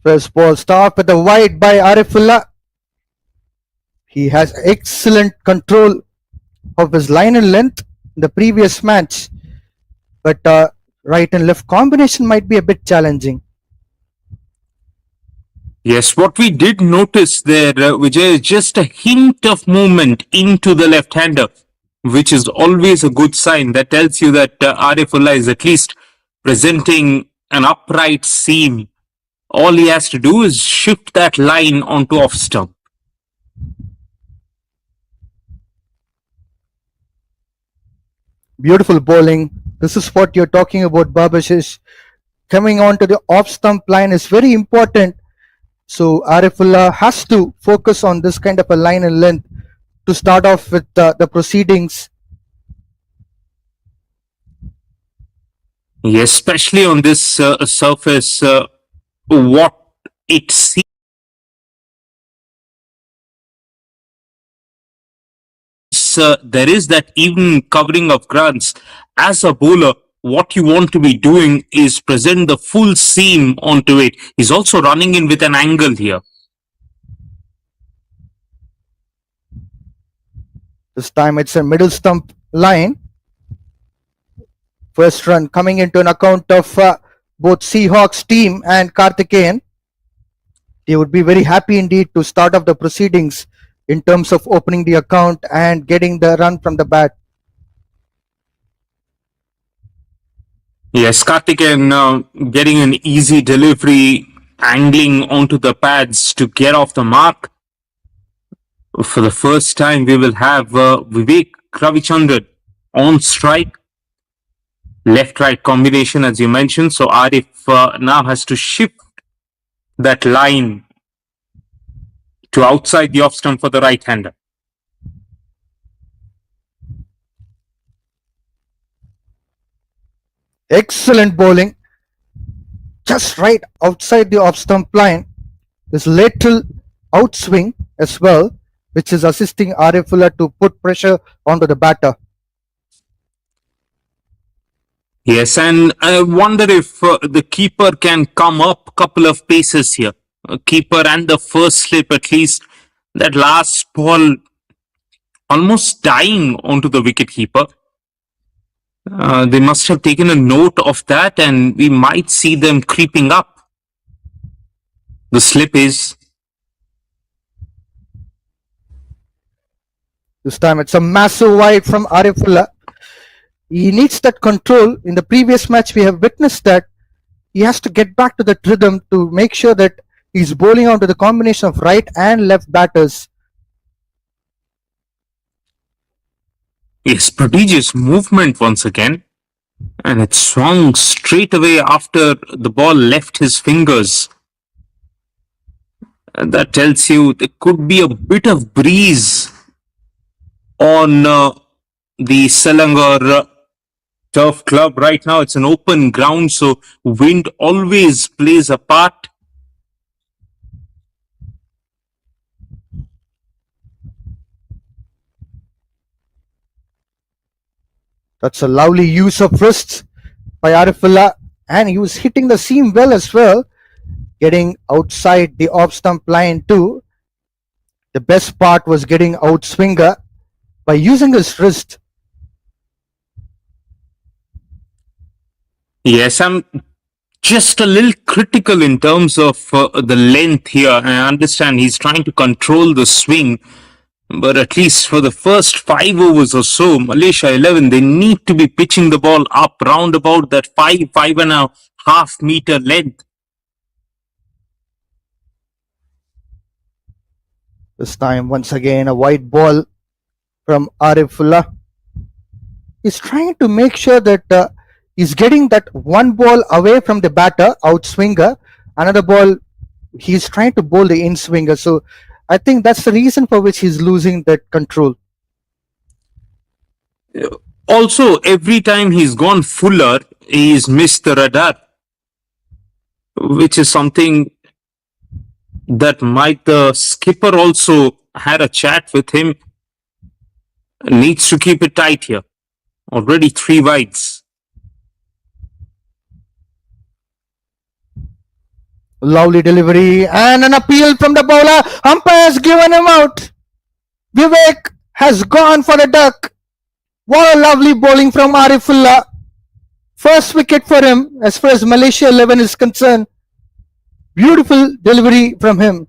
First ball stopped with a wide by Arifullah. He has excellent control of his line and length in the previous match, but right and left combination might be a bit challenging. Yes, what we did notice there, Vijay, is just a hint of movement into the left-hander, which is always a good sign. That tells you that Arifullah is at least presenting an upright seam. All he has to do is shift that line onto off stump. Beautiful bowling. This is what you're talking about, Babashish. Coming on to the off stump line is very important. So Arifullah has to focus on this kind of a line and length to start off with the proceedings. Yes, especially on this surface, what it seems there is that even covering of grunts. As a bowler, what you want to be doing is present the full seam onto it. He's also running in with an angle here. This time it's a middle stump line. First run coming into an account of both Seahawks team and Karthikeyan. They would be very happy indeed to start off the proceedings in terms of opening the account and getting the run from the bat. Yes, Karthikeyan getting an easy delivery, angling onto the pads to get off the mark. For the first time, we will have Vivek Ravichandran on strike. Left-right combination, as you mentioned. So Arif now has to shift that line to outside the off stump for the right-hander. Excellent bowling. Just right outside the off stump line. This lateral outswing as well, which is assisting Arifullah to put pressure onto the batter. Yes, and I wonder if the keeper can come up a couple of paces here. Keeper and the first slip, at least. That last ball almost dying onto the wicket keeper. They must have taken a note of that, and we might see them creeping up. The slip is. This time it's a massive wide from Arifullah. He needs that control. In the previous match, we have witnessed that he has to get back to that rhythm to make sure that he's bowling onto the combination of right and left batters. Yes, prodigious movement once again. And it swung straight away after the ball left his fingers. And that tells you there could be a bit of breeze on the Selangor turf club right now. It's an open ground, so wind always plays a part. That's a lovely use of wrists by Arifullah, and he was hitting the seam well as well, getting outside the off stump line too. The best part was getting out swinger by using his wrist. Yes, I'm just a little critical in terms of the length here. I understand he's trying to control the swing, but at least for the first 5 overs or so, Malaysia 11, they need to be pitching the ball up round about that 5.5 meter length. This time, once again, a wide ball from Arifullah. He's trying to make sure that he's getting that one ball away from the batter, out swinger. Another ball, he's trying to bowl the in swinger. So I think that's the reason for which he's losing that control. Also, every time he's gone fuller, he's missed the radar, which is something that might the skipper also had a chat with him. Needs to keep it tight here. Already 3 wides. Lovely delivery and an appeal from the bowler. Umpire has given him out. Vivek has gone for the duck. What a lovely bowling from Arifullah. First wicket for him as far as Malaysia 11 is concerned. Beautiful delivery from him.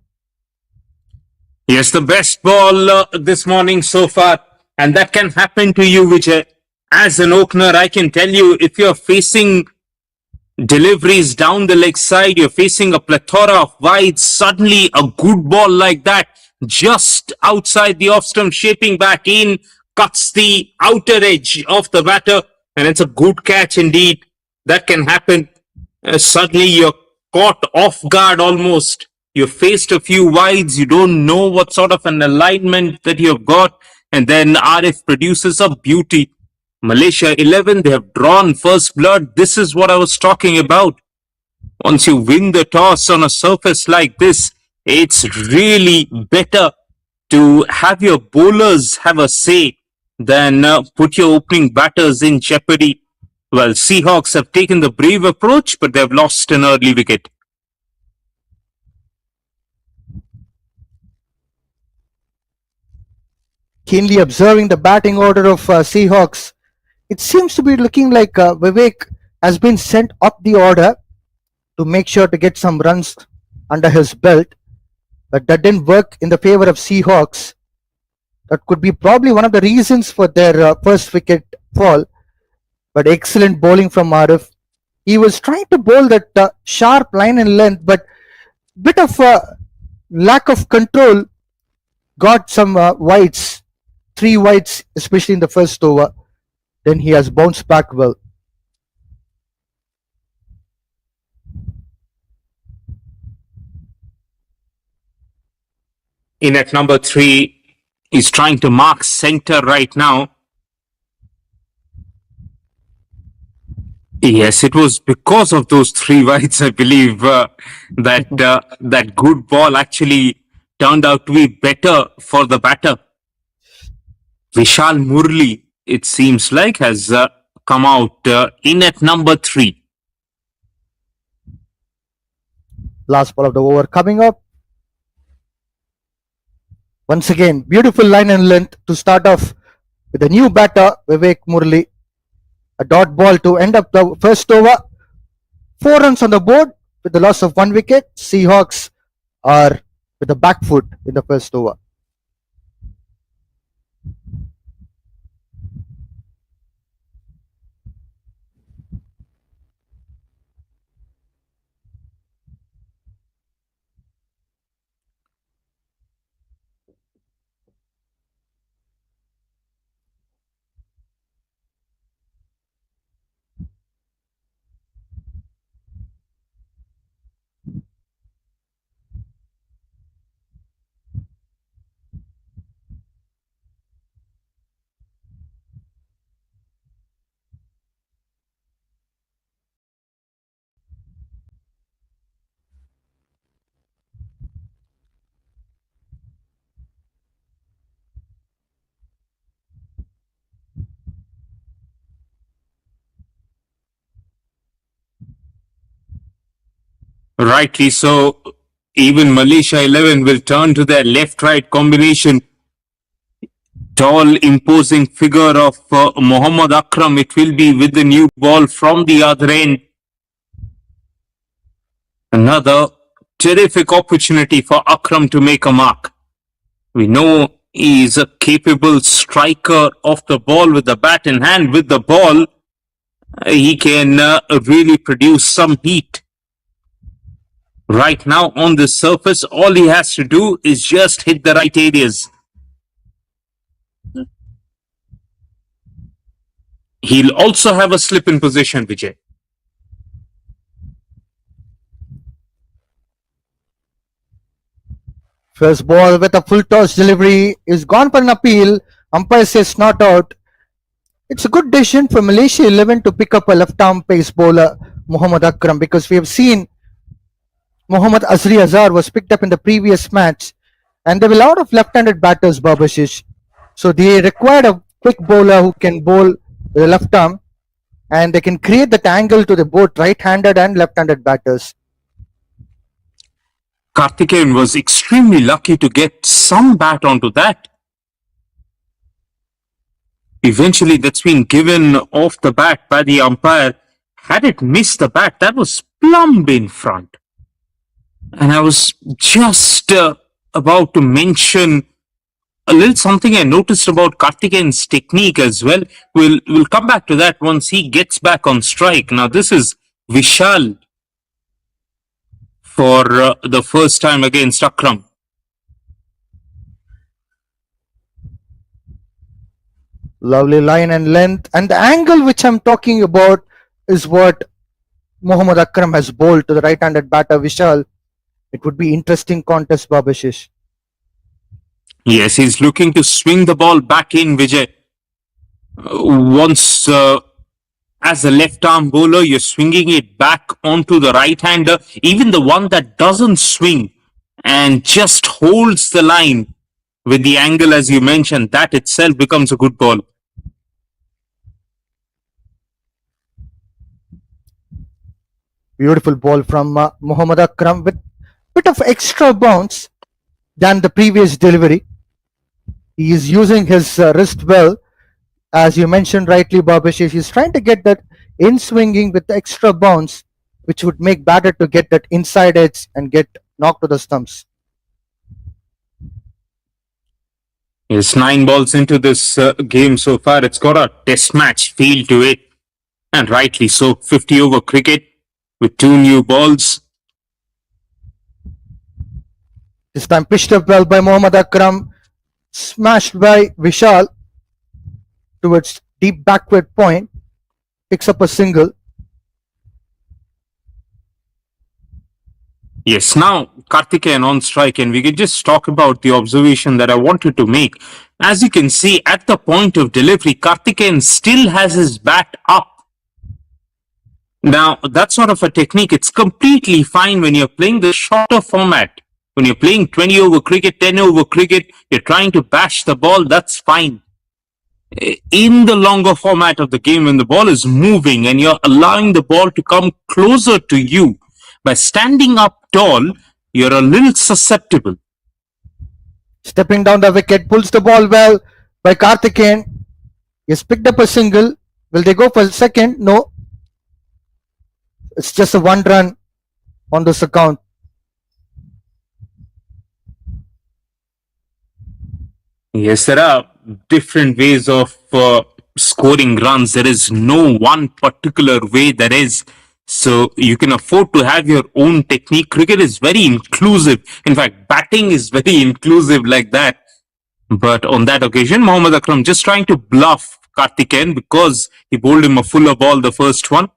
Yes, the best ball this morning so far, and that can happen to you, Vijay. As an opener, I can tell you if you're facing deliveries down the leg side, you're facing a plethora of wides, suddenly a good ball like that, just outside the off stump, shaping back in, cuts the outer edge of the batter, and it's a good catch indeed. That can happen. Suddenly you're caught off guard almost. You've faced a few wides, you don't know what sort of an alignment that you've got, and then Arif produces a beauty. Malaysia 11, they have drawn first blood. This is what I was talking about. Once you win the toss on a surface like this, it's really better to have your bowlers have a say than put your opening batters in jeopardy. Well, Seahawks have taken the brave approach, but they've lost an early wicket. Keenly observing the batting order of Seahawks, it seems to be looking like Vivek has been sent up the order to make sure to get some runs under his belt. But that didn't work in the favor of Seahawks. That could be probably one of the reasons for their first wicket fall. But excellent bowling from Arif. He was trying to bowl that sharp line and length, but bit of lack of control got some wides, 3 wides, especially in the first over. Then he has bounced back well. In at number 3, he's trying to mark center right now. Yes, it was because of those 3 wides, I believe, that good ball actually turned out to be better for the batter. Vishal Murli, it seems like, has come out in at number 3. Last ball of the over coming up. Once again, beautiful line and length to start off with a new batter, Vivek Murli. A dot ball to end up the first over. 4 runs on the board with the loss of 1 wicket. Seahawks are with the back foot in the first over. Rightly so. Even Malaysia 11 will turn to their left-right combination. Tall, imposing figure of Mohammad Akram. It will be with the new ball from the other end. Another terrific opportunity for Akram to make a mark. We know he is a capable striker of the ball with the bat in hand. With the ball, he can really produce some heat. Right now on the surface, all he has to do is just hit the right areas. He'll also have a slip in position, Vijay. First ball with a full toss delivery is gone for an appeal. Umpire says not out. It's a good decision for Malaysia 11 to pick up a left-arm pace bowler, Mohammad Akram, because we have seen Muhammad Azri Azhar was picked up in the previous match, and there were a lot of left-handed batters, Babashish. So they required a quick bowler who can bowl with the left arm, and they can create that angle to the both right-handed and left-handed batters. Karthikeyan was extremely lucky to get some bat onto that. Eventually, that's been given off the bat by the umpire. Had it missed the bat, that was plumb in front. And I was just about to mention a little something I noticed about Karthikeyan's technique as well. We'll come back to that once he gets back on strike. Now this is Vishal for the first time against Akram. Lovely line and length, and the angle which I'm talking about is what Mohammad Akram has bowled to the right-handed batter Vishal. It would be interesting contest, Babashish. Yes, he's looking to swing the ball back in, Vijay. Once as a left arm bowler, you're swinging it back onto the right hander, even the one that doesn't swing and just holds the line with the angle as you mentioned, that itself becomes a good ball. Beautiful ball from Mohammad Akram with bit of extra bounce than the previous delivery. He is using his wrist well, as you mentioned rightly, Babashish. He's trying to get that in swinging with extra bounce, which would make batter to get that inside edge and get knocked to the stumps. It's 9 balls into this game so far. It's got a test match feel to it, and rightly so. 50 over cricket with 2 new balls. This time pitched up well by Mohammad Akram, smashed by Vishal towards deep backward point, picks up a single. Yes, now Karthikeyan on strike, and we can just talk about the observation that I wanted to make. As you can see, at the point of delivery, Karthikeyan still has his bat up. Now, that sort of a technique, it's completely fine when you're playing the shorter format. When you're playing 20 over cricket, 10 over cricket, you're trying to bash the ball, that's fine. In the longer format of the game, when the ball is moving and you're allowing the ball to come closer to you, by standing up tall, you're a little susceptible. Stepping down the wicket, pulls the ball well by Karthikeyan. He's picked up a single. Will they go for a second? No. It's just a 1 run on this account. Yes, there are different ways of scoring runs. There is no one particular way there is. So you can afford to have your own technique. Cricket is very inclusive. In fact, batting is very inclusive like that. But on that occasion, Mohammad Akram just trying to bluff Karthikeyan because he bowled him a fuller ball, the first one.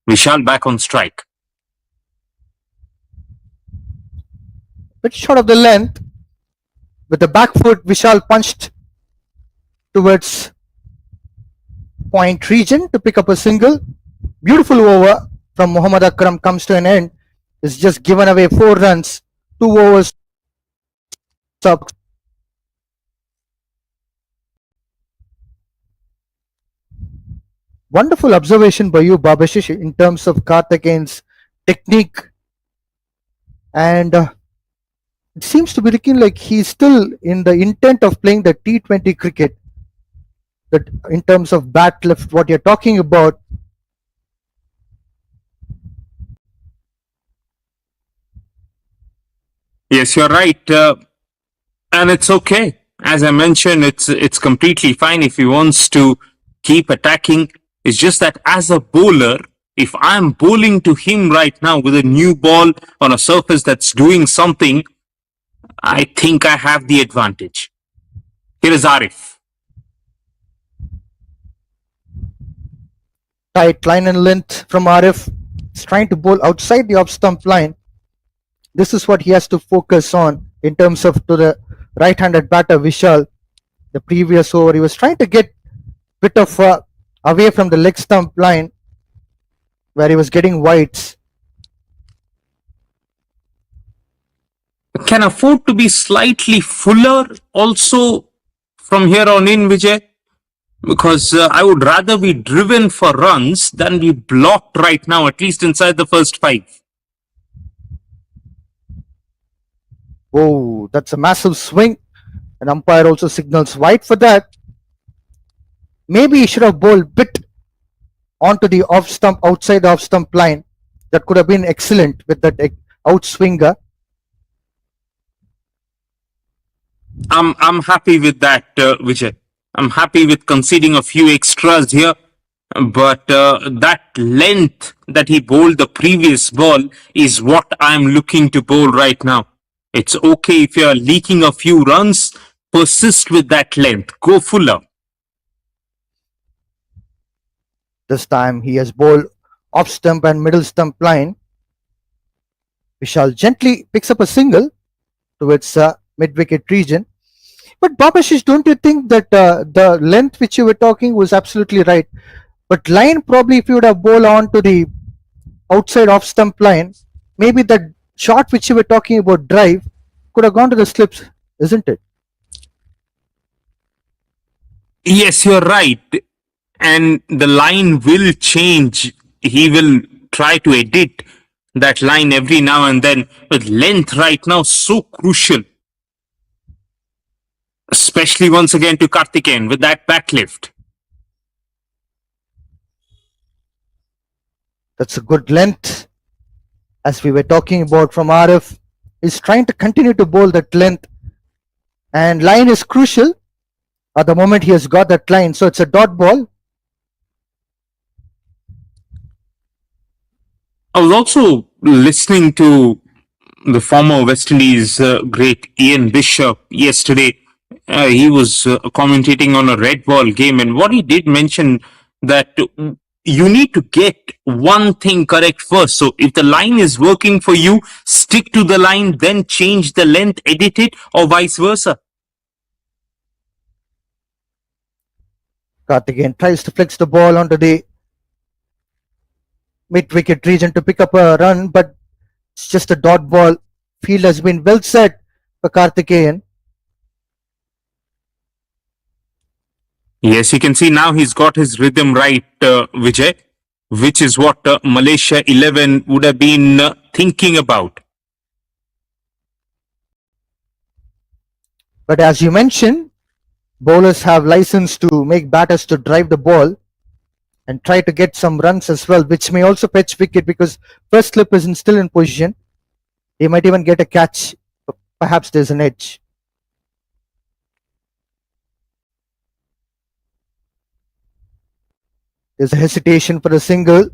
Vishal back on strike. Bit short of the length. With the back foot, Vishal punched towards point region to pick up a single. Beautiful over from Mohammad Akram comes to an end. It's just given away 4 runs, 2 overs. Wonderful observation by you, Babashish, in terms of Karthikeyan's technique. And it seems to be looking like he's still in the intent of playing the T20 cricket. That in terms of bat lift, what you're talking about. Yes, you're right. And it's okay. As I mentioned, it's completely fine if he wants to keep attacking. It's just that as a bowler, if I'm bowling to him right now with a new ball on a surface that's doing something, I think I have the advantage. Here is Arif. Tight line and length from Arif. He's trying to bowl outside the off stump line. This is what he has to focus on in terms of to the right-handed batter Vishal. The previous over, he was trying to get bit of away from the leg stump line where he was getting wides. Can afford to be slightly fuller also from here on in, Vijay, because I would rather be driven for runs than be blocked right now, at least inside the first 5. Oh, that's a massive swing. An umpire also signals wide for that. Maybe he should have bowled bit onto the off stump, outside the off stump line. That could have been excellent with that outswinger. I'm happy with that, Vijay. I'm happy with conceding a few extras here, but that length that he bowled the previous ball is what I'm looking to bowl right now. It's okay if you're leaking a few runs, persist with that length, go fuller. This time he has bowled off stump and middle stump line. Vishal gently picks up a single towards mid wicket region. But Babashish, don't you think that the length which you were talking was absolutely right? But line, probably if you would have bowled on to the outside off stump line, maybe that shot which you were talking about, drive, could have gone to the slips, isn't it? Yes, you're right. And the line will change. He will try to edit that line every now and then. But length right now, so crucial. Especially once again to Karthikeyan with that back lift. That's a good length. As we were talking about from RF, is trying to continue to bowl that length. And line is crucial at the moment he has got that line. So it's a dot ball. I was also listening to the former West Indies great Ian Bishop yesterday. He was commentating on a red ball game, and what he did mention that you need to get one thing correct first. So if the line is working for you, stick to the line, then change the length, edit it, or vice versa. Karthikeyan tries to flex the ball onto the mid wicket region to pick up a run, but it's just a dot ball. Field has been well set for Karthikeyan. Yes, you can see now he's got his rhythm right, Vijay, which is what Malaysia 11 would have been thinking about. But as you mentioned, bowlers have license to make batters to drive the ball and try to get some runs as well, which may also fetch wicket because first slip is still in position. They might even get a catch. Perhaps there's an edge. There's a hesitation for a single.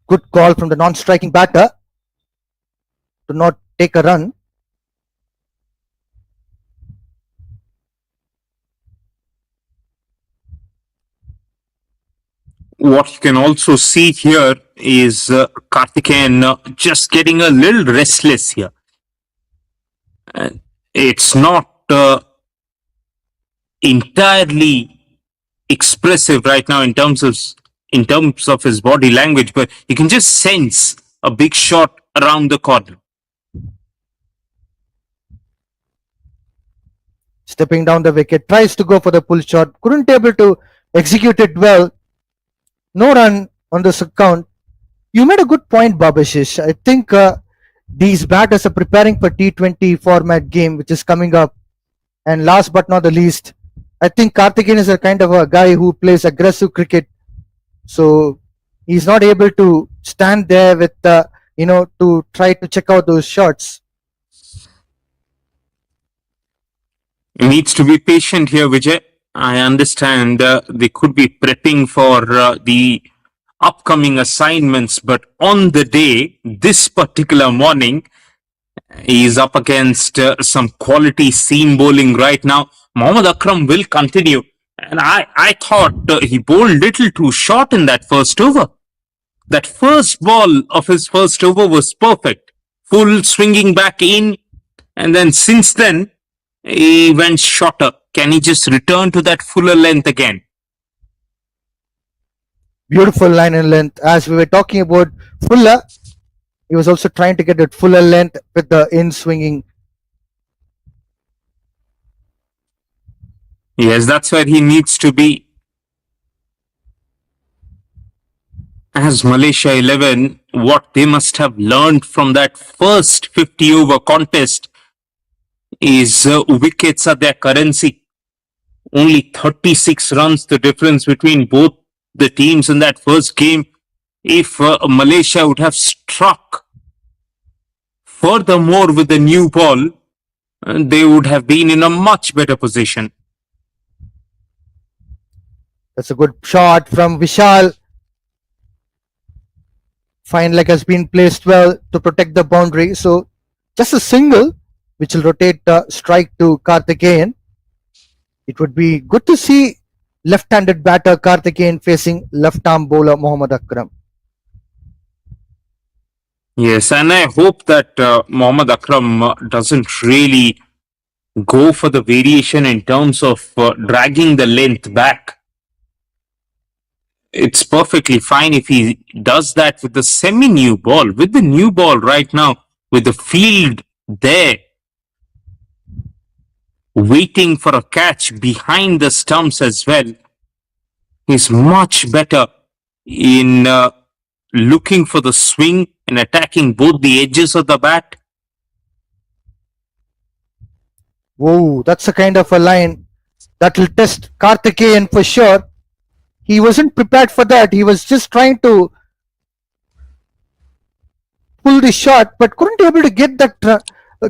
Good call from the non-striking batter to not take a run. What you can also see here is Karthikeyan just getting a little restless here. It's not entirely expressive right now in terms of his body language, but you can just sense a big shot around the corner. Stepping down the wicket, tries to go for the pull shot, couldn't able to execute it well. No run on this account. You made a good point, Babashish. I think these batters are preparing for T20 format game, which is coming up. And last but not the least, I think Karthikeyan is a kind of a guy who plays aggressive cricket. So he's not able to stand there with, to try to check out those shots. He needs to be patient here, Vijay. I understand they could be prepping for the upcoming assignments, but on the day, this particular morning, he's up against some quality seam bowling right now. Mohammad Akram will continue. And I thought he bowled little too short in that first over. That first ball of his first over was perfect. Full swinging back in. And then since then, he went shorter. Can he just return to that fuller length again? Beautiful line and length. As we were talking about Fuller, he was also trying to get that fuller length with the in swinging. Yes, that's where he needs to be. As Malaysia 11 what they must have learned from that first 50 over contest is wickets are their currency. Only 36 runs the difference between both the teams in that first game. If Malaysia would have struck furthermore with the new ball, they would have been in a much better position. That's a good shot from Vishal. Fine leg has been placed well to protect the boundary. So just a single, which will rotate the strike to Karthikeyan. It would be good to see left-handed batter Karthikeyan facing left-arm bowler Mohammad Akram. Yes, and I hope that Mohammad Akram doesn't really go for the variation in terms of dragging the length back. It's perfectly fine if he does that with the semi new ball. With the new ball right now, with the field there, waiting for a catch behind the stumps as well, he's much better in looking for the swing and attacking both the edges of the bat. Whoa, that's a kind of a line that will test Karthikeyan for sure. He wasn't prepared for that. He was just trying to pull the shot, but couldn't be able to get that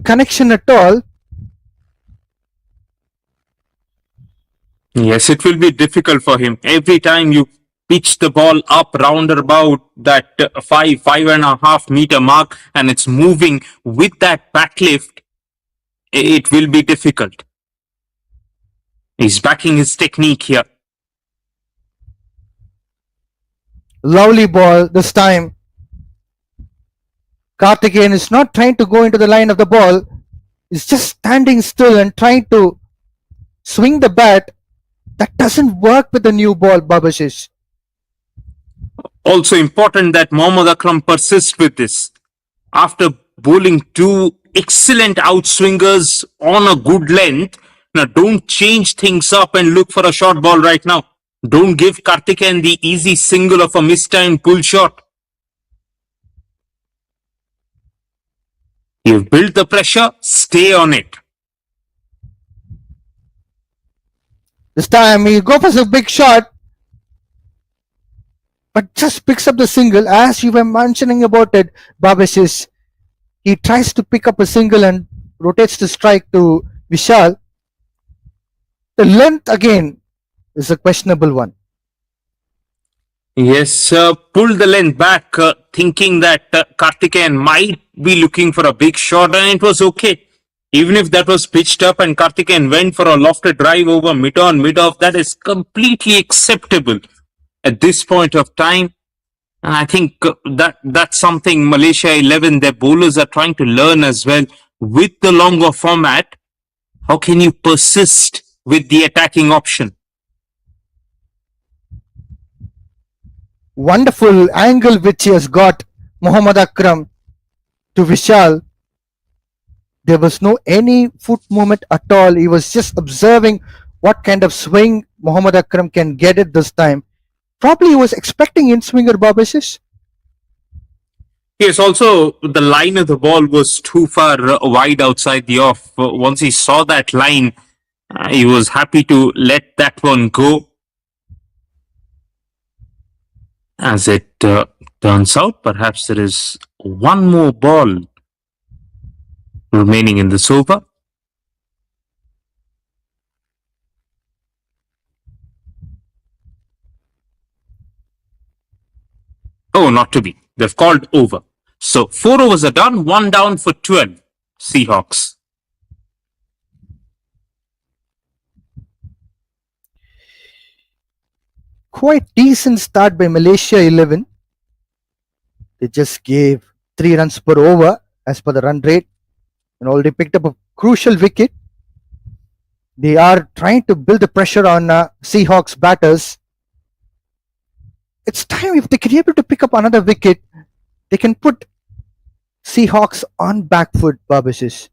connection at all. Yes, it will be difficult for him. Every time you pitch the ball up round about that 5.5 meter mark and it's moving with that back lift, it will be difficult. He's backing his technique here. Lovely ball this time. Karthikeyan is not trying to go into the line of the ball. He's just standing still and trying to swing the bat. That doesn't work with the new ball, Babashish. Also important that Mohammad Akram persists with this. After bowling two excellent outswingers on a good length, now don't change things up and look for a short ball right now. Don't give Karthikeyan the easy single of a mistimed pull shot. You've built the pressure, stay on it. This time he goes for a big shot, but just picks up the single. As you were mentioning about it, Babashish, he tries to pick up a single and rotates the strike to Vishal. The length again is a questionable one. Yes, pull the length back, thinking that Karthikeyan might be looking for a big shot, and it was okay. Even if that was pitched up and Karthikeyan went for a lofted drive over mid-on, mid-off, that is completely acceptable at this point of time. And I think that's something Malaysia 11, their bowlers are trying to learn as well. With the longer format, how can you persist with the attacking option? Wonderful angle which he has got Mohammad Akram to Vishal. There was no any foot movement at all. He was just observing what kind of swing Mohammad Akram can get it this time. Probably he was expecting in swinger, Babashish. Yes, also the line of the ball was too far wide outside the off. Once he saw that line, he was happy to let that one go. As it turns out, perhaps there is one more ball remaining in this over. Oh, not to be. They've called over. So 4 overs are done, 1 down for 12 Seahawks. Quite decent start by Malaysia 11. They just gave 3 runs per over as per the run rate and already picked up a crucial wicket. They are trying to build the pressure on Seahawks batters. It's time if they can be able to pick up another wicket, they can put Seahawks on back foot, Babashish.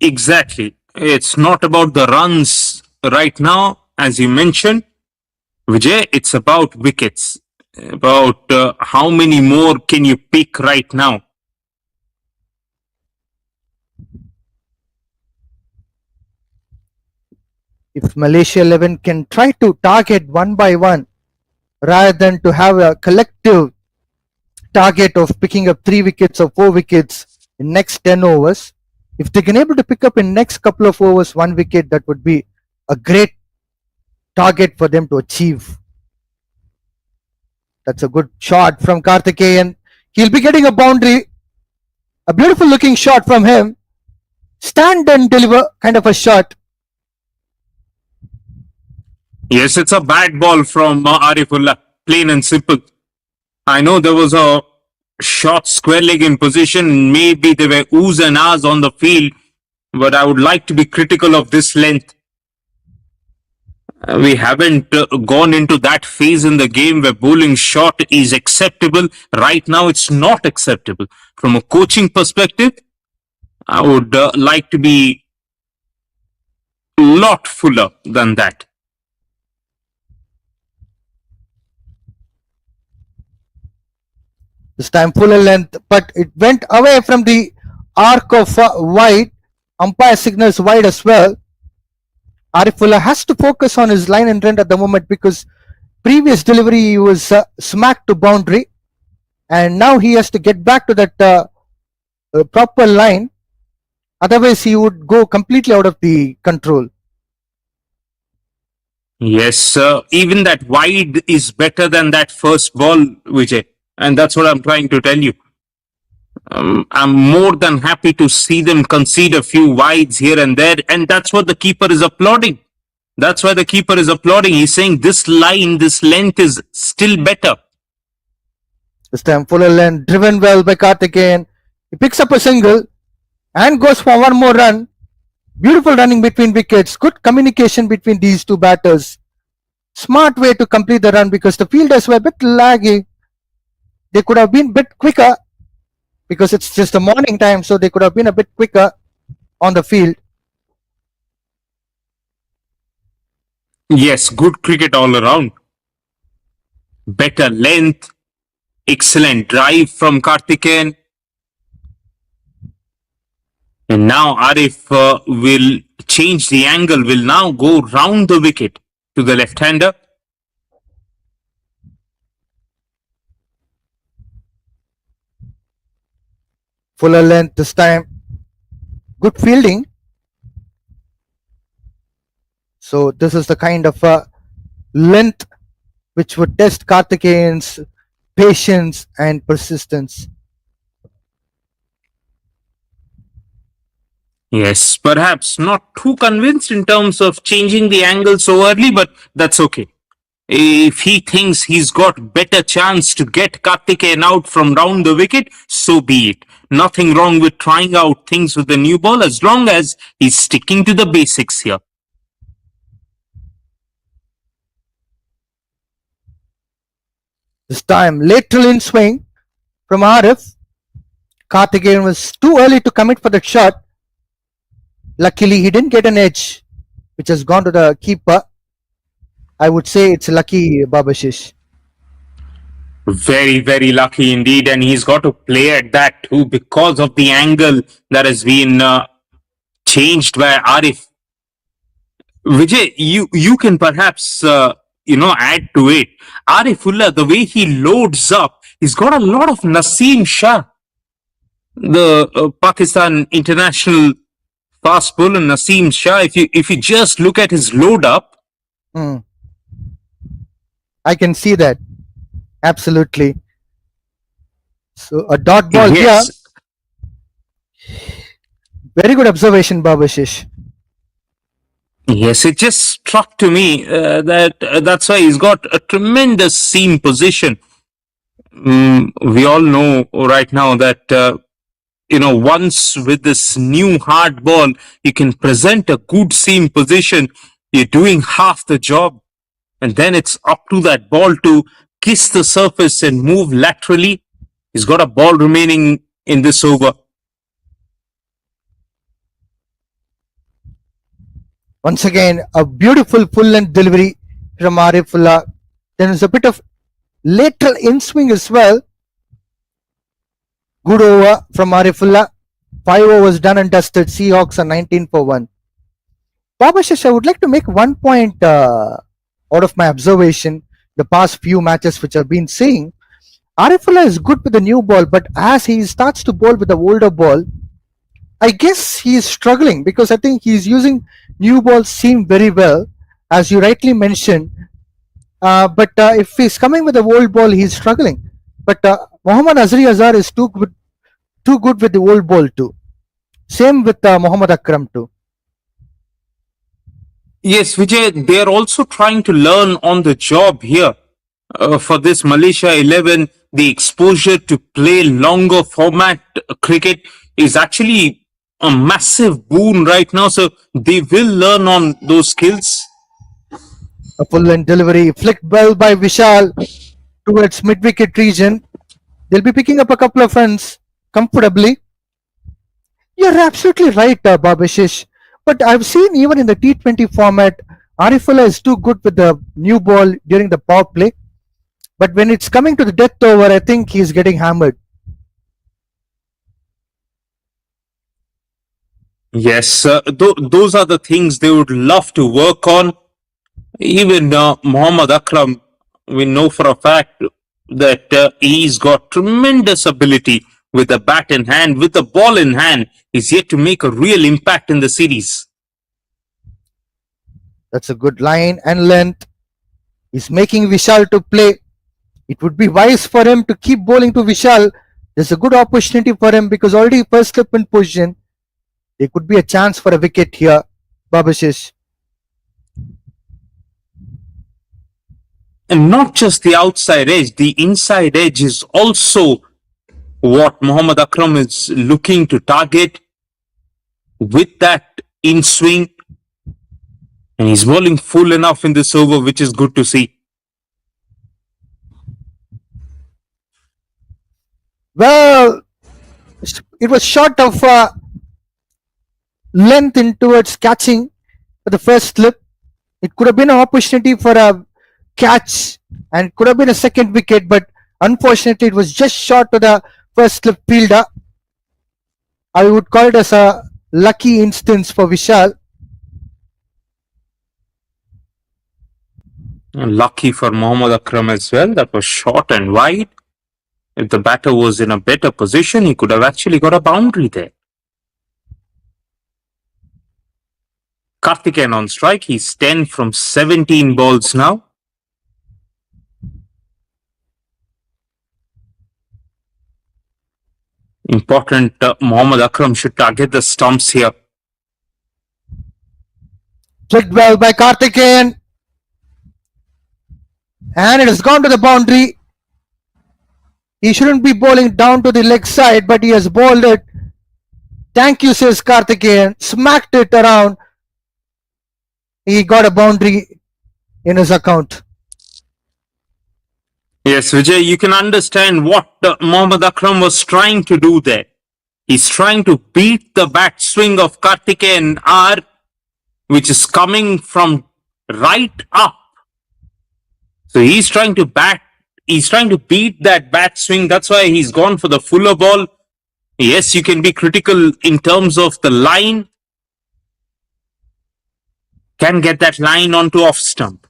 Exactly. It's not about the runs right now, as you mentioned, Vijay. It's about wickets. About how many more can you pick right now? If Malaysia 11 can try to target one by one rather than to have a collective target of picking up 3 wickets or 4 wickets in next 10 overs, if they can able to pick up in next couple of overs 1 wicket, that would be a great target for them to achieve. That's a good shot from Karthikeyan. He'll be getting a boundary. A beautiful looking shot from him. Stand and deliver kind of a shot. Yes, it's a bad ball from Arifullah, plain and simple. I know there was a short square leg in position. Maybe there were oohs and ahs on the field, but I would like to be critical of this length. We haven't gone into that phase in the game where bowling short is acceptable. Right now, it's not acceptable. From a coaching perspective, I would like to be a lot fuller than that. This time fuller length, but it went away from the arc of wide. Umpire signals wide as well. Arifullah has to focus on his line and run at the moment because previous delivery he was smacked to boundary, and now he has to get back to that proper line. Otherwise, he would go completely out of the control. Yes, even that wide is better than that first ball, Vijay. And that's what I'm trying to tell you. I'm more than happy to see them concede a few wides here and there. And that's what the keeper is applauding. That's why the keeper is applauding. He's saying this line, this length is still better. This time fuller length, driven well by Karthikeyan. He picks up a single and goes for one more run. Beautiful running between wickets. Good communication between these two batters. Smart way to complete the run because the fielders were a bit laggy. They could have been a bit quicker because it's just the morning time, so they could have been a bit quicker on the field. Yes, good cricket all around. Better length, excellent drive from Karthikeyan. And now Arif will change the angle, will now go round the wicket to the left-hander. Fuller length this time. Good fielding. So this is the kind of length which would test Karthikeyan's patience and persistence. Yes, perhaps not too convinced in terms of changing the angle so early, but that's okay. If he thinks he's got better chance to get Karthikeyan out from round the wicket, so be it. Nothing wrong with trying out things with the new ball as long as he's sticking to the basics here. This time lateral in swing from Arif. Karthikeyan was too early to commit for the shot. Luckily, he didn't get an edge, which has gone to the keeper. I would say it's lucky, Babashish. Very, very lucky indeed. And he's got to play at that too because of the angle that has been changed by Arif. Vijay, you can perhaps, add to it. Arifullah, the way he loads up, he's got a lot of Naseem Shah, the Pakistan international fast bowler Naseem Shah. If you just look at his load up, I can see that. Absolutely. So a dot ball yes, here. Very good observation, Babashish. Yes, it just struck to me that's why he's got a tremendous seam position. We all know right now that once with this new hard ball, you can present a good seam position. You're doing half the job, and then it's up to that ball to kiss the surface and move laterally. He's got a ball remaining in this over. Once again, a beautiful full length delivery from Arifullah. There is a bit of Lateral in swing as well. Good over from Arifullah. 5 overs done and dusted. Seahawks are 19 for 1. Babashish, I would like to make 1 point out of my observation the past few matches which I've been seeing. Arifullah is good with the new ball, but as he starts to bowl with the older ball, I guess he is struggling because I think he's using new ball seam very well, as you rightly mentioned. But if he's coming with the old ball, he's struggling. But Mohammad Azri Azhar is too good with the old ball too. Same with Mohammad Akram too. Yes, Vijay, they are also trying to learn on the job here. For this Malaysia 11, the exposure to play longer format cricket is actually a massive boon right now. So they will learn on those skills. A full length delivery flicked well by Vishal towards mid wicket region. They'll be picking up a couple of runs comfortably. You're absolutely right, Babashish. But I've seen even in the T20 format, Arifullah is too good with the new ball during the power play. But when it's coming to the death over, I think he's getting hammered. Yes, those are the things they would love to work on. Even Muhammad Akram, we know for a fact that he's got tremendous ability with the bat in hand, with the ball in hand. He's yet to make a real impact in the series. That's a good line and length. He's making Vishal to play. It would be wise for him to keep bowling to Vishal. There's a good opportunity for him because already first slip in position. There could be a chance for a wicket here, Babashish. And not just the outside edge, the inside edge is also what Muhammad Akram is looking to target with that in swing. And he's bowling full enough in this over, which is good to see. Well, it was short of length in towards catching for the first slip. It could have been an opportunity for a catch and it could have been a second wicket, but unfortunately it was just short of the first slip fielder. I would call it as a lucky instance for Vishal. And lucky for Muhammad Akram as well. That was short and wide. If the batter was in a better position, he could have actually got a boundary there. Karthikeyan on strike. He's 10 from 17 balls now. Important, Muhammad Akram should target the stumps here. Flicked well by Karthikeyan. And it has gone to the boundary. He shouldn't be bowling down to the leg side, but he has bowled it. Thank you, says Karthikeyan. Smacked it around. He got a boundary in his account. Yes, Vijay, you can understand what Muhammad Akram was trying to do there. He's trying to beat the bat swing of Karthikeyan R, which is coming from right up. So he's trying to beat that bat swing. That's why he's gone for the fuller ball. Yes, you can be critical in terms of the line. Can get that line onto off stump.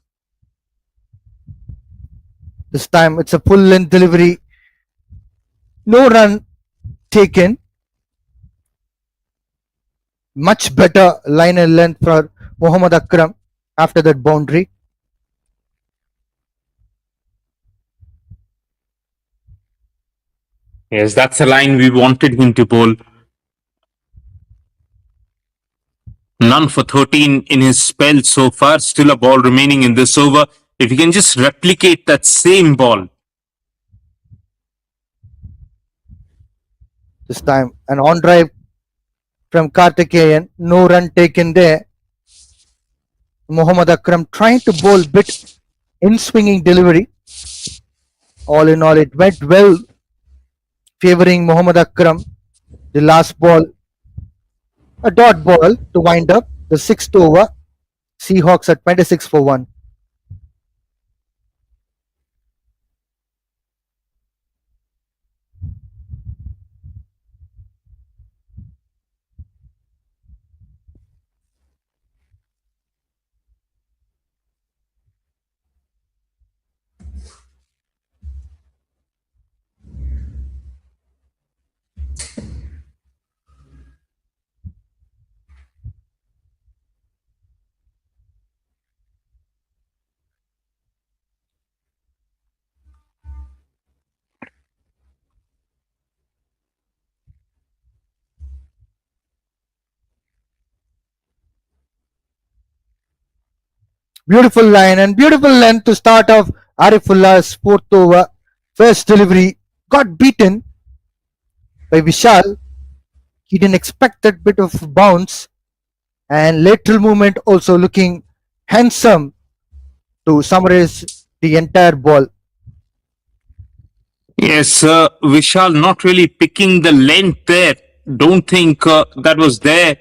This time it's a full length delivery. No run taken. Much better line and length for Muhammad Akram after that boundary. Yes, that's a line we wanted him to bowl. None for 13 in his spell so far. Still a ball remaining in this over. If he can just replicate that same ball. This time an on drive from Karthikeyan. No run taken there. Muhammad Akram trying to bowl bit in swinging delivery. All in all, it went well, favoring Muhammad Akram. The last ball, a dot ball to wind up the sixth over. Seahawks at 26 for 1. Beautiful line and beautiful length to start off Arifullah's fourth over. First delivery got beaten by Vishal. He didn't expect that bit of bounce, and lateral movement also looking handsome to summarize the entire ball. Yes, Vishal not really picking the length there. Don't think that was there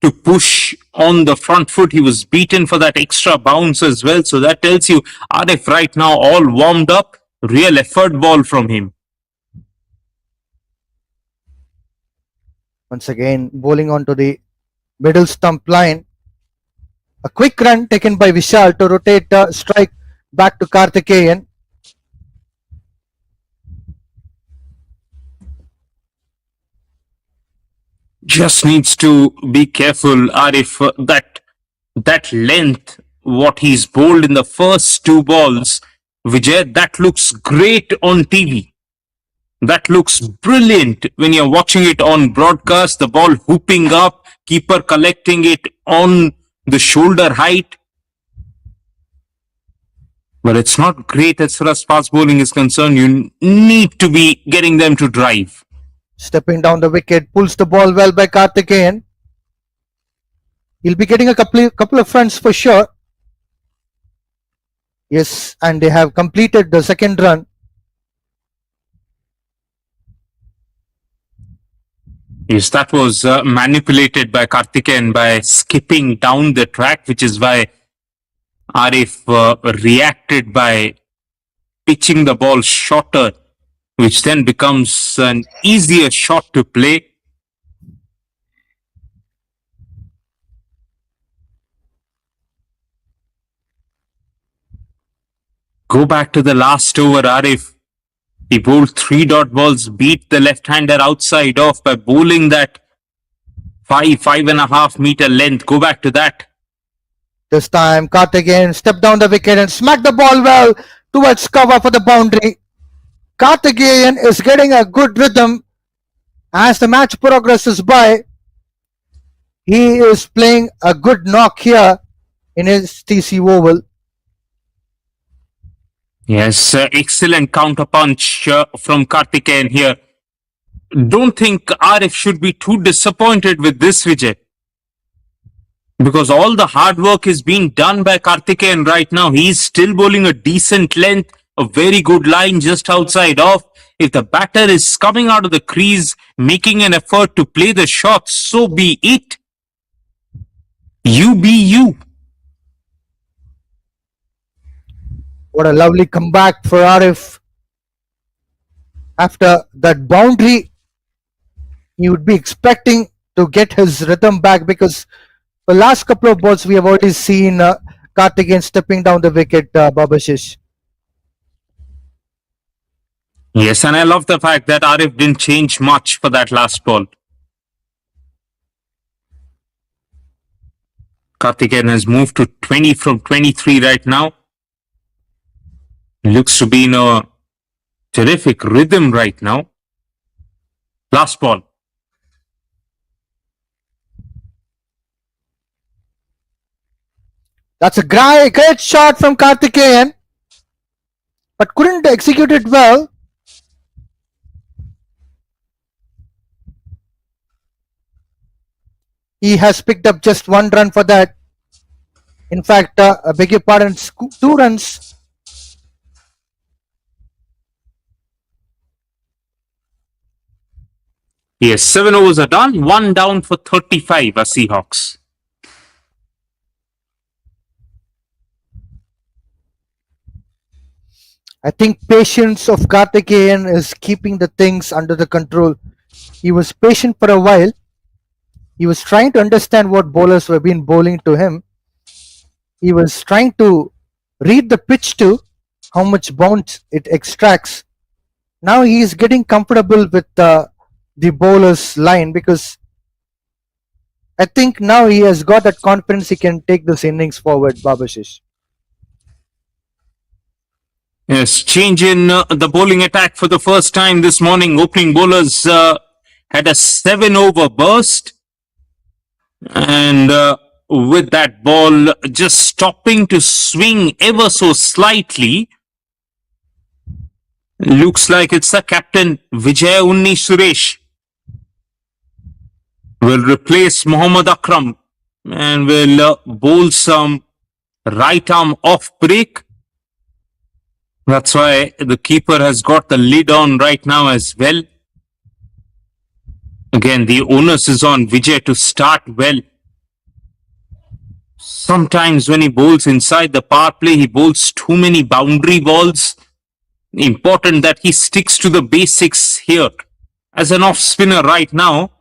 to push on the front foot. He was beaten for that extra bounce as well. So that tells you Arif right now all warmed up. Real effort ball from him. Once again, bowling onto the middle stump line. A quick run taken by Vishal to rotate the strike back to Karthikeyan. Just needs to be careful, Arif, that length, what he's bowled in the first two balls, Vijay, that looks great on TV. That looks brilliant when you're watching it on broadcast. The ball hooping up, keeper collecting it on the shoulder height. But it's not great as far as fast bowling is concerned. You need to be getting them to drive. Stepping down the wicket, pulls the ball well by Karthikeyan. He'll be getting a couple of runs for sure. Yes, and they have completed the second run. Yes, that was manipulated by Karthikeyan by skipping down the track, which is why Arif reacted by pitching the ball shorter, which then becomes an easier shot to play. Go back to the last over, Arif. He bowled 3 dot balls, beat the left-hander outside off by bowling that 5.5 meter length. Go back to that. This time, Karthikeyan stepped down the wicket and smacked the ball well towards cover for the boundary. Karthikeyan is getting a good rhythm as the match progresses by. He is playing a good knock here in his TC Oval. Yes, excellent counter punch from Karthikeyan here. Don't think Arif should be too disappointed with this, Vijay. Because all the hard work is being done by Karthikeyan right now. He's still bowling a decent length, a very good line just outside off. If the batter is coming out of the crease, making an effort to play the shot, so be it. You be you. What a lovely comeback for Arif. After that boundary, he would be expecting to get his rhythm back, because the last couple of balls we have already seen Karthikeyan stepping down the wicket, Babashish. Yes, and I love the fact that Arif didn't change much for that last ball. Karthikeyan has moved to 20 from 23 right now. Looks to be in a terrific rhythm right now. Last ball. That's a great shot from Karthikeyan, but couldn't execute it well. He has picked up just 1 run for that. In fact, I beg your pardon, 2 runs. Yes, 7 overs are done. 1 down for 35 are Seahawks. I think patience of Karthikeyan is keeping the things under the control. He was patient for a while. He was trying to understand what bowlers were been bowling to him. He was trying to read the pitch to how much bounce it extracts. Now he is getting comfortable with the bowler's line, because I think now he has got that confidence he can take this innings forward, Babashish. Yes, change in the bowling attack for the first time this morning. Opening bowlers had a 7 over burst. And with that ball just stopping to swing ever so slightly. Looks like it's the captain Vijay Unni Suresh will replace Mohammad Akram and will bowl some right arm off break. That's why the keeper has got the lid on right now as well. Again, the onus is on Vijay to start well. Sometimes when he bowls inside the power play, he bowls too many boundary balls. Important that he sticks to the basics here. As an off spinner right now,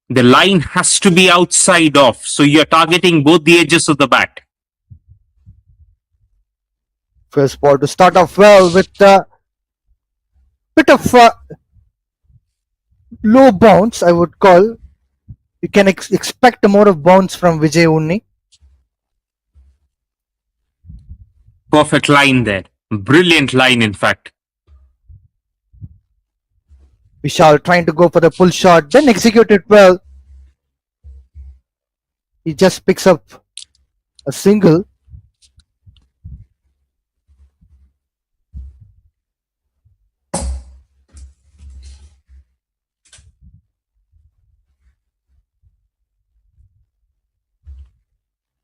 the line has to be outside off. So you're targeting both the edges of the bat. First ball to start off well with a bit of low bounce, I would call. You can expect more of bounce from Vijay Unni. Perfect line there. Brilliant line, in fact. Vishal trying to go for the pull shot, then execute it well. He just picks up a single.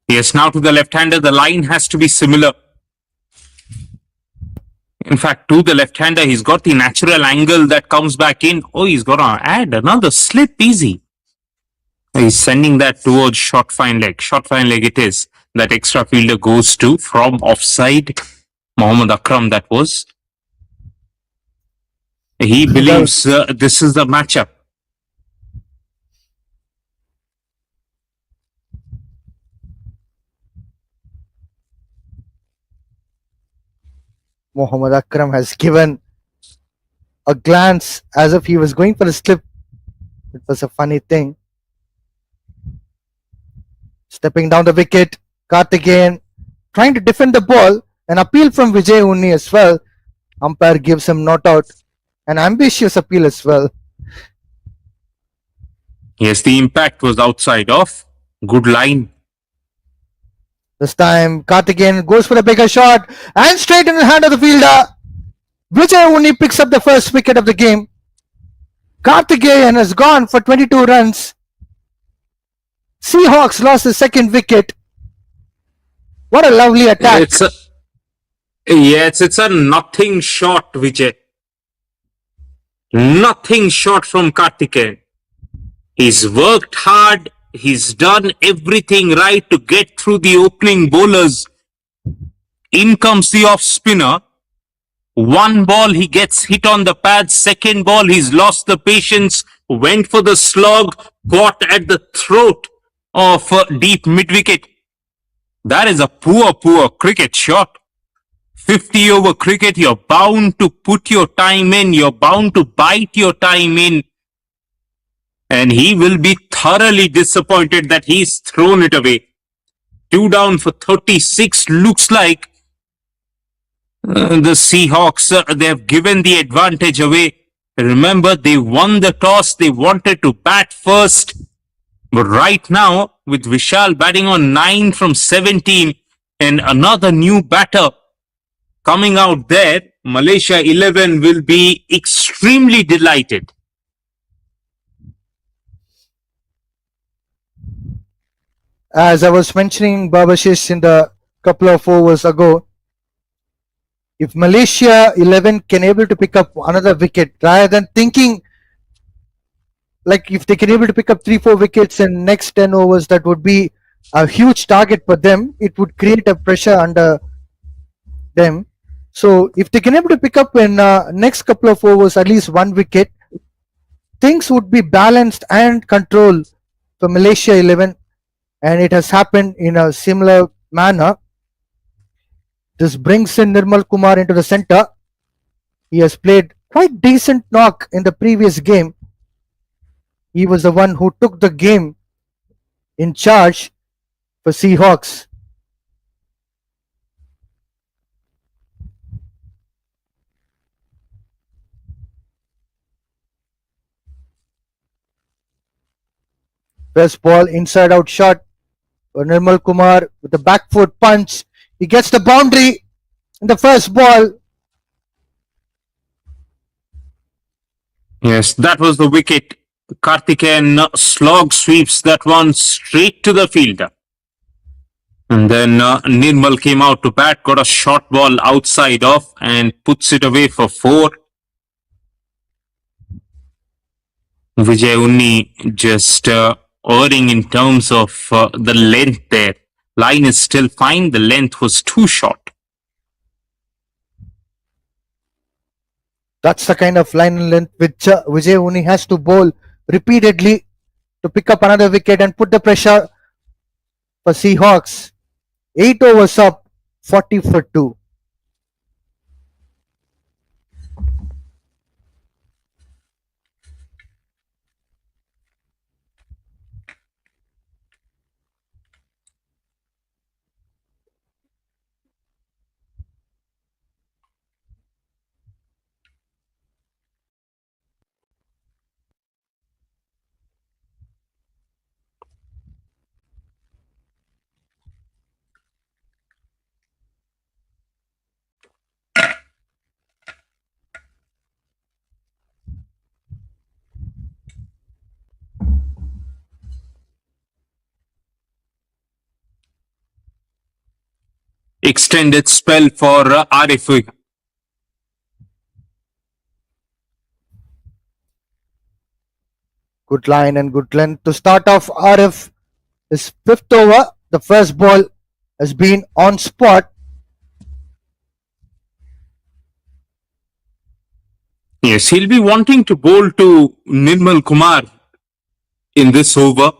Yes, now to the left-hander, the line has to be similar. In fact, to the left-hander, he's got the natural angle that comes back in. Oh, he's got to add another slip, easy. He's sending that towards short fine leg. Short fine leg it is. That extra fielder goes to from offside. Mohammad Akram, that was. He believes this is the matchup. Mohammad Akram has given a glance as if he was going for a slip. It was a funny thing. Stepping down the wicket, Karthikeyan trying to defend the ball. An appeal from Vijay Unni as well. Umpire gives him not out. An ambitious appeal as well. Yes, the impact was outside off. Good line. This time, Karthikeyan goes for a bigger shot and straight in the hand of the fielder. Vijay Unni picks up the first wicket of the game. Karthikeyan has gone for 22 runs. Seahawks lost the second wicket. What a lovely attack. It's a nothing shot, Vijay. Nothing short from Karthikeyan. He's worked hard. He's done everything right to get through the opening bowlers. In comes the off spinner. One ball, he gets hit on the pads. Second ball, he's lost the patience. Went for the slog. Caught at the throat of deep mid wicket. That is a poor cricket shot. 50 over cricket, you're bound to put your time in. You're bound to bite your time in. And he will be thoroughly disappointed that he's thrown it away. 2 down for 36. Looks like the Seahawks, they've given the advantage away. Remember, they won the toss. They wanted to bat first. But right now, with Vishal batting on 9 from 17 and another new batter coming out there, Malaysia 11 will be extremely delighted. As I was mentioning, Babashish, in the couple of overs ago, if Malaysia 11 can able to pick up another wicket, rather than thinking like if they can able to pick up 3-4 wickets in next 10 overs, that would be a huge target for them. It would create a pressure under them. So if they can able to pick up in next couple of overs at least 1 wicket, things would be balanced and controlled for Malaysia 11, and it has happened in a similar manner. This brings in Nirmal Kumar into the center. He has played quite decent knock in the previous game. He was the one who took the game in charge for Seahawks. First ball, inside out shot. Nirmal Kumar with the back foot punch. He gets the boundary in the first ball. Yes, that was the wicket. Karthikeyan slog sweeps that one straight to the fielder. And then Nirmal came out to bat, got a short ball outside off and puts it away for four. Vijay Unni just erring in terms of the length there. Line is still fine, the length was too short. That's the kind of line and length which Vijay Uni has to bowl repeatedly to pick up another wicket and put the pressure for Seahawks. 8 overs up, 40 for 2. Extended spell for Arif. Good line and good length to start off. Arif, his fifth over, the first ball has been on spot. Yes, he'll be wanting to bowl to Nirmal Kumar in this over.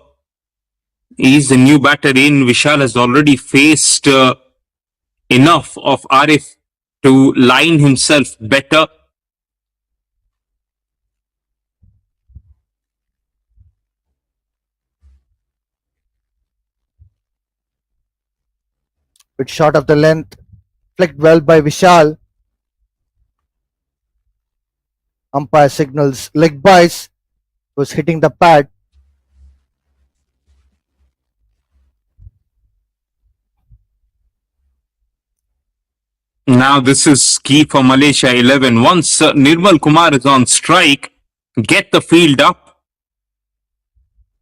He's the new batter in. Vishal has already faced enough of Arif to line himself better. Bit short of the length, flicked well by Vishal. Umpire signals leg bias, was hitting the pad. Now this is key for Malaysia 11. Once Nirmal Kumar is on strike, get the field up.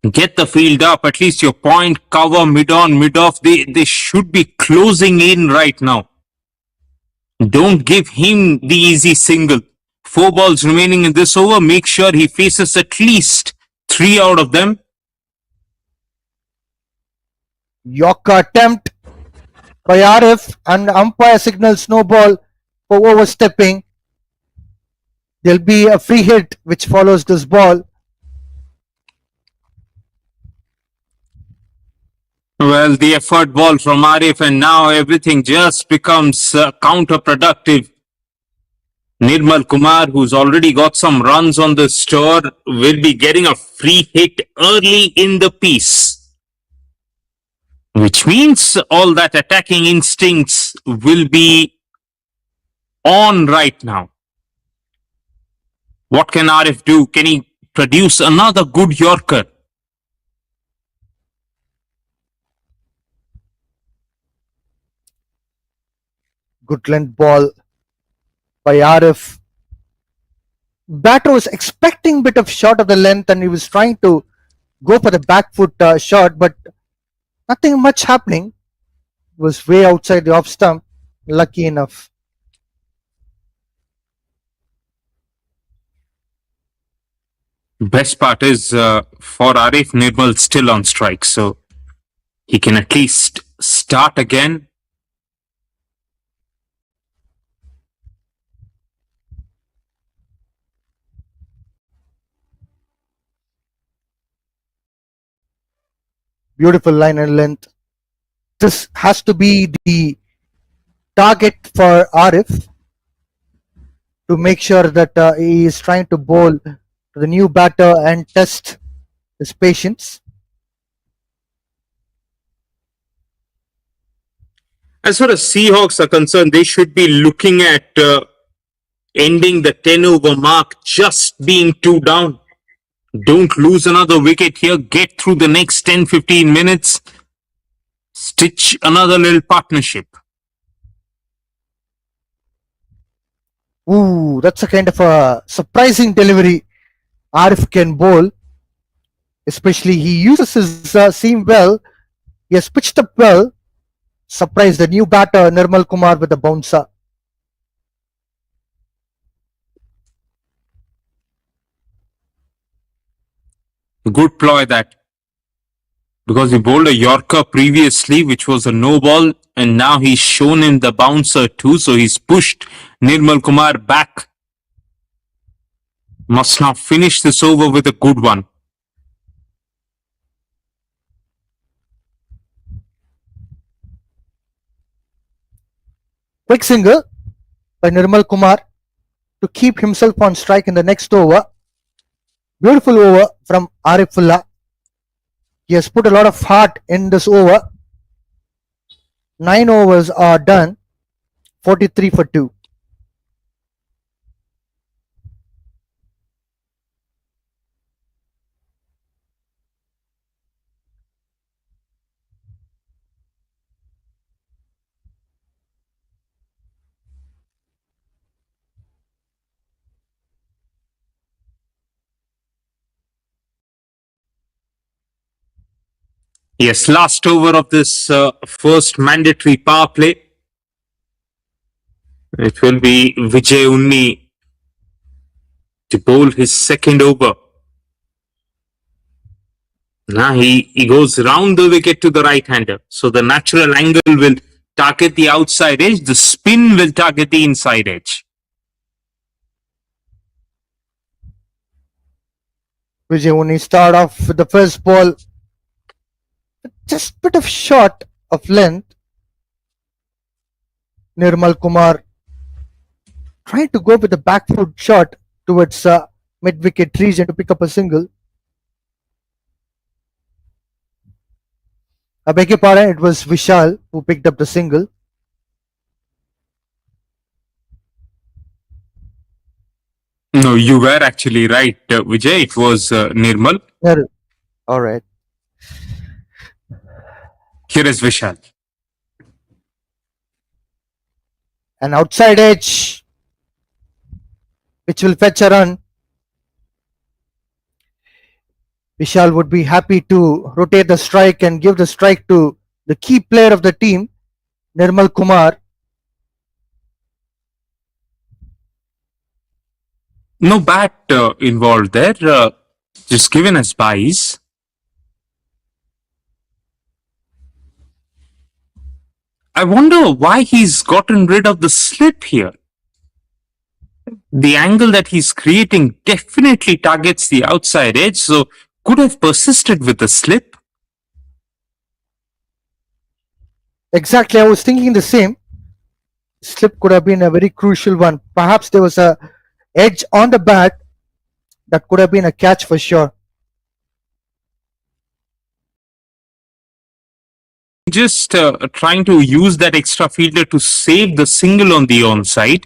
Get the field up. At least your point, cover, mid on, mid off. They should be closing in right now. Don't give him the easy single. 4 balls remaining in this over. Make sure he faces at least 3 out of them. Yorker attempt by Arif and umpire signals no ball for overstepping. There'll be a free hit which follows this ball. Well, the effort ball from Arif, and now everything just becomes counterproductive. Nirmal Kumar, who's already got some runs on the score, will be getting a free hit early in the piece. Which means all that attacking instincts will be on right now. What can Arif do? Can he produce another good Yorker? Good length ball by Arif. Batter was expecting a bit of shot of the length and he was trying to go for the back foot shot, but nothing much happening. It was way outside the off stump. Lucky enough. Best part is for Arif, Nirmal still on strike, so he can at least start again. Beautiful line and length. This has to be the target for Arif to make sure that he is trying to bowl to the new batter and test his patience. As far as Seahawks are concerned, they should be looking at ending the 10 over mark, just being 2 down. Don't lose another wicket here. Get through the next 10-15 minutes. stitch another little partnership. Ooh, that's a kind of a surprising delivery Arif can bowl. Especially he uses his seam well. He has pitched up well. Surprised the new batter Nirmal Kumar with a bouncer. Good ploy that, because he bowled a Yorker previously, which was a no ball, and now he's shown him the bouncer too, so he's pushed Nirmal Kumar back. Must now finish this over with a good one. Quick single by Nirmal Kumar to keep himself on strike in the next over. Beautiful over from Arifullah. He has put a lot of heart in this over. 9 overs are done. 43 for 2. Yes, last over of this first mandatory power play. It will be Vijay Unni to bowl his second over. Now he goes round the wicket to the right hander. So the natural angle will target the outside edge, the spin will target the inside edge. Vijay Unni start off with the first ball. Just bit of short of length. Nirmal Kumar trying to go with the back foot shot towards mid wicket region to pick up a single. I beg your pardon, it was Vishal who picked up the single. No, you were actually right, Vijay. It was Nirmal. All right. Here is Vishal. An outside edge which will fetch a run. Vishal would be happy to rotate the strike and give the strike to the key player of the team, Nirmal Kumar. No bat involved there, just given as buys. I wonder why he's gotten rid of the slip here. The angle that he's creating definitely targets the outside edge, so could have persisted with the slip. Exactly, I was thinking the same. Slip could have been a very crucial one. Perhaps there was a edge on the bat that could have been a catch for sure. Just trying to use that extra fielder to save the single on the onside.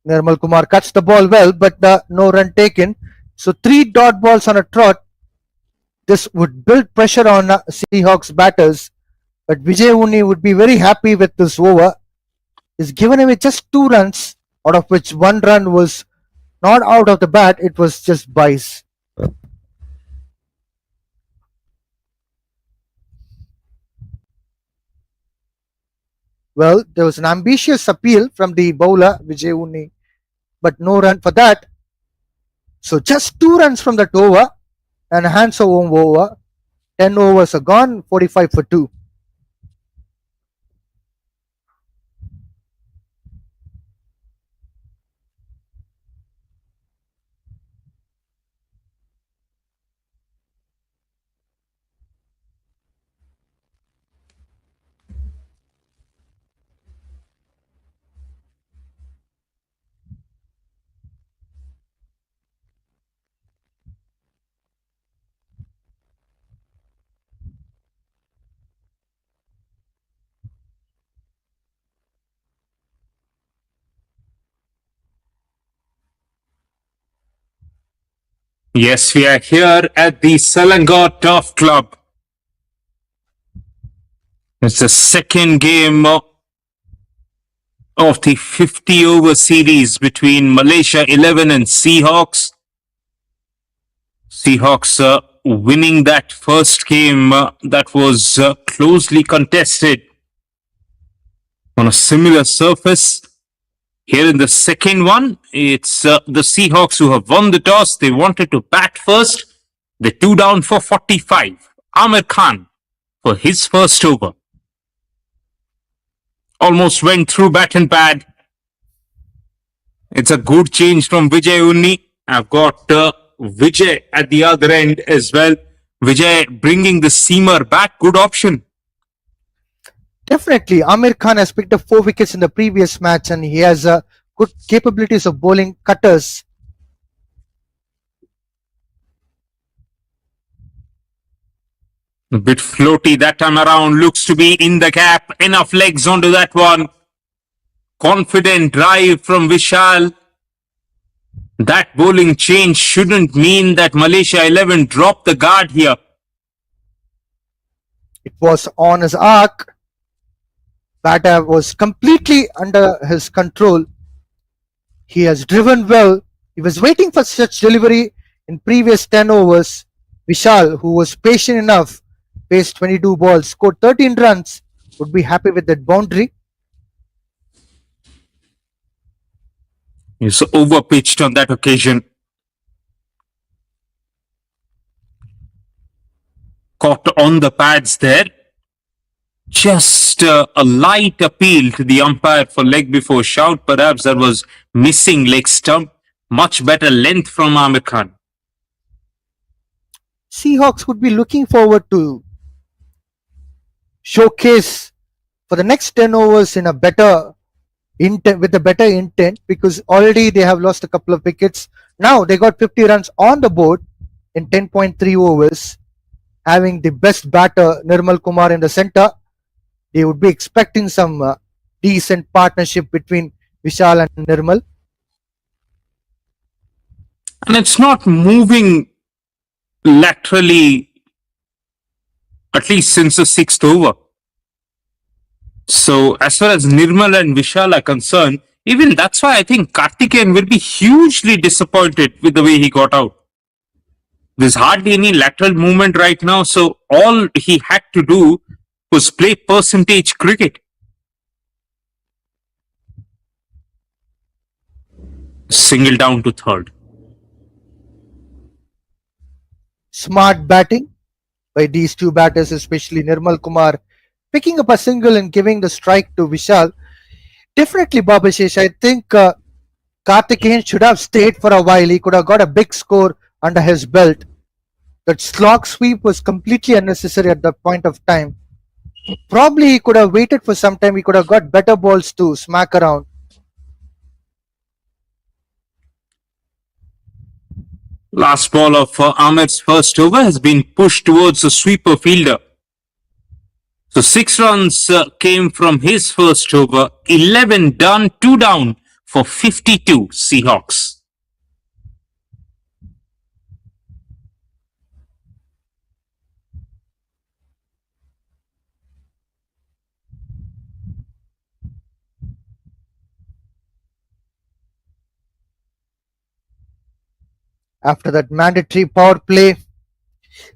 Nirmal Kumar cuts the ball well, but no run taken. So 3 dot balls on a trot. This would build pressure on Seahawks batters. But Vijay Unni would be very happy with this over. He's given away just 2 runs, out of which 1 run was not out of the bat, it was just buys. Well, there was an ambitious appeal from the bowler Vijay Unni, but no run for that. So just 2 runs from that over and a hands over. 10 overs are gone, 45 for 2. Yes, we are here at the Selangor Turf Club. It's the second game of the 50 over series between Malaysia 11 and Seahawks. Seahawks winning that first game that was closely contested on a similar surface. Here in the second one, it's the Seahawks who have won the toss. They wanted to bat first. They two down for 45. Amir Khan for his first over. Almost went through bat and pad. It's a good change from Vijay Unni. I've got Vijay at the other end as well. Vijay bringing the seamer back. Good option. Definitely, Amir Khan has picked up 4 wickets in the previous match, and he has good capabilities of bowling cutters. A bit floaty that time around. Looks to be in the gap. Enough legs onto that one. Confident drive from Vishal. That bowling change shouldn't mean that Malaysia 11 dropped the guard here. It was on his arc. Batter was completely under his control. He has driven well. He was waiting for such delivery in previous 10 overs. Vishal, who was patient enough, faced 22 balls, scored 13 runs, would be happy with that boundary. He's overpitched on that occasion. Caught on the pads there. Just a light appeal to the umpire for leg before shout. Perhaps that was missing leg stump. Much better length from Amir Khan. Seahawks would be looking forward to showcase for the next 10 overs in a better intent, with a better intent, because already they have lost a couple of wickets. Now they got 50 runs on the board in 10.3 overs, having the best batter Nirmal Kumar in the center. They would be expecting some decent partnership between Vishal and Nirmal. And it's not moving laterally, at least since the sixth over. So, as far as Nirmal and Vishal are concerned, even that's why I think Karthikeyan will be hugely disappointed with the way he got out. There's hardly any lateral movement right now, so all he had to do was play percentage cricket. Single down to third. Smart batting by these two batters, especially Nirmal Kumar, picking up a single and giving the strike to Vishal. Definitely, Babashesh, I think Karthikeyan should have stayed for a while. He could have got a big score under his belt. That slog sweep was completely unnecessary at that point of time. Probably he could have waited for some time. He could have got better balls to smack around. Last ball of Amir's first over has been pushed towards the sweeper fielder. So 6 runs came from his first over. 11 done, 2 down for 52 Seahawks. After that mandatory power play,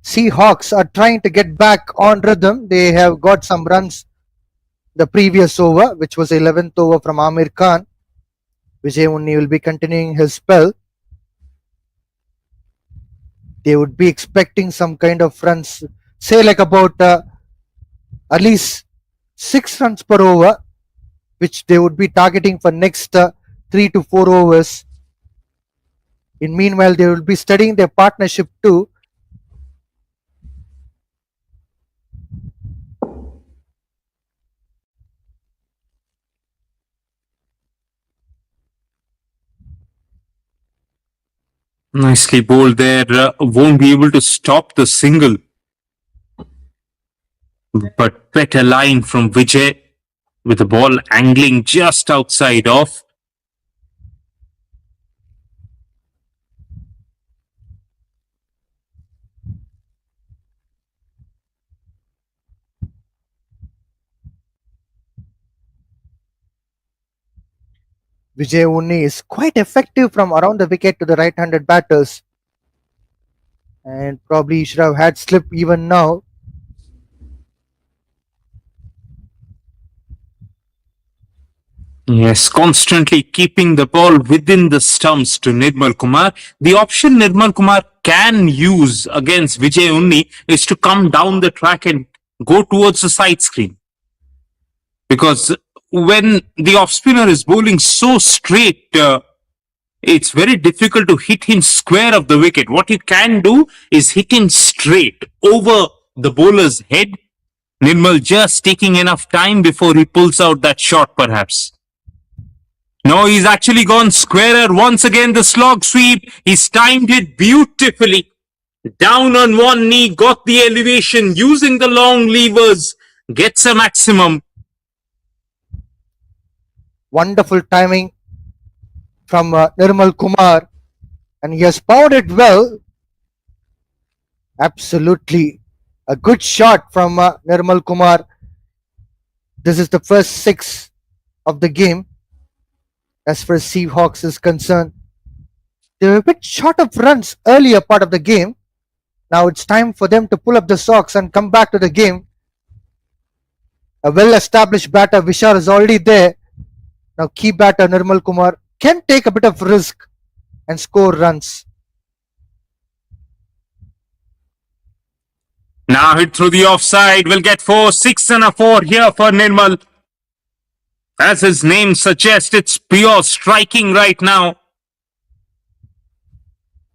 Seahawks are trying to get back on rhythm. They have got some runs the previous over, which was 11th over from Amir Khan. Vijay Unni will be continuing his spell. They would be expecting some kind of runs, say like about at least 6 runs per over, which they would be targeting for next 3 to 4 overs. In meanwhile, they will be studying their partnership too. Nicely bowled there. Won't be able to stop the single. But better line from Vijay with the ball angling just outside off. Vijay Unni is quite effective from around the wicket to the right-handed batters, and probably he should have had slip even now. Yes, constantly keeping the ball within the stumps to Nirmal Kumar. The option Nirmal Kumar can use against Vijay Unni is to come down the track and go towards the side screen. Because when the off spinner is bowling so straight, it's very difficult to hit him square of the wicket. What you can do is hit him straight over the bowler's head. Nirmal just taking enough time before he pulls out that shot, perhaps. No, he's actually gone squarer. Once again, the slog sweep. He's timed it beautifully. Down on one knee, got the elevation, using the long levers, gets a maximum. Wonderful timing from Nirmal Kumar, and he has powered it well. Absolutely a good shot from Nirmal Kumar. This is the first six of the game as far as Seahawks is concerned. They were a bit short of runs earlier part of the game. Now it's time for them to pull up the socks and come back to the game. A well-established batter, Vishal, is already there. Now key batter Nirmal Kumar can take a bit of risk and score runs. Now hit through the offside. Will get 4, 6 and a 4 here for Nirmal. As his name suggests, it's pure striking right now.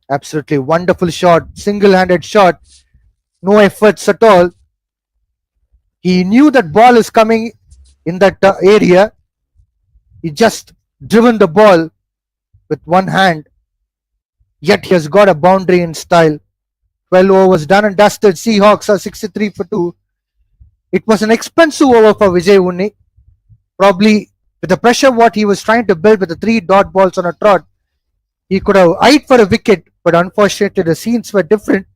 Absolutely wonderful shot, single-handed shot, no efforts at all. He knew that ball is coming in that area. He just driven the ball with one hand. Yet he has got a boundary in style. 12 overs done and dusted. Seahawks are 63 for 2. It was an expensive over for Vijay Unni. Probably with the pressure what he was trying to build with the 3 dot balls on a trot, he could have eyed for a wicket, but unfortunately the scenes were different.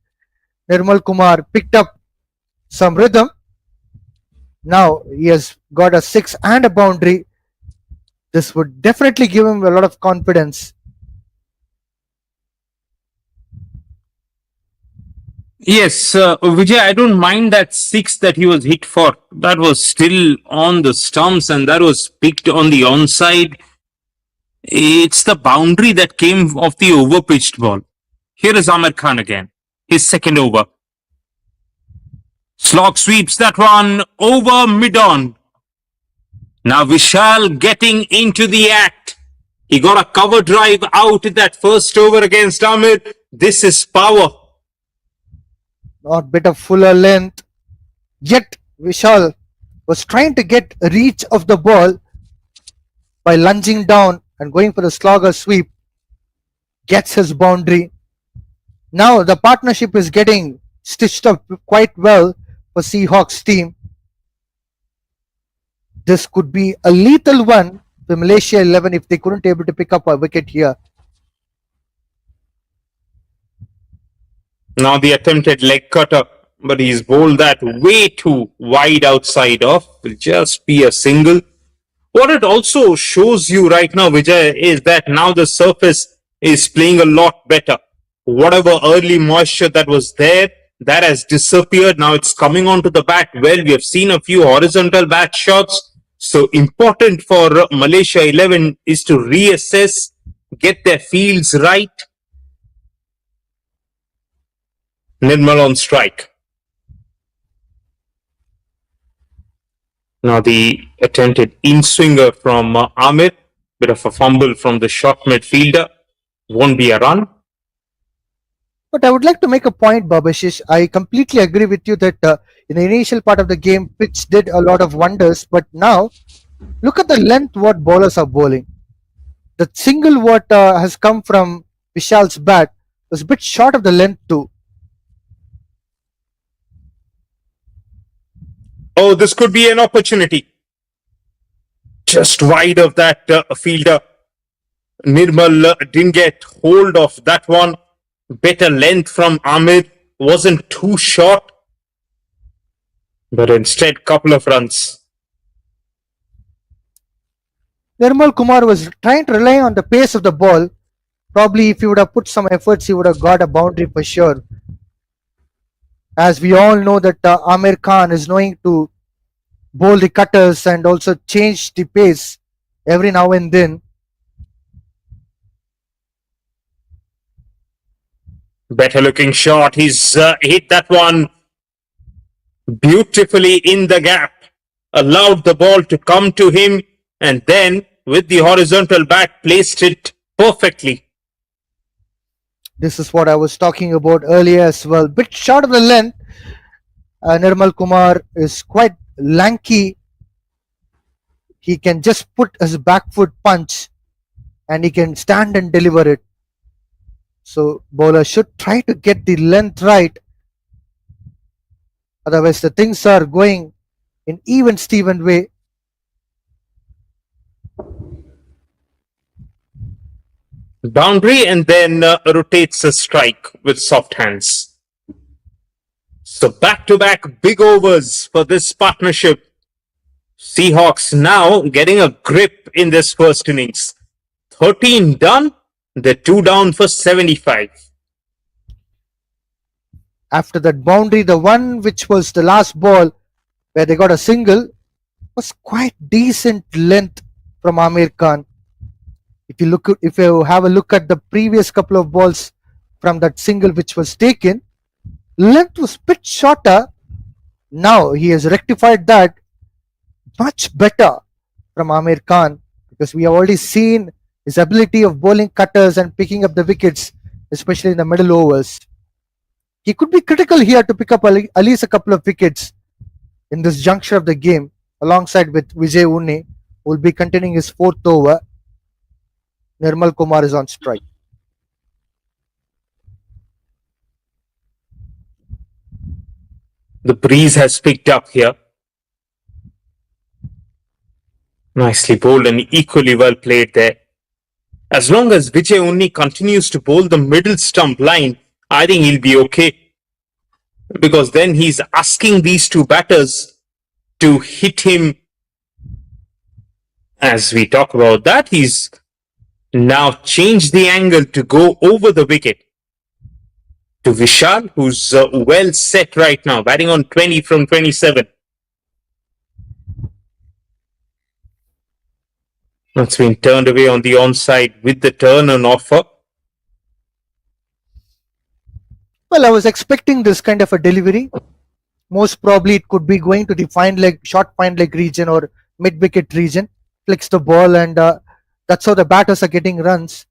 Nirmal Kumar picked up some rhythm. Now he has got a 6 and a boundary. This would definitely give him a lot of confidence. Yes, Vijay, I don't mind that 6 that he was hit for. That was still on the stumps and that was picked on the onside. It's the boundary that came off the overpitched ball. Here is Amir Khan again. His second over. Slog sweeps that one over mid-on. Now Vishal getting into the act. He got a cover drive out in that first over against Amir. This is power. Not bit of fuller length. Yet Vishal was trying to get a reach of the ball by lunging down and going for the slogger sweep. Gets his boundary. Now the partnership is getting stitched up quite well for Seahawks team. This could be a lethal one for Malaysia 11 if they couldn't able to pick up a wicket here. Now the attempted leg cutter, but he's bowled that way too wide outside off. Will just be a single. What it also shows you right now, Vijay, is that now the surface is playing a lot better. Whatever early moisture that was there, that has disappeared. Now it's coming onto the bat. Well, we have seen a few horizontal bat shots. So important for Malaysia 11 is to reassess, get their fields right. Nirmal on strike. Now the attempted in-swinger from Amir. Bit of a fumble from the short midfielder. Won't be a run. But I would like to make a point, Babashish. I completely agree with you that in the initial part of the game, pitch did a lot of wonders. But now, look at the length what bowlers are bowling. The single what has come from Vishal's bat was a bit short of the length too. Oh, this could be an opportunity. Just wide of that fielder. Nirmal didn't get hold of that one. Better length from Amir. Wasn't too short. But instead, couple of runs. Nirmal Kumar was trying to rely on the pace of the ball. Probably if he would have put some efforts, he would have got a boundary for sure. As we all know that Amir Khan is knowing to bowl the cutters and also change the pace every now and then. Better looking shot. He's hit that one beautifully in the gap, allowed the ball to come to him, and then with the horizontal bat placed it perfectly. This is what I was talking about earlier as well. Bit short of the length. Nirmal Kumar is quite lanky. He can just put his back foot punch and he can stand and deliver it. So bowler should try to get the length right. Otherwise, the things are going in even Steven way. Boundary and then rotates a strike with soft hands. So back to back big overs for this partnership. Seahawks now getting a grip in this first innings. 13 done, they're 2 down for 75. After that boundary, the one which was the last ball where they got a single was quite decent length from Amir Khan. If you have a look at the previous couple of balls from that single which was taken, length was bit shorter. Now he has rectified that much better from Amir Khan because we have already seen his ability of bowling cutters and picking up the wickets, especially in the middle overs. He could be critical here to pick up at least a couple of wickets in this juncture of the game, alongside with Vijay Unni, who will be continuing his fourth over. Nirmal Kumar is on strike. The breeze has picked up here. Nicely bowled and equally well played there. As long as Vijay Unni continues to bowl the middle stump line, I think he'll be okay. Because then he's asking these two batters to hit him. As we talk about that, he's now changed the angle to go over the wicket to Vishal, who's well set right now, batting on 20 from 27. That's been turned away on the onside with the turn on offer. Well, I was expecting this kind of a delivery. Most probably it could be going to the fine leg, short fine leg region or mid wicket region. Flicks the ball, and that's how the batters are getting runs.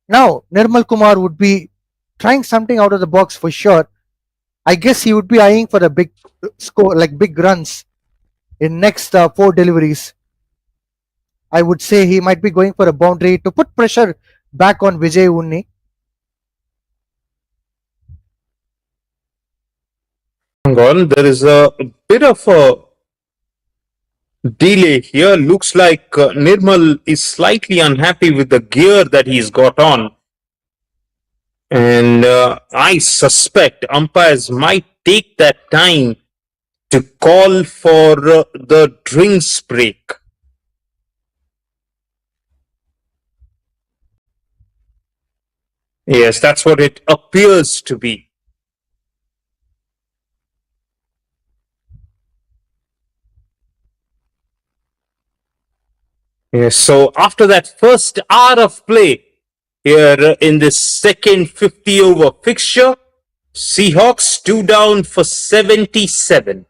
Now, Nirmal Kumar would be trying something out of the box for sure. I guess he would be eyeing for a big score, like big runs in next four deliveries. I would say he might be going for a boundary to put pressure back on Vijay Unni. Hang on, there is a bit of a delay here. Looks like Nirmal is slightly unhappy with the gear that he's got on. And I suspect umpires might take that time to call for the drinks break. Yes, that's what it appears to be. Yes, so after that first hour of play here in this second 50 over fixture, Seahawks 2 down for 77.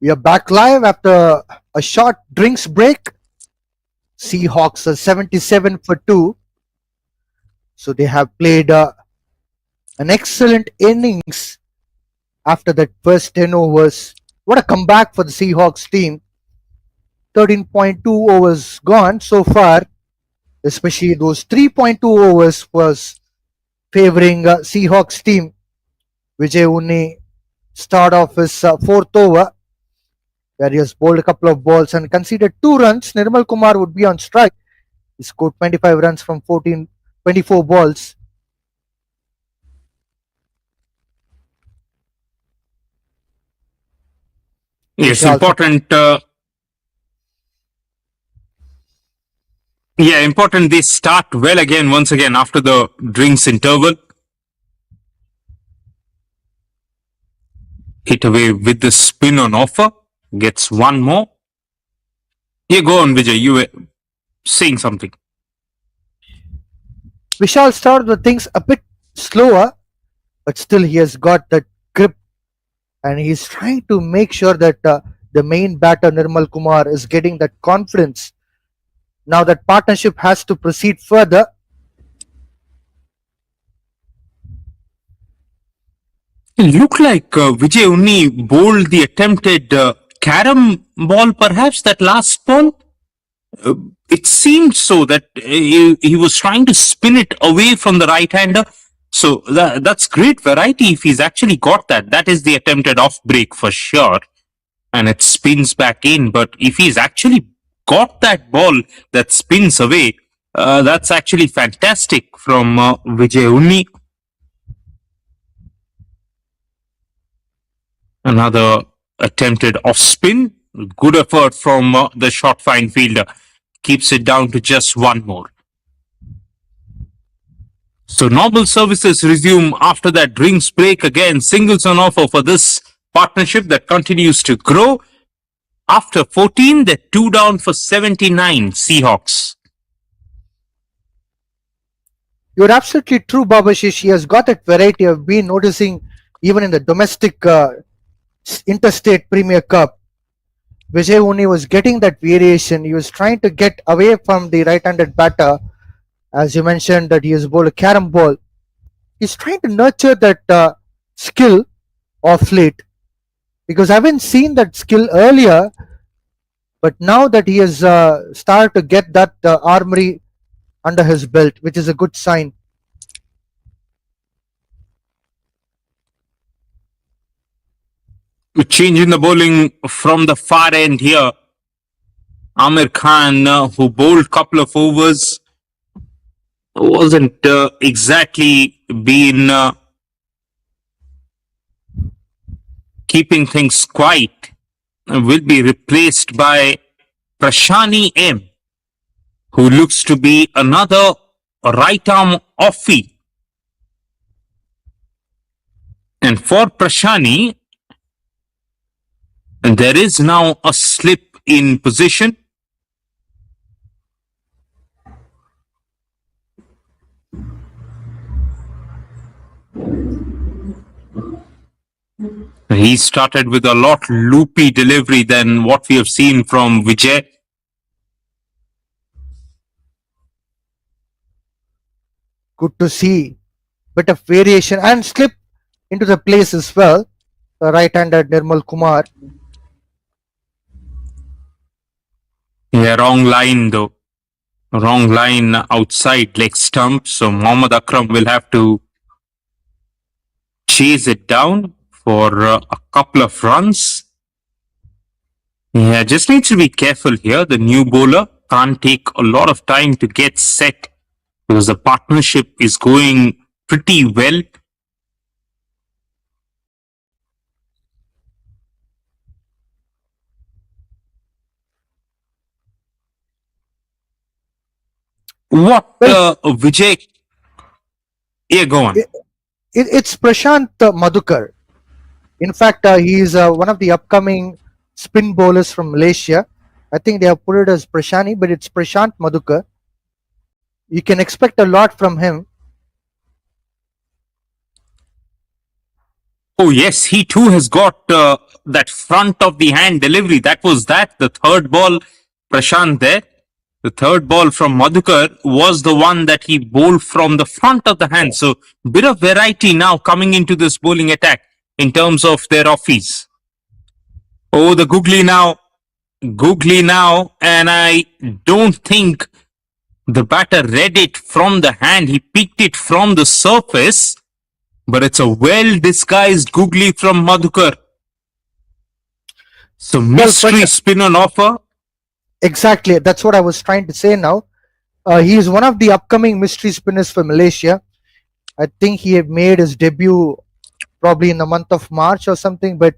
We are back live after a short drinks break. Seahawks are 77 for 2. So they have played an excellent innings after that first 10 overs. What a comeback for the Seahawks team. 13.2 overs gone so far, especially those 3.2 overs was favoring Seahawks team. Vijay Unni start off his fourth over where he has bowled a couple of balls and conceded 2 runs. Nirmal Kumar would be on strike. He scored 25 runs from 24 balls. Yes, Vishal, important. Yeah, important. They start well again, once again, after the drinks interval. Hit away with the spin on offer. Gets one more. Yeah, go on, Vijay. You were saying something. Vishal started the things a bit slower, but still he has got that grip and he's trying to make sure that the main batter Nirmal Kumar is getting that confidence. Now that partnership has to proceed further. It looked like Vijay Unni bowled the attempted carom ball, perhaps that last ball. It seemed so that he was trying to spin it away from the right hander. So that's great variety if he's actually got that. That is the attempted off break for sure. And it spins back in. But if he's actually got that ball that spins away, that's actually fantastic from Vijay Unni. Another attempted off spin. Good effort from the short fine fielder. Keeps it down to just one more. So normal services resume after that drinks break. Again, singles on offer for this partnership that continues to grow. After 14, they're 2 down for 79 Seahawks. You're absolutely true, Babashish. He has got that variety. I've been noticing even in the domestic interstate Premier Cup. Vijay Unni was getting that variation. He was trying to get away from the right-handed batter. As you mentioned that he has bowled a carom ball. He's trying to nurture that skill of late because I haven't seen that skill earlier, but now that he has started to get that armory under his belt, which is a good sign. Change in the bowling from the far end here. Amir Khan, who bowled couple of overs, wasn't exactly been keeping things quiet, will be replaced by Prashani M, who looks to be another right arm offie. And for Prashani, there is now a slip in position. He started with a lot loopy delivery than what we have seen from Vijay. Good to see. Bit of variation and slip into the place as well. The right-handed Nirmal Kumar. Yeah, wrong line though. Wrong line outside leg stump. So Mohammad Akram will have to chase it down for a couple of runs. Yeah, just needs to be careful here. The new bowler can't take a lot of time to get set because the partnership is going pretty well. What Well, Vijay? Yeah, go on. it's Prashant Madhukar. In fact, he is one of the upcoming spin bowlers from Malaysia. I think they have put it as Prashani, but it's Prashant Madhukar. You can expect a lot from him. Oh, yes, he too has got that front of the hand delivery. That was that. The third ball, Prashant there. The third ball from Madhukar was the one that he bowled from the front of the hand. So, bit of variety now coming into this bowling attack in terms of their offies. Oh, the googly now, and I don't think the batter read it from the hand. He picked it from the surface, but it's a well disguised googly from Madhukar. So Well, mystery Prashant, spin on offer. exactly. That's what I was trying to say now. He is one of the upcoming mystery spinners for Malaysia. I think he had made his debut probably in the month of March or something, but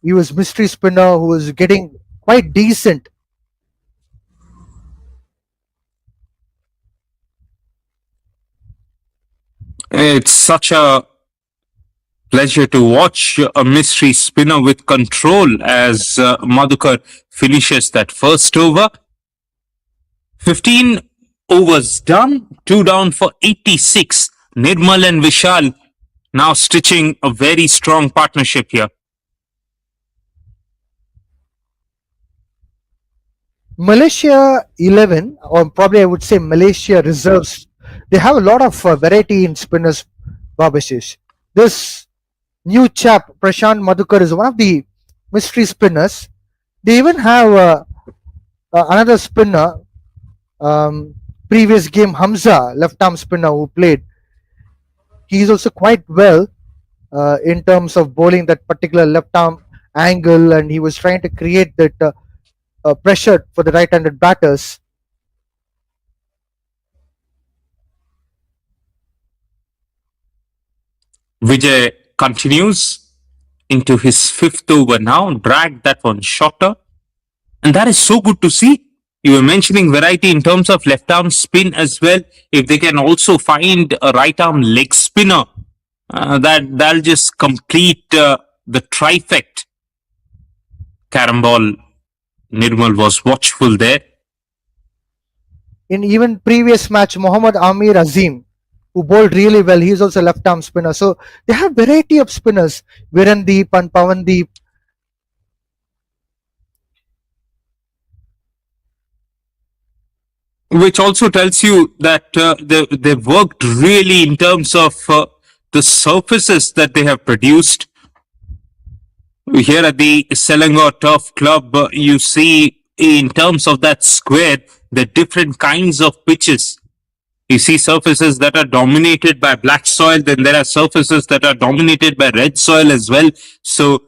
he was mystery spinner who was getting quite decent. It's such a pleasure to watch a mystery spinner with control as Madhukar finishes that first over. 15 overs done, 2 down for 86. Nirmal and Vishal now stitching a very strong partnership here. Malaysia 11, or probably I would say Malaysia reserves, they have a lot of variety in spinners, Babashish. This new chap, Prashant Madhukar, is one of the mystery spinners. They even have another spinner, previous game Hamza, left arm spinner who played. He's also quite well in terms of bowling that particular left arm angle, and he was trying to create that pressure for the right handed batters. Vijay continues into his fifth over now, dragged that one shorter. And that is so good to see. You were mentioning variety in terms of left arm spin as well. If they can also find a right arm leg spinner, that'll just complete the trifect. Carambol Nirmal was watchful there. In even previous match, Mohammad Amir Azim, who bowled really well, he's also left arm spinner. So they have variety of spinners, Virandeep and Pavandeep. Which also tells you that they've worked really in terms of the surfaces that they have produced. Here at the Selangor Turf Club, you see in terms of that square, the different kinds of pitches. You see surfaces that are dominated by black soil, then there are surfaces that are dominated by red soil as well. So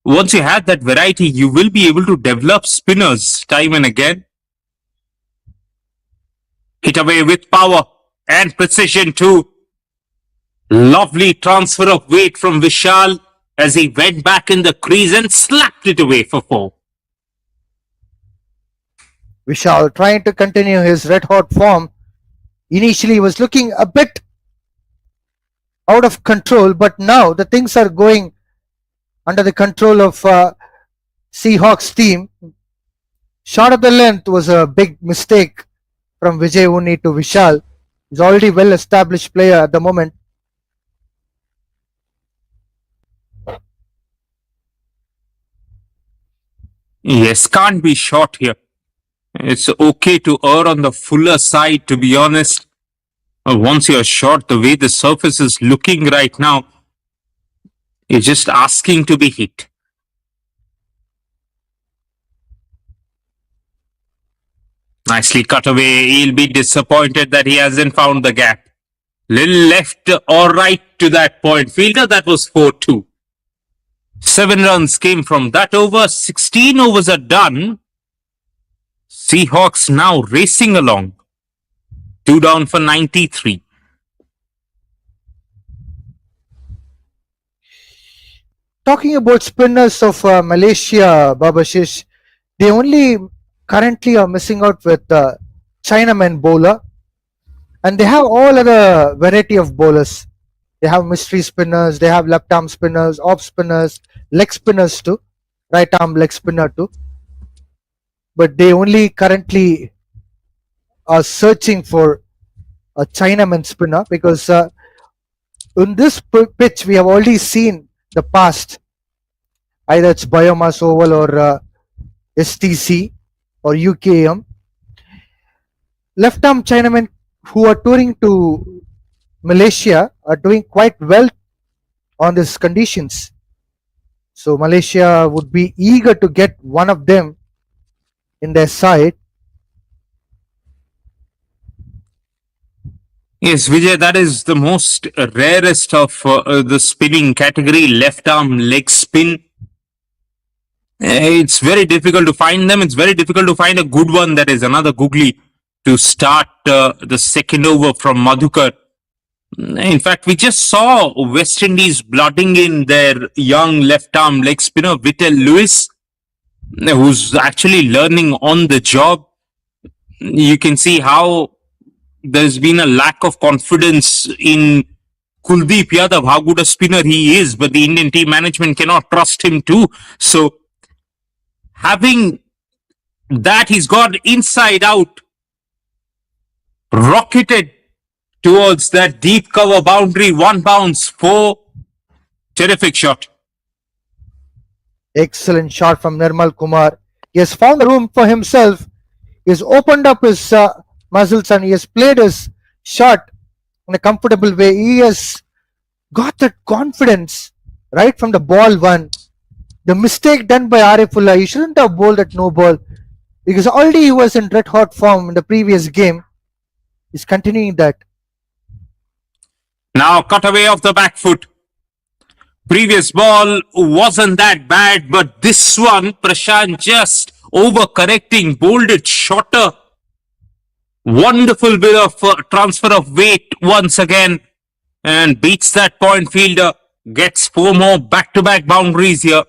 once you have that variety, you will be able to develop spinners time and again. Hit away with power and precision too. Lovely transfer of weight from Vishal as he went back in the crease and slapped it away for 4. Vishal trying to continue his red hot form. Initially, he was looking a bit out of control, but now the things are going under the control of Seahawks team. Shot of the length was a big mistake from Vijay Uni to Vishal. He's already well established player at the moment. Yes, can't be short here. It's okay to err on the fuller side, to be honest. Once you're short, the way the surface is looking right now, you're just asking to be hit. Nicely cut away. He'll be disappointed that he hasn't found the gap. Little left or right to that point. Fielder, that was 4-2. 7 runs came from that over. 16 overs are done. Seahawks now racing along. 2 down for 93. Talking about spinners of Malaysia, Babashish, they only currently are missing out with Chinaman bowler, and they have all other variety of bowlers. They have mystery spinners, they have left arm spinners, off spinners, leg spinners too, right arm leg spinner too. But they only currently are searching for a Chinaman spinner because in this pitch we have already seen the past, either it's biomass oval or STC or UKM. Left arm Chinamen who are touring to Malaysia are doing quite well on these conditions. So Malaysia would be eager to get one of them in their side. Yes, Vijay, that is the most rarest of the spinning category, left arm leg spin. It's very difficult to find them. It's very difficult to find a good one. That is another googly to start the second over from Madhukar. In fact, we just saw West Indies blooding in their young left arm leg spinner, Vittel Lewis, who's actually learning on the job. You can see how there's been a lack of confidence in Kuldeep Yadav, how good a spinner he is, but the Indian team management cannot trust him too. So, having that, he's got inside out, rocketed towards that deep cover boundary, 1 bounce, 4. Terrific shot. Excellent shot from Nirmal Kumar. He has found a room for himself. He has opened up his muscles and he has played his shot in a comfortable way. He has got that confidence right from the ball one. The mistake done by Arifullah, he shouldn't have bowled that no ball because already he was in red hot form in the previous game. He's continuing that. Now cut away off the back foot. Previous ball wasn't that bad, but this one, Prashant just overcorrecting, bowled it shorter. Wonderful bit of transfer of weight once again and beats that point fielder. Gets 4 more back-to-back boundaries here.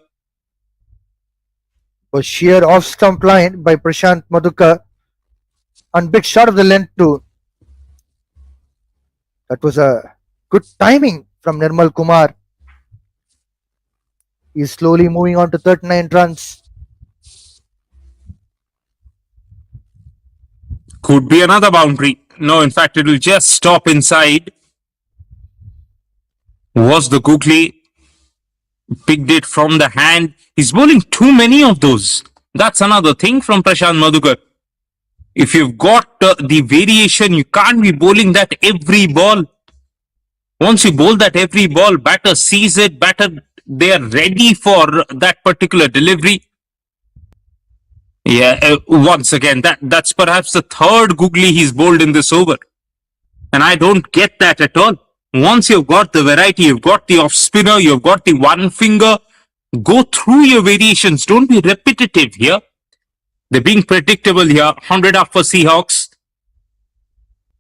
Was sheer off stump line by Prashant Madhukar and big shot of the length too. That was a good timing from Nirmal Kumar. He's slowly moving on to 39 runs. Could be another boundary. No, in fact, it will just stop inside. Was the googly. Picked it from the hand. He's bowling too many of those. That's another thing from Prashant Madhukar. If you've got the variation, you can't be bowling that every ball. Once you bowl that every ball, batter sees it, batter, they are ready for that particular delivery. Yeah, once again, that's perhaps the third googly he's bowled in this over. And I don't get that at all. Once you've got the variety, you've got the off spinner, you've got the one finger, go through your variations. Don't be repetitive here. They're being predictable here. 100 up for Seahawks.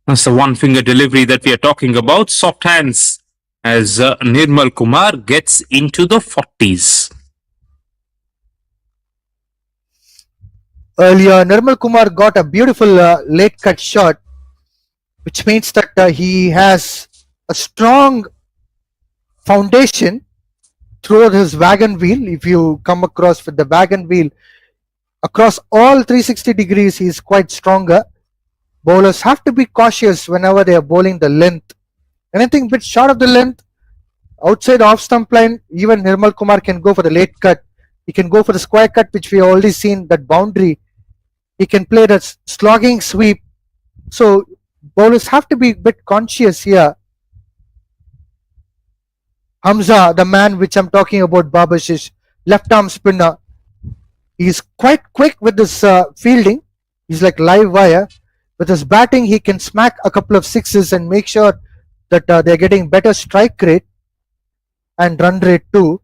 That's the one finger delivery that we are talking about. Soft hands as Nirmal Kumar gets into the 40s. Earlier, Nirmal Kumar got a beautiful late cut shot, which means that he has a strong foundation through his wagon wheel. If you come across with the wagon wheel across all 360 degrees, he is quite stronger. Bowlers have to be cautious whenever they are bowling the length. Anything bit short of the length, outside off stump line, even Nirmal Kumar can go for the late cut. He can go for the square cut, which we have already seen, that boundary. He can play that slogging sweep. So bowlers have to be a bit conscious here. Hamza, the man which I'm talking about, Babashish, left arm spinner. He's quite quick with this fielding. He's like live wire. With his batting, he can smack a couple of sixes and make sure that they're getting better strike rate and run rate too.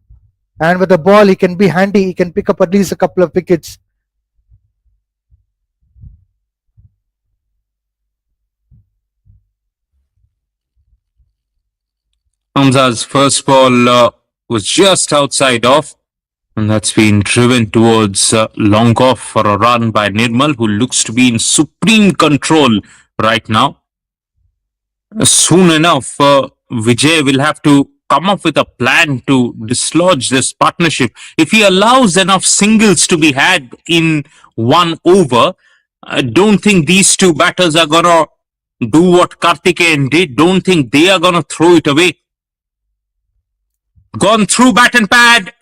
And with the ball, he can be handy. He can pick up at least a couple of wickets. Hamza's first ball was just outside off, and that's been driven towards long off for a run by Nirmal, who looks to be in supreme control right now. Soon enough, Vijay will have to come up with a plan to dislodge this partnership. If he allows enough singles to be had in one over, I don't think these two batters are going to do what Karthikeyan did. Don't think they are going to throw it away. gone through bat and pad.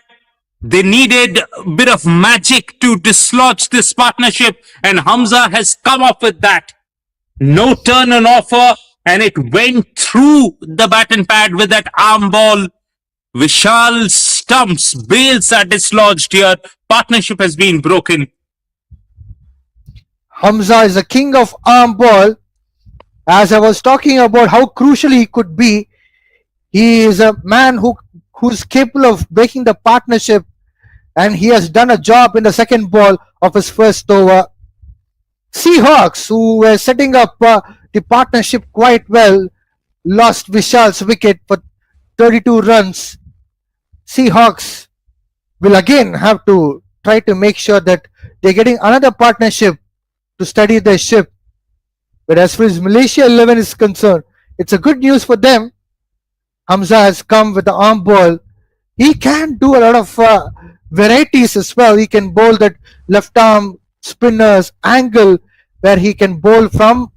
They needed a bit of magic to dislodge this partnership, and Hamza has come up with that. No turn on offer, and it went through the bat and pad with that arm ball. Vishal stumps, bails are dislodged here. Partnership has been broken. Hamza is the king of arm ball. As I was talking about how crucial he could be, he is a man who's capable of breaking the partnership, and he has done a job in the second ball of his first over. Seahawks, who were setting up the partnership quite well, lost Vishal's wicket for 32 runs. Seahawks will again have to try to make sure that they're getting another partnership to steady their ship. But as far as Malaysia 11 is concerned, it's a good news for them. Hamza has come with the arm ball. He can do a lot of varieties as well. He can bowl that left arm spinners angle where he can bowl from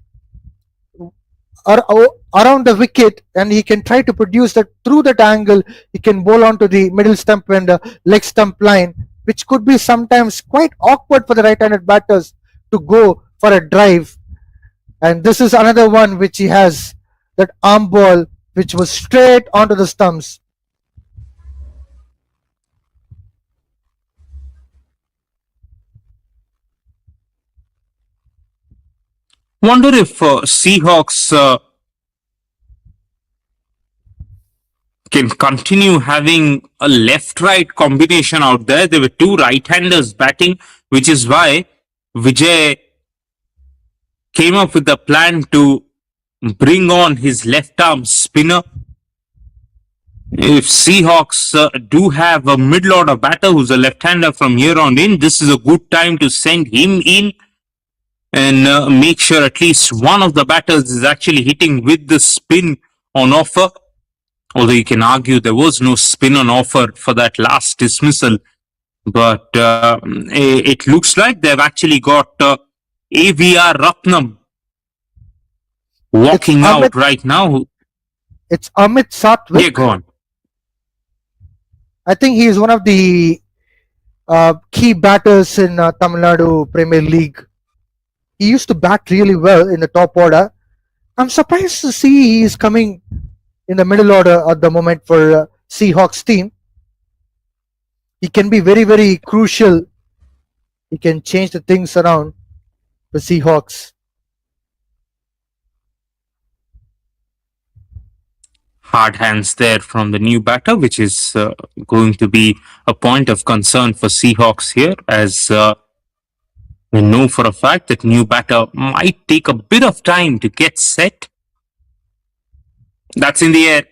around the wicket, and he can try to produce that through that angle. He can bowl onto the middle stump and leg stump line, which could be sometimes quite awkward for the right-handed batters to go for a drive. And this is another one which he has, that arm ball which was straight onto the stumps. Wonder if Seahawks can continue having a left-right combination out there. There were two right-handers batting, which is why Vijay came up with the plan to bring on his left-arm spinner. If Seahawks do have a middle-order batter who's a left-hander from here on in, this is a good time to send him in and make sure at least one of the batters is actually hitting with the spin on offer. Although you can argue there was no spin on offer for that last dismissal. But it looks like they've actually got AVR Ratnam walking out right now. It's Amit Satwik. Yeah, go on. I think he is one of the key batters in Tamil Nadu Premier League. He used to bat really well in the top order. I'm surprised to see he is coming in the middle order at the moment for Seahawks team. He can be very, very crucial. He can change the things around for Seahawks. Hard hands there from the new batter, which is going to be a point of concern for Seahawks here, as we know for a fact that new batter might take a bit of time to get set. That's in the air,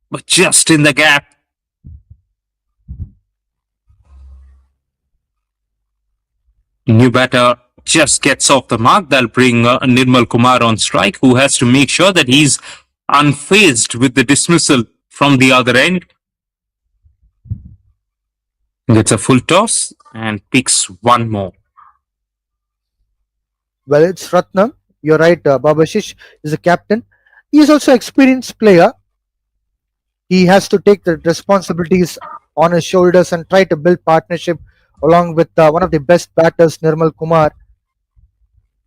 but just in the gap. New batter just gets off the mark. That'll bring Nirmal Kumar on strike, who has to make sure that he's unfazed with the dismissal from the other end. Gets a full toss and picks one more. Well, it's Ratnam. You're right. Babashish is a captain. He is also an experienced player. He has to take the responsibilities on his shoulders and try to build partnership along with one of the best batters, Nirmal Kumar.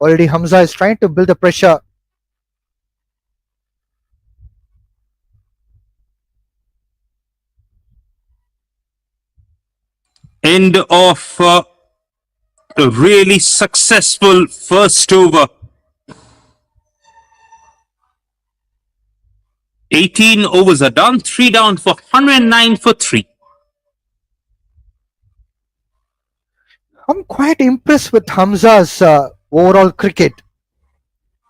Already Hamza is trying to build the pressure. End of a really successful first over. 18 overs are done, 3 down for 109 for 3. I'm quite impressed with Hamza's overall cricket,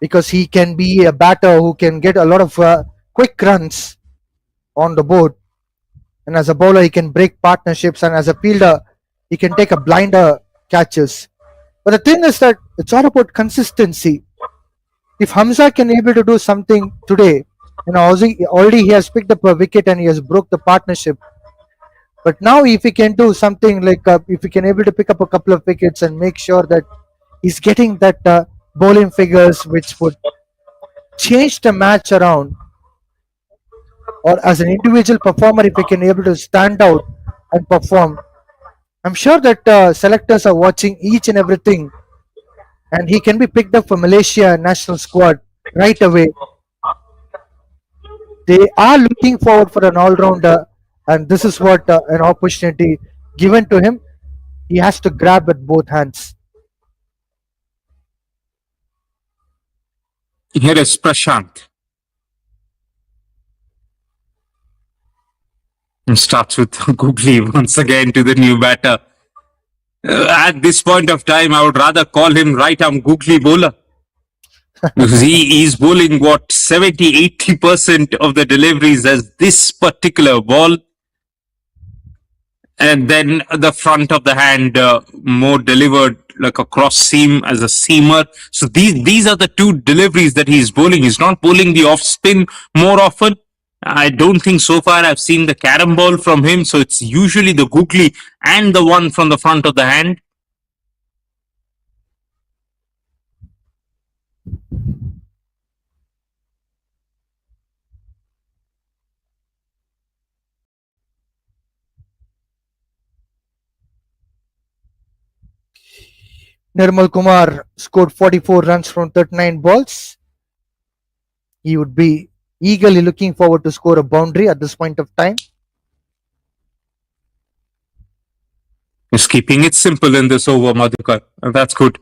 because he can be a batter who can get a lot of quick runs on the board, and as a bowler he can break partnerships, and as a fielder he can take a blinder catches. But the thing is that it's all about consistency. If Hamza can able to do something today, already he has picked up a wicket and he has broke the partnership. But now if he can do something like if he can able to pick up a couple of wickets and make sure that he's getting that bowling figures which would change the match around, or as an individual performer, if he can able to stand out and perform. I'm sure that selectors are watching each and everything, and he can be picked up for Malaysia national squad right away. They are looking forward for an all-rounder, and this is what an opportunity given to him. He has to grab with both hands. Here is Prashant. And starts with Googly once again to the new batter. At this point of time, I would rather call him right arm Googly bowler. Because he is bowling what 70-80% of the deliveries as this particular ball, and then the front of the hand more delivered like a cross seam as a seamer. So these are the two deliveries that he's bowling. He's not bowling the off spin more often. I don't think so far I've seen the carom ball from him. So it's usually the googly and the one from the front of the hand. Nirmal Kumar scored 44 runs from 39 balls. He would be eagerly looking forward to score a boundary at this point of time. He's keeping it simple in this over, Madhukar. And that's good.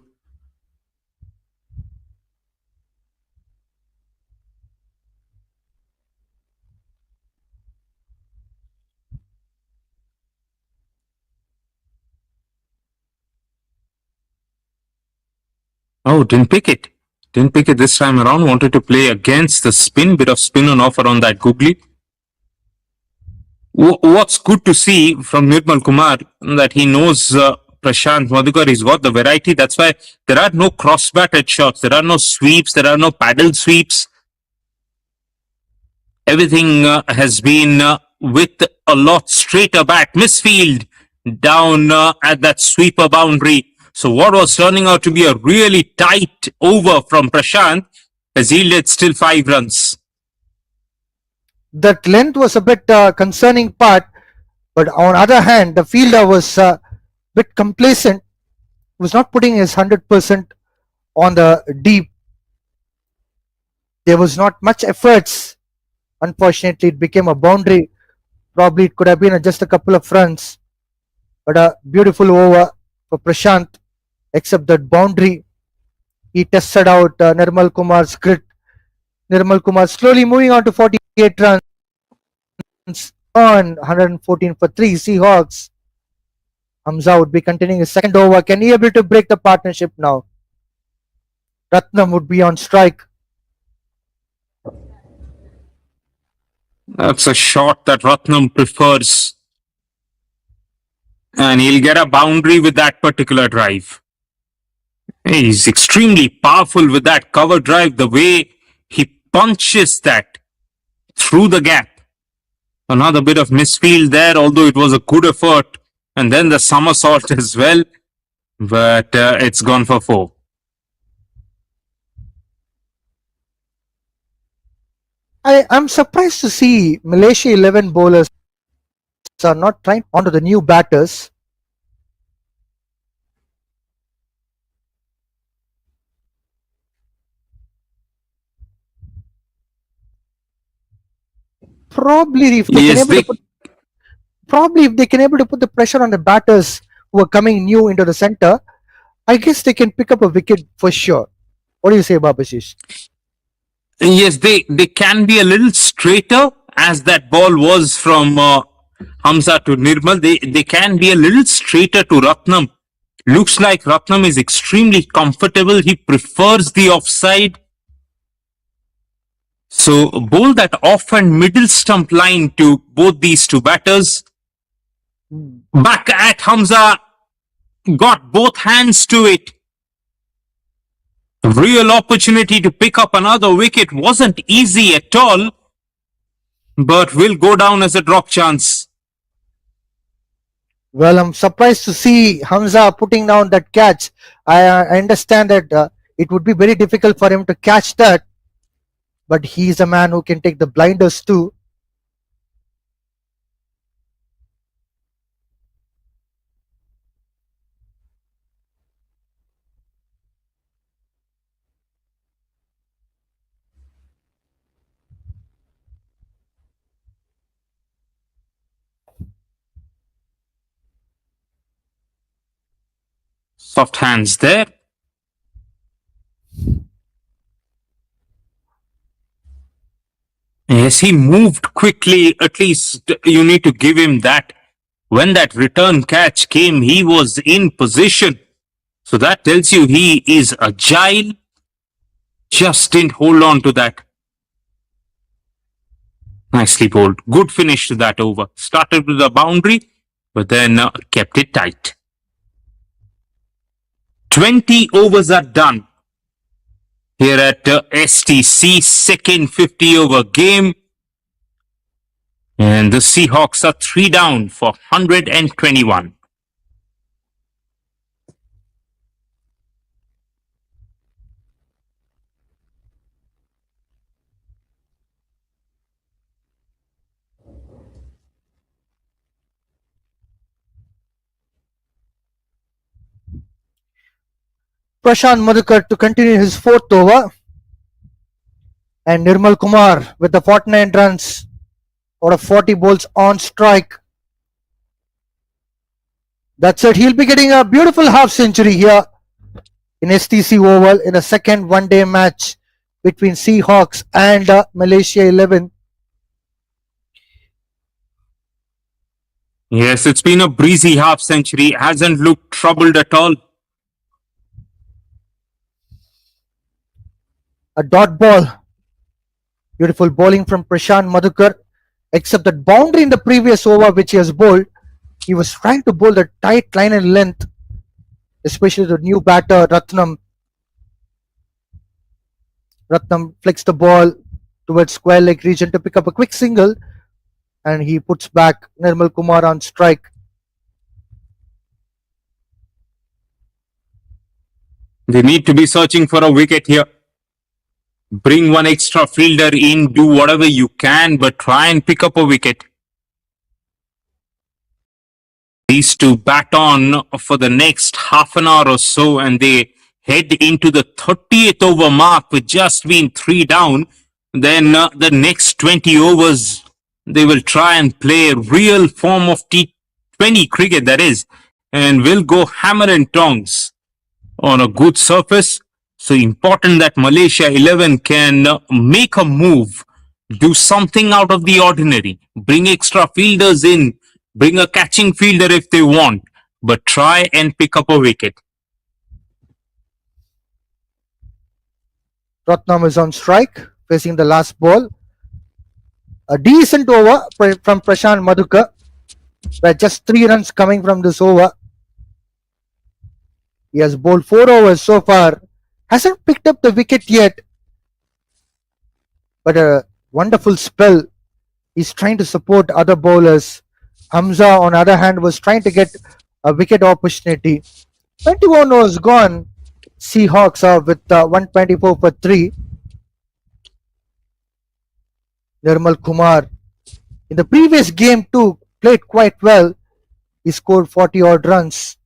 Oh, didn't pick it. Didn't pick it this time around. Wanted to play against the spin. Bit of spin on offer on that googly. What's good to see from Nirmal Kumar that he knows Prashant Madhukar. He's got the variety. That's why there are no cross-batted shots. There are no sweeps. There are no paddle sweeps. Everything has been with a lot straighter back. Misfield down at that sweeper boundary. So what was turning out to be a really tight over from Prashant has yielded still 5 runs. That length was a bit concerning part, but on other hand, the fielder was a bit complacent, was not putting his 100% on the deep. There was not much efforts. Unfortunately, it became a boundary. Probably it could have been just a couple of runs, but a beautiful over for Prashant. Except that boundary, he tested out Nirmal Kumar's grit. Nirmal Kumar slowly moving on to 48 runs on 114 for 3 Seahawks. Hamza would be continuing his second over. Can he able to break the partnership now? Ratnam would be on strike. That's a shot that Ratnam prefers. And he'll get a boundary with that particular drive. He's extremely powerful with that cover drive. The way he punches that through the gap. Another bit of misfield there, although it was a good effort. And then the somersault as well. But it's gone for 4. I'm surprised to see Malaysia 11 bowlers are not trying onto the new batters. Probably if they Yes, can able to put, probably if they can able to put the pressure on the batters who are coming new into the center, I guess they can pick up a wicket for sure. What do you say, Babashish? Yes, they can be a little straighter as that ball was from Hamza to Nirmal. They can be a little straighter to Ratnam. Looks like Ratnam is extremely comfortable. He prefers the offside. So bowl that off and middle stump line to both these two batters. Back at Hamza. Got both hands to it. Real opportunity to pick up another wicket. Wasn't easy at all. But will go down as a drop chance. Well, I'm surprised to see Hamza putting down that catch. I understand that it would be very difficult for him to catch that, but he's a man who can take the blinders too. Soft hands there. Yes, he moved quickly. At least you need to give him that. When that return catch came, he was in position. So that tells you he is agile. Just didn't hold on to that. Nicely bowled. Good finish to that over. Started with the boundary, but then kept it tight. 20 overs are done here at STC, second 50 over game. And the Seahawks are 3 down for 121. Prashant Madhukar to continue his fourth over, and Nirmal Kumar with the 49 runs out of 40 balls on strike. That's it. He'll be getting a beautiful half century here in STC Oval in a second one-day match between Seahawks and Malaysia 11. Yes, it's been a breezy half century. Hasn't looked troubled at all. A dot ball. Beautiful bowling from Prashant Madhukar. Except that boundary in the previous over which he has bowled, he was trying to bowl the tight line and length, especially the new batter Ratnam. Ratnam flicks the ball towards square leg region to pick up a quick single, and he puts back Nirmal Kumar on strike. They need to be searching for a wicket here. Bring one extra fielder in, do whatever you can, but try and pick up a wicket. These two bat on for the next half an hour or so, and they head into the 30th over mark with just been 3 down. Then the next 20 overs, they will try and play a real form of T20 cricket, that is, and will go hammer and tongs on a good surface. So important that Malaysia 11 can make a move, do something out of the ordinary, bring extra fielders in, bring a catching fielder if they want, but try and pick up a wicket. Ratnam is on strike, facing the last ball. A decent over from Prashant Madhukar, where just 3 runs coming from this over. He has bowled 4 overs so far, hasn't picked up the wicket yet, but a wonderful spell. He's trying to support other bowlers. Hamza, on the other hand, was trying to get a wicket opportunity. 21 overs gone. Seahawks are with 124 for 3. Nirmal Kumar, in the previous game too, played quite well. He scored 40 odd runs,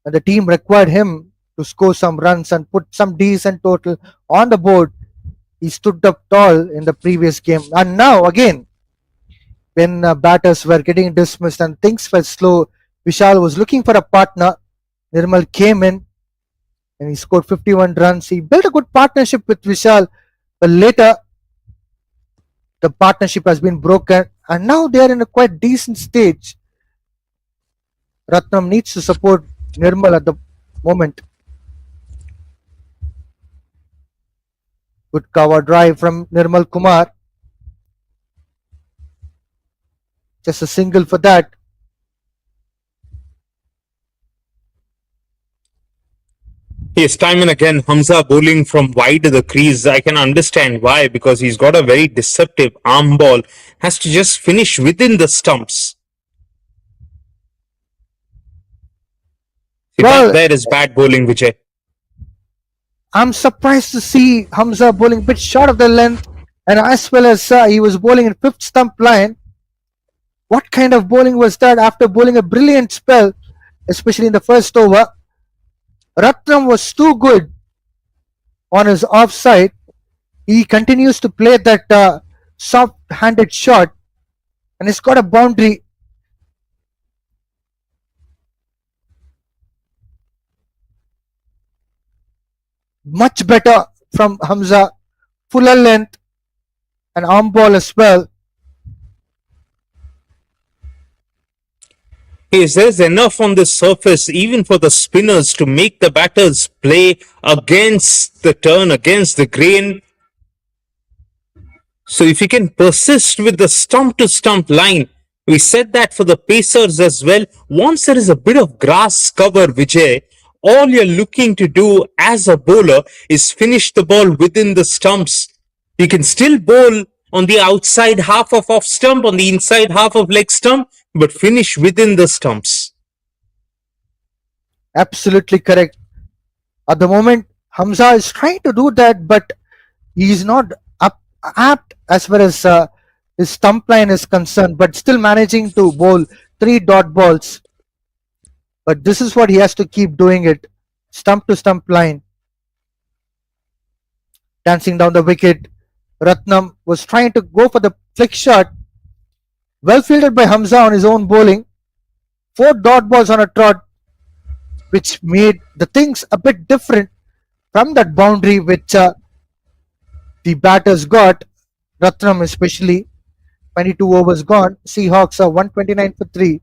and the team required him to score some runs and put some decent total on the board. He stood up tall in the previous game, and now again, when batters were getting dismissed and things were slow, Vishal was looking for a partner. Nirmal came in and he scored 51 runs. He built a good partnership with Vishal, but later the partnership has been broken, and now they are in a quite decent stage. Ratnam needs to support Nirmal at the moment. Good cover drive from Nirmal Kumar. Just a single for that. Yes, time and again, Hamza bowling from wide of the crease. I can understand why, because he's got a very deceptive arm ball. Has to just finish within the stumps. See, Well, that there is bad bowling, Vijay. I'm surprised to see Hamza bowling a bit short of the length, and as well as he was bowling in fifth stump line. What kind of bowling was that after bowling a brilliant spell, especially in the first over? Ratnam was too good on his offside. He continues to play that soft-handed shot, and he's got a boundary. Much better from Hamza, fuller length and arm ball as well. Yes, there's enough on the surface even for the spinners to make the batters play against the turn, against the grain. So if you can persist with the stump to stump line, we said that for the pacers as well. Once there is a bit of grass cover, Vijay, all you're looking to do as a bowler is finish the ball within the stumps. You can still bowl on the outside half of off stump, on the inside half of leg stump, but finish within the stumps. Absolutely correct. At the moment, Hamza is trying to do that, but he is not apt as far as his stump line is concerned, but still managing to bowl 3 dot balls. But this is what he has to keep doing it. Stump to stump line. Dancing down the wicket. Ratnam was trying to go for the flick shot. Well fielded by Hamza on his own bowling. 4 dot balls on a trot, which made the things a bit different from that boundary which the batters got. Ratnam especially. 22 overs gone. Seahawks are 129 for 3.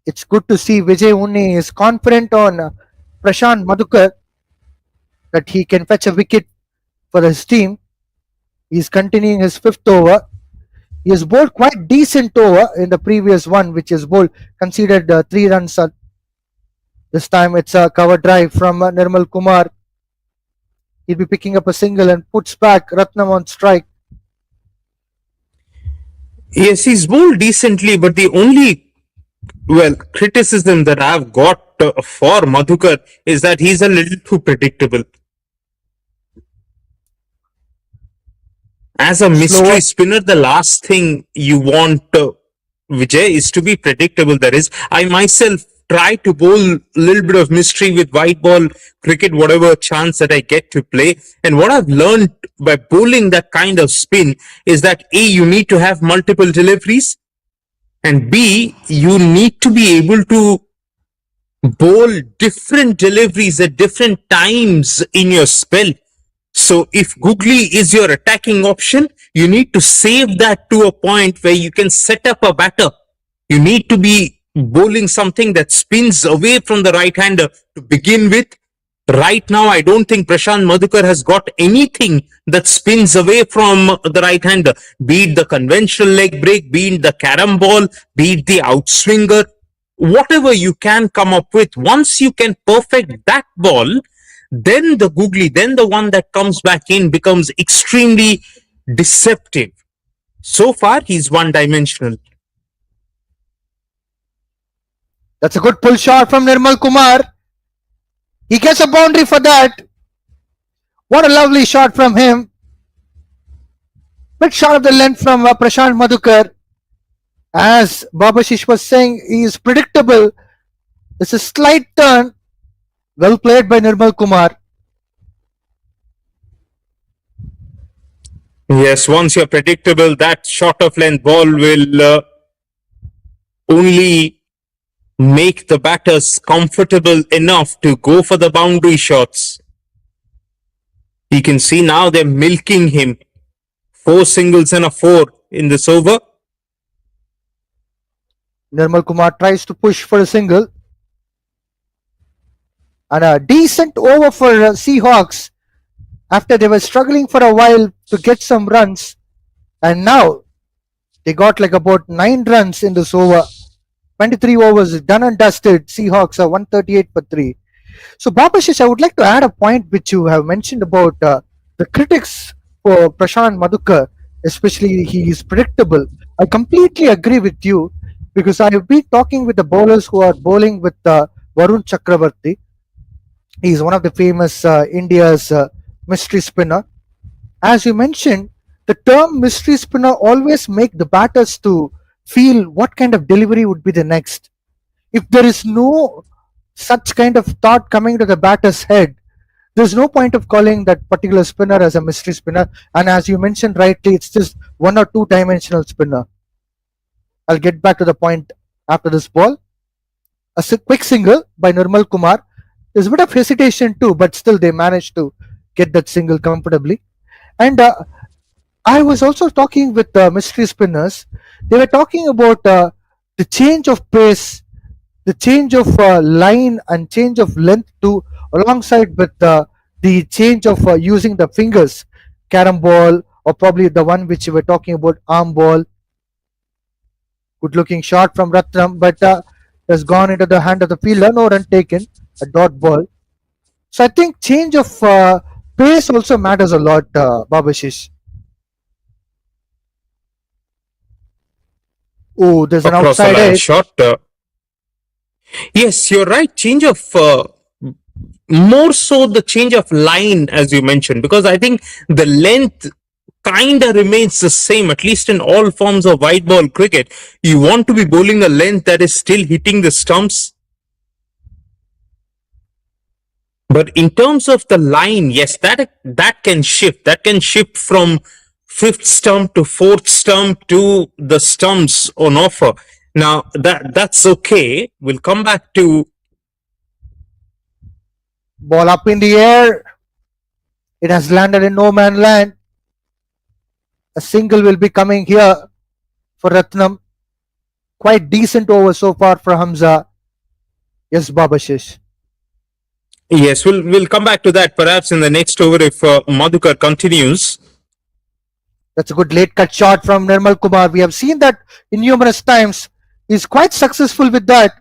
It's good to see Vijay Unni is confident on Prashant Madhukar that he can fetch a wicket for his team. He's continuing his 5th over. He has bowled quite decent over in the previous one, which is bowled conceded 3 runs. This time it's a cover drive from Nirmal Kumar. He'll be picking up a single and puts back Ratnam on strike. Yes, he's bowled decently, but the only criticism that I've got for Madhukar is that he's a little too predictable. As a mystery Slower. spinner, the last thing you want, Vijay, is to be predictable. There is. I myself try to bowl a little bit of mystery with white ball cricket, whatever chance that I get to play. And what I've learned by bowling that kind of spin is that A, you need to have multiple deliveries, and B, you need to be able to bowl different deliveries at different times in your spell. So if googly is your attacking option, you need to save that to a point where you can set up a batter. You need to be bowling something that spins away from the right hander to begin with. Right now, I don't think Prashant Madhukar has got anything that spins away from the right hander. Be it the conventional leg break, be it the carom ball, be it the outswinger, whatever you can come up with. Once you can perfect that ball, then the googly, then the one that comes back in becomes extremely deceptive. So far, he's one dimensional. That's a good pull shot from Nirmal Kumar. He gets a boundary for that. What a lovely shot from him. Bit short of the length from Prashant Madhukar. As Babashish was saying, he is predictable. It's a slight turn. Well played by Nirmal Kumar. Yes, once you're predictable, that short of length ball will only make the batters comfortable enough to go for the boundary shots. You can see now they're milking him. 4 singles and a 4 in this over. Nirmal Kumar tries to push for a single. And a decent over for Seahawks after they were struggling for a while to get some runs. And now they got like about 9 runs in this over. 23 overs done and dusted. Seahawks are 138 for 3. So, Babashish, I would like to add a point which you have mentioned about the critics for Prashant Madhukar, especially he is predictable. I completely agree with you because I have been talking with the bowlers who are bowling with Varun Chakravarti. He is one of the famous India's mystery spinner. As you mentioned, the term mystery spinner always make the batters to feel what kind of delivery would be the next. If there is no such kind of thought coming to the batter's head, there's no point of calling that particular spinner as a mystery spinner. And as you mentioned rightly, it's just one or two dimensional spinner. I'll get back to the point after this ball. A quick single by Nirmal Kumar. There's a bit of hesitation too, but still they managed to get that single comfortably. And I was also talking with mystery spinners. They were talking about the change of pace, the change of line and change of length to alongside with the change of using the fingers, carom ball, or probably the one which you were talking about, arm ball. Good looking shot from Ratnam, but has gone into the hand of the fielder. No run taken, a dot ball. So I think change of pace also matters a lot, Babashish. Oh, there's an Across the outside line edge. shot. Yes, you're right. Change of more so the change of line, as you mentioned, because I think the length kind of remains the same, at least in all forms of white ball cricket. You want to be bowling a length that is still hitting the stumps. But in terms of the line, yes, that can shift. That can shift from fifth stump to fourth stump to the stumps on offer. Now that's okay. We'll come back to Ball up in the air. It has landed in no man land. A single will be coming here for Ratnam. Quite decent over so far for Hamza. Yes, Babashish. yes. We'll come back to that perhaps in the next over if Madhukar continues. That's a good late cut shot from Nirmal Kumar. We have seen that in numerous times. He's quite successful with that.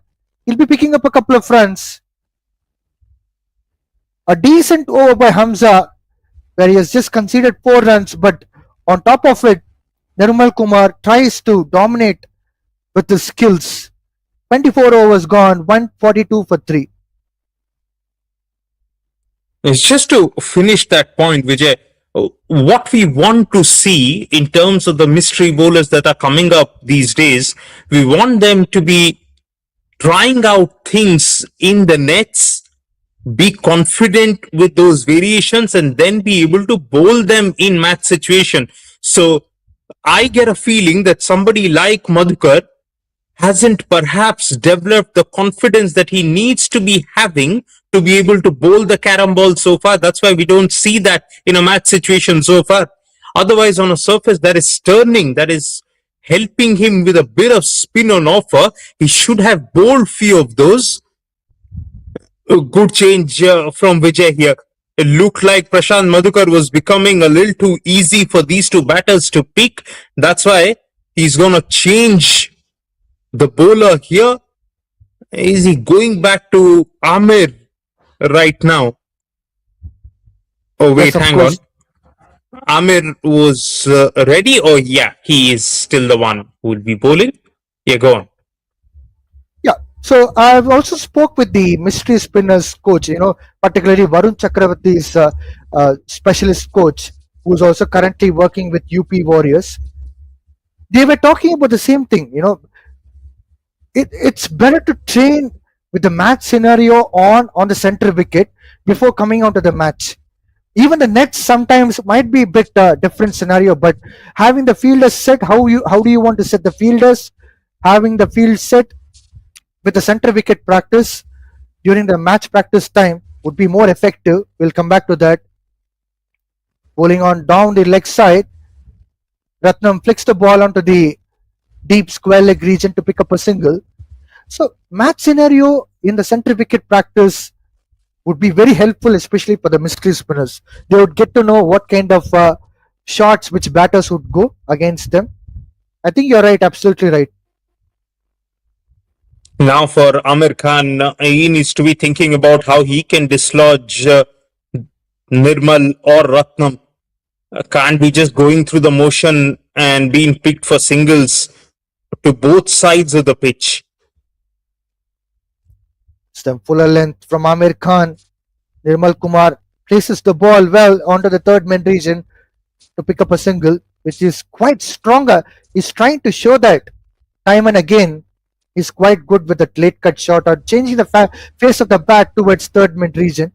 He'll be picking up a couple of runs. A decent over by Hamza, where he has just conceded 4 runs, but on top of it, Nirmal Kumar tries to dominate with his skills. 24 overs gone, 142 for 3. It's just to finish that point, Vijay. What we want to see in terms of the mystery bowlers that are coming up these days, we want them to be trying out things in the nets, be confident with those variations, and then be able to bowl them in match situation. So I get a feeling that somebody like Madhukar hasn't perhaps developed the confidence that he needs to be having to be able to bowl the carom ball so far. That's why we don't see that in a match situation so far. Otherwise, on a surface that is turning, that is helping him with a bit of spin on offer, he should have bowled few of those. A good change from Vijay here. It looked like Prashant Madhukar was becoming a little too easy for these two batters to pick. That's why he's going to change the bowler here. Is he going back to Amir right now? Oh, wait, Yes, of hang on. course. Amir was ready. Oh, yeah, he is still the one who will be bowling. Yeah, go on. Yeah. So I've also spoke with the mystery spinners coach, particularly Varun Chakravarti's specialist coach, who's also currently working with UP Warriors. They were talking about the same thing. It's better to train with the match scenario on the center wicket before coming onto the match. Even the nets sometimes might be a bit different scenario, but having the fielders set, how do you want to set the fielders? Having the field set with the center wicket practice during the match practice time would be more effective. We'll come back to that. Bowling on down the leg side, Ratnam flicks the ball onto the deep square leg region to pick up a single. So match scenario in the center wicket practice would be very helpful, especially for the mystery spinners. They would get to know what kind of shots which batters would go against them. I think you're right, absolutely right. Now for Amir Khan, he needs to be thinking about how he can dislodge Nirmal or Ratnam. Can't be just going through the motion and being picked for singles to both sides of the pitch. Stem fuller length from Amir Khan. Nirmal Kumar places the ball well onto the third man region to pick up a single, which is quite stronger. He's trying to show that time and again. He's quite good with that late cut shot or changing the face of the bat towards third mid region.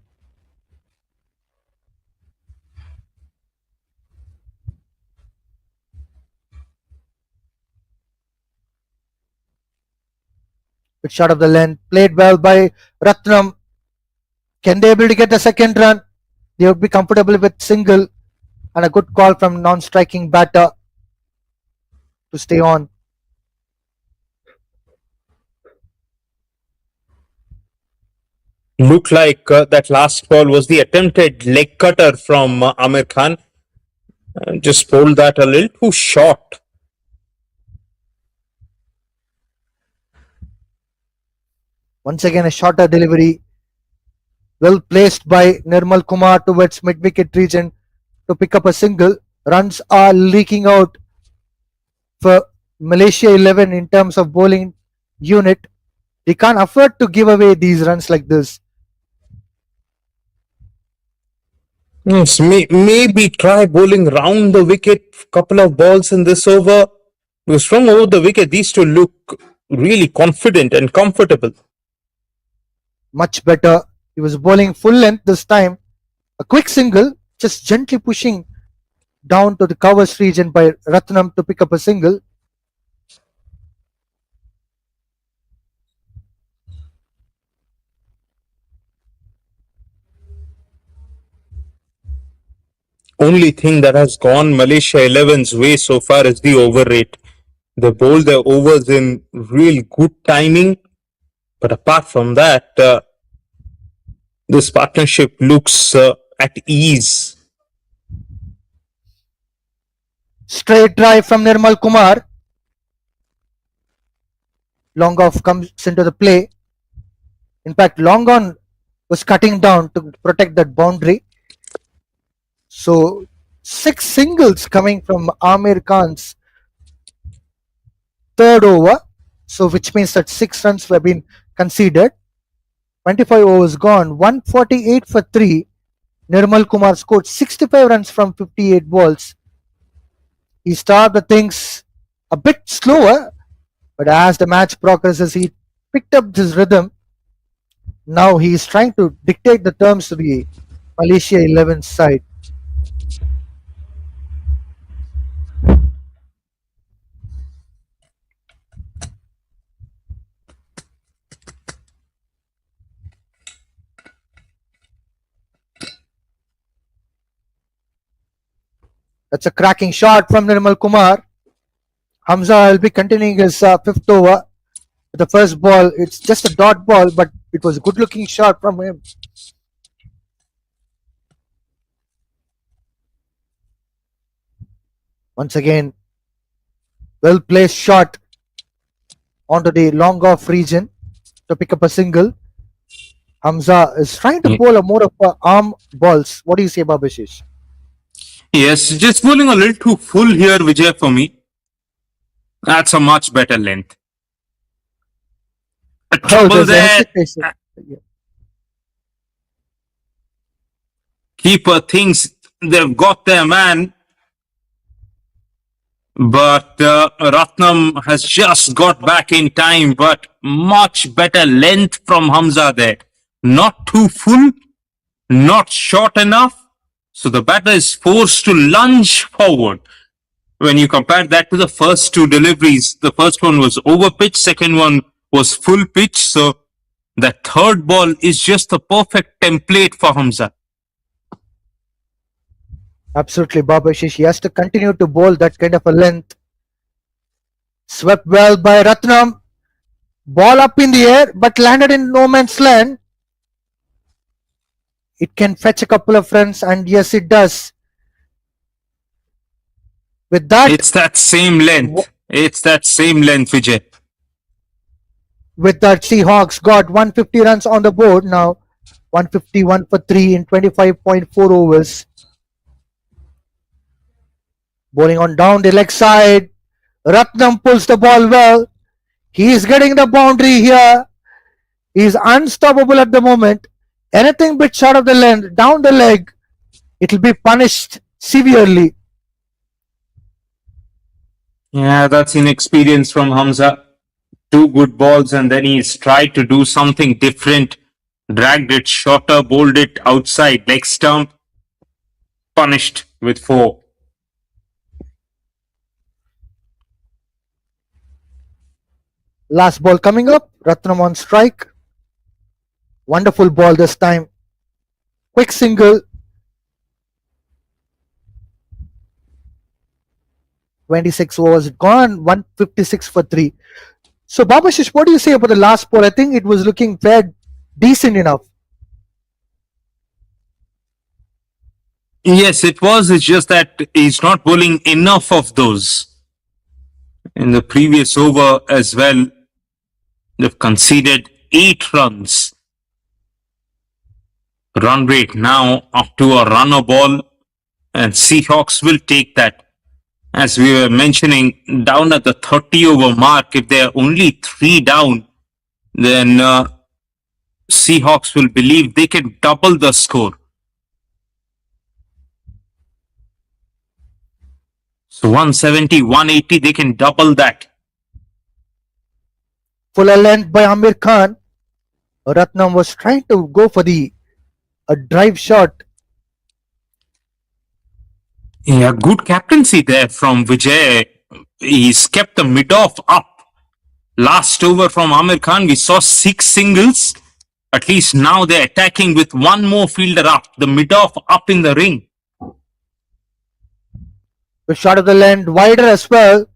Bit short of the length. Played well by Ratnam. Can they able to get the second run? They would be comfortable with single and a good call from non-striking batter to stay on. Looked like that last ball was the attempted leg cutter from Amir Khan. Just pulled that a little too short. Once again, a shorter delivery. Well placed by Nirmal Kumar towards mid-wicket region to pick up a single. Runs are leaking out for Malaysia 11 in terms of bowling unit. They can't afford to give away these runs like this. Yes, maybe try bowling round the wicket, couple of balls in this over. Because from over the wicket, these two look really confident and comfortable. Much better. He was bowling full length this time. A quick single, just gently pushing down to the covers region by Ratnam to pick up a single. Only thing that has gone Malaysia 11's way so far is the over rate. They bowl their overs in real good timing. But apart from that, this partnership looks at ease. Straight drive from Nirmal Kumar. Long off comes into the play. In fact, long on was cutting down to protect that boundary. So 6 singles coming from Amir Khan's third over. So which means that 6 runs have been conceded. 25 overs gone. 148 for 3. Nirmal Kumar scored 65 runs from 58 balls. He started the things a bit slower, but as the match progresses, he picked up his rhythm. Now he is trying to dictate the terms to the Malaysia 11 side. That's a cracking shot from Nirmal Kumar. Hamza will be continuing his fifth over. The first ball, it's just a dot ball, but it was a good looking shot from him. Once again, well placed shot onto the long off region to pick up a single. Hamza is trying to bowl a more of arm balls. What do you say, Babashish? Yes, just bowling a little too full here, Vijay, for me. That's a much better length. A Oh, trouble there's a there. hesitation. Keeper thinks they've got their man, but Ratnam has just got back in time. But much better length from Hamza there. Not too full, not short enough. So the batter is forced to lunge forward. When you compare that to the first two deliveries, the first one was over pitch, second one was full pitch. So the third ball is just the perfect template for Hamza. Absolutely, Babashish. He has to continue to bowl that kind of a length. Swept well by Ratnam. Ball up in the air, but landed in no man's land. It can fetch a couple of runs, and yes, it does. With that, It's that same length. It's that same length, Vijay. with that, Seahawks got 150 runs on the board now. 151 for 3 in 25.4 overs. Bowling on down the leg side. Ratnam pulls the ball well. He is getting the boundary here. He is unstoppable at the moment. Anything bit short of the length, down the leg, it will be punished severely. Yeah, that's inexperience from Hamza. Two good balls, and then he's tried to do something different. Dragged it shorter, bowled it outside, leg stump. Punished with 4. Last ball coming up. Ratnam on strike. Wonderful ball this time. Quick single. 26 overs gone. 156 for 3. So, Babashish, what do you say about the last ball? I think it was looking fair, decent enough. Yes, it was. It's just that he's not bowling enough of those. In the previous over as well, they've conceded 8 runs. Run rate now up to a runner ball, and Seahawks will take that. As we were mentioning, down at the 30 over mark, if they're only 3 down, then Seahawks will believe they can double the score. So 170, 180, they can double that. Fuller length by Amir Khan. Ratnam was trying to go for the a drive shot. Yeah, good captaincy there from Vijay. He's kept the mid-off up. Last over from Amir Khan, we saw 6 singles. At least now they're attacking with one more fielder up, the mid-off up in the ring. The shot of the length wider as well.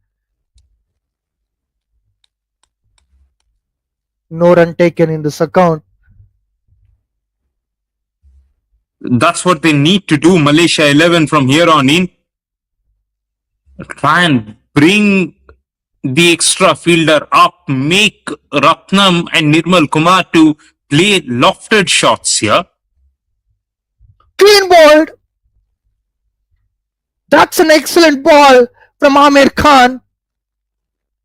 No run taken in this account. That's what they need to do, Malaysia 11 from here on in. Try and bring the extra fielder up, make Ratnam and Nirmal Kumar to play lofted shots here. Clean bowled. That's an excellent ball from Amir Khan.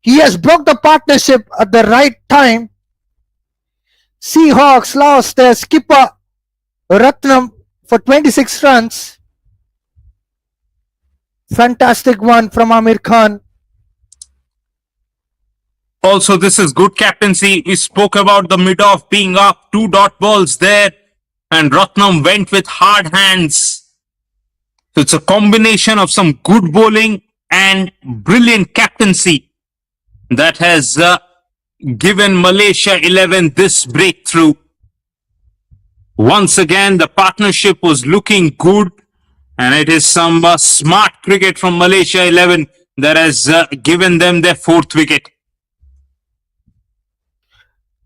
He has broke the partnership at the right time. Seahawks lost their skipper Ratnam for 26 runs. Fantastic one from Amir Khan. Also, this is good captaincy. We spoke about the mid-off being up, 2 dot balls there, and Ratnam went with hard hands. So it's a combination of some good bowling and brilliant captaincy that has given Malaysia 11 this breakthrough. Once again, the partnership was looking good, and it is some smart cricket from Malaysia 11 that has given them their 4th wicket.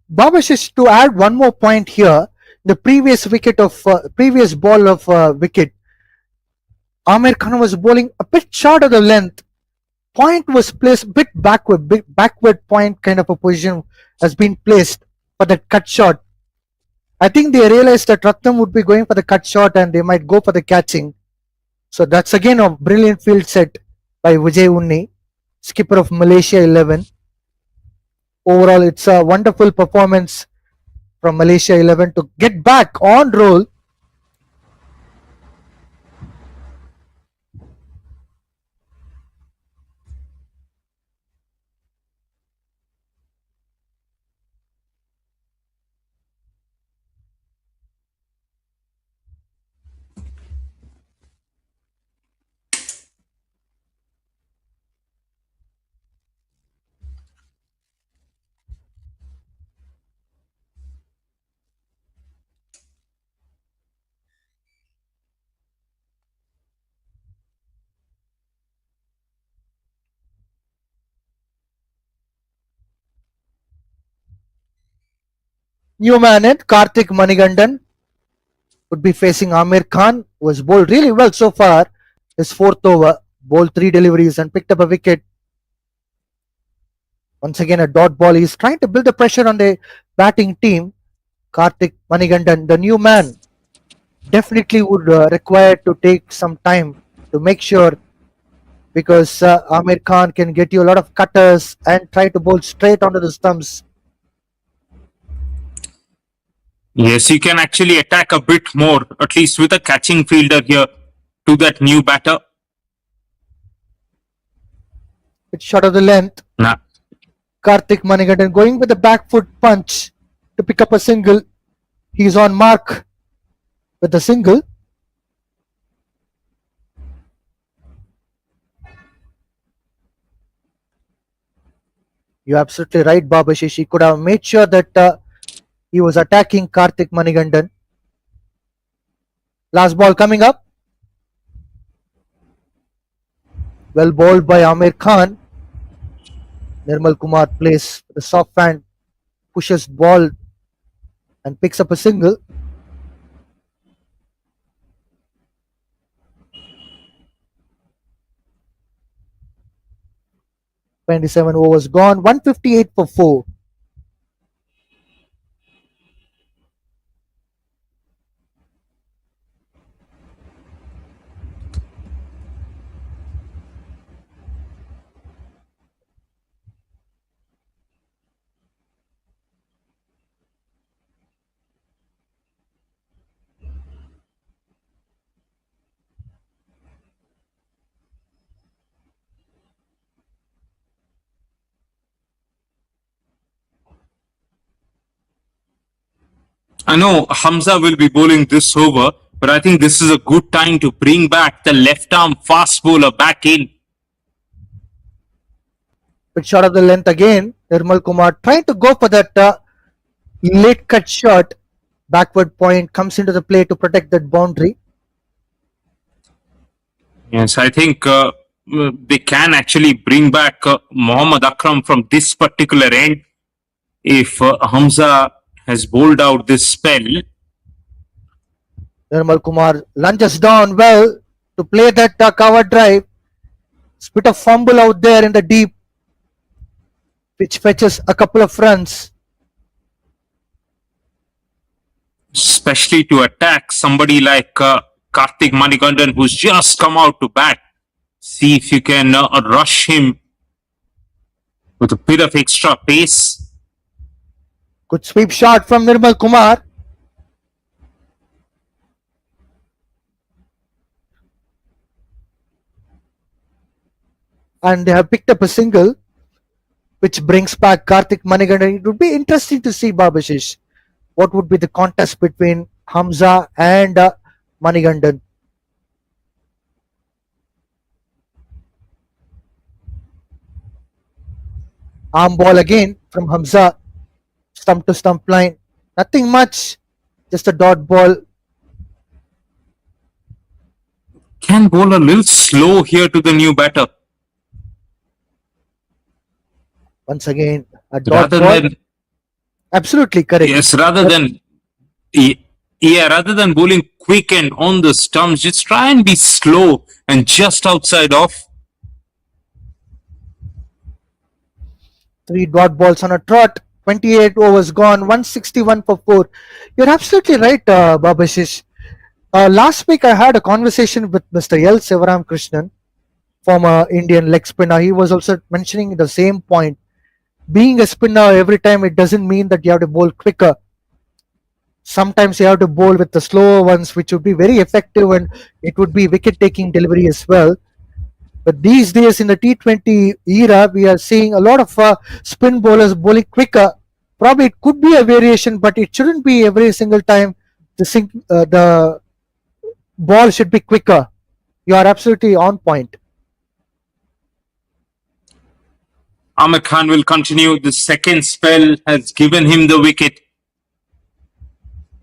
Babashish, to add one more point here, the previous previous ball of wicket, Amir Khan was bowling a bit short of the length. Point was placed a bit backward point kind of a position has been placed for that cut shot. I think they realized that Ratnam would be going for the cut shot and they might go for the catching. So that's again a brilliant field set by Vijay Unni, skipper of Malaysia 11. Overall, it's a wonderful performance from Malaysia 11 to get back on roll. New man in Karthik Manigandan would be facing Amir Khan, who has bowled really well so far. His 4th over, bowled 3 deliveries and picked up a wicket. Once again, a dot ball. He's trying to build the pressure on the batting team. Karthik Manigandan, the new man, definitely would require to take some time to make sure, because Amir Khan can get you a lot of cutters and try to bowl straight onto the stumps. Yes, you can actually attack a bit more, at least with a catching fielder here to that new batter. It's short of the length. Nah. Karthik Manigandan going with a back foot punch to pick up a single. He's on mark with the single. You're absolutely right, Babashish. He could have made sure that he was attacking Karthik Manigandan. Last ball coming up. Well bowled by Amir Khan. Nirmal Kumar plays the soft hand, pushes ball and picks up a single. "27 overs gone, 158 for 4. I know Hamza will be bowling this over, but I think this is a good time to bring back the left arm fast bowler back in. Bit short of the length again. Nirmal Kumar trying to go for that late cut shot. Backward point comes into the play to protect that boundary. Yes, I think they can actually bring back Mohammad Akram from this particular end if Hamza has bowled out this spell. Nirmal Kumar lunges down well to play that cover drive. Bit of fumble out there in the deep, which fetches a couple of runs. Especially to attack somebody like Karthik Manigandan, who's just come out to bat. See if you can rush him with a bit of extra pace. Good sweep shot from Nirmal Kumar. And they have picked up a single, which brings back Karthik Manigandan. It would be interesting to see, Babashish, what would be the contest between Hamza and Manigandan. Arm ball again from Hamza, stump to stump line. Nothing much, just a dot ball. Can bowl a little slow here to the new batter. Once again, a dot Rather ball. than Absolutely correct. yes, rather than bowling quick and on the stumps, just try and be slow and just outside off. 3 dot balls on a trot. 28 overs gone. 161 for 4. You're absolutely right, Babashish. Last week, I had a conversation with Mr. L. Sivaram Krishnan, former Indian leg spinner. He was also mentioning the same point. Being a spinner every time, it doesn't mean that you have to bowl quicker. Sometimes you have to bowl with the slower ones, which would be very effective, and it would be wicket taking delivery as well. But these days in the T20 era, we are seeing a lot of spin bowlers bowling quicker. Probably it could be a variation, but it shouldn't be every single time. The ball should be quicker. You are absolutely on point. Amir Khan will continue. The second spell has given him the wicket.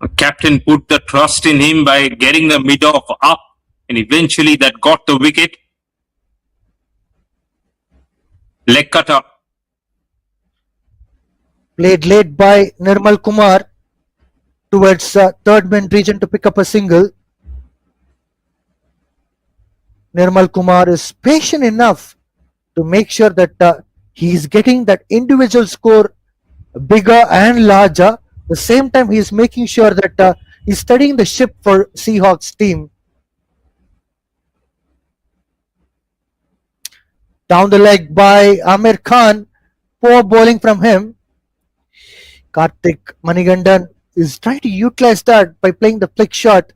The captain put the trust in him by getting the mid-off up, and eventually that got the wicket. Leg cutter. Played late by Nirmal Kumar towards third man region to pick up a single. Nirmal Kumar is patient enough to make sure that he is getting that individual score bigger and larger. At the same time, he is making sure that he's studying the ship for Seahawks team. Down the leg by Amir Khan. Poor bowling from him. Karthik Manigandan is trying to utilize that by playing the flick shot.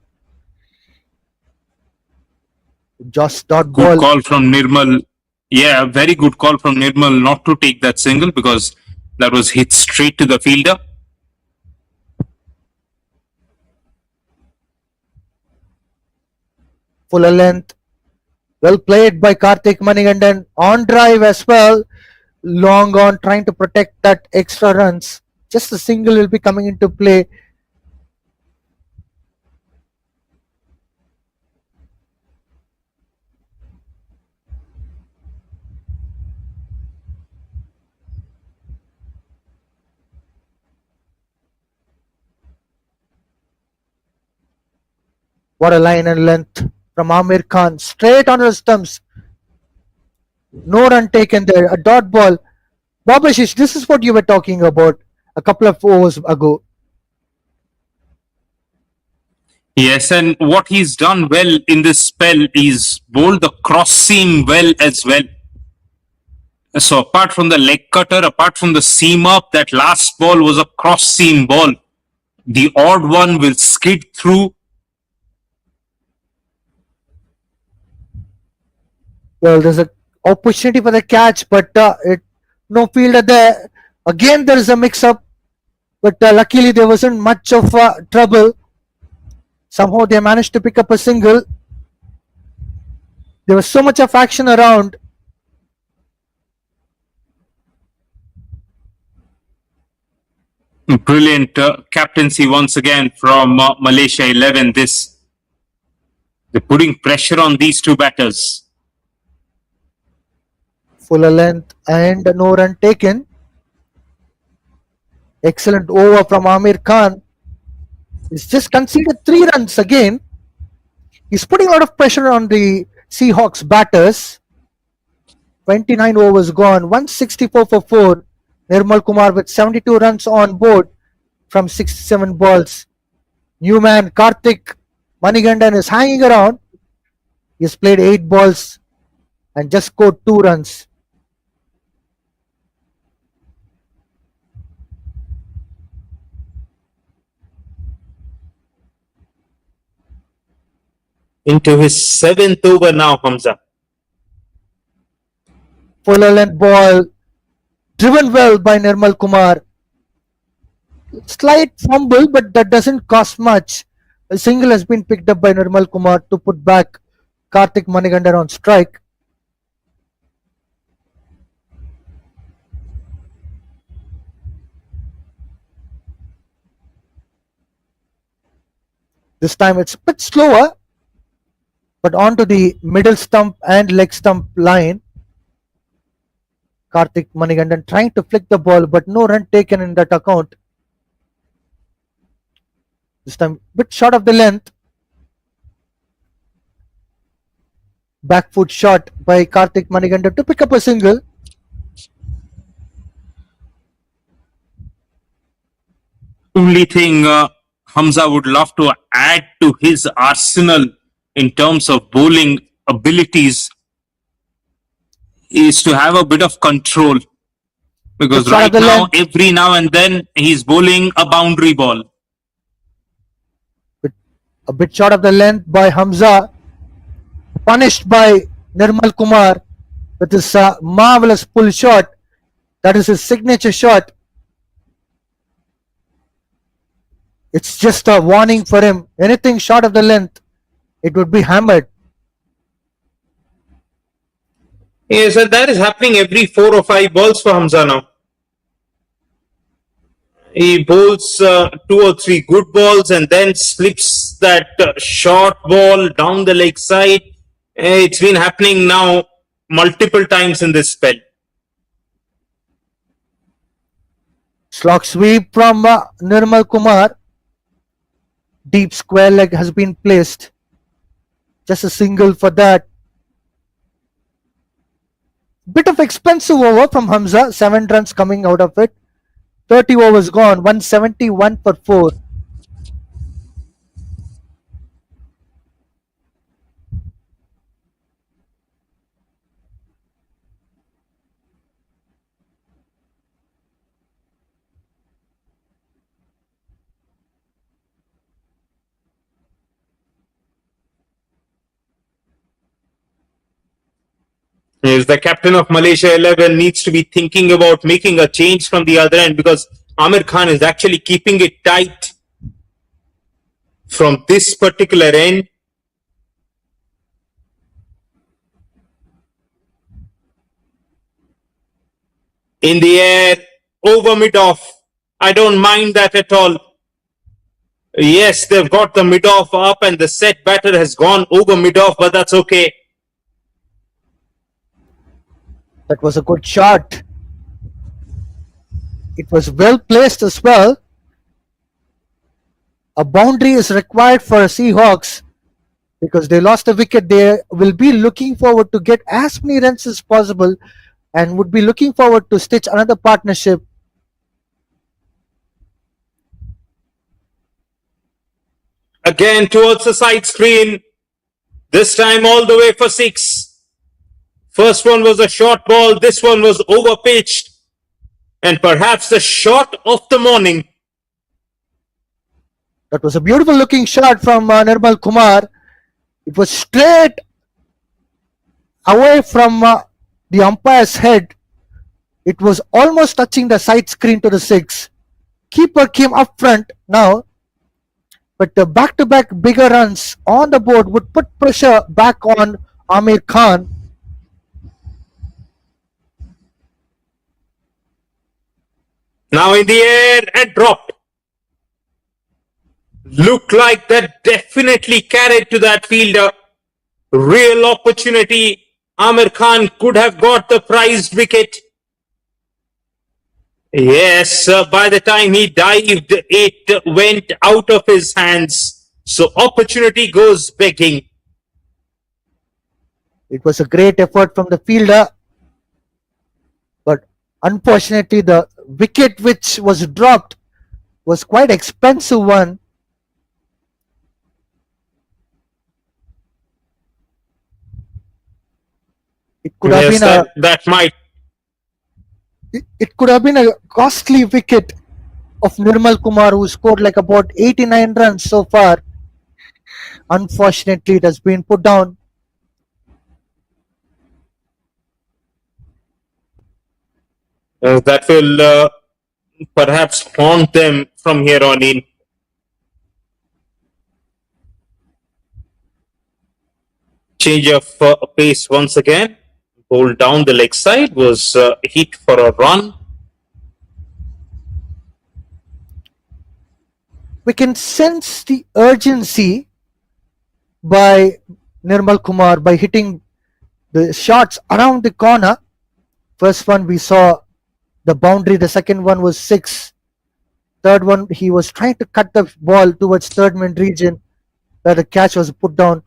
Just dot Good ball. call from Nirmal. Yeah, very good call from Nirmal not to take that single because that was hit straight to the fielder. Fuller length. Well played by Karthik Manigandan. On drive as well. long on trying to protect that extra runs. Just a single will be coming into play. What a line and length from Amir Khan. Straight on the stumps. No run taken there. A dot ball. Babashish, this is what you were talking about a couple of overs ago. Yes, and what he's done well in this spell is bowled the cross seam well as well. So apart from the leg cutter, apart from the seam up, that last ball was a cross seam ball. The odd one will skid through. Well, there's an opportunity for the catch, but no fielder there. Again, there is a mix-up, but luckily there wasn't much of trouble. Somehow they managed to pick up a single. There was so much of action around. Brilliant captaincy once again from Malaysia 11. They're putting pressure on these two batters. Fuller length and no run taken. Excellent over from Amir Khan. He's just conceded 3 runs again. He's putting a lot of pressure on the Seahawks batters. 29 overs gone, 164 for 4. Nirmal Kumar with 72 runs on board from 67 balls. New man Karthik Manigandan is hanging around. He's played 8 balls and just scored 2 runs. Into his 7th over now, Hamza. Fuller length ball driven well by Nirmal Kumar. Slight fumble, but that doesn't cost much. A single has been picked up by Nirmal Kumar to put back Karthik Manigandan on strike. This time it's a bit slower, but onto the middle stump and leg stump line. Karthik Manigandan trying to flick the ball, but no run taken in that account. This time bit short of the length. Back foot shot by Karthik Manigandan to pick up a single. Only thing Hamza would love to add to his arsenal in terms of bowling abilities is to have a bit of control. Because Good shot right of the now, length. every now and then, he's bowling a boundary ball. A bit short of the length by Hamza. Punished by Nirmal Kumar with his marvelous pull shot. That is his signature shot. It's just a warning for him. Anything short of the length, it would be hammered. Yes, and that is happening every 4 or 5 balls for Hamza now. He bowls 2 or 3 good balls and then slips that short ball down the leg side. It's been happening now multiple times in this spell. Slog sweep from Nirmal Kumar. Deep square leg has been placed. Just a single for that. Bit of expensive over from Hamza. 7 runs coming out of it. 30 overs gone. 171 for 4. Yes, the captain of Malaysia 11 needs to be thinking about making a change from the other end because Amir Khan is actually keeping it tight from this particular end. In the air, over mid off. I don't mind that at all. Yes, they've got the mid off up and the set batter has gone over mid off, but that's okay. That was a good shot. It was well placed as well. A boundary is required for Seahawks because they lost a wicket. They will be looking forward to get as many runs as possible and would be looking forward to stitch another partnership. Again towards the side screen. This time all the way for 6. First one was a short ball. This one was over pitched. And perhaps the shot of the morning. That was a beautiful looking shot from Nirmal Kumar. It was straight away from the umpire's head. It was almost touching the side screen to the 6. Keeper came up front now, but the back-to-back bigger runs on the board would put pressure back on Amir Khan. Now in the air and dropped. Looked like that definitely carried to that fielder. Real opportunity. Amir Khan could have got the prized wicket. Yes, by the time he dived, it went out of his hands. So opportunity goes begging. It was a great effort from the fielder, but unfortunately the wicket which was dropped was quite expensive one. It could have Yes, been a that might. it could have been a costly wicket of Nirmal Kumar, who scored like about 89 runs so far. Unfortunately, it has been put down. That will perhaps haunt them from here on in. Change of pace once again. Ball down the leg side was hit for a run. We can sense the urgency by Nirmal Kumar by hitting the shots around the corner. First one we saw the boundary, the second one was 6. Third one he was trying to cut the ball towards third man region where the catch was put down.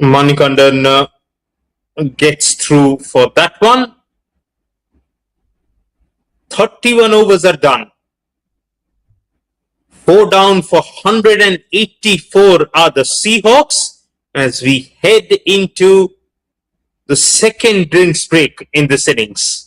Manikandan gets through for that one. 31 overs are done. 4 down for 184 are the Seahawks as we head into the second drinks break in this innings.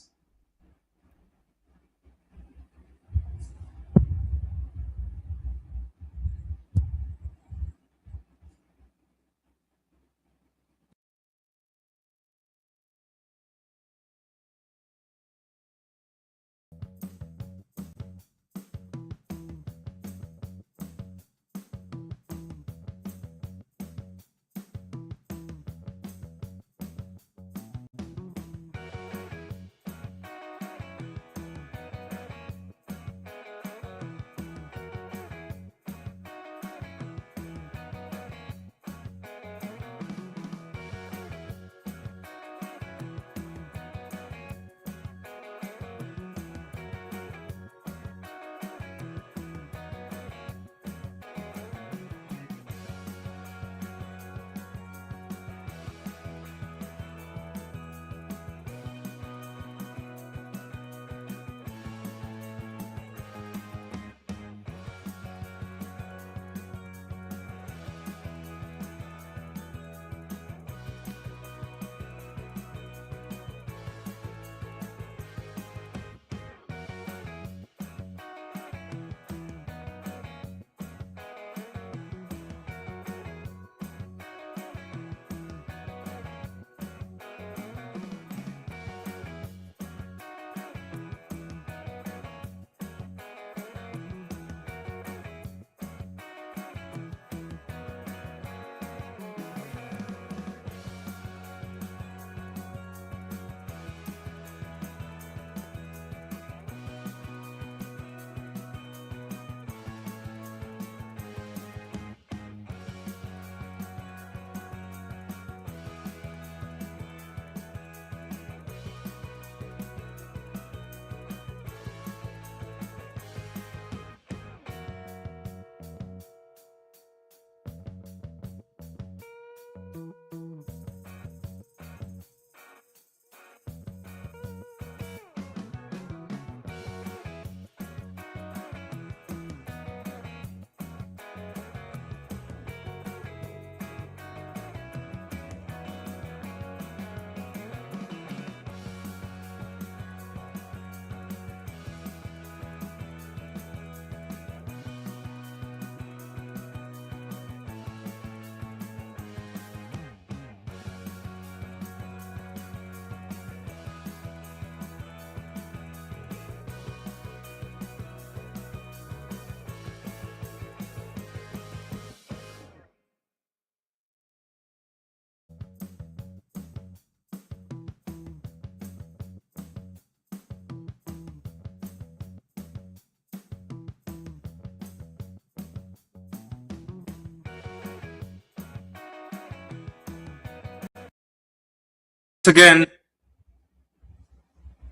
again,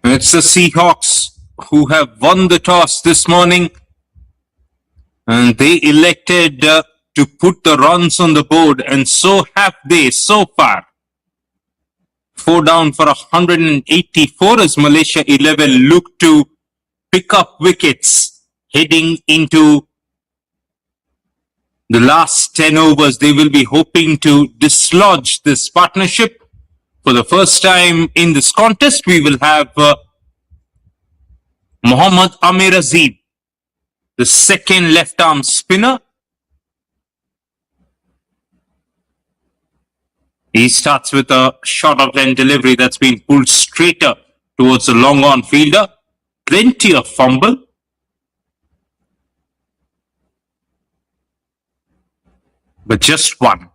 it's the Seahawks who have won the toss this morning, and they elected to put the runs on the board, and so have they so far. 4 down for 184 as Malaysia 11 look to pick up wickets heading into the last 10 overs. They will be hoping to dislodge this partnership. For the first time in this contest, we will have Mohammad Amir Azim, the second left-arm spinner. He starts with a short of end delivery that's been pulled straighter towards the long-on fielder. Plenty of fumble. But just one.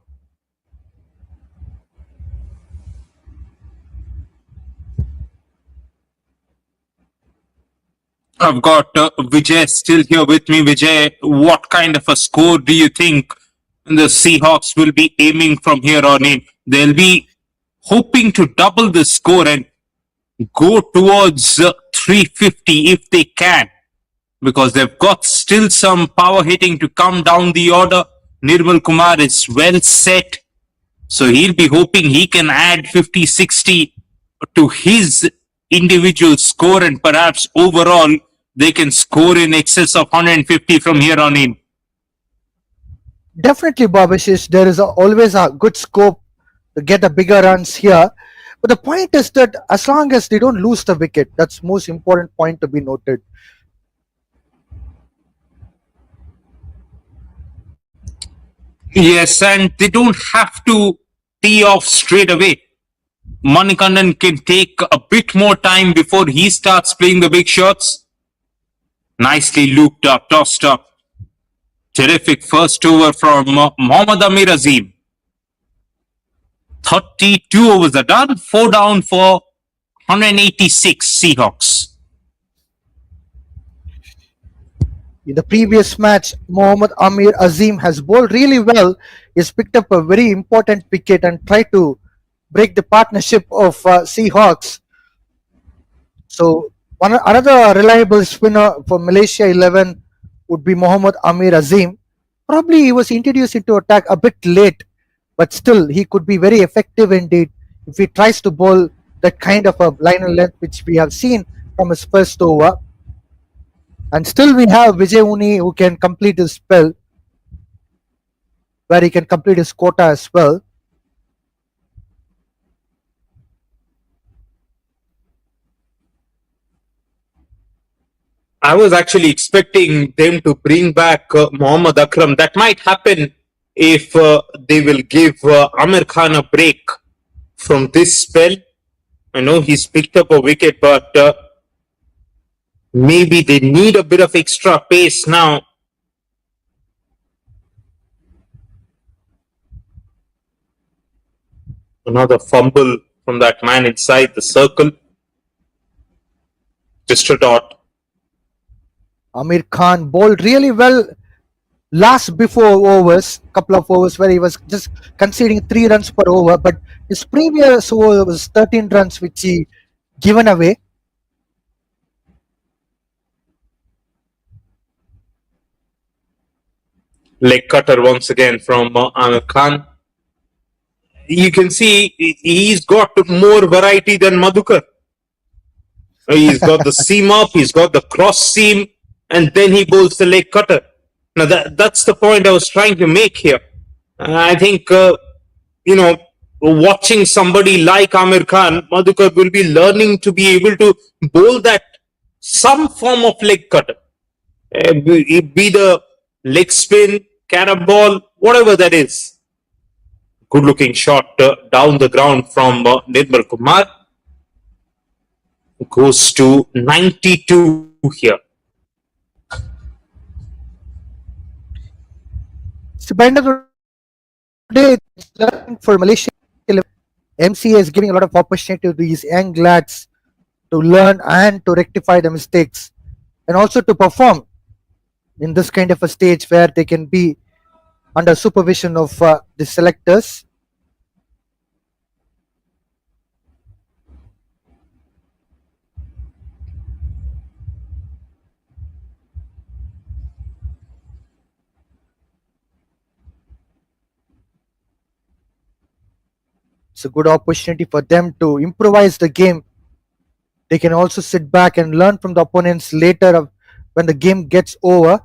I've got Vijay still here with me. Vijay, what kind of a score do you think the Seahawks will be aiming from here on in? They'll be hoping to double the score and go towards 350 if they can, because they've got still some power hitting to come down the order. Nirmal Kumar is well set, so he'll be hoping he can add 50-60 to his individual score, and perhaps overall they can score in excess of 150 from here on in. Definitely, Babashish, there is always a good scope to get a bigger runs here. But the point is that as long as they don't lose the wicket, that's most important point to be noted. Yes, and they don't have to tee off straight away. Manikandan can take a bit more time before he starts playing the big shots. Nicely looped up, tossed up. Terrific first over from Mohammad Amir Azim. 32 overs are done. 4 down for 186 Seahawks. In the previous match, Mohammad Amir Azim has bowled really well. He's picked up a very important wicket and tried to break the partnership of Seahawks. So another reliable spinner for Malaysia 11 would be Mohammad Amir Azim. Probably he was introduced into attack a bit late, but still he could be very effective indeed if he tries to bowl that kind of a line and length which we have seen from his first over. And still we have Vijay Uni who can complete his spell, where he can complete his quota as well. I was actually expecting them to bring back Mohammad Akram. That might happen if they will give Amir Khan a break from this spell. I know he's picked up a wicket, but maybe they need a bit of extra pace now. Another fumble from that man inside the circle. Just a dot. Amir Khan bowled really well last before overs, couple of overs where he was just conceding 3 runs per over, but his previous over was 13 runs which he given away. Leg cutter once again from Amir Khan. You can see he's got more variety than Madhukar. He's got the seam up, he's got the cross seam, and then he bowls the leg cutter. Now that's the point I was trying to make here. I think, watching somebody like Amir Khan, Madhukar will be learning to be able to bowl that some form of leg cutter. Be the leg spin, carrom ball, whatever that is. Good looking shot down the ground from Nirmal Kumar. Goes to 92 here. So by the end of the day, it's learning for Malaysia. MCA is giving a lot of opportunity to these young lads to learn and to rectify the mistakes, and also to perform in this kind of a stage where they can be under supervision of the selectors. It's a good opportunity for them to improvise the game. They can also sit back and learn from the opponents later when the game gets over.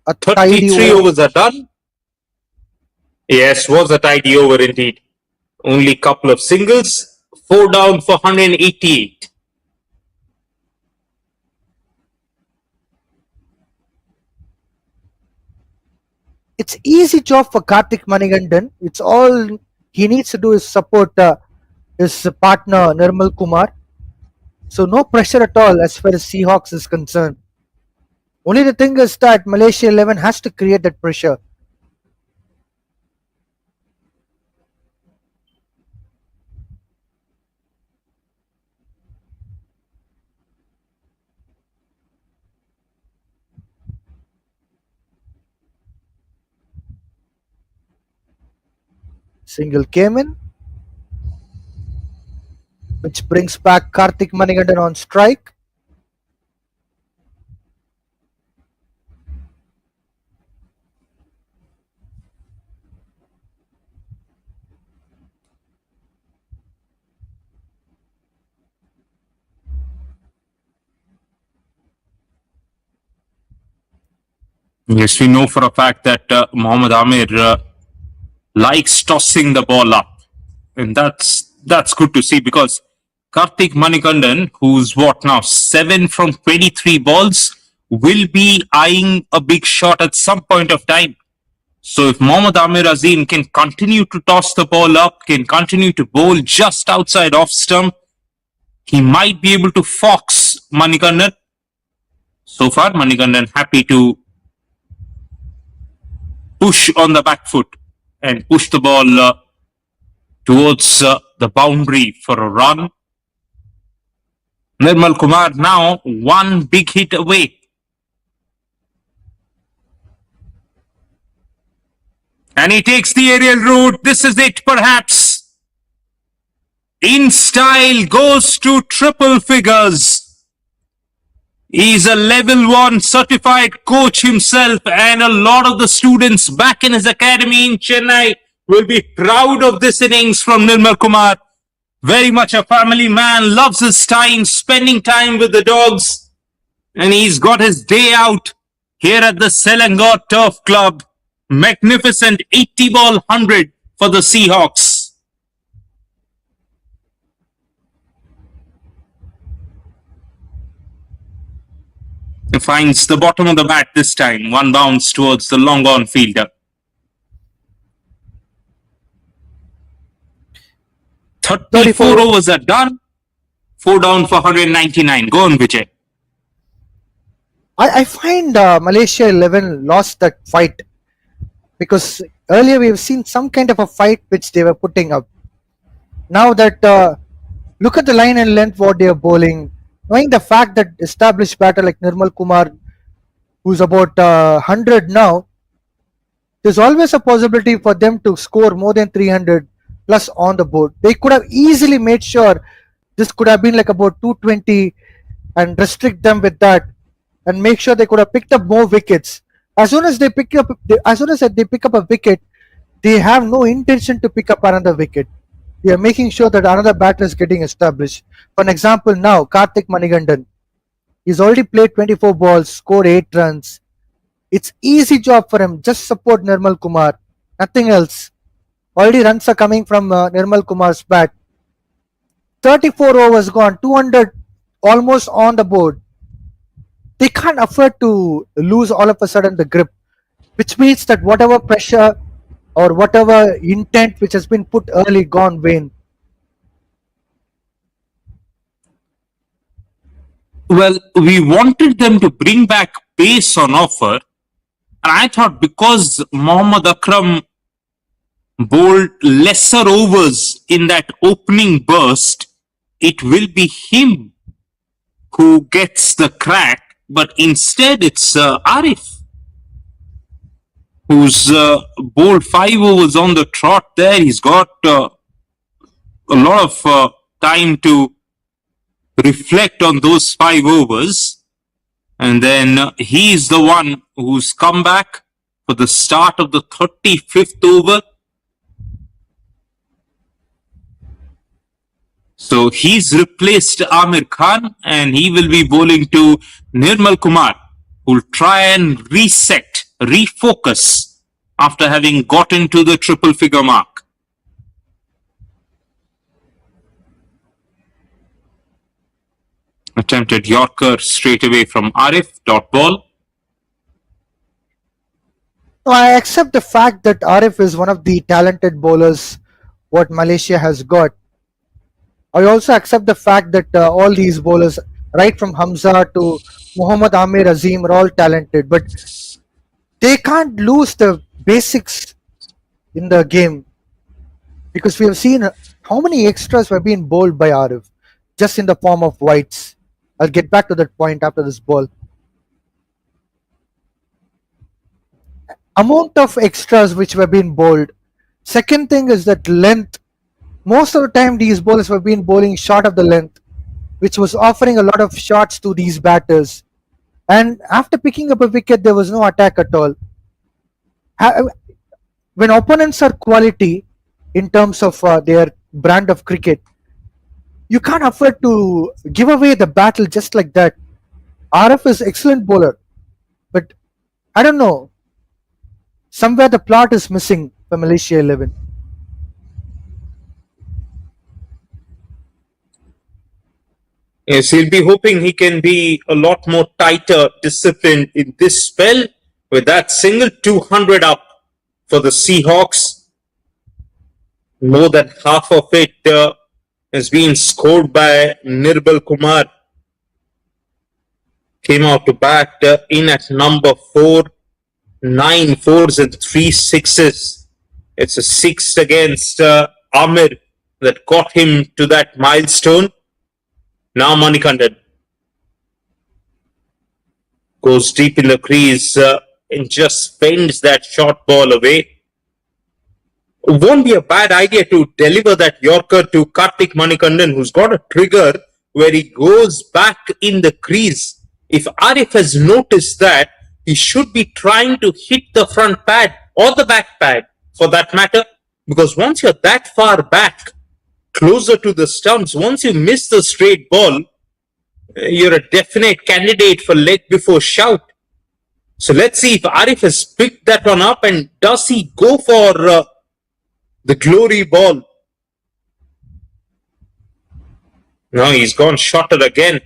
A tidy 33 over. overs are done. Yes, was a tidy over indeed. Only couple of singles. 4 down for 188. It's easy job for Karthik Manigandan. It's all he needs to do is support his partner Nirmal Kumar. So no pressure at all as far as Seahawks is concerned. Only the thing is that Malaysia 11 has to create that pressure. Single came in, which brings back Karthik Manigandan on strike. Yes, we know for a fact that Mohammad Amir likes tossing the ball up, and that's good to see because Karthik Manikandan, who's what now 7 from 23 balls, will be eyeing a big shot at some point of time. So if Mohammad Amir Azim can continue to toss the ball up, can continue to bowl just outside off stump, he might be able to fox Manikandan. So far, Manikandan happy to push on the back foot and push the ball towards the boundary for a run. Nirmal Kumar now one big hit away. And he takes the aerial route. This is it, perhaps. In style, goes to triple figures. He's a level 1 certified coach himself, and a lot of the students back in his academy in Chennai will be proud of this innings from Nirmal Kumar. Very much a family man, loves his time, spending time with the dogs, and he's got his day out here at the Selangor Turf Club. Magnificent 80 ball 100 for the Seahawks. He finds the bottom of the bat this time. One bounce towards the long on fielder. 34 overs are done. 4 down for 199. Go on, Vijay. I find Malaysia 11 lost that fight because earlier we've seen some kind of a fight which they were putting up. Now that look at the line and length what they are bowling, knowing the fact that established batter like Nirmal Kumar, who's about 100 now, there's always a possibility for them to score more than 300 plus on the board. They could have easily made sure this could have been like about 220 and restrict them with that and make sure they could have picked up more wickets. As soon as they pick up a wicket, they have no intention to pick up another wicket. They are making sure that another batter is getting established. For an example, now Karthik Manigandan, he's already played 24 balls, scored 8 runs. It's easy job for him. Just support Nirmal Kumar, nothing else. Already runs are coming from Nirmal Kumar's bat. 34 overs gone, 200 almost on the board. They can't afford to lose all of a sudden the grip, which means that whatever pressure or whatever intent which has been put early gone vain. Well, we wanted them to bring back pace on offer, and I thought because Mohammad Akram bowled lesser overs in that opening burst, it will be him who gets the crack. But instead, it's Arif who's bowled 5 overs on the trot there. He's got a lot of time to reflect on those 5 overs. And then he's the one who's come back for the start of the 35th over. So he's replaced Amir Khan and he will be bowling to Nirmal Kumar, who'll try and reset, refocus after having gotten to the triple figure mark. Attempted Yorker straight away from Arif, dot ball. No, I accept the fact that Arif is one of the talented bowlers what Malaysia has got. I also accept the fact that all these bowlers, right from Hamza to Muhammad Amir Azim, are all talented, but they can't lose the basics in the game because we have seen how many extras were being bowled by Arif just in the form of whites. I'll get back to that point after this ball. Amount of extras which were being bowled. Second thing is that length. Most of the time, these bowlers were being bowling short of the length, which was offering a lot of shots to these batters. And after picking up a wicket, there was no attack at all. When opponents are quality in terms of their brand of cricket, you can't afford to give away the battle just like that. RF is excellent bowler, but I don't know. Somewhere the plot is missing for Malaysia 11. Yes, he'll be hoping he can be a lot more tighter, disciplined in this spell with that single 200 up for the Seahawks. More than half of it has been scored by Nirmal Kumar. Came out to bat in at number 4, 9 fours and 3 sixes. It's a 6 against Amir that got him to that milestone. Now Manikandan goes deep in the crease and just fends that short ball away. It won't be a bad idea to deliver that Yorker to Kartik Manikandan, who's got a trigger where he goes back in the crease. If Arif has noticed that, he should be trying to hit the front pad or the back pad for that matter, because once you're that far back, closer to the stumps, once you miss the straight ball, you're a definite candidate for leg before shout. So let's see if Arif has picked that one up and does he go for the glory ball. No, he's gone shorter again.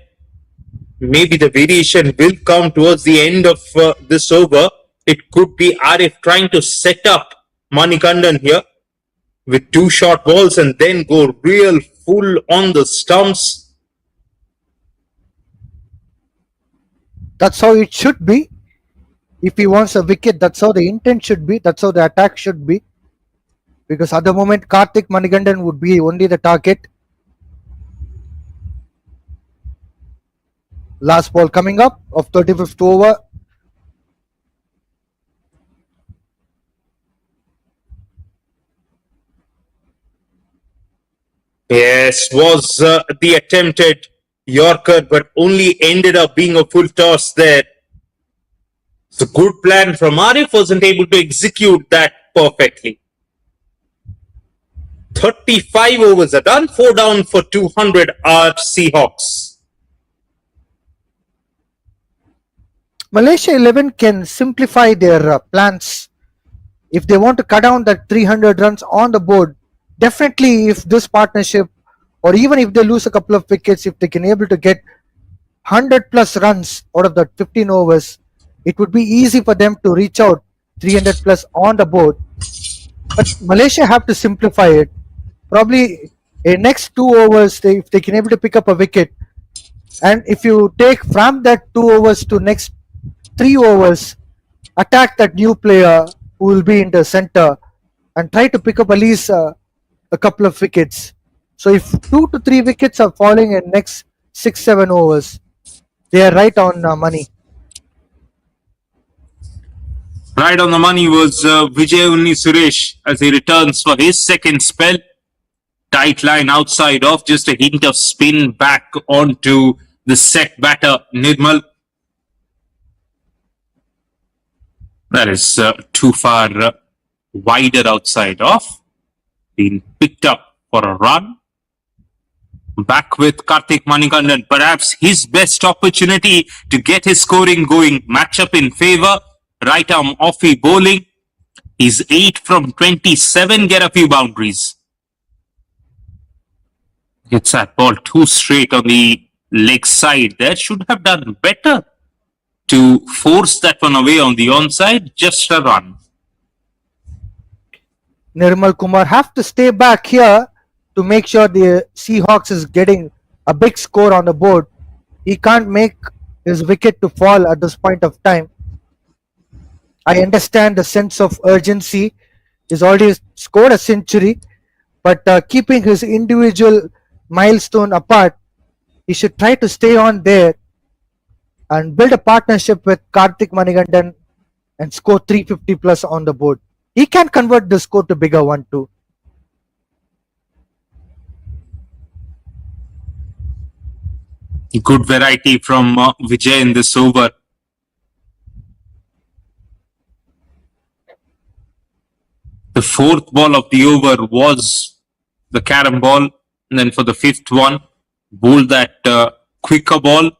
Maybe the variation will come towards the end of this over. It could be Arif trying to set up Manikandan here with 2 short balls and then go real full on the stumps. That's how it should be. If he wants a wicket, that's how the intent should be. That's how the attack should be. Because at the moment, Kartik Manikandan would be only the target. Last ball coming up of 35th over. Yes, was the attempted Yorker, but only ended up being a full toss there. It's a good plan from Arif, wasn't able to execute that perfectly. 35 overs are done, 4 down for 200 are Seahawks. Malaysia 11 can simplify their plans. If they want to cut down that 300 runs on the board, definitely if this partnership, or even if they lose a couple of wickets, if they can able to get 100 plus runs out of that 15 overs, it would be easy for them to reach out 300 plus on the board. But Malaysia have to simplify it. Probably in next 2 overs, if they can able to pick up a wicket, and if you take from that 2 overs to next 3 overs, attack that new player who will be in the center and try to pick up at least a couple of wickets. So if 2 to 3 wickets are falling in next 6-7 overs, they are right on money. Right on the money was Vijay Unni Suresh as he returns for his second spell. tight line outside off, just a hint of spin back onto the set batter, Nirmal. That is too far wider outside off. Been picked up for a run. Back with Karthik Manikandan, perhaps his best opportunity to get his scoring going. Matchup in favour. Right arm offie bowling. He's 8 from 27, get a few boundaries. Hits that ball too straight on the leg side there. Should have done better to force that one away on the onside. Just a run. Nirmal Kumar have to stay back here to make sure the Seahawks is getting a big score on the board. He can't make his wicket to fall at this point of time. I understand the sense of urgency. He's already scored a century, but keeping his individual milestone apart, he should try to stay on there and build a partnership with Karthik Manikandan and score 350 plus on the board. He can convert the score to bigger one too. Good variety from Vijay in this over. The fourth ball of the over was the carom ball. And then for the fifth one, bowled that quicker ball.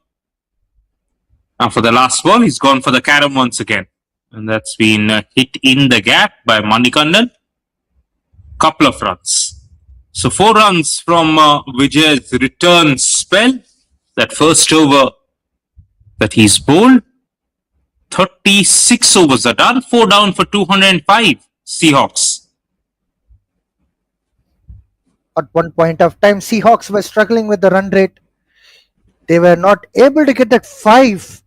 Now for the last ball, he's gone for the carom once again. And that's been hit in the gap by Manikandan. Couple of runs. So 4 runs from Vijay's return spell. That first over that he's bowled. 36 overs are done. 4 down for 205 Seahawks. At one point of time, Seahawks were struggling with the run rate. They were not able to get that 5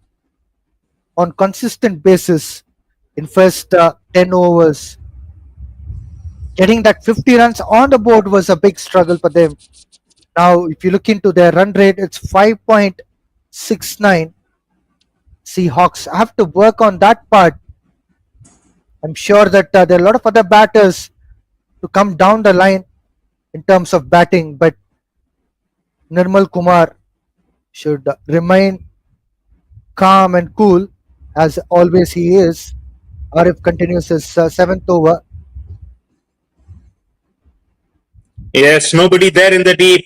on consistent basis in first 10 overs. Getting that 50 runs on the board was a big struggle for them. Now, if you look into their run rate, it's 5.69. Seahawks have to work on that part. I'm sure that there are a lot of other batters to come down the line in terms of batting, but Nirmal Kumar should remain calm and cool as always he is. Arif continues his 7th over. Yes, nobody there in the deep.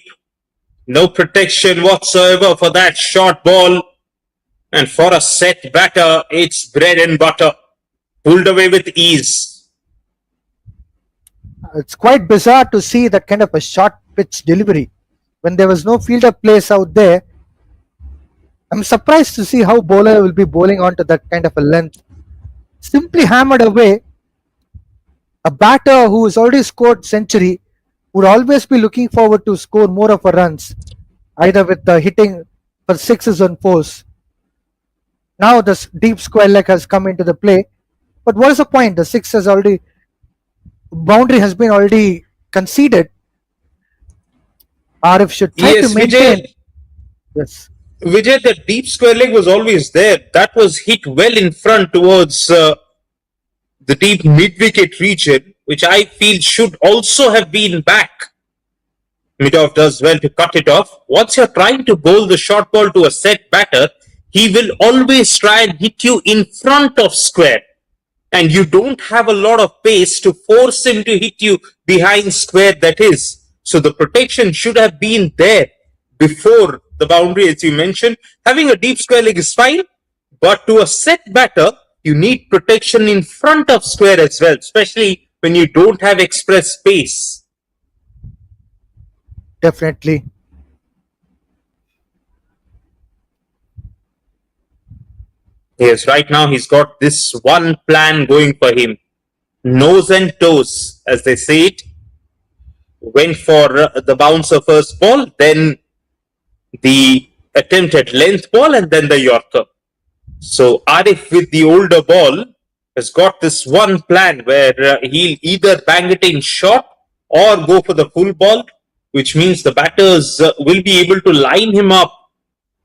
No protection whatsoever for that short ball. And for a set batter, it's bread and butter. Pulled away with ease. It's quite bizarre to see that kind of a short pitch delivery when there was no fielder place out there. I'm surprised to see how bowler will be bowling onto that kind of a length. Simply hammered away. A batter who has already scored century would always be looking forward to score more of a runs, either with hitting for 6s and 4s. Now the deep square leg has come into the play, but what is the point? The 6 has already boundary has been already conceded. Arif should try to maintain. Vijay, Yes. Vijay, the deep square leg was always there. That was hit well in front towards the deep mid-wicket region, which I feel should also have been back. Midoff does well to cut it off. Once you're trying to bowl the short ball to a set batter, he will always try and hit you in front of square. And you don't have a lot of pace to force him to hit you behind square, that is. So the protection should have been there before the boundary, as you mentioned. Having a deep square leg is fine, but to a set batter, you need protection in front of square as well, especially when you don't have express pace. Definitely. Yes, right now he's got this one plan going for him. Nose and toes, as they say it. Went for the bouncer first ball, then the attempt at length ball, and then the Yorker. So Arif with the older ball has got this one plan where he'll either bang it in short or go for the full ball, which means the batters will be able to line him up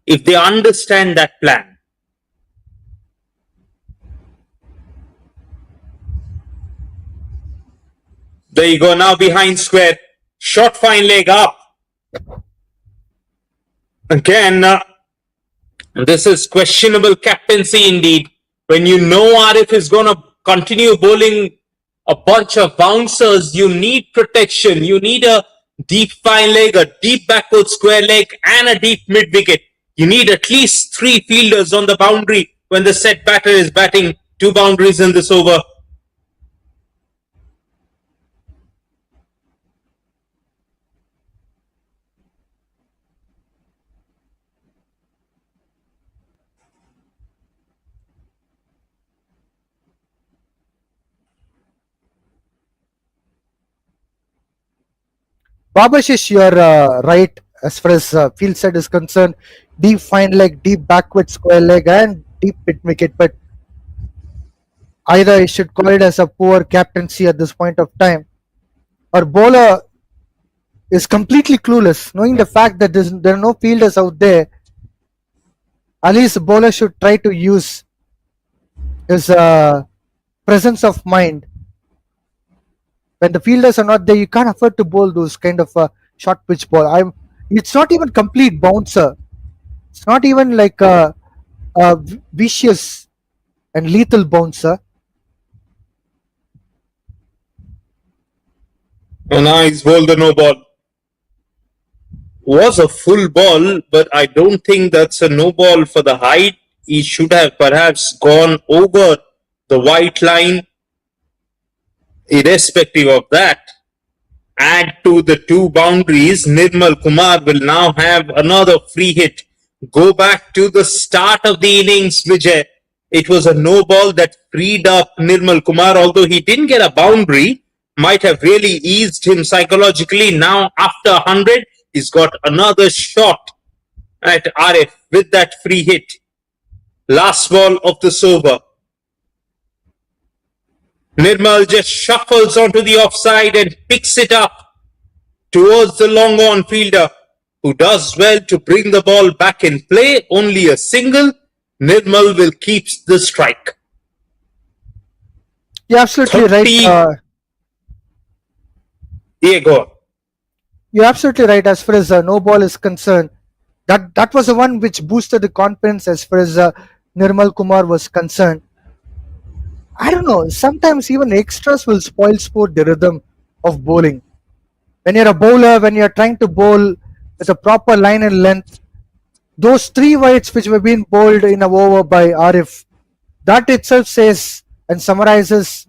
if they understand that plan. There you go, now behind square. Short fine leg up. Again, this is questionable captaincy indeed. When you know Arif is going to continue bowling a bunch of bouncers, you need protection. You need a deep fine leg, a deep backward square leg, and a deep mid wicket. You need at least three fielders on the boundary when the set batter is batting two boundaries in this over. Babashish, you're right as far as field set is concerned. Deep fine leg, deep backward square leg, and deep mid wicket. But either I should call it as a poor captaincy at this point of time, or bowler is completely clueless, knowing the fact that there are no fielders out there. At least the bowler should try to use his presence of mind. When the fielders are not there, you can't afford to bowl those kind of short pitch ball. It's not even complete bouncer. It's not even like a vicious and lethal bouncer. A nice bowled the no ball. Was a full ball, but I don't think that's a no ball for the height. He should have perhaps gone over the white line. Irrespective of that, add to the two boundaries, Nirmal Kumar will now have another free hit. Go back to the start of the innings, Vijay. It was a no ball that freed up Nirmal Kumar, although he didn't get a boundary, might have really eased him psychologically. Now, after 100, he's got another shot at Arif with that free hit. Last ball of this over. Nirmal just shuffles onto the offside and picks it up towards the long on fielder, who does well to bring the ball back in play. Only a single. Nirmal will keep the strike. You're absolutely right. Yeah, go on. You're absolutely right as far as no ball is concerned. That was the one which boosted the confidence as far as Nirmal Kumar was concerned. I don't know. Sometimes even extras will spoil the rhythm of bowling. When you're a bowler, when you're trying to bowl with a proper line and length, those three wides which were being bowled in a over by Arif, that itself says and summarizes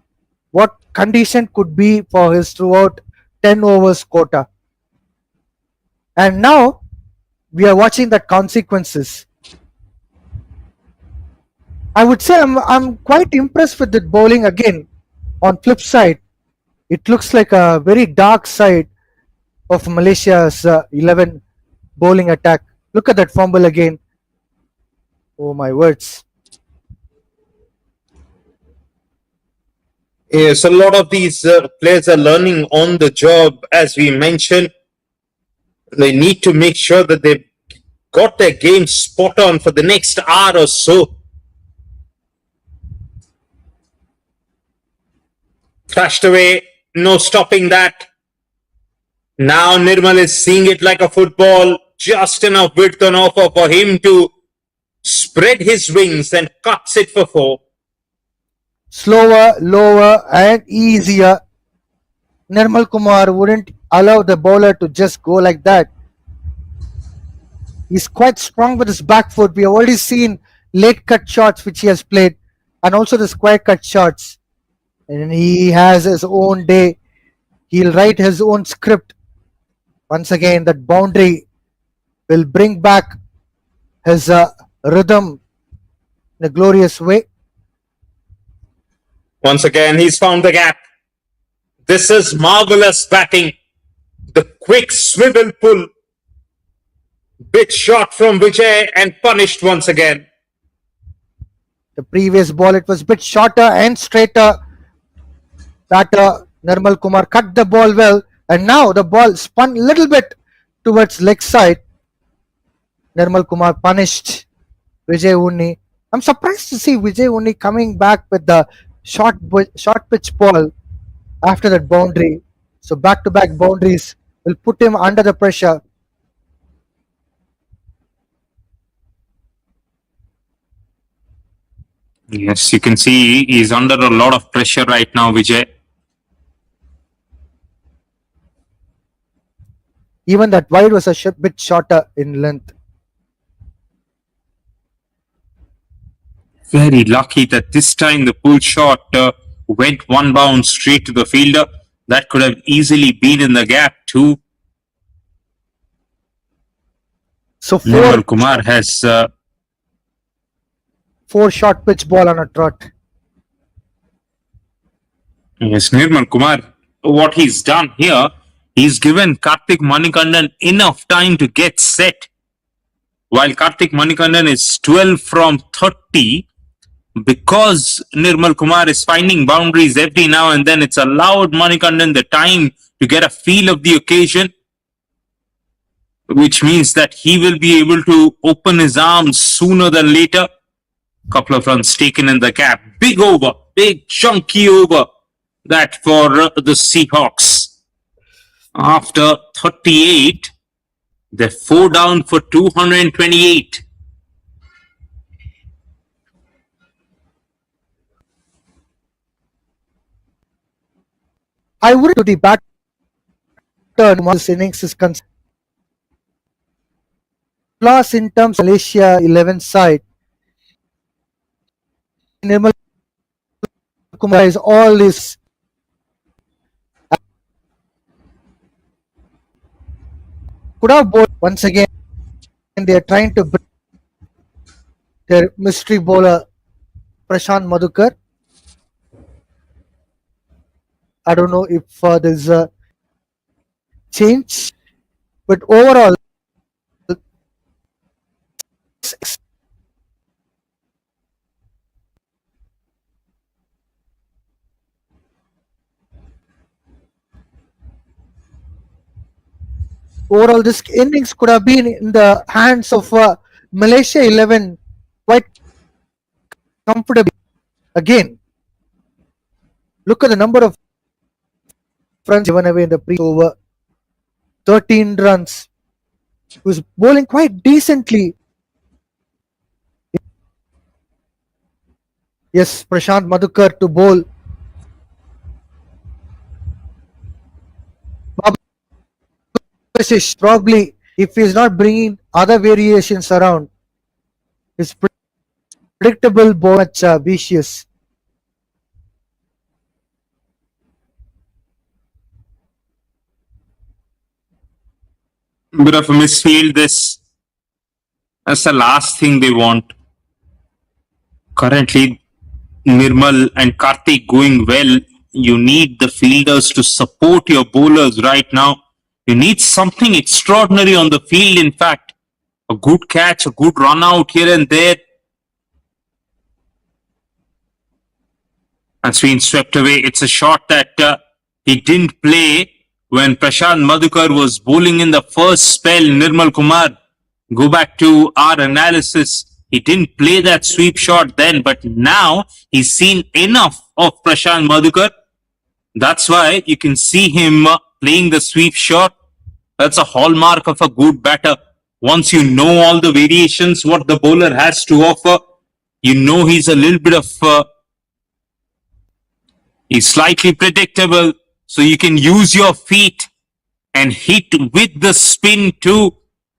what condition could be for his throughout 10 overs quota. And now we are watching the consequences. I would say I'm quite impressed with the bowling again. On flip side, it looks like a very dark side of Malaysia's 11 bowling attack. Look at that fumble again. Oh my words. Yes, a lot of these players are learning on the job, as we mentioned. They need to make sure that they've got their game spot on for the next hour or so. Flashed away, no stopping that. Now Nirmal is seeing it like a football, just enough width on offer for him to spread his wings and cuts it for four. Slower, lower, and easier. Nirmal Kumar wouldn't allow the bowler to just go like that. He's quite strong with his back foot. We have already seen late cut shots which he has played, and also the square cut shots. And he has his own day. He'll write his own script. Once again, that boundary will bring back his rhythm in a glorious way. Once again, he's found the gap. This is marvelous batting. The quick swivel pull. Bit shot from Vijay and punished once again. The previous ball, it was a bit shorter and straighter. That Nirmal Kumar cut the ball well, and now the ball spun a little bit towards leg side. Nirmal Kumar punished Vijay Unni. I'm surprised to see Vijay Unni coming back with the short pitch ball after that boundary. So back-to-back boundaries will put him under the pressure. Yes, you can see he's under a lot of pressure right now, Vijay. Even that wide was a bit shorter in length. Very lucky that this time the pull shot went one bounce straight to the fielder. That could have easily been in the gap too. So Nirmal Kumar has four short pitch ball on a trot. yes, Nirmal Kumar. What he's done here, he's given Karthik Manikandan enough time to get set. While Karthik Manikandan is 12 from 30, because Nirmal Kumar is finding boundaries every now and then, it's allowed Manikandan the time to get a feel of the occasion, which means that he will be able to open his arms sooner than later. Couple of runs taken in the gap. Big over, big chunky over that for the Seahawks. After 38, they're 4 down for 228. I would to the batter this innings is concerned. Plus, in terms of Malaysia 11 side, Nirmal Kumar is all this could have bowled once again. They are trying to bring their mystery bowler Prashant Madhukar. I don't know if there's a change, but overall, this innings could have been in the hands of Malaysia 11 quite comfortably. Again, look at the number of runs given away in the pre-over. 13 runs. He was bowling quite decently. Yes, Prashant Madhukar to bowl. Probably, if he's not bringing other variations around, his predictable ball much vicious. Bit of a misfield. That's the last thing they want. Currently, Nirmal and Karthik going well. You need the fielders to support your bowlers right now. You need something extraordinary on the field, in fact. A good catch, a good run out here and there. That's been swept away. It's a shot that he didn't play when Prashant Madhukar was bowling in the first spell. Nirmal Kumar, go back to our analysis. He didn't play that sweep shot then, but now he's seen enough of Prashant Madhukar. That's why you can see him playing the sweep shot. That's a hallmark of a good batter. Once you know all the variations, what the bowler has to offer, you know he's a little bit of he's slightly predictable, so you can use your feet and hit with the spin too.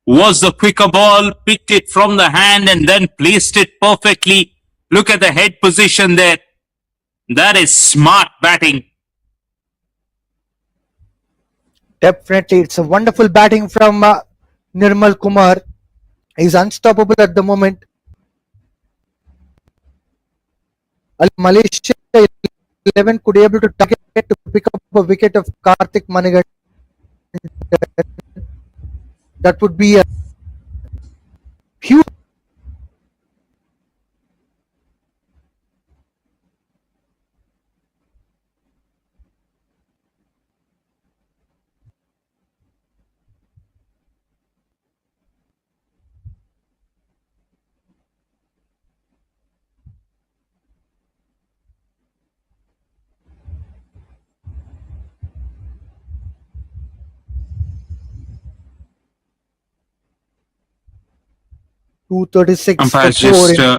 Was the quicker ball, picked it from the hand and then placed it perfectly. Look at the head position there. That is smart batting. Definitely, it's a wonderful batting from Nirmal Kumar. He's unstoppable at the moment. Malaysia 11 could be able to target to pick up a wicket of Karthik Manikandan. That would be a huge. 236 for Umpires 4 just in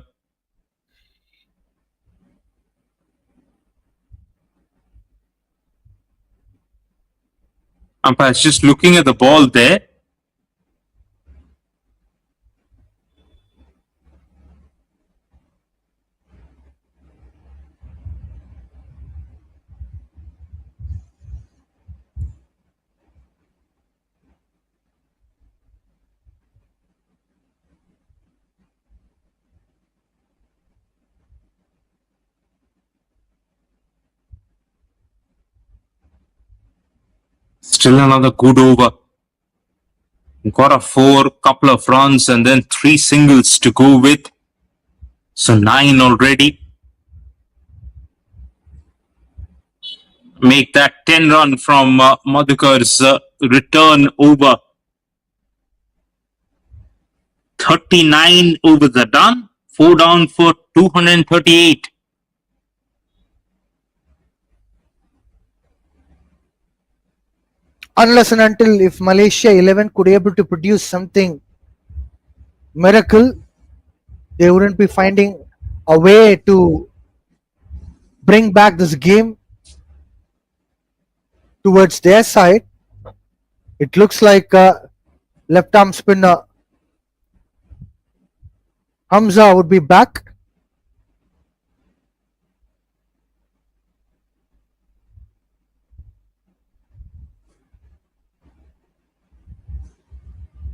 umpires just looking at the ball there. Still another good over. Got a four, couple of runs, and then three singles to go with. So 9 already. Make that 10 run from Madhukar's return over. 39 overs are done. 4 down for 238. unless and until if Malaysia 11 could able to produce something miracle, they wouldn't be finding a way to bring back this game towards their side. It looks like left arm spinner Hamza would be back.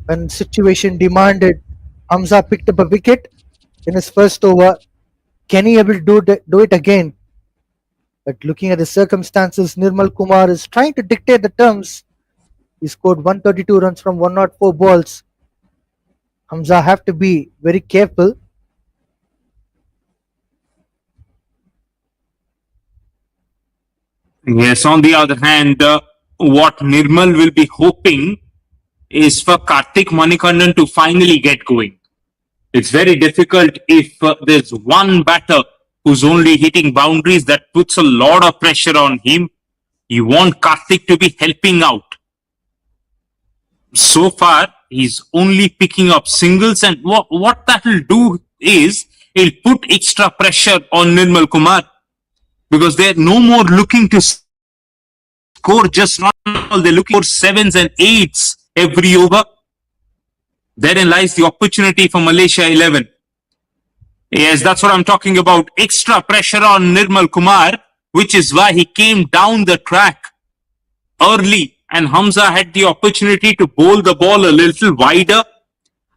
When situation demanded, Hamza picked up a wicket in his first over. Can he able to do it again? But looking at the circumstances, Nirmal Kumar is trying to dictate the terms. He scored 132 runs from 104 balls. Hamza have to be very careful. Yes, on the other hand, what Nirmal will be hoping is for Karthik Manikandan to finally get going. It's very difficult if there's one batter who's only hitting boundaries. That puts a lot of pressure on him. You want Karthik to be helping out. So far, he's only picking up singles, and what that will do is it'll put extra pressure on Nirmal Kumar because they're no more looking to score just not all, they're looking for sevens and eights every over. Therein lies the opportunity for Malaysia 11. Yes, that's what I'm talking about. Extra pressure on Nirmal Kumar, which is why he came down the track early, and Hamza had the opportunity to bowl the ball a little wider.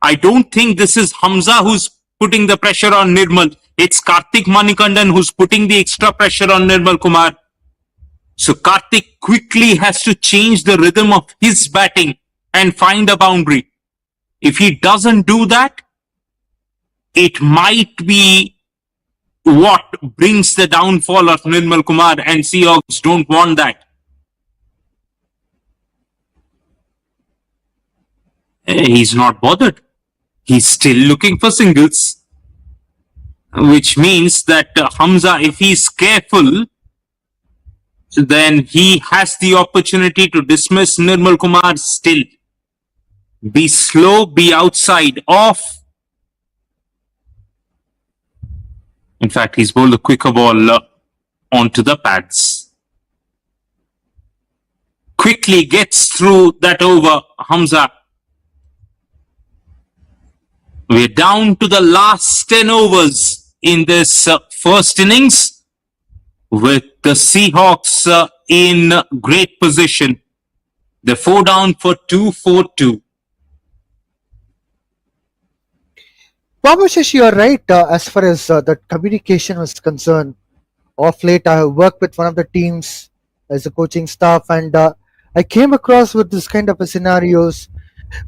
I don't think this is Hamza who's putting the pressure on Nirmal. It's Karthik Manikandan who's putting the extra pressure on Nirmal Kumar. So Karthik quickly has to change the rhythm of his batting and find a boundary. If he doesn't do that, it might be what brings the downfall of Nirmal Kumar, and Seahawks don't want that. He's not bothered. He's still looking for singles, which means that Hamza, if he's careful, then he has the opportunity to dismiss Nirmal Kumar still. Be slow, be outside, off. In fact, he's bowled a quicker ball onto the pads. Quickly gets through that over, Hamza. We're down to the last 10 overs in this first innings, with the Seahawks in great position. They're 4 down for 2-4-2. Babashish, you are right as far as the communication was concerned. Of late, I have worked with one of the teams as a coaching staff, and I came across with this kind of a scenarios.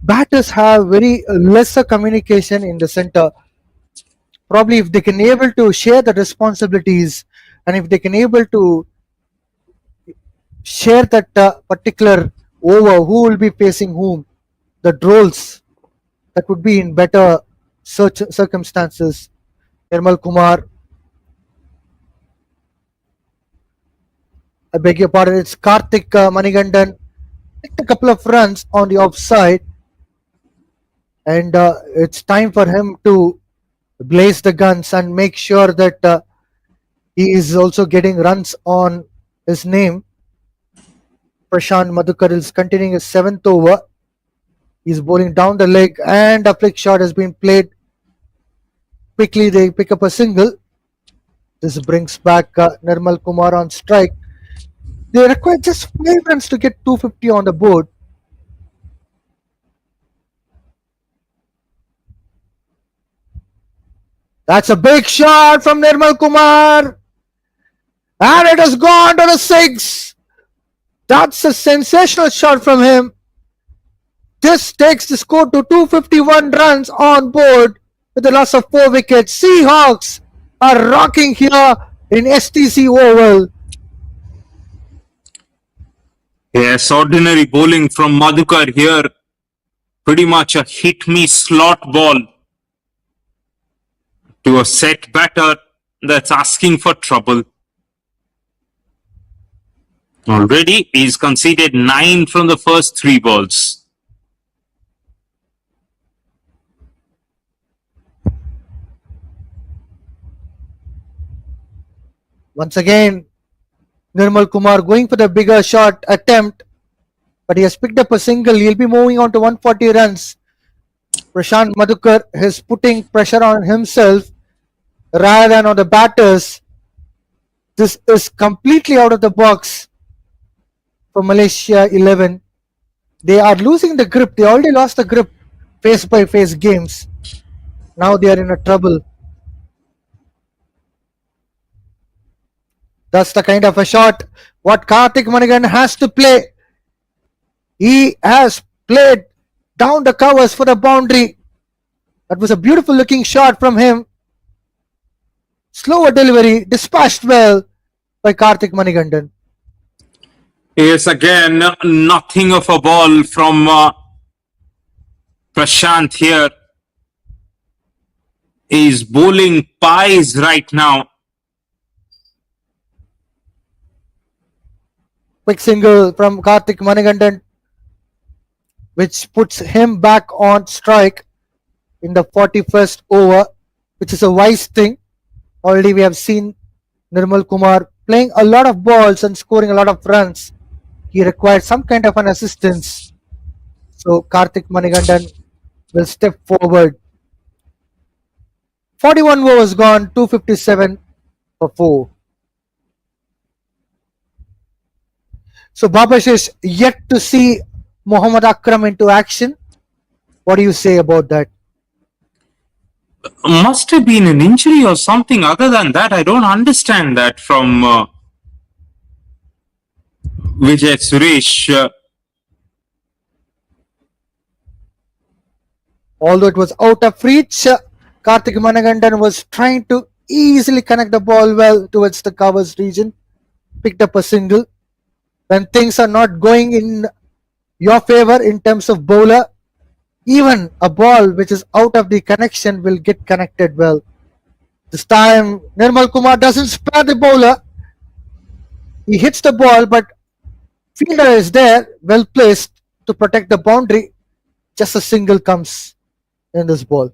Batters have very lesser communication in the center. Probably if they can able to share the responsibilities, and if they can able to share that particular over, who will be facing whom, the roles, that would be in better circumstances. Nirmal Kumar, I beg your pardon, it's Karthik Manigandan, picked a couple of runs on the offside, and it's time for him to blaze the guns and make sure that he is also getting runs on his name. Prashant Madhukar is continuing his seventh over. He's bowling down the leg, and a flick shot has been played. Quickly, they pick up a single. This brings back Nirmal Kumar on strike. They require just 5 runs to get 250 on the board. That's a big shot from Nirmal Kumar. And it has gone to the six. That's a sensational shot from him. This takes the score to 251 runs on board with a loss of 4 wickets. Seahawks are rocking here in STC Oval. Yes, ordinary bowling from Madhukar here. Pretty much a hit me slot ball to a set batter that's asking for trouble. Already, he's conceded 9 from the first 3 balls. Once again, Nirmal Kumar going for the bigger shot attempt, but he has picked up a single. He'll be moving on to 140 runs. Prashant Madhukar is putting pressure on himself rather than on the batters. This is completely out of the box for Malaysia 11. They are losing the grip. They already lost the grip face by face games. Now they are in a trouble. That's the kind of a shot what Karthik Manigan has to play. He has played down the covers for the boundary. That was a beautiful looking shot from him. Slower delivery, dispatched well by Karthik Manigandan. Yes, again, nothing of a ball from Prashant here. He's bowling pies right now. Quick single from Karthik Manigandan, which puts him back on strike in the 41st over, which is a wise thing. Already we have seen Nirmal Kumar playing a lot of balls and scoring a lot of runs. He required some kind of an assistance. So Karthik Manigandan will step forward. 41 overs gone, 257 for 4. So Babash is yet to see Mohammad Akram into action. What do you say about that? Must have been an injury or something other than that. I don't understand that from Vijay Suresh. Although it was out of reach, Karthik Manigandan was trying to easily connect the ball well towards the covers region. Picked up a single. When things are not going in your favor in terms of bowler, even a ball which is out of the connection will get connected well. This time, Nirmal Kumar doesn't spare the bowler. He hits the ball, but fielder is there, well placed to protect the boundary. Just a single comes in this ball.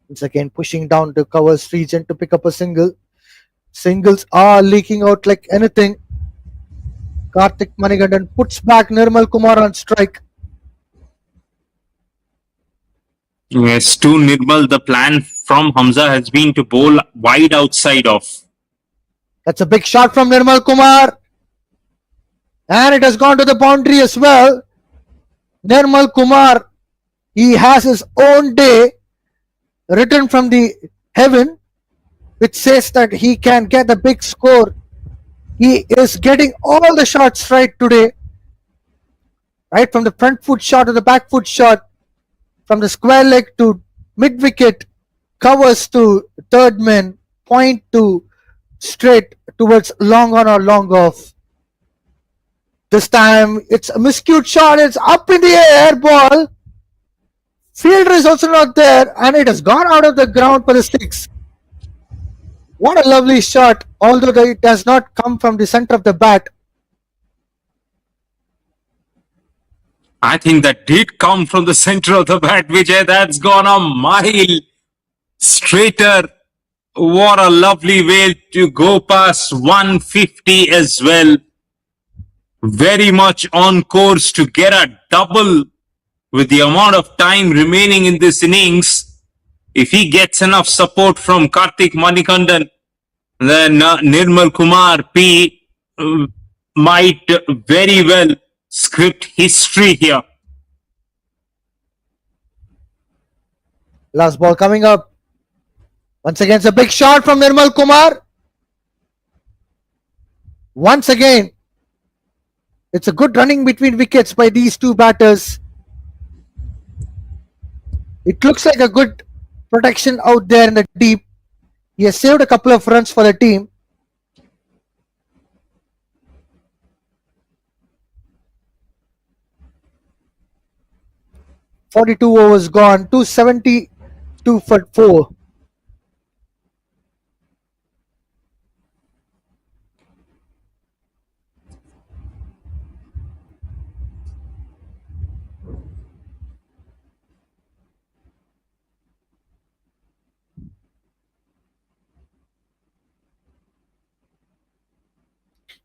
Once again, pushing down the covers region to pick up a single. Singles are leaking out like anything. Karthik Manigandan puts back Nirmal Kumar on strike. Yes, to Nirmal, the plan from Hamza has been to bowl wide outside off. That's a big shot from Nirmal Kumar. And it has gone to the boundary as well. Nirmal Kumar, he has his own day written from the heaven, which says that he can get a big score. He is getting all the shots right today. Right from the front foot shot to the back foot shot, from the square leg to mid wicket, covers to third man, point to straight towards long on or long off. This time it's a miscued shot, it's up in the air ball. Fielder is also not there, and it has gone out of the ground for the six. What a lovely shot, although it does not come from the center of the bat. I think that did come from the center of the bat, Vijay. That's gone a mile straighter. What a lovely way to go past 150 as well. Very much on course to get a double with the amount of time remaining in this innings. If he gets enough support from Karthik Manikandan, then Nirmal Kumar P might very well script history here. Last ball coming up. Once again, it's a big shot from Nirmal Kumar. Once again, it's a good running between wickets by these two batters. It looks like a good protection out there in the deep. He has saved a couple of runs for the team. "42 overs gone, 272 for 4.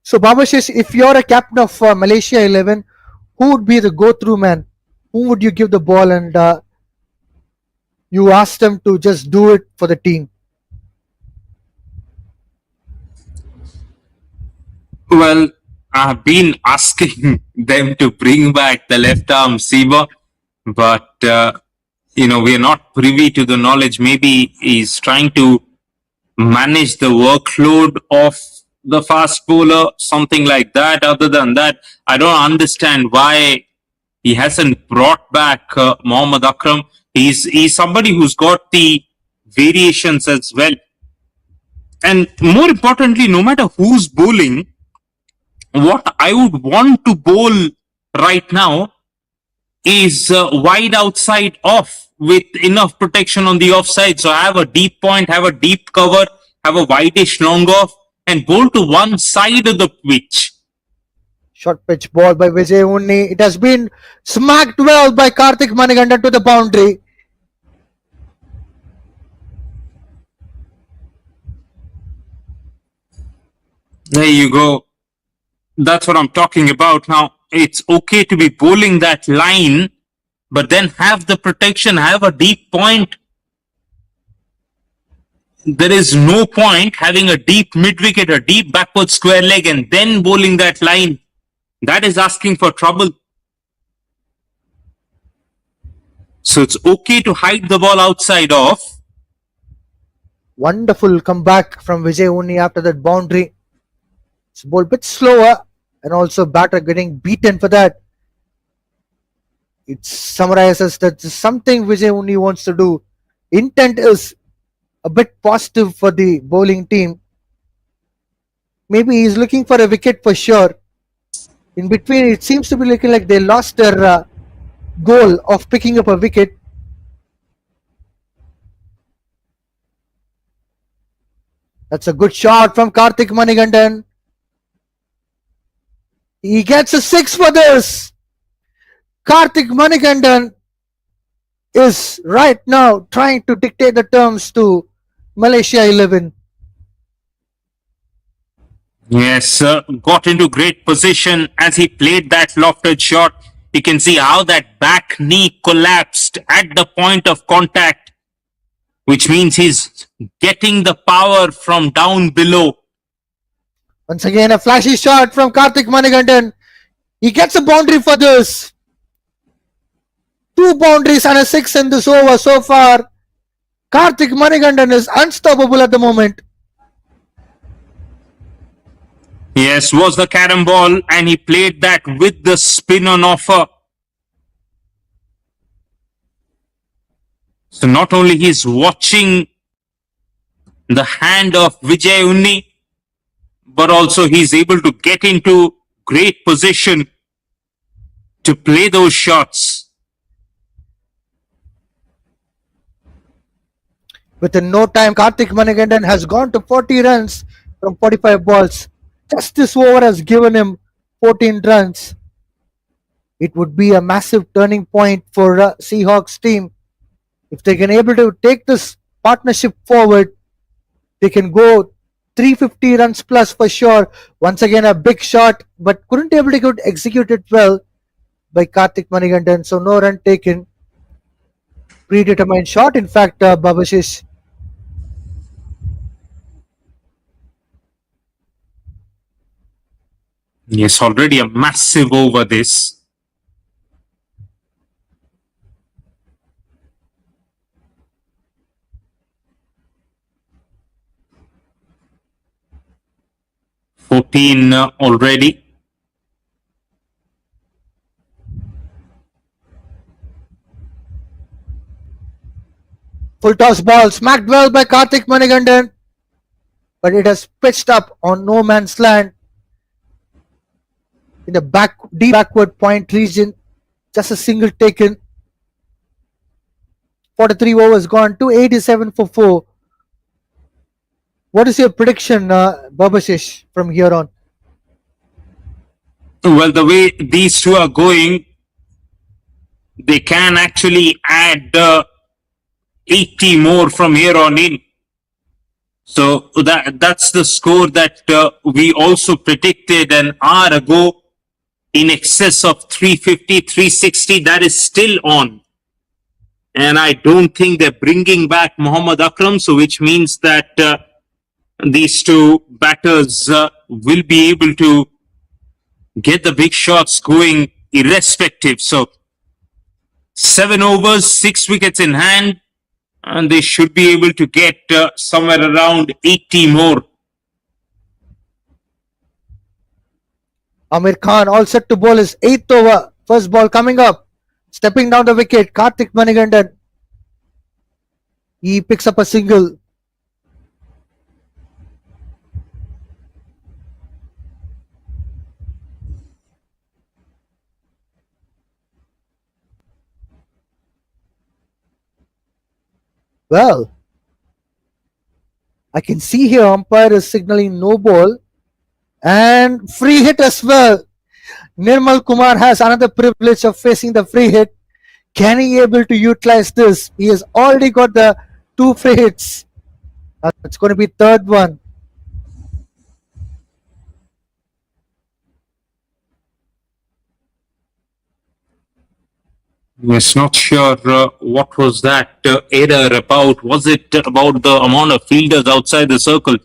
So, Babashish, if you're a captain of Malaysia 11, who would be the go-through man? Whom would you give the ball and you ask them to just do it for the team? Well, I've been asking them to bring back the left arm seamer, but we are not privy to the knowledge. Maybe he's trying to manage the workload of the fast bowler, something like that. Other than that, I don't understand why he hasn't brought back Mohammad Akram. He's somebody who's got the variations as well. And more importantly, no matter who's bowling, what I would want to bowl right now is wide outside off with enough protection on the offside. So have a deep point, have a deep cover, have a wideish long off, and bowl to one side of the pitch. Short pitch ball by Vijay Unni. It has been smacked well by Karthik Manikandan to the boundary. There you go. That's what I'm talking about. Now, it's okay to be bowling that line, but then have the protection, have a deep point. There is no point having a deep mid wicket, a deep backward square leg, and then bowling that line. That is asking for trouble. So it's okay to hide the ball outside off. Wonderful comeback from Vijay Unni after that boundary. It's a ball bit slower and also batter getting beaten for that. It summarizes that something Vijay Unni wants to do. Intent is a bit positive for the bowling team. Maybe he's looking for a wicket for sure. In between, it seems to be looking like they lost their goal of picking up a wicket. That's a good shot from Karthik Manikandan. He gets a 6 for this. Karthik Manikandan is right now trying to dictate the terms to Malaysia 11. Yes, got into great position as he played that lofted shot. You can see how that back knee collapsed at the point of contact, which means he's getting the power from down below. Once again, a flashy shot from Karthik Manikandan. He gets a boundary for this. 2 boundaries and a 6 in this over so far. Karthik Manikandan is unstoppable at the moment. Yes, was the carom ball, and he played that with the spin on offer. So not only he's watching the hand of Vijay Unni, but also he's able to get into great position to play those shots. Within no time, Karthik Manigandan has gone to 40 runs from 45 balls. Just this over has given him 14 runs. It would be a massive turning point for Seahawks team if they can able to take this partnership forward. They can go 350 runs plus for sure. Once again, a big shot, but couldn't able to execute it well by Karthik Manigandan. So no run taken. Predetermined shot. In fact, Babashish. Yes, already a massive over this. Fourteen already. Full toss ball smacked well by Karthik Manigandan, but it has pitched up on no man's land in the deep backward point region. Just a single taken. 43 overs gone, 287 for 4. What is your prediction, Babashish, from here on? Well, the way these two are going, they can actually add 80 more from here on in. So that's the score that we also predicted an hour ago, in excess of 350, 360. That is still on. And I don't think they're bringing back Muhammad Akram, so which means that these two batters will be able to get the big shots going irrespective. So 7 overs, 6 wickets in hand, and they should be able to get somewhere around 80 more. Amir Khan all set to bowl his 8th over. First ball coming up. Stepping down the wicket, Karthik Manigandan. He picks up a single. Well, I can see here umpire is signaling no ball and free hit as well. Nirmal Kumar has another privilege of facing the free hit. Can he able to utilize this? He has already got the 2 free hits. It's going to be third one. Yes, not sure what was that error about. Was it about the amount of fielders outside the circle?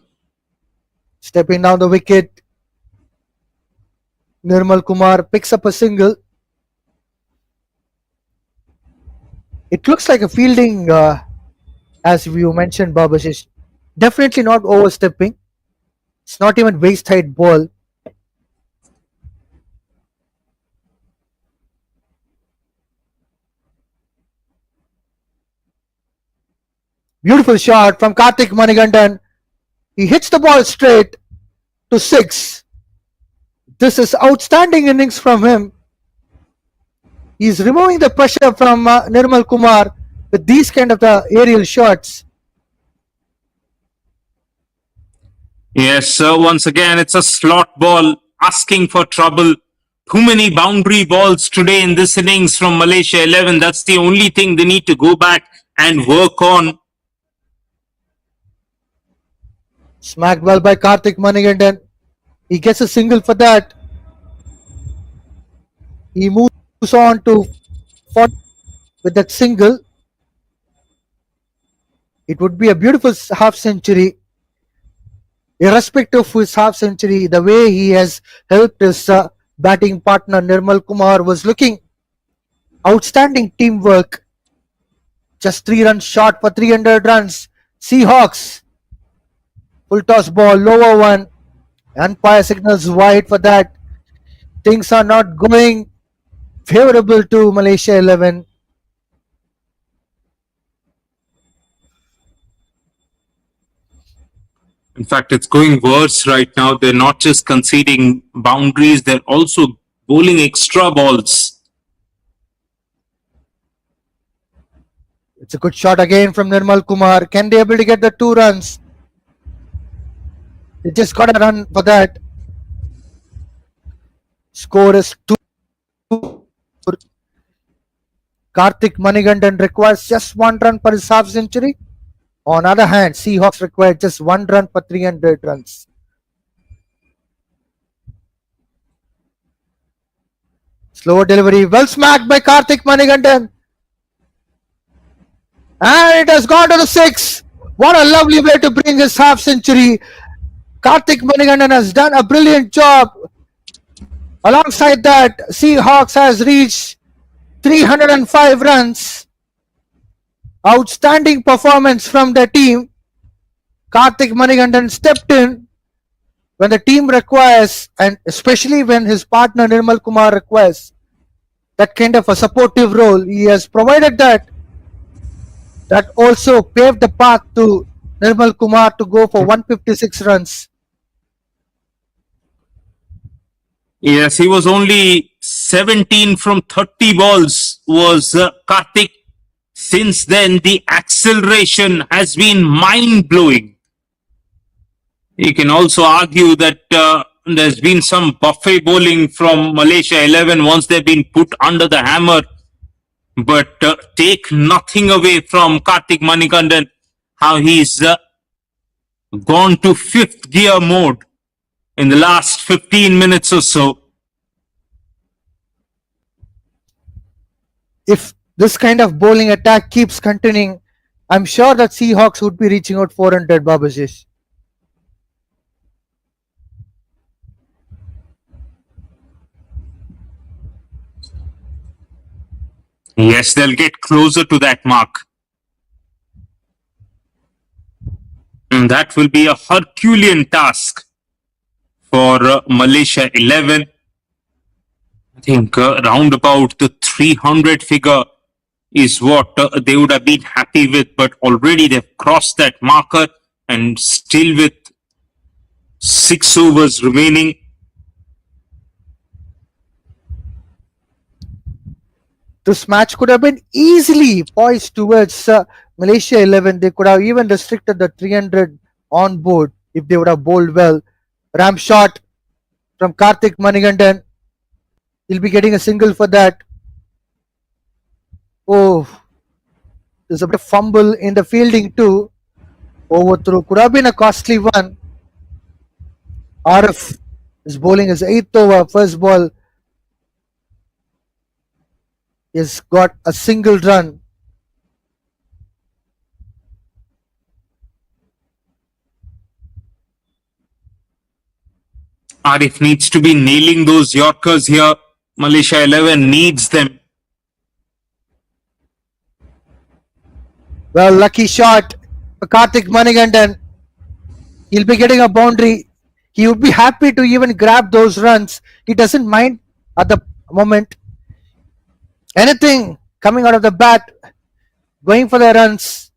Stepping down the wicket, Nirmal Kumar picks up a single. It looks like a fielding, as you mentioned, Babashish. Definitely not overstepping. It's not even waist height ball. Beautiful shot from Karthik Manigandan. He hits the ball straight to 6. This is outstanding innings from him. He's removing the pressure from Nirmal Kumar with these kind of the aerial shots. Yes, once again, it's a slot ball asking for trouble. Too many boundary balls today in this innings from Malaysia 11. That's the only thing they need to go back and work on. Smacked well by Karthik Manigandan. He gets a single for that. He moves on to 40 with that single. It would be a beautiful half century. Irrespective of his half century, the way he has helped his batting partner Nirmal Kumar was looking outstanding teamwork. Just 3 runs short for 300 runs. Seahawks. Full toss ball, lower one. Umpire signals wide for that. Things are not going favorable to Malaysia 11. In fact, it's going worse right now. They're not just conceding boundaries, they're also bowling extra balls. It's a good shot again from Nirmal Kumar. Can they able to get the 2 runs? They just got a run for that. Score is 2. Karthik Manigandan requires just 1 run for his half century. On the other hand, Seahawks require just 1 run for 300 runs. Slower delivery, well smacked by Karthik Manigandan. And it has gone to the 6. What a lovely way to bring his half century. Karthik Manigandan has done a brilliant job. Alongside that, Seahawks has reached 305 runs. Outstanding performance from the team. Karthik Manigandan stepped in when the team requires, and especially when his partner Nirmal Kumar requires that kind of a supportive role. He has provided that. That also paved the path to Nirmal Kumar to go for 156 runs. Yes, he was only 17 from 30 balls was Karthik. Since then, the acceleration has been mind-blowing. You can also argue that there's been some buffet bowling from Malaysia 11 once they've been put under the hammer. But take nothing away from Karthik Manikandan, how he's gone to fifth gear mode in the last 15 minutes or so. If this kind of bowling attack keeps continuing, I'm sure that Seahawks would be reaching out 400, Babashish. Yes, they'll get closer to that mark. And that will be a Herculean task for Malaysia 11. I think round about the 300 figure is what they would have been happy with, but already they've crossed that marker, and still with 6 overs remaining. This match could have been easily poised towards Malaysia 11. They could have even restricted the 300 on board if they would have bowled well. Ram shot from Karthik Manigandan. He'll be getting a single for that. Oh, there's a bit of fumble in the fielding too. Overthrow could have been a costly one. Arif is bowling his 8th over, first ball. He's got a single run. Arif needs to be nailing those Yorkers here. Malaysia 11 needs them. Well, lucky shot for Karthik Manigandan. He'll be getting a boundary. He would be happy to even grab those runs. He doesn't mind at the moment. Anything coming out of the bat, going for the runs,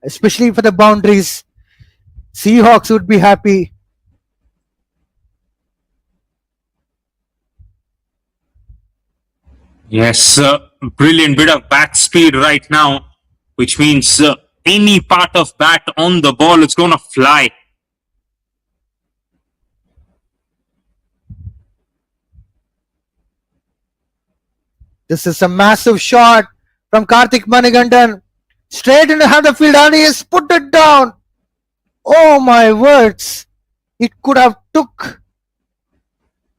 especially for the boundaries. Seahawks would be happy. Yes, brilliant bit of bat speed right now, which means any part of bat on the ball is going to fly. This is a massive shot from Karthik Manigandan. Straight into the field, and he has put it down. Oh my words! He could have took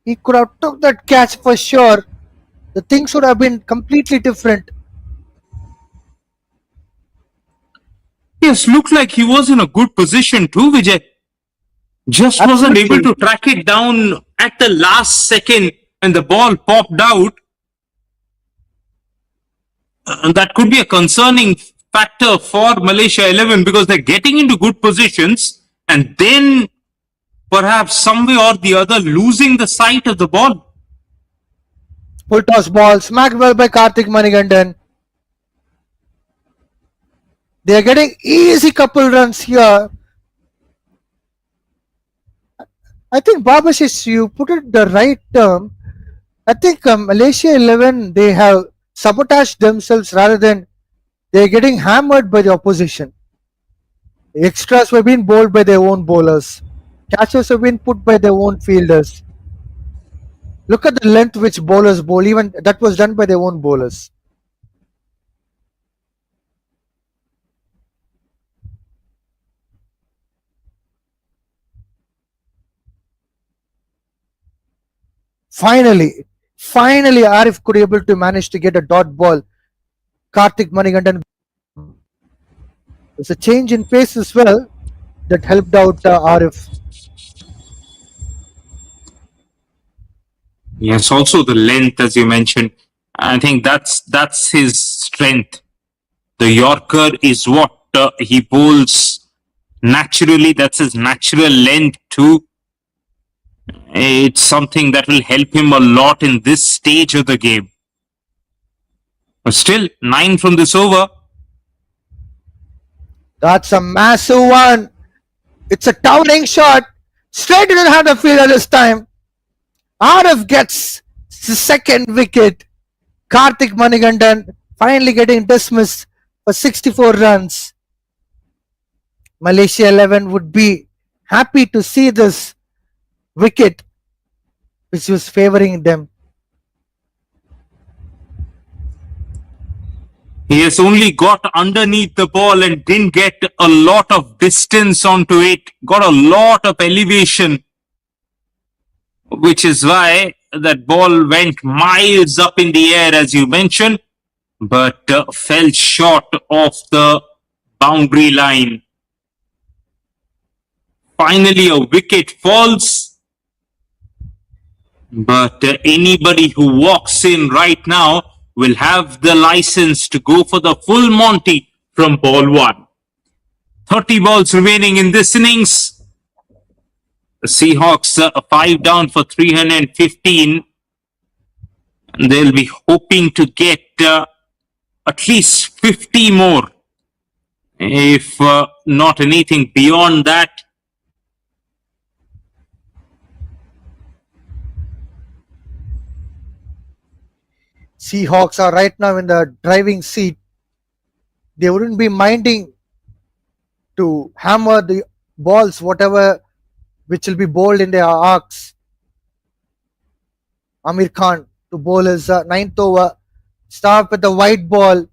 that catch for sure. The things would have been completely different. Yes, looked like he was in a good position too, Vijay. Just wasn't Absolutely. able to track it down at the last second and the ball popped out. That could be a concerning factor for Malaysia 11 because they're getting into good positions and then perhaps some way or the other losing the sight of the ball. Full toss ball, smacked well by Karthik Manigandan. They are getting easy couple runs here. I think Babashish, you put it the right term. I think Malaysia 11, they have sabotaged themselves rather than They're getting hammered by the opposition. Extras were being bowled by their own bowlers. Catches have been put by their own fielders. Look at the length which bowlers bowl. Even that was done by their own bowlers. Finally, Arif could able to manage to get a dot ball. Karthik Manigandan. There's a change in pace as well that helped out Arif. Yes, also the length, as you mentioned. I think that's his strength. The Yorker is what he bowls naturally. That's his natural length too. It's something that will help him a lot in this stage of the game. But still, 9 from this over. That's a massive one. It's a towering shot. Straight into the hand of fielder this time. Arif gets the second wicket. Karthik Manigandan finally getting dismissed for 64 runs. Malaysia 11 would be happy to see this wicket which was favoring them. He has only got underneath the ball and didn't get a lot of distance onto it, got a lot of elevation, which is why that ball went miles up in the air, as you mentioned, but fell short of the boundary line. Finally, a wicket falls, but anybody who walks in right now will have the license to go for the full Monty from ball 1. 30 balls remaining in this innings. The Seahawks 5 down for 315. They'll be hoping to get at least 50 more, if not anything beyond that. Seahawks are right now in the driving seat. They wouldn't be minding to hammer the balls, whatever which will be bowled in their arcs. Amir Khan to bowl his ninth over. Start with the white ball.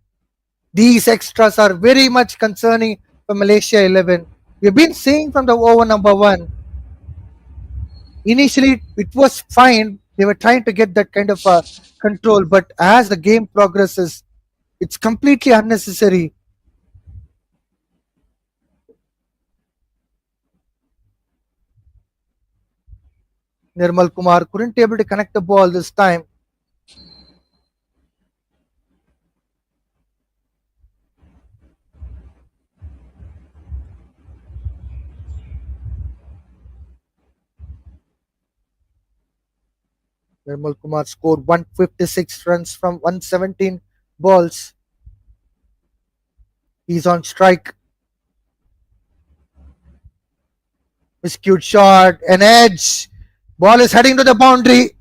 These extras are very much concerning for Malaysia 11. We've been seeing from the over number 1. Initially, it was fine. They were trying to get that kind of control, but as the game progresses, it's completely unnecessary. Nirmal Kumar couldn't be able to connect the ball this time. Nirmal Kumar scored 156 runs from 117 balls. He's on strike. Miscued shot, an edge. Ball is heading to the boundary.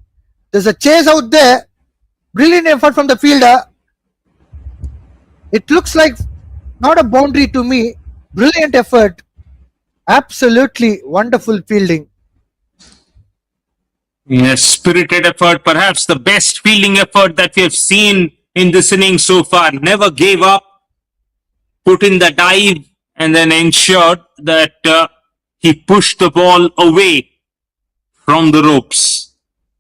There's a chase out there. Brilliant effort from the fielder. It looks like not a boundary to me. Brilliant effort. Absolutely wonderful fielding. Yes, spirited effort, perhaps the best fielding effort that we have seen in this inning so far. Never gave up, put in the dive, and then ensured that he pushed the ball away from the ropes.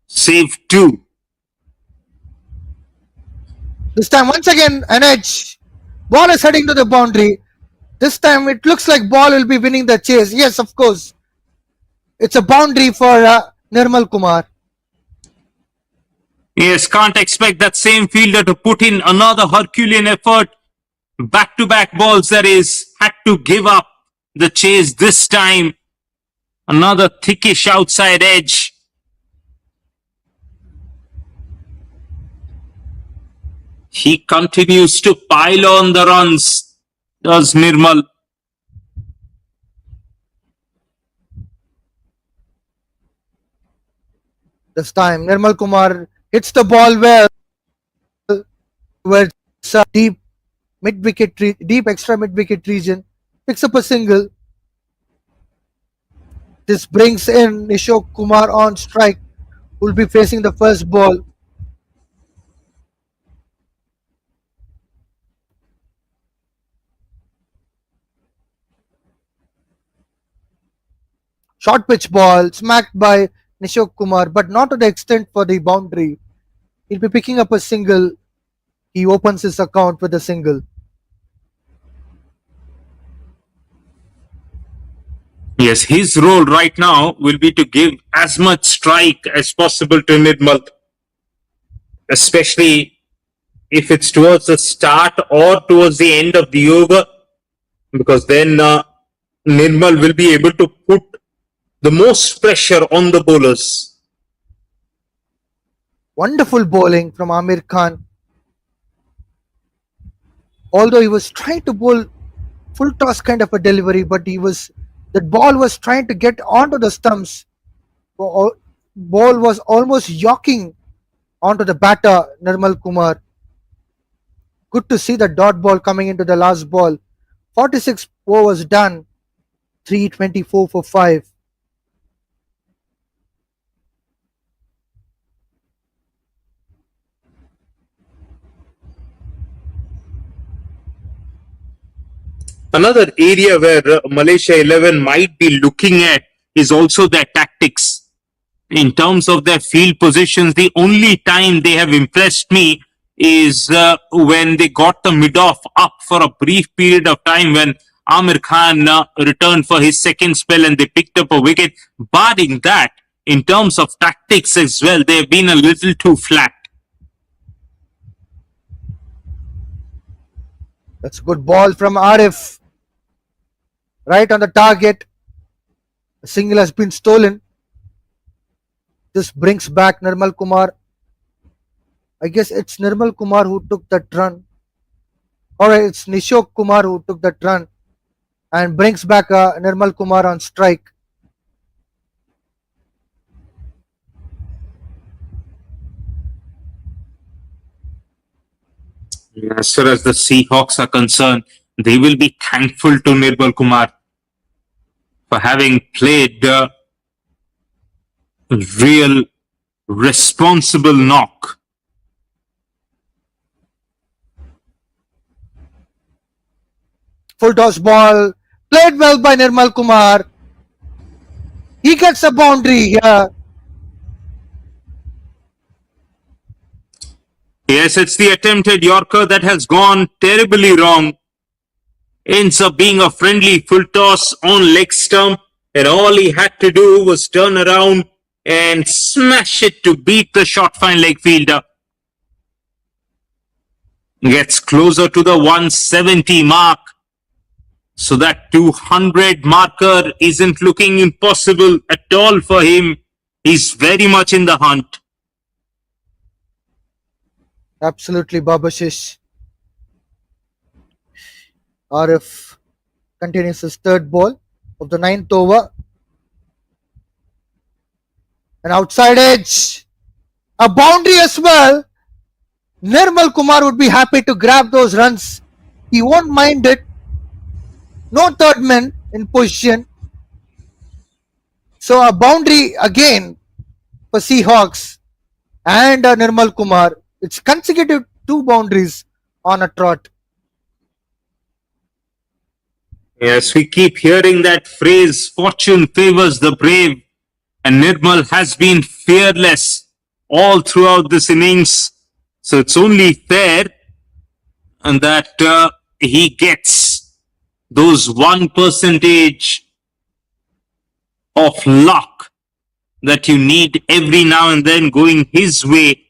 Save 2. This time, once again, an edge. Ball is heading to the boundary. This time, it looks like ball will be winning the chase. Yes, of course. It's a boundary for Nirmal Kumar. Yes, can't expect that same fielder to put in another Herculean effort. Back-to-back balls, that is, had to give up the chase this time. Another thickish outside edge. He continues to pile on the runs, does Nirmal. This time, Nirmal Kumar hits the ball well. Towards deep deep extra mid wicket region, picks up a single. This brings in Nishok Kumar on strike, who will be facing the first ball. Short pitch ball smacked by Nishok Kumar, but not to the extent for the boundary. He'll be picking up a single. He opens his account with a single. Yes, his role right now will be to give as much strike as possible to Nirmal, especially if it's towards the start or towards the end of the over, because then Nirmal will be able to put the most pressure on the bowlers. Wonderful bowling from Amir Khan. Although he was trying to bowl full toss kind of a delivery, but that ball was trying to get onto the stumps. Ball was almost yawking onto the batter Nirmal Kumar. Good to see the dot ball coming into the last ball. 46 overs done. 324 for 5. Another area where Malaysia 11 might be looking at is also their tactics. In terms of their field positions, the only time they have impressed me is when they got the mid-off up for a brief period of time when Amir Khan returned for his second spell and they picked up a wicket. Barring that, in terms of tactics as well, they have been a little too flat. That's a good ball from Arif. Right on the target. A single has been stolen. This brings back Nirmal Kumar. I guess it's Nirmal Kumar who took that run. Alright, it's Nishok Kumar who took that run and brings back Nirmal Kumar on strike. As far as the Seahawks are concerned, they will be thankful to Nirmal Kumar for having played real responsible knock. Full toss ball. Played well by Nirmal Kumar. He gets a boundary here. Yes, it's the attempted Yorker that has gone terribly wrong. Ends up being a friendly full toss on leg stump, and all he had to do was turn around and smash it to beat the short fine leg fielder. Gets closer to the 170 mark. So that 200 marker isn't looking impossible at all for him. He's very much in the hunt. Absolutely Babashish. Arif continues his third ball of the 9th over. An outside edge. A boundary as well. Nirmal Kumar would be happy to grab those runs. He won't mind it. No third man in position. So a boundary again for Seahawks and Nirmal Kumar. It's consecutive 2 boundaries on a trot. Yes, we keep hearing that phrase, fortune favors the brave. And Nirmal has been fearless all throughout this innings. So it's only fair and that he gets those 1% of luck that you need every now and then going his way.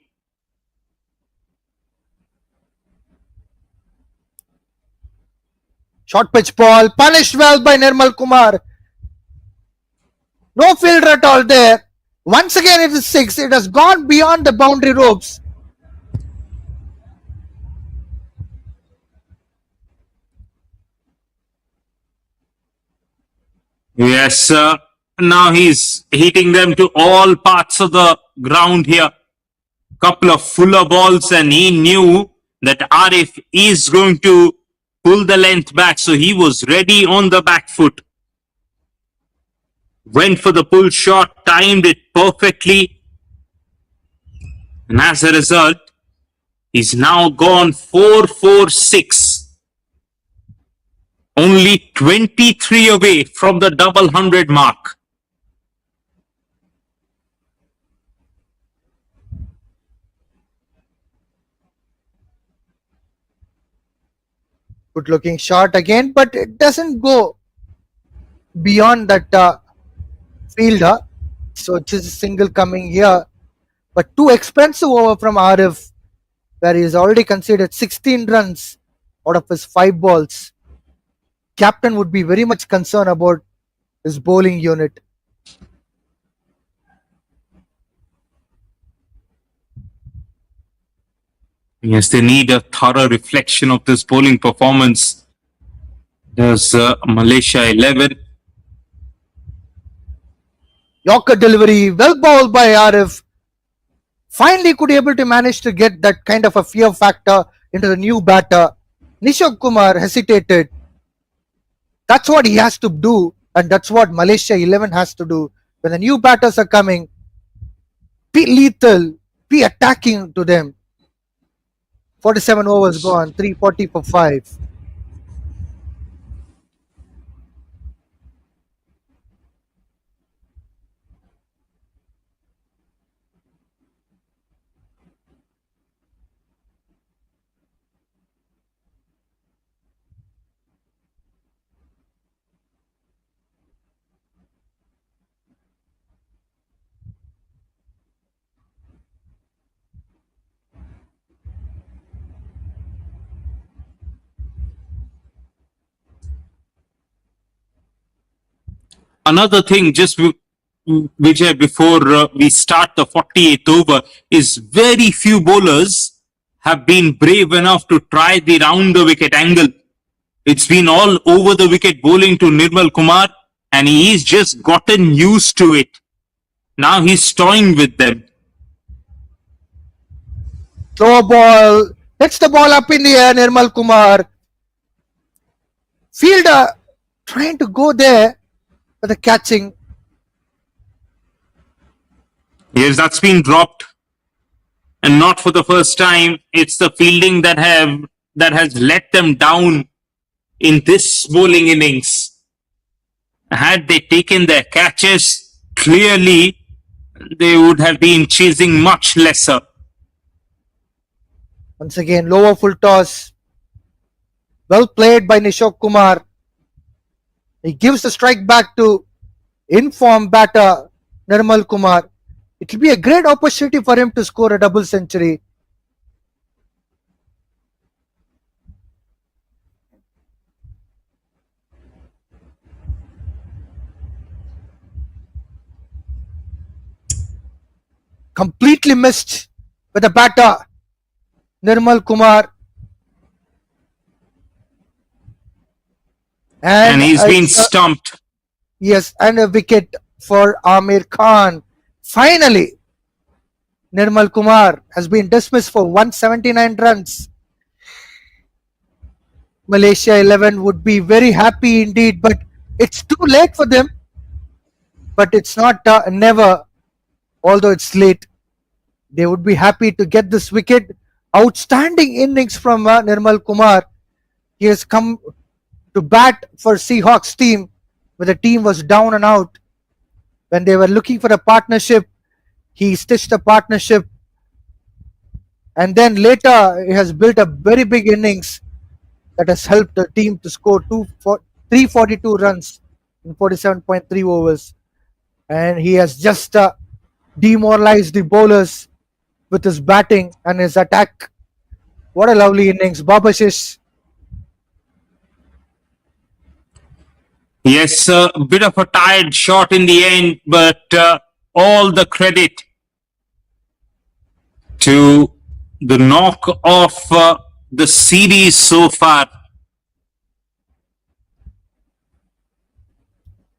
Short pitch ball punished well by Nirmal Kumar. No fielder at all there. Once again it is 6. It has gone beyond the boundary ropes. Yes, now he's hitting them to all parts of the ground here. Couple of fuller balls, and he knew that Arif is going to pull the length back, so he was ready on the back foot. Went for the pull shot, timed it perfectly, and as a result, he's now gone 4-4-6. Only 23 away from the double 100 mark. Good looking shot again, but it doesn't go beyond that fielder. So just a single coming here. But too expensive over from Arif, where he has already conceded 16 runs out of his 5 balls. Captain would be very much concerned about his bowling unit. Yes, they need a thorough reflection of this bowling performance. There's Malaysia 11. Yorker delivery, well bowled by Arif. Finally could able to manage to get that kind of a fear factor into the new batter. Nishok Kumar hesitated. That's what he has to do, and that's what Malaysia 11 has to do. When the new batters are coming, be lethal, be attacking to them. 47 overs gone, 340 for 5. Another thing, just Vijay, before we start the 48th over, is very few bowlers have been brave enough to try the round the wicket angle. It's been all over the wicket bowling to Nirmal Kumar, and he's just gotten used to it. Now he's toying with them. Throw ball, hits the ball up in the air, Nirmal Kumar. Fielder trying to go there for the catching. Yes, that's been dropped, and not for the first time. It's the fielding that has let them down in this bowling innings. Had they taken their catches, clearly they would have been chasing much lesser. Once again, lower full toss. Well played by Nishok Kumar. He gives the strike back to informed batter Nirmal Kumar. It will be a great opportunity for him to score a double century. Completely missed with the batter Nirmal Kumar. And he's been stumped. Yes, and a wicket for Amir Khan. Finally, Nirmal Kumar has been dismissed for 179 runs. Malaysia 11 would be very happy indeed, but it's too late for them. But it's not never, although it's late. They would be happy to get this wicket. Outstanding innings from Nirmal Kumar. He has come to bat for Seahawks team when the team was down and out. When they were looking for a partnership, he stitched a partnership. And then later, he has built a very big innings that has helped the team to score 342 runs in 47.3 overs. And he has just demoralized the bowlers with his batting and his attack. What a lovely innings. Babashish. Yes, a bit of a tired shot in the end, but all the credit to the knock of the series so far.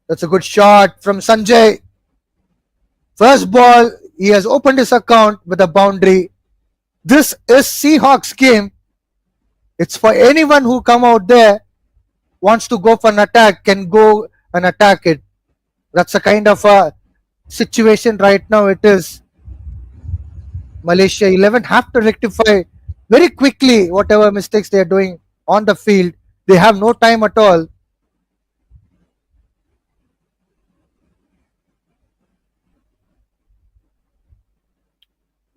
That's a good shot from Sanjay. First ball, he has opened his account with a boundary. This is Seahawks game. It's for anyone who come out there wants to go for an attack can go and attack it. That's a kind of a situation right now. It is Malaysia 11 have to rectify very quickly whatever mistakes they are doing on the field. They have no time at all.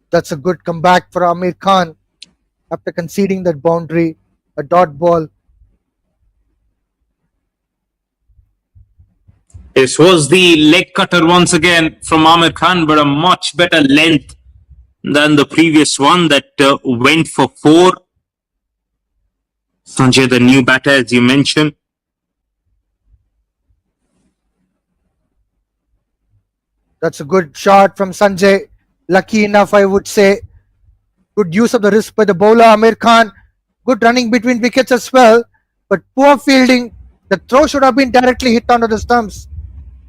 That's a good comeback for Amir Khan after conceding that boundary, a dot ball. This was the leg cutter once again from Amir Khan, but a much better length than the previous one that went for 4. Sanjay, the new batter, as you mentioned. That's a good shot from Sanjay. Lucky enough, I would say. Good use of the wrist by the bowler Amir Khan. Good running between wickets as well. But poor fielding. The throw should have been directly hit onto the stumps.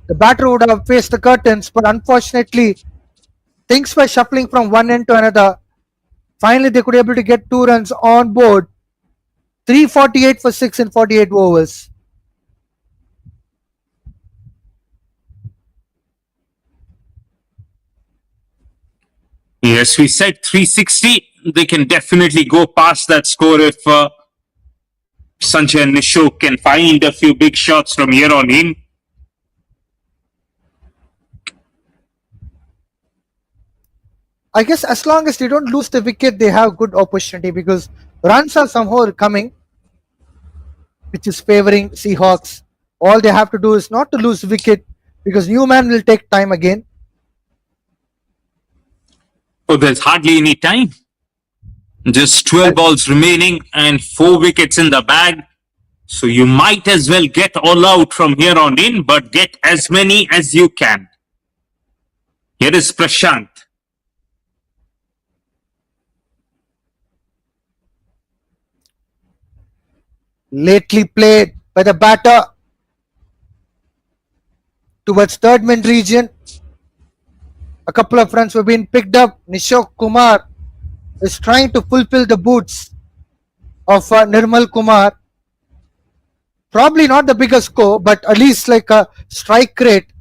The batter would have faced the curtains, but unfortunately, things were shuffling from one end to another. Finally, they could be able to get 2 runs on board. 348 for 6 in 48 overs. Yes, we said 360. They can definitely go past that score if Sanjay and Nishok can find a few big shots from here on in. I guess as long as they don't lose the wicket, they have good opportunity because runs are somehow coming, which is favoring Seahawks. All they have to do is not to lose wicket because Newman will take time again. Oh, there's hardly any time. Just 12 balls remaining and 4 wickets in the bag. So you might as well get all out from here on in, but get as many as you can. Here is Prashant. Lately played by the batter towards third man region. A couple of runs were being picked up. Nishok Kumar is trying to fulfill the boots of Nirmal Kumar. Probably not the biggest score, but at least like a strike rate.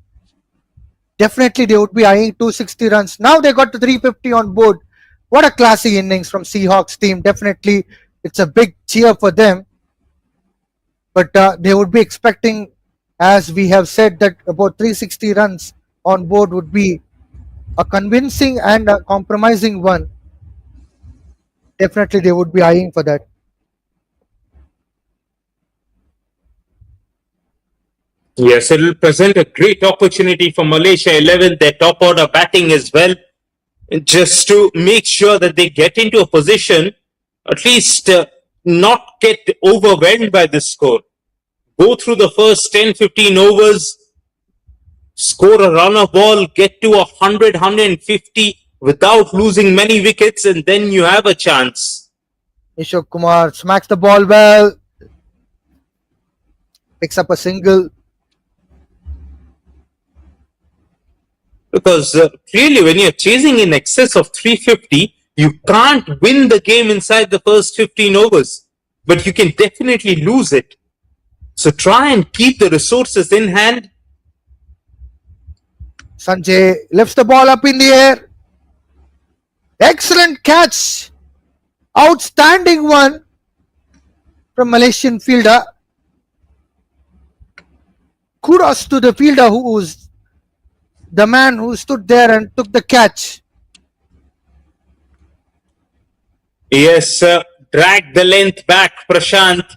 Definitely they would be eyeing 260 runs. Now they got to 350 on board. What a classy innings from Seahawks team. Definitely it's a big cheer for them. But they would be expecting, as we have said, that about 360 runs on board would be a convincing and a compromising one. Definitely they would be eyeing for that. Yes, it will present a great opportunity for Malaysia 11, their top order batting as well, just to make sure that they get into a position, at least not get overwhelmed by this score. Go through the first 10-15 overs, score a run of ball, get to 100, 150 without losing many wickets, and then you have a chance. Nishok Kumar smacks the ball well, picks up a single. Because clearly when you're chasing in excess of 350, you can't win the game inside the first 15 overs, but you can definitely lose it. So try and keep the resources in hand. Sanjay lifts the ball up in the air. Excellent catch. Outstanding one from Malaysian fielder. Kudos to the fielder who was the man who stood there and took the catch. Yes, drag the length back, Prashant.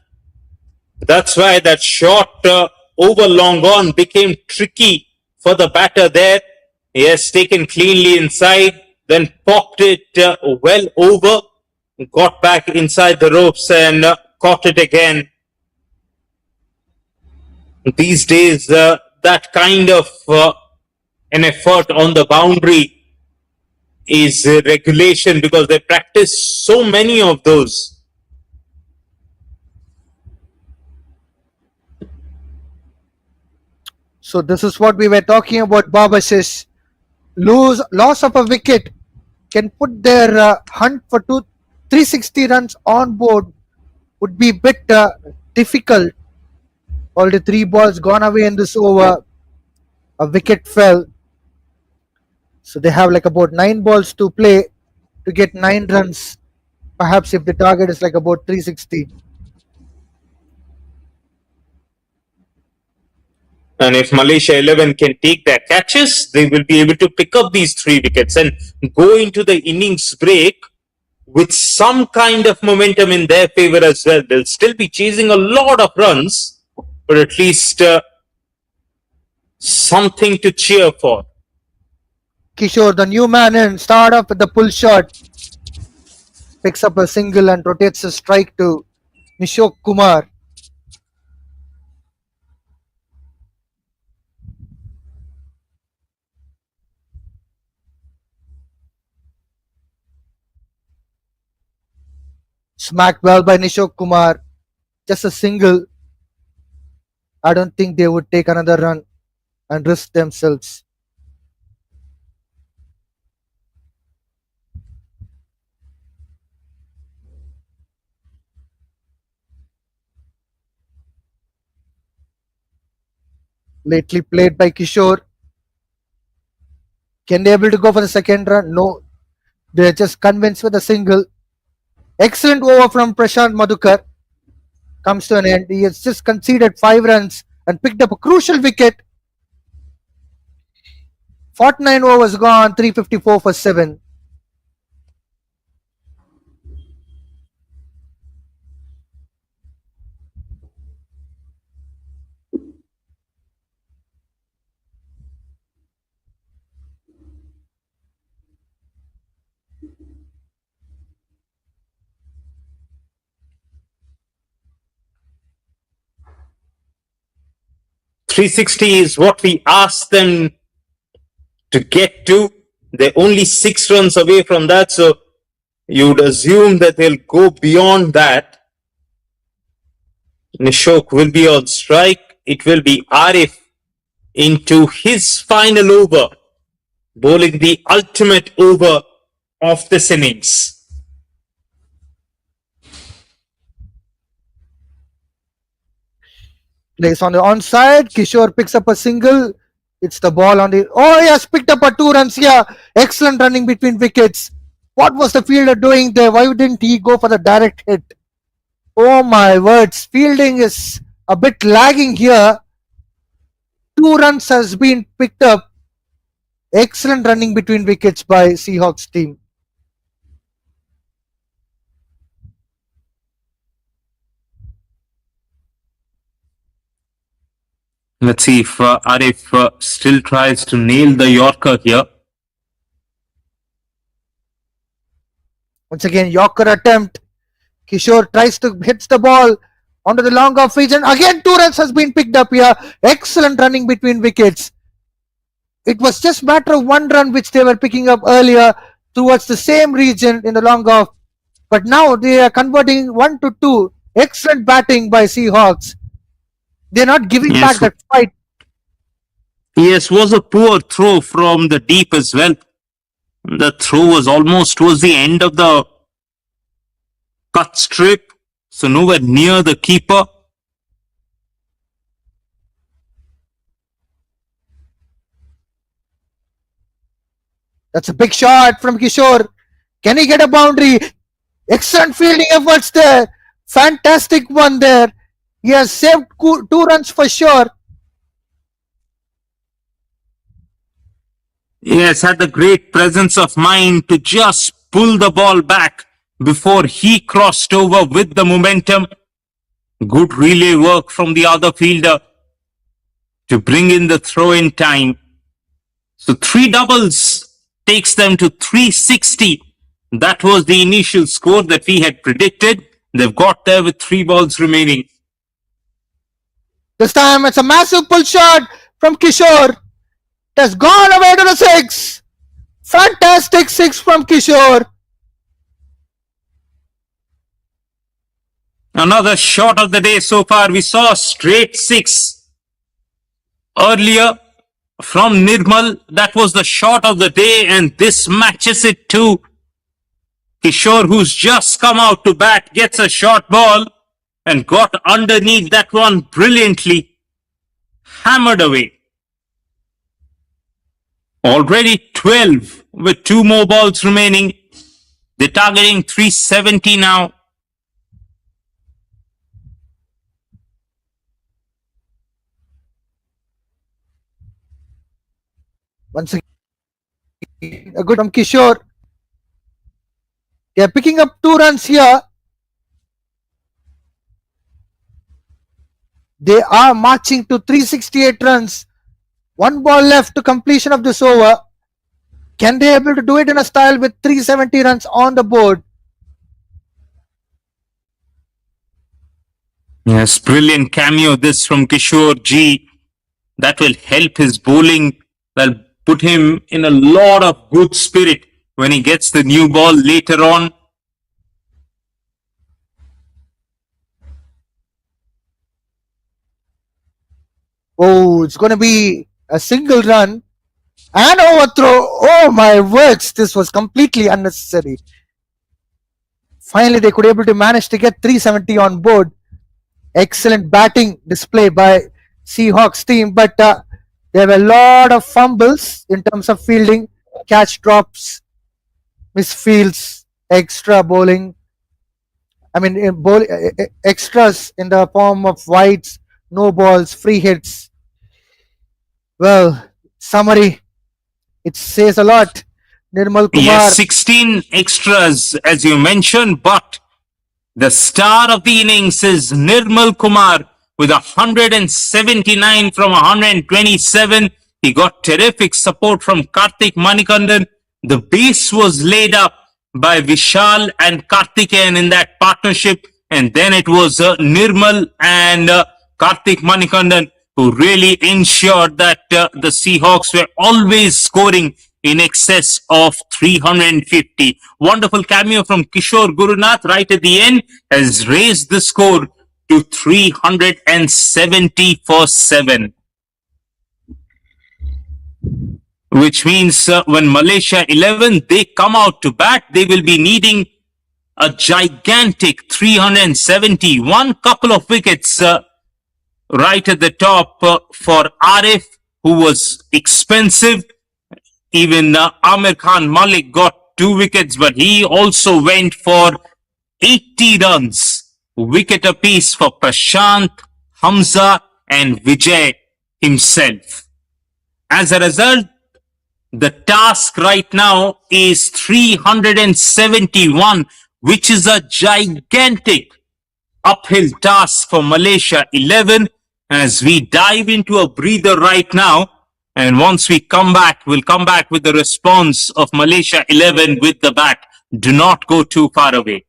That's why that shot over long on became tricky for the batter there. He has taken cleanly inside, then popped it well over, got back inside the ropes and caught it again. These days, that kind of an effort on the boundary is regulation because they practice so many of those. So this is what we were talking about. Baba says, loss of a wicket can put their hunt for 360 runs on board would be a bit difficult. All the three balls gone away in this over. A wicket fell. So they have like about 9 balls to play to get 9 runs. Perhaps if the target is like about 360. And if Malaysia 11 can take their catches, they will be able to pick up these 3 wickets and go into the innings break with some kind of momentum in their favor as well. They'll still be chasing a lot of runs, but at least something to cheer for. Kishore, the new man in, start off with the pull shot. Picks up a single and rotates a strike to Nishok Kumar. Smacked well by Nishok Kumar. Just a single. I don't think they would take another run and risk themselves. Lately played by Kishore. Can they able to go for the second run? No. They're just convinced with a single. Excellent over from Prashant Madhukar. Comes to an end. He has just conceded 5 runs and picked up a crucial wicket. 49 overs gone, 354 for 7. .360 is what we asked them to get to. They're only 6 runs away from that, so you would assume that they'll go beyond that. Nishok will be on strike. It will be Arif into his final over, bowling the ultimate over of this innings. Place on the onside. Kishore picks up a single. It's the ball on the. Oh, he has picked up a 2 runs here. Excellent running between wickets. What was the fielder doing there? Why didn't he go for the direct hit? Oh my words. Fielding is a bit lagging here. 2 runs has been picked up. Excellent running between wickets by Seahawks team. Let's see if Arif still tries to nail the Yorker here. Once again, Yorker attempt. Kishore tries to hits the ball onto the long off region. Again, 2 runs has been picked up here. Excellent running between wickets. It was just matter of 1 run which they were picking up earlier towards the same region in the long off. But now they are converting 1 to 2. Excellent batting by Seahawks. They're not giving back that fight. Yes, was a poor throw from the deep as well. The throw was almost towards the end of the cut strip, so nowhere near the keeper. That's a big shot from Kishore. Can he get a boundary? Excellent fielding efforts there. Fantastic one there. He has saved 2 runs for sure. Yes, had the great presence of mind to just pull the ball back before he crossed over with the momentum. Good relay work from the other fielder to bring in the throw in time. So 3 doubles takes them to 360. That was the initial score that we had predicted. They've got there with 3 balls remaining. This time it's a massive pull shot from Kishore. It has gone away to the 6. Fantastic 6 from Kishore. Another shot of the day so far. We saw a straight 6 earlier from Nirmal. That was the shot of the day, and this matches it too. Kishore, who's just come out to bat, gets a short ball and got underneath that one brilliantly, hammered away. Already 12 with two more balls remaining. They're targeting 370 now. Once again, a good from Kishore. They are picking up 2 runs here. They are marching to 368 runs. One ball left to completion of this over. Can they able to do it in a style with 370 runs on the board? Yes, brilliant cameo this from Kishore G. That will help his bowling. That'll put him in a lot of good spirit when he gets the new ball later on. Oh, it's going to be a single run and overthrow. Oh my words, this was completely unnecessary. Finally, they could able to manage to get 370 on board. Excellent batting display by Seahawks team, but there were a lot of fumbles in terms of fielding, catch drops, misfields, extra bowling. I mean, extras in the form of wides, no balls, free hits. Well, summary, it says a lot. Nirmal Yes, Kumar, 16 extras as you mentioned, but the star of the innings is Nirmal Kumar with 179 from 127. He got terrific support from Karthik Manikandan. The base was laid up by Vishal and Karthikeyan in that partnership. And then it was Nirmal and Karthik Manikandan who really ensured that the Seahawks were always scoring in excess of 350. Wonderful cameo from Kishore Gurunath right at the end has raised the score to 370 for 7. Which means when Malaysia 11 they come out to bat, they will be needing a gigantic 370. One couple of wickets right at the top for Arif, who was expensive. Even Amir Khan Malik got 2 wickets, but he also went for 80 runs. Wicket apiece for Prashant, Hamza, and Vijay himself. As a result, the task right now is 371, which is a gigantic uphill task for Malaysia 11 as we dive into a breather right now. And once we come back, we'll come back with the response of Malaysia 11 with the bat. Do not go too far away.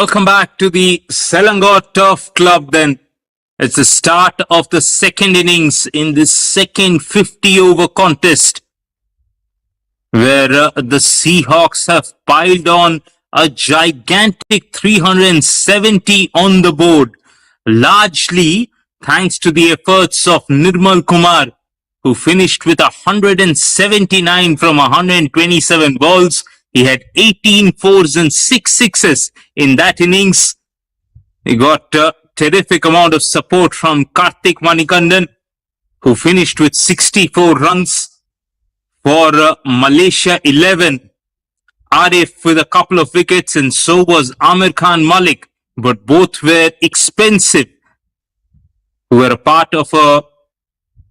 Welcome back to the Selangor Turf Club then. It's the start of the second innings in this second 50 over contest where the Seahawks have piled on a gigantic 370 on the board, largely thanks to the efforts of Nirmal Kumar, who finished with 179 from 127 balls. He had 18 fours and 6 sixes in that innings. He got a terrific amount of support from Karthik Manikandan, who finished with 64 runs for Malaysia 11. Arif with a couple of wickets, and so was Amir Khan Malik, but both were expensive, who were a part of a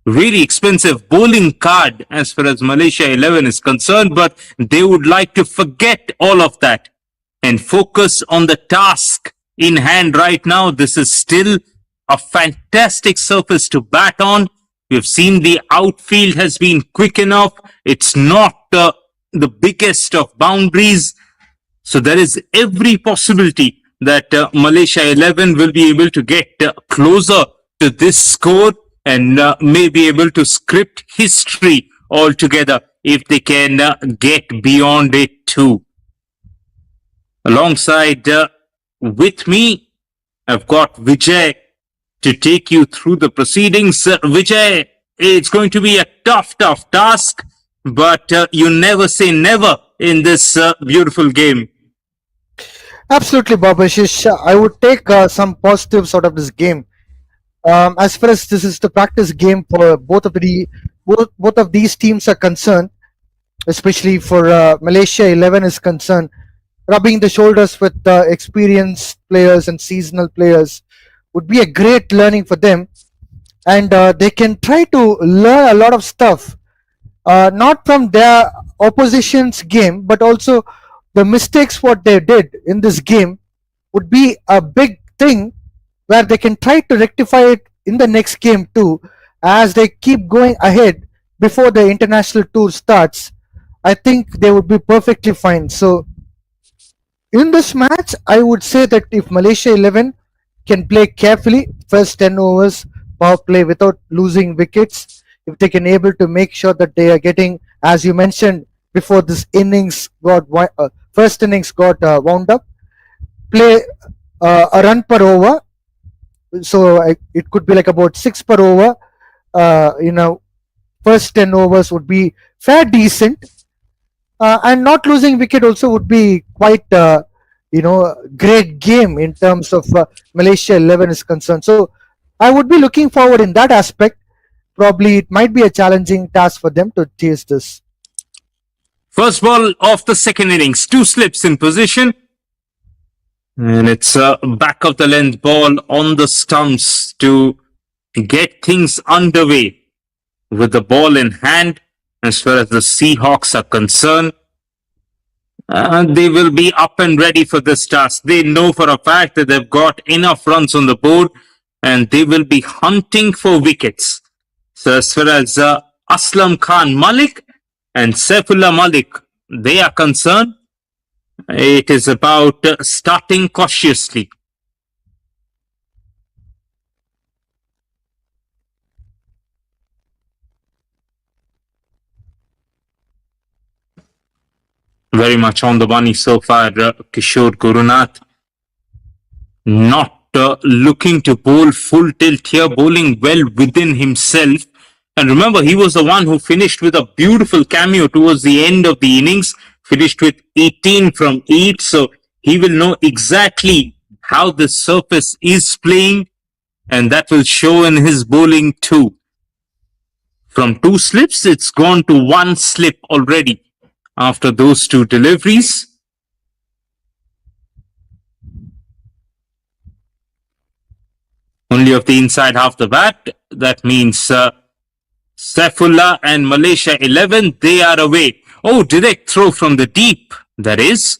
really expensive bowling card as far as Malaysia 11 is concerned, but they would like to forget all of that and focus on the task in hand right now. This is still a fantastic surface to bat on. We've seen the outfield has been quick enough. It's not the biggest of boundaries. So there is every possibility that Malaysia 11 will be able to get closer to this score and may be able to script history altogether if they can get beyond it too. Alongside with me, I've got Vijay to take you through the proceedings. Vijay, it's going to be a tough task, but you never say never in this beautiful game. Absolutely, Babashish. I would take some positives out of this game. As far as this is the practice game for both of these teams are concerned, especially for Malaysia 11 is concerned, rubbing the shoulders with experienced players and seasonal players would be a great learning for them, and they can try to learn a lot of stuff, not from their opposition's game, but also the mistakes what they did in this game would be a big thing where they can try to rectify it in the next game too, as they keep going ahead before the international tour starts. I think they would be perfectly fine. So in this match, I would say that if Malaysia 11 can play carefully, first 10 overs power play without losing wickets, if they can able to make sure that they are getting, as you mentioned before, this innings got first innings got wound up, play a run per over, so it could be like about 6 per over. First 10 overs would be fair decent, and not losing wicket also would be quite great game in terms of Malaysia 11 is concerned. So I would be looking forward in that aspect. Probably it might be a challenging task for them to chase this. First ball of the second innings, 2 slips in position. And it's a back of the length ball on the stumps to get things underway with the ball in hand. As far as the Seahawks are concerned, they will be up and ready for this task. They know for a fact that they've got enough runs on the board and they will be hunting for wickets. So as far as Aslam Khan Malik and Saifullah Malik, they are concerned, it is about starting cautiously. Very much on the money so far, Kishore Gurunath. Not looking to bowl full tilt here, bowling well within himself. And remember, he was the one who finished with a beautiful cameo towards the end of the innings, finished with 18 from 8. So he will know exactly how the surface is playing, and that will show in his bowling too. From 2 slips, it's gone to 1 slip already after those 2 deliveries. Only of the inside half the bat. That means Saifullah and Malaysia 11, they are away. Oh, direct throw from the deep, that is.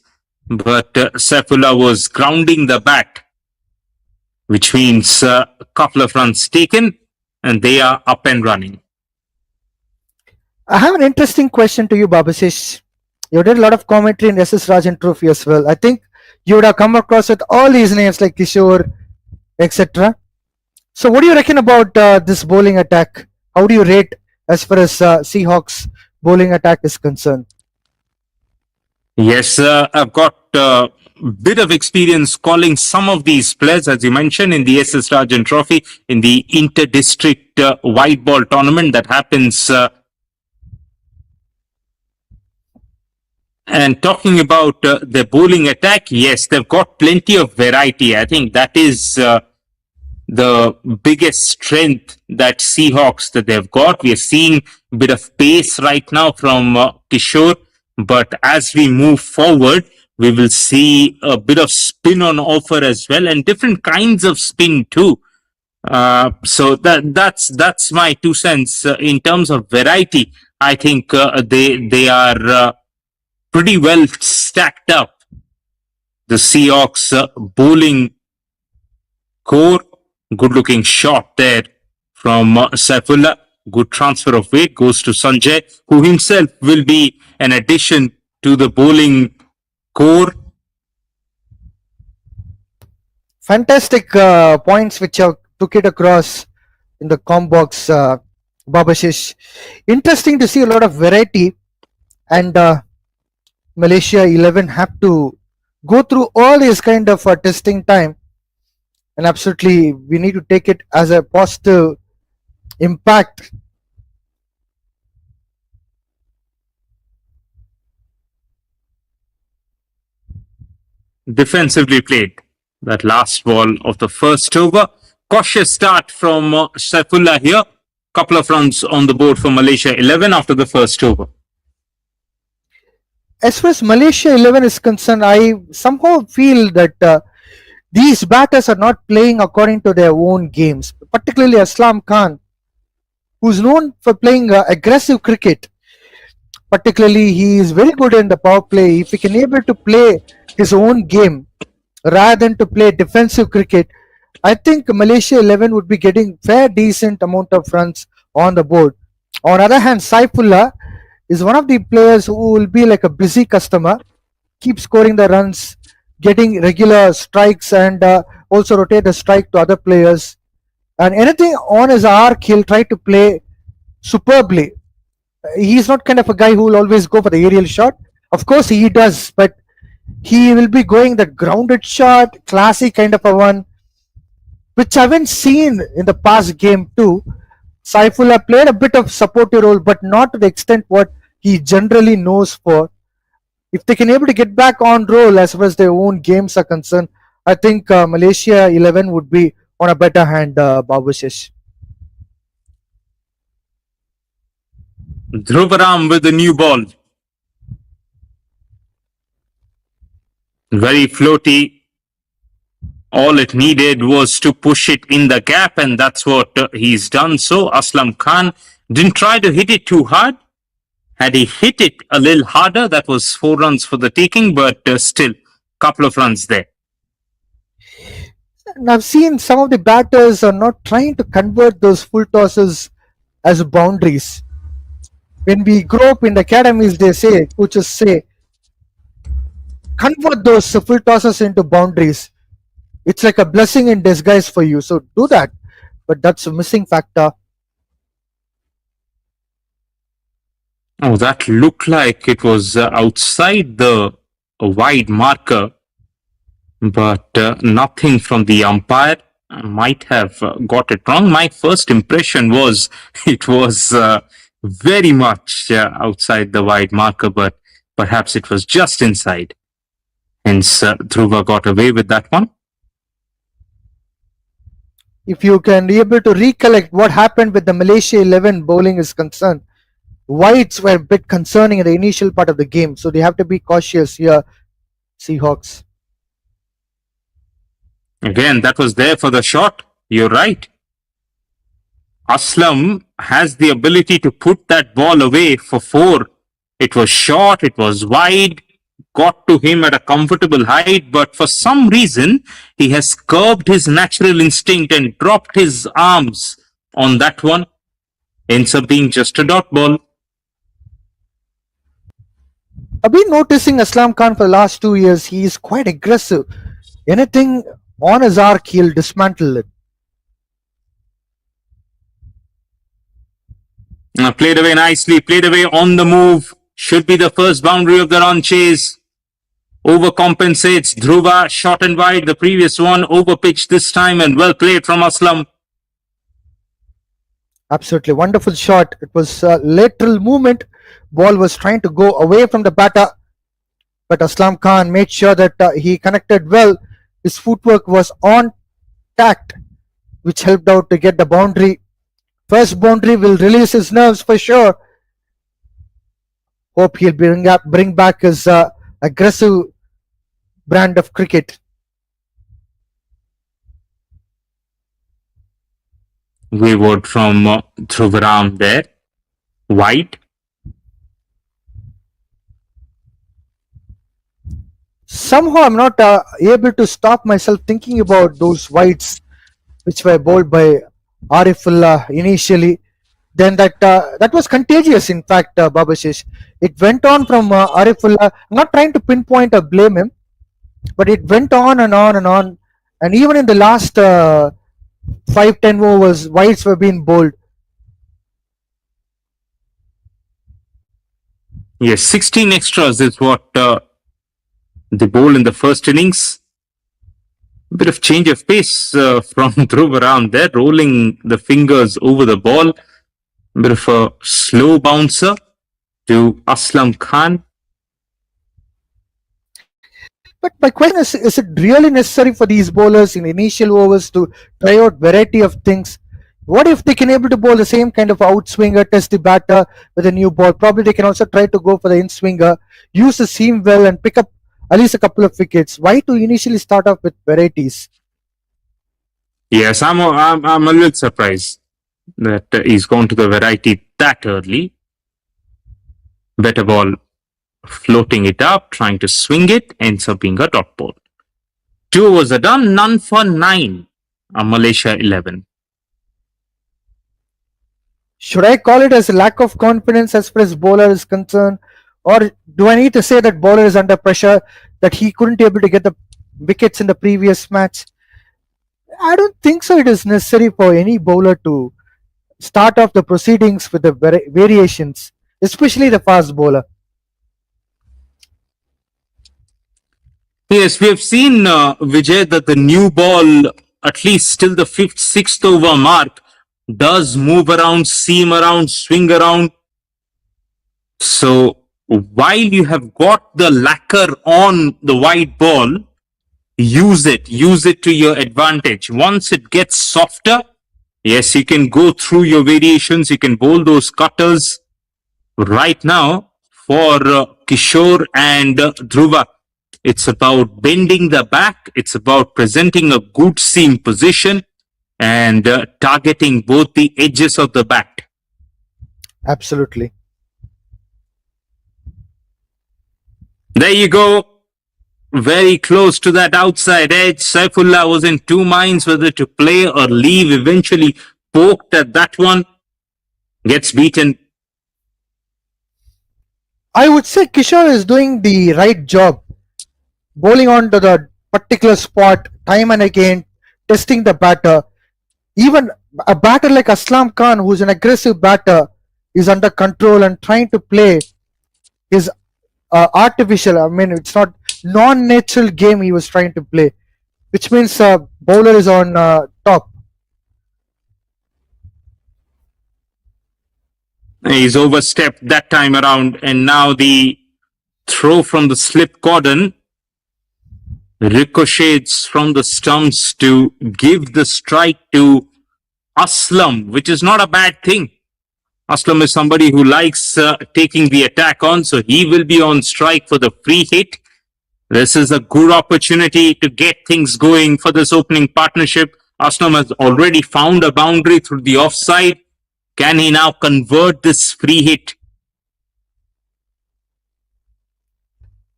But Saifullah was grounding the bat, which means a couple of runs taken, and they are up and running. I have an interesting question to you, Babasish. You did a lot of commentary in SS Rajan Trophy as well. I think you would have come across with all these names like Kishore, etc. So, what do you reckon about this bowling attack? How do you rate as far as Seahawks bowling attack is concerned? Yes, I've got a bit of experience calling some of these players, as you mentioned, in the SS Rajan Trophy, in the inter-district white ball tournament that happens. And talking about the bowling attack, yes, they've got plenty of variety. I think that is the biggest strength that Seahawks that they've got. We are seeing a bit of pace right now from Kishore, but as we move forward, we will see a bit of spin on offer as well, and different kinds of spin too. So that's my 2 cents in terms of variety. I think they are pretty well stacked up. The Seahawks bowling core, good looking shot there from Saifullah. Good transfer of weight goes to Sanjay, who himself will be an addition to the bowling core. Fantastic points which you took it across in the combox, Babashish. Interesting to see a lot of variety, and Malaysia 11 have to go through all this kind of testing time, and absolutely we need to take it as a positive impact. Defensively played. That last ball of the first over. Cautious start from Saifullah here. Couple of runs on the board for Malaysia 11 after the first over. As far as Malaysia 11 is concerned, I somehow feel that these batters are not playing according to their own games, particularly Aslam Khan, who's known for playing aggressive cricket. Particularly, he is very good in the power play. If he can able to play his own game rather than to play defensive cricket, I think Malaysia 11 would be getting fair decent amount of runs on the board. On the other hand, Saifullah is one of the players who will be like a busy customer, keep scoring the runs, getting regular strikes, and also rotate the strike to other players. And anything on his arc, he'll try to play superbly. He's not kind of a guy who will always go for the aerial shot. Of course, he does, but he will be going that grounded shot, classic kind of a one, which I haven't seen in the past game too. Saifullah played a bit of supportive role, but not to the extent what he generally knows for. If they can able to get back on roll as far as their own games are concerned, I think Malaysia 11 would be on a better hand, Babushish. Dhruvaram with the new ball. Very floaty. All it needed was to push it in the gap, and that's what he's done. So Aslam Khan didn't try to hit it too hard. Had he hit it a little harder, that was 4 runs for the taking, but still, couple of runs there. And I've seen some of the batters are not trying to convert those full tosses as boundaries. When we grow up in the academies, they say, coaches say, convert those full tosses into boundaries. It's like a blessing in disguise for you. So do that. But that's a missing factor. Oh, that looked like it was outside the wide marker, but nothing from the umpire. I might have got it wrong. My first impression was it was very much outside the wide marker, but perhaps it was just inside. Hence, Dhruva got away with that one. If you can be able to recollect what happened with the Malaysia 11 bowling is concerned, whites were a bit concerning in the initial part of the game. So they have to be cautious here, Seahawks. Again, that was there for the shot. You're right. Aslam has the ability to put that ball away for 4. It was short, it was wide, got to him at a comfortable height, but for some reason, he has curbed his natural instinct and dropped his arms on that one. Ends up being just a dot ball. I've been noticing Aslam Khan for the last 2 years. He is quite aggressive. Anything on his arc, he'll dismantle it. Played away nicely, played away on the move. Should be the first boundary of the run chase. Overcompensates. Dhruva short and wide. The previous one overpitched this time and well played from Aslam. Absolutely wonderful shot. It was a lateral movement. Ball was trying to go away from the batter, but Aslam Khan made sure that he connected well. His footwork was on tact, which helped out to get the boundary. First boundary will release his nerves for sure. Hope he'll bring back his aggressive brand of cricket. Wayward from Dhruvaram there. Wide. Somehow I'm not able to stop myself thinking about those wides which were bowled by Arifullah initially. Then that was contagious. In fact, Babashish, it went on from Arifullah. I'm not trying to pinpoint or blame him, but it went on and on and on. And even in the last 5-10 overs, wides were being bowled. Yes, 16 extras is what they bowl in the first innings. A bit of change of pace from Dhruv around there, rolling the fingers over the ball. A bit of a slow bouncer to Aslam Khan. But my question is it really necessary for these bowlers in initial overs to try out variety of things? What if they can able to bowl the same kind of outswinger, test the batter with a new ball? Probably they can also try to go for the in-swinger, use the seam well and pick up at least a couple of wickets. Why to initially start off with varieties? Yes, I'm a little surprised that he's gone to the variety that early. Better ball floating it up, trying to swing it, ends up being a dot ball. 2 overs are done, none for 9. Malaysia 11. Should I call it as a lack of confidence as far as bowler is concerned? Or do I need to say that bowler is under pressure, that he couldn't be able to get the wickets in the previous match? I don't think so. It is necessary for any bowler to start off the proceedings with the variations, especially the fast bowler. Yes, we have seen, Vijay, that the new ball, at least till the 5th, 6th over mark, does move around, seam around, swing around. So while you have got the lacquer on the white ball, use it to your advantage. Once it gets softer, yes, you can go through your variations, you can bowl those cutters. Right now, for Kishore and Dhruva, it's about bending the back, it's about presenting a good seam position and targeting both the edges of the bat. Absolutely. There you go. Very close to that outside edge. Saifullah was in two minds whether to play or leave. Eventually poked at that one. Gets beaten. I would say Kishore is doing the right job, bowling onto the particular spot time and again, testing the batter. Even a batter like Aslam Khan, who's an aggressive batter, is under control and trying to play his artificial, I mean, it's not non-natural game he was trying to play, which means bowler is on top. He's overstepped that time around, and now the throw from the slip cordon ricochets from the stumps to give the strike to Aslam, which is not a bad thing. Aslam is somebody who likes taking the attack on, so he will be on strike for the free hit. This is a good opportunity to get things going for this opening partnership. Aslam has already found a boundary through the offside. Can he now convert this free hit?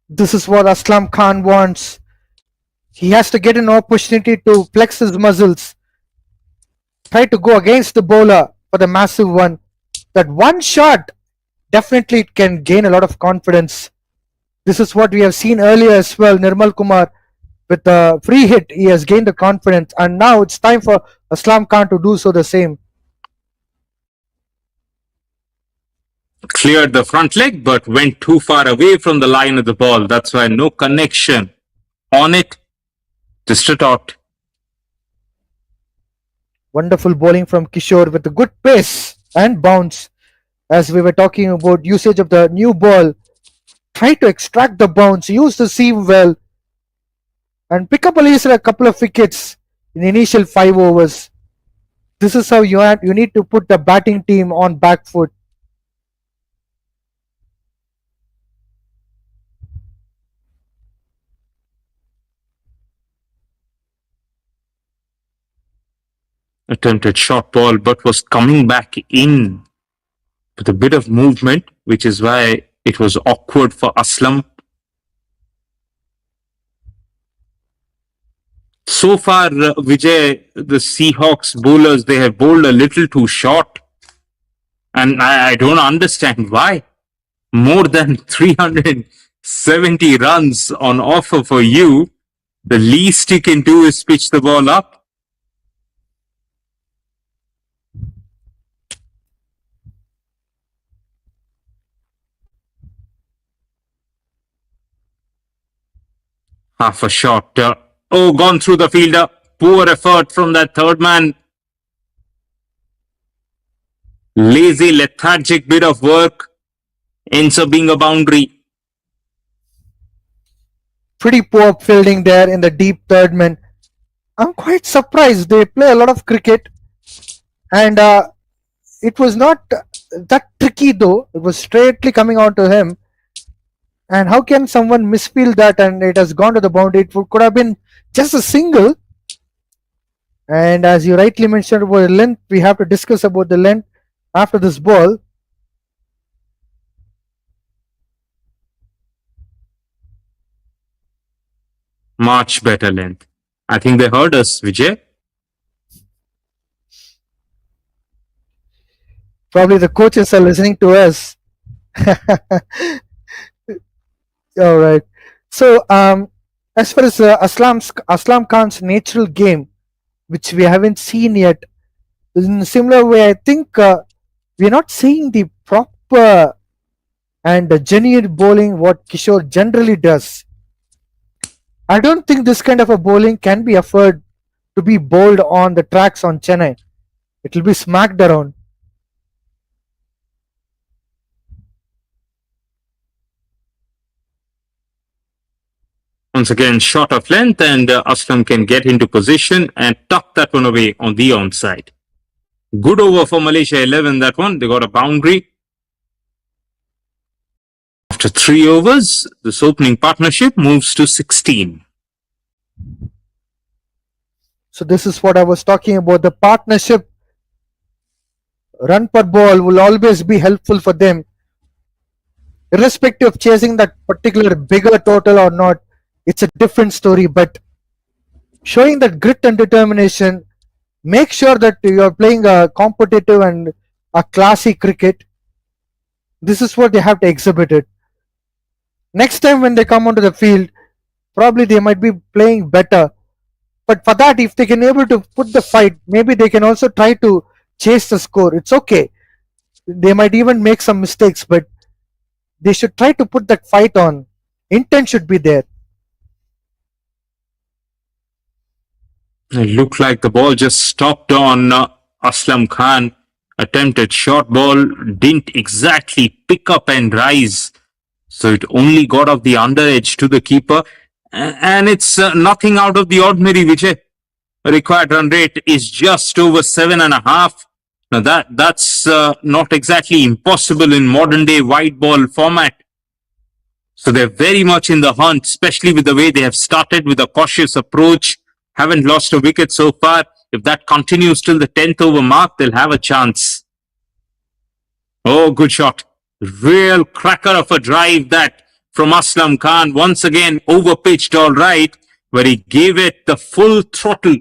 This is what Aslam Khan wants. He has to get an opportunity to flex his muscles, try to go against the bowler for the massive one. That one shot, definitely it can gain a lot of confidence. This is what we have seen earlier as well. Nirmal Kumar with a free hit, he has gained the confidence, and now it's time for Aslam Khan to do so the same. Cleared the front leg, but went too far away from the line of the ball. That's why no connection on it. Just a dot. Wonderful bowling from Kishore with a good pace and bounce. As we were talking about usage of the new ball, try to extract the bounce, use the seam well, and pick up at least a couple of wickets in the initial 5 overs. This is how you need to put the batting team on back foot. Attempted short ball, but was coming back in with a bit of movement, which is why it was awkward for Aslam. So far, Vijay, the Seahawks bowlers, they have bowled a little too short. And I don't understand why. More than 370 runs on offer for you. The least you can do is pitch the ball up. Half a shot. Gone through the fielder. Poor effort from that third man. Lazy, lethargic bit of work ends up being a boundary. Pretty poor fielding there in the deep third man. I'm quite surprised. They play a lot of cricket, and it was not that tricky though. It was straightly coming on to him. And how can someone misfield that and it has gone to the boundary? It could have been just a single. And as you rightly mentioned about the length, we have to discuss about the length after this ball. Much better length. I think they heard us, Vijay. Probably the coaches are listening to us. All right. So, as far as Aslam Khan's natural game, which we haven't seen yet, in a similar way, I think we're not seeing the proper and the genuine bowling what Kishore generally does. I don't think this kind of a bowling can be afforded to be bowled on the tracks on Chennai. It will be smacked around. Once again, short of length, and Aslam can get into position and tuck that one away on the onside. Good over for Malaysia 11, that one. They got a boundary. After 3 overs, this opening partnership moves to 16. So this is what I was talking about. The partnership run per ball will always be helpful for them, irrespective of chasing that particular bigger total or not. It's a different story, but showing that grit and determination, make sure that you are playing a competitive and a classy cricket. This is what they have to exhibit it. Next time when they come onto the field, probably they might be playing better. But for that, if they can able to put the fight, maybe they can also try to chase the score. It's okay. They might even make some mistakes, but they should try to put that fight on. Intent should be there. It looked like the ball just stopped on Aslam Khan. Attempted short ball, didn't exactly pick up and rise. So it only got off the under edge to the keeper. And it's nothing out of the ordinary, Vijay. Required run rate is just over 7.5. Now that's not exactly impossible in modern day wide ball format. So they're very much in the hunt, especially with the way they have started with a cautious approach. Haven't lost a wicket so far. If that continues till the 10th over mark, they'll have a chance. Oh, good shot. Real cracker of a drive that from Aslam Khan. Once again, overpitched all right, where he gave it the full throttle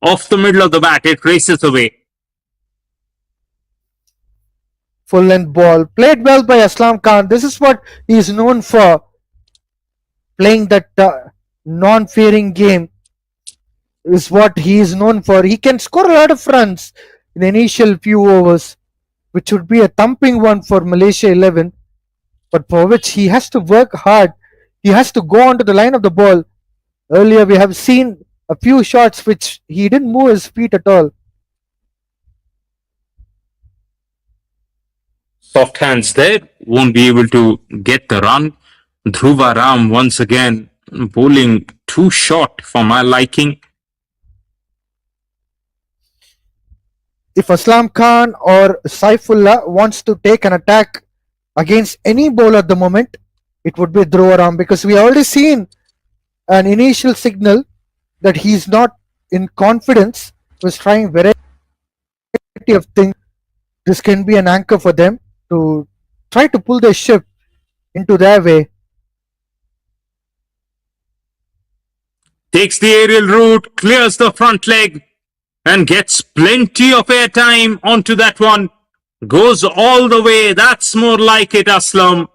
off the middle of the bat. It races away. Full length ball. Played well by Aslam Khan. This is what he is known for. playing that non-fearing game is what he is known for. He can score a lot of runs in the initial few overs, which would be a thumping one for Malaysia 11, but for which he has to work hard. He has to go onto the line of the ball. Earlier, we have seen a few shots which he didn't move his feet at all. Soft hands there, won't be able to get the run. Dhruva Ram once again bowling too short for my liking. If Aslam Khan or Saifullah wants to take an attack against any bowler at the moment, it would be Dhruva Ram, because we have already seen an initial signal that he's not in confidence. He was trying variety of things. This can be an anchor for them to try to pull the ship into their way. Takes the aerial route, clears the front leg, and gets plenty of airtime onto that one. Goes all the way. That's more like it, Aslam.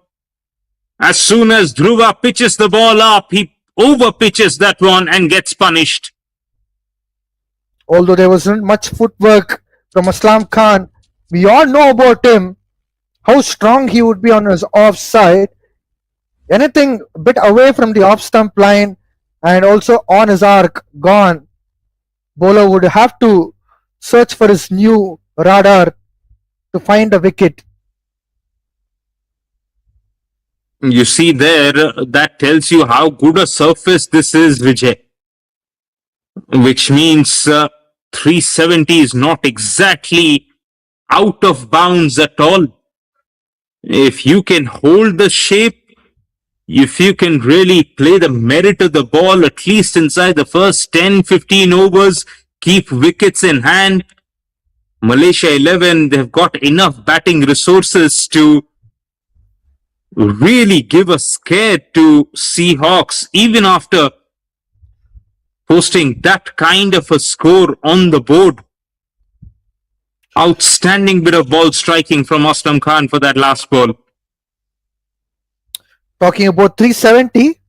As soon as Dhruva pitches the ball up, he over pitches that one and gets punished. Although there wasn't much footwork from Aslam Khan, we all know about him, how strong he would be on his offside. Anything a bit away from the off stump line and also on his arc, gone. Bowler would have to search for his new radar to find a wicket. You see there, that tells you how good a surface this is, Vijay. Which means 370 is not exactly out of bounds at all. If you can hold the shape, if you can really play the merit of the ball, at least inside the first 10-15 overs, keep wickets in hand, Malaysia 11, they've got enough batting resources to really give a scare to Seahawks, even after posting that kind of a score on the board. Outstanding bit of ball striking from Aslam Khan for that last ball. Talking about 370,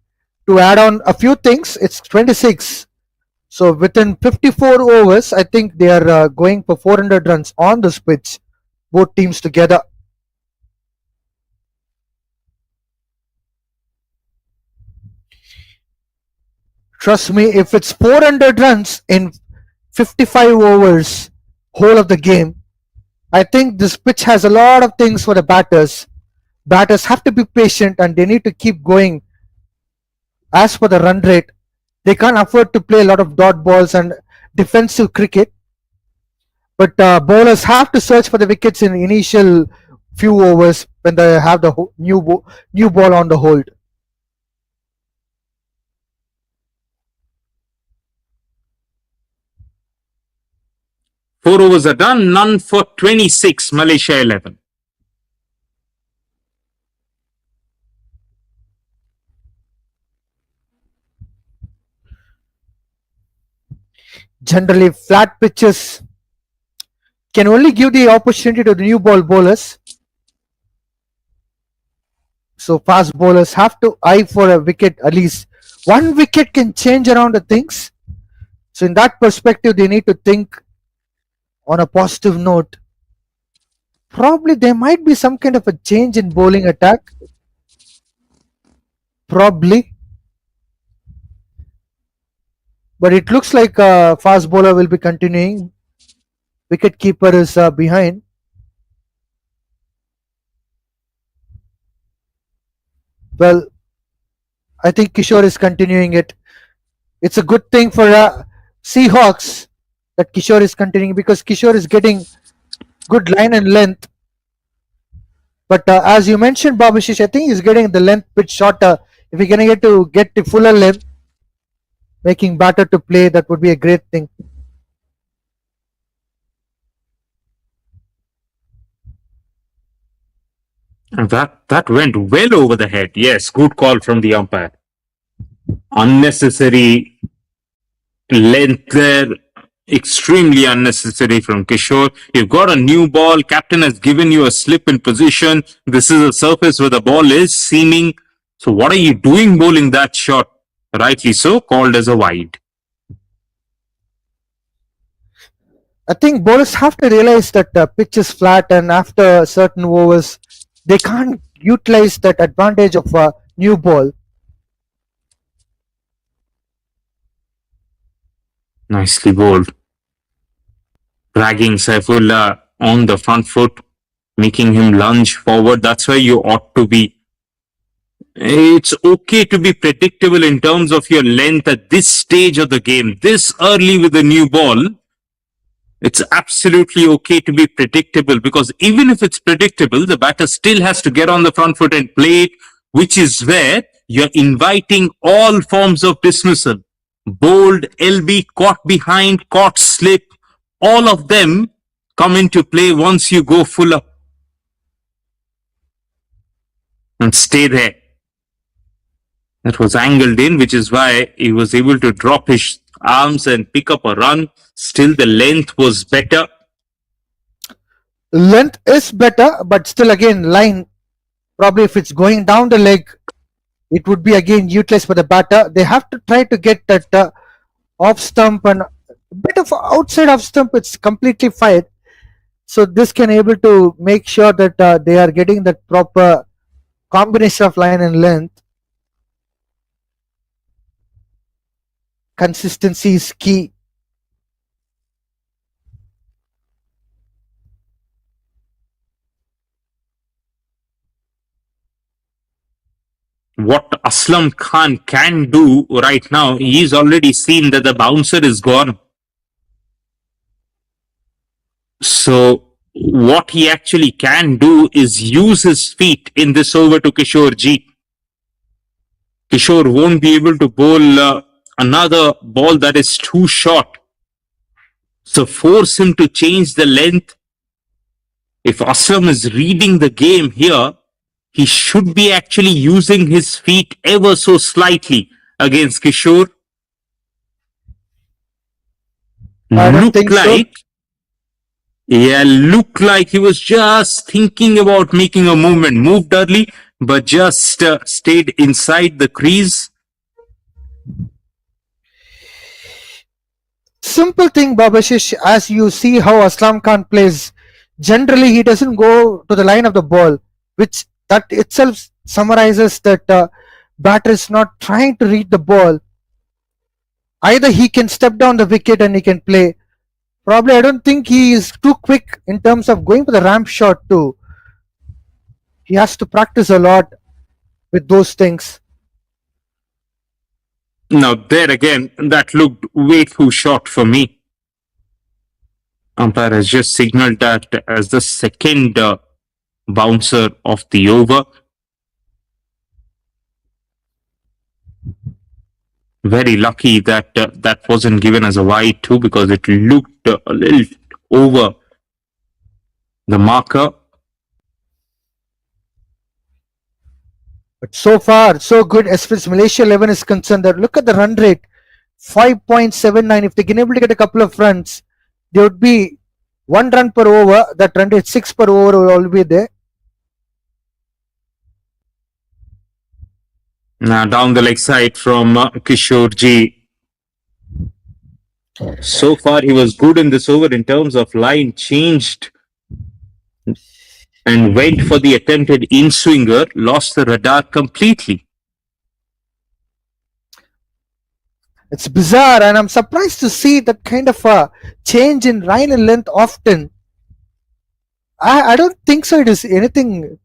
to add on a few things, it's 26. So within 54 overs, I think they are going for 400 runs on this pitch, both teams together. Trust me, if it's 400 runs in 55 overs, whole of the game, I think this pitch has a lot of things for the batters. Batters have to be patient and they need to keep going. As for the run rate, they can't afford to play a lot of dot balls and defensive cricket. But bowlers have to search for the wickets in initial few overs when they have the new ball on the hold. Four overs are done, none for 26, Malaysia 11. Generally, flat pitches can only give the opportunity to the new ball bowlers. So fast bowlers have to eye for a wicket. At least one wicket can change around the things. So in that perspective, they need to think on a positive note. Probably there might be some kind of a change in bowling attack. Probably. But it looks like a fast bowler will be continuing. Wicket keeper is behind. Well, I think Kishore is continuing it. It's a good thing for Seahawks that Kishore is continuing, because Kishore is getting good line and length. But as you mentioned, Babashish, I think he's getting the length bit shorter. If he can get the fuller length, making batter to play, that would be a great thing. That went well over the head. Yes, good call from the umpire. Unnecessary length there. Extremely unnecessary from Kishore. You've got a new ball. Captain has given you a slip in position. This is a surface where the ball is seeming So what are you doing bowling that shot? Rightly so, called as a wide. I think bowlers have to realize that the pitch is flat, and after certain overs, they can't utilize that advantage of a new ball. Nicely bowled. Dragging Saifullah on the front foot, making him lunge forward. That's where you ought to be. It's okay to be predictable in terms of your length at this stage of the game. This early with the new ball, it's absolutely okay to be predictable, because even if it's predictable, the batter still has to get on the front foot and play it, which is where you're inviting all forms of dismissal. Bold, LB, caught behind, caught slip, all of them come into play once you go full up and stay there. That was angled in, which is why he was able to drop his arms and pick up a run. Still, the length was better. Length is better, but still, again, line. Probably if it's going down the leg, it would be again utilized by the batter. They have to try to get that off stump, and a bit of outside off stump. It's completely fired. So this can able to make sure that they are getting that proper combination of line and length. Consistency is key. What Aslam Khan can do right now, he's already seen that the bouncer is gone. So what he actually can do is use his feet in this over to Kishore Ji. Kishore won't be able to bowl another ball that is too short. So force him to change the length. If Aslam is reading the game here, he should be actually using his feet ever so slightly against Kishore. I don't think so. Looked like he was just thinking about making a movement. Moved early, but just stayed inside the crease. Simple thing, Babashish, as you see how Aslam Khan plays, generally he doesn't go to the line of the ball, which that itself summarizes that batter is not trying to read the ball. Either he can step down the wicket and he can play. Probably I don't think he is too quick in terms of going for the ramp shot too. He has to practice a lot with those things. Now, there again, that looked way too short for me. Umpire has just signaled that as the second bouncer of the over. Very lucky that that wasn't given as a wide too, because it looked a little over the marker. But so far, so good as far as Malaysia 11 is concerned. Look at the run rate, 5.79. If they can able to get a couple of runs, there would be 1 run per over. That run rate 6 per over will all be there. Now down the leg side from Kishore Ji. So far, he was good in this over in terms of line changed and went for the attempted in-swinger, lost the radar completely. It's bizarre, and I'm surprised to see that kind of a change in line and length often. I don't think so. It is anything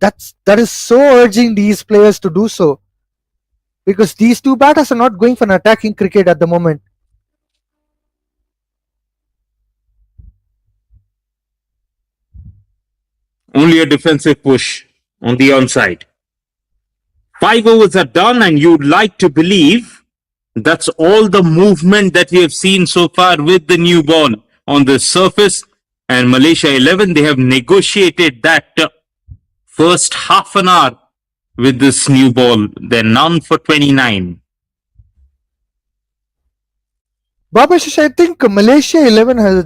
that is so urging these players to do so, because these two batters are not going for an attacking cricket at the moment. Only a defensive push on the onside. 5 overs are done, and you'd like to believe that's all the movement that we have seen so far with the new ball on the surface. And Malaysia 11, they have negotiated that first half an hour with this new ball. They're none for 29. Babashish, I think Malaysia 11 has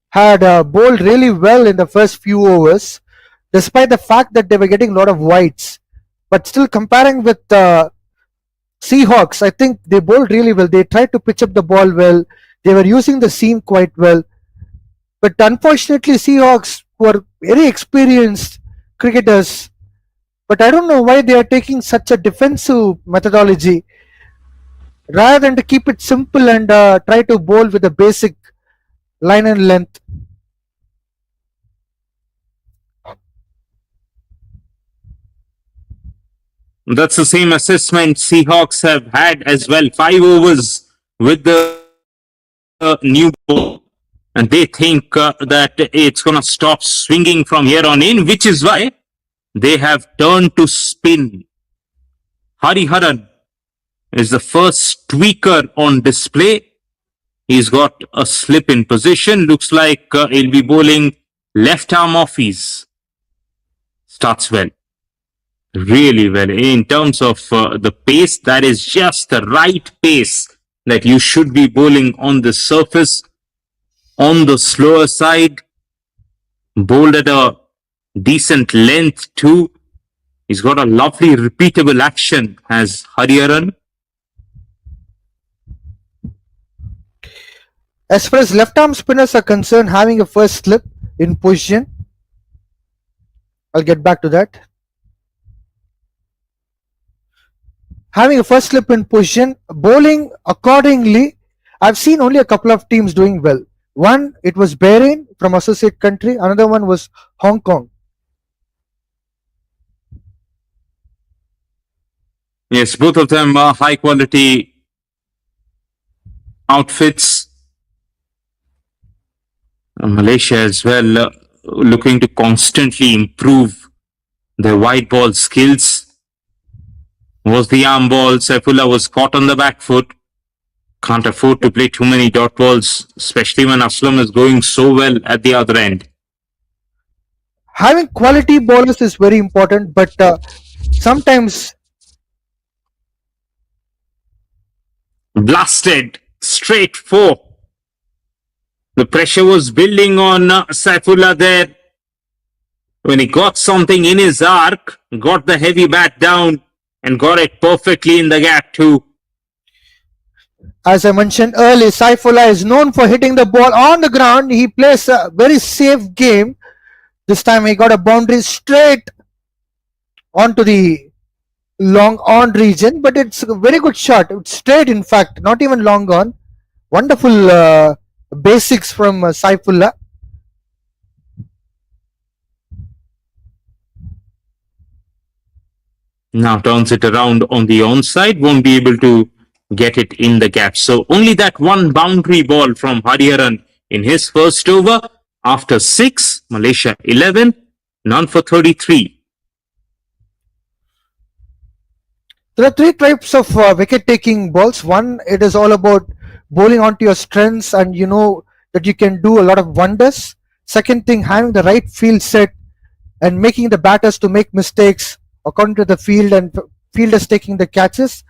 had bowled really well in the first few overs, despite the fact that they were getting a lot of wides. But still, comparing with Seahawks, I think they bowled really well. They tried to pitch up the ball well. They were using the seam quite well. But unfortunately, Seahawks were very experienced cricketers. But I don't know why they are taking such a defensive methodology rather than to keep it simple and try to bowl with a basic line and length. That's the same assessment Seahawks have had as well. 5 overs with the new ball, and they think that it's going to stop swinging from here on in, which is why they have turned to spin. Hariharan is the first tweaker on display. He's got a slip in position. Looks like he'll be bowling left arm offies. Starts well. Really well. In terms of the pace, that is just the right pace that you should be bowling on the surface. On the slower side, bowled at a decent length too. He's got a lovely repeatable action as Hariharan. As far as left arm spinners are concerned, having a first slip in position, I'll get back to that. Having a first slip in position, bowling accordingly, I've seen only a couple of teams doing well. One, it was Bahrain from associate country. Another one was Hong Kong. Yes, both of them are high quality outfits. Malaysia as well, looking to constantly improve their white ball skills. Was the arm ball. Saifullah was caught on the back foot. Can't afford to play too many dot balls, especially when Aslam is going so well at the other end. Having quality bowlers is very important, but sometimes blasted straight four. The pressure was building on Saifullah there. When he got something in his arc, got the heavy bat down and got it perfectly in the gap too. As I mentioned earlier, Saifullah is known for hitting the ball on the ground. He plays a very safe game. This time he got a boundary straight onto the long on region, but it's a very good shot. It's straight, in fact, not even long on. Wonderful basics from Saifullah. Now turns it around on the onside, won't be able to get it in the gap. So only that one boundary ball from Hariharan in his first over. After 6, Malaysia 11, none for 33. There are three types of wicket-taking balls. One, it is all about bowling onto your strengths, and you know that you can do a lot of wonders. Second thing, having the right field set and making the batters to make mistakes according to the field and fielders taking the catches.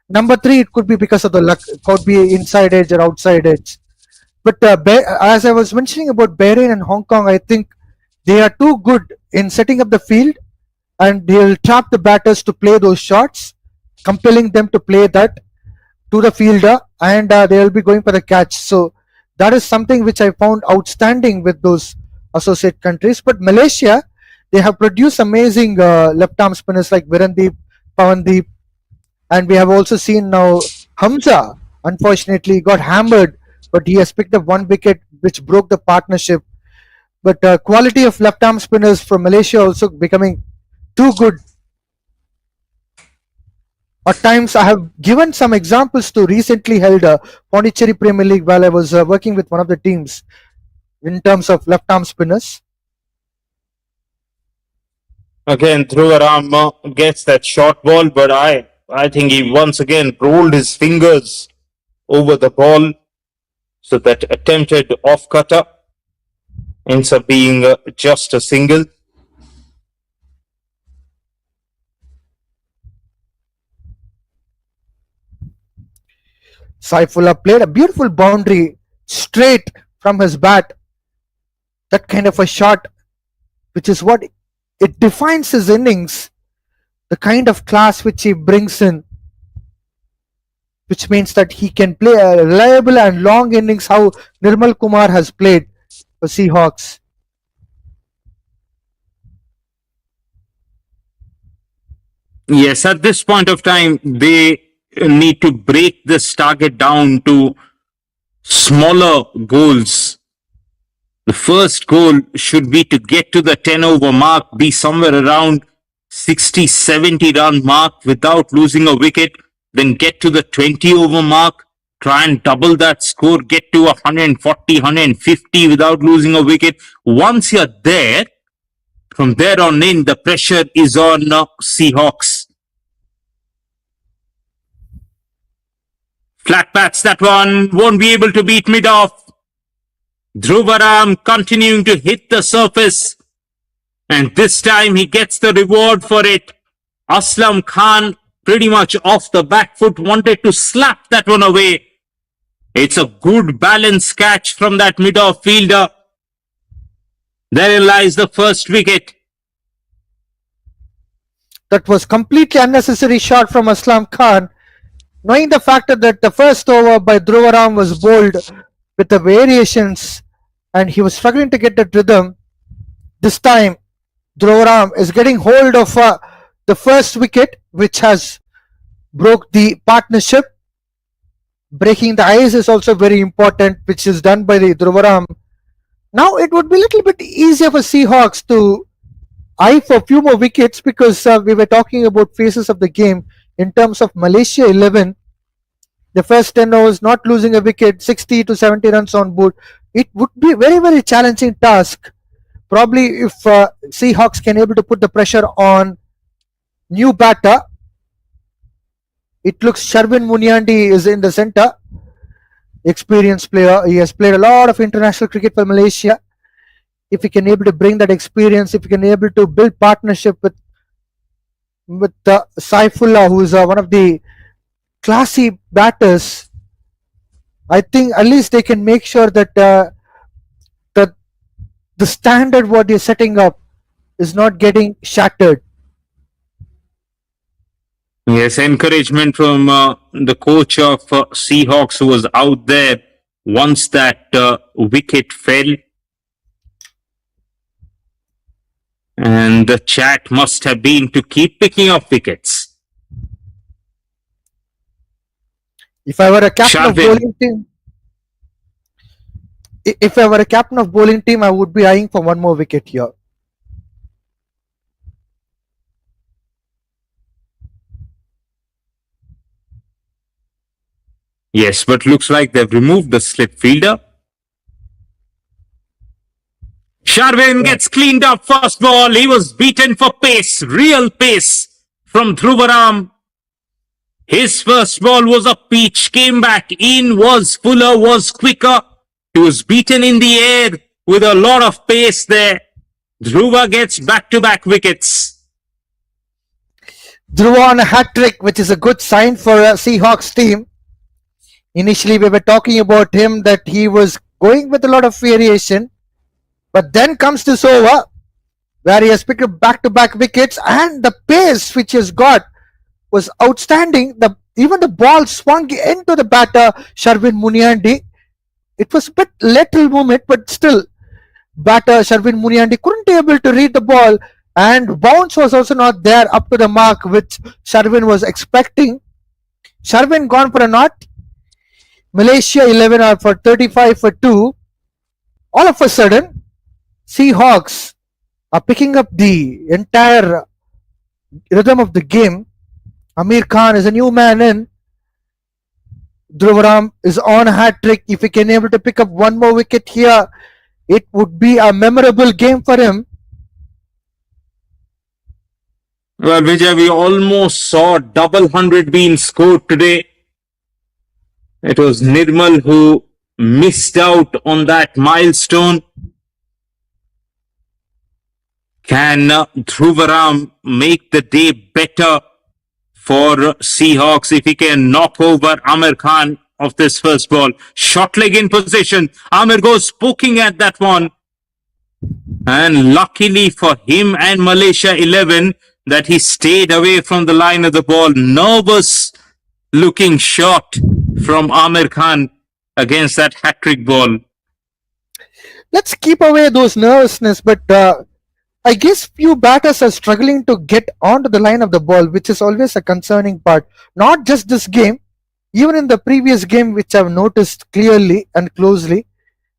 Number 3, it could be because of the luck. It could be inside edge or outside edge. But as I was mentioning about Bahrain and Hong Kong, I think they are too good in setting up the field, and they'll trap the batters to play those shots, compelling them to play that to the fielder, and they'll be going for the catch. So that is something which I found outstanding with those associate countries. But Malaysia, they have produced amazing left arm spinners like Virandeep, Pawandeep, and we have also seen now Hamza. Unfortunately, got hammered, but he has picked up one wicket, which broke the partnership. But quality of left arm spinners from Malaysia also becoming too good. At times, I have given some examples to recently held Pondicherry Premier League while I was working with one of the teams in terms of left arm spinners. Again, through arm gets that short ball, but I think he once again rolled his fingers over the ball. So that attempted off cutter ends up being just a single. Saifullah played a beautiful boundary straight from his bat. That kind of a shot, which is what it defines his innings. the kind of class which he brings in, which means that he can play a reliable and long innings how Nirmal Kumar has played for Seahawks. Yes, at this point of time, they need to break this target down to smaller goals. The first goal should be to get to the 10 over mark, be somewhere around 60, 70 run mark without losing a wicket, then get to the 20 over mark, try and double that score, get to 140, 150 without losing a wicket. Once you're there, from there on in, the pressure is on Seahawks. Flat bats, that one won't be able to beat mid off. Dhruvaram continuing to hit the surface, and this time he gets the reward for it. Aslam Khan pretty much off the back foot wanted to slap that one away. It's a good balanced catch from that mid-off fielder. Therein lies the first wicket. That was completely unnecessary shot from Aslam Khan, knowing the fact that the first over by Dhruvaram was bowled with the variations and he was struggling to get that rhythm. This time, Dhruvaram is getting hold of the first wicket, which has broke the partnership. Breaking the ice is also very important, which is done by the Dhruvaram. Now it would be a little bit easier for Seahawks to eye for a few more wickets, because we were talking about phases of the game in terms of Malaysia 11. The first 10 overs, not losing a wicket, 60 to 70 runs on board. It would be a very, very challenging task. Probably if Seahawks can able to put the pressure on new batter. It looks Sharvin Munyandi is in the center. Experienced player. He has played a lot of international cricket for Malaysia. If he can able to bring that experience, if he can able to build partnership with Saifullah, who is one of the classy batters, I think at least they can make sure that the standard what they're setting up is not getting shattered. Yes, encouragement from the coach of Seahawks, who was out there once that wicket fell. And the chat must have been to keep picking up wickets. If I were a captain of Sharvin. bowling team, if I were a captain of bowling team, I would be eyeing for one more wicket here. Yes, but looks like they've removed the slip fielder. Sharvin gets cleaned up first ball. He was beaten for pace, real pace from Dhruvaram. His first ball was a peach, came back in, was fuller, was quicker. He was beaten in the air with a lot of pace there. Dhruva gets back-to-back wickets. Dhruva on a hat trick, which is a good sign for a Seahawks team. Initially, we were talking about him that he was going with a lot of variation, but then comes this over where he has picked up back-to-back wickets, and the pace which he has got was outstanding. Even the ball swung into the batter, Sharvin Munyandi. It was a bit lateral movement, but still, batter Sharvin Munyandi couldn't be able to read the ball, and bounce was also not there up to the mark which Sharvin was expecting. Sharvin gone for a knot. Malaysia 11 are for 35 for 2. All of a sudden, Seahawks are picking up the entire rhythm of the game. Amir Khan is a new man in. Dhruvaram is on a hat trick. If he can able to pick up one more wicket here, it would be a memorable game for him. Well, Vijay, we almost saw double 100 being scored today. It was Nirmal who missed out on that milestone. Can Dhruvaram make the day better for Seahawks if he can knock over Amir Khan of this first ball? Short leg in position. Amir goes poking at that one. And luckily for him and Malaysia 11, that he stayed away from the line of the ball. Nervous looking shot from Amir Khan against that hat trick ball. Let's keep away those nervousness, but I guess few batters are struggling to get onto the line of the ball, which is always a concerning part. Not just this game, even in the previous game, which I've noticed clearly and closely,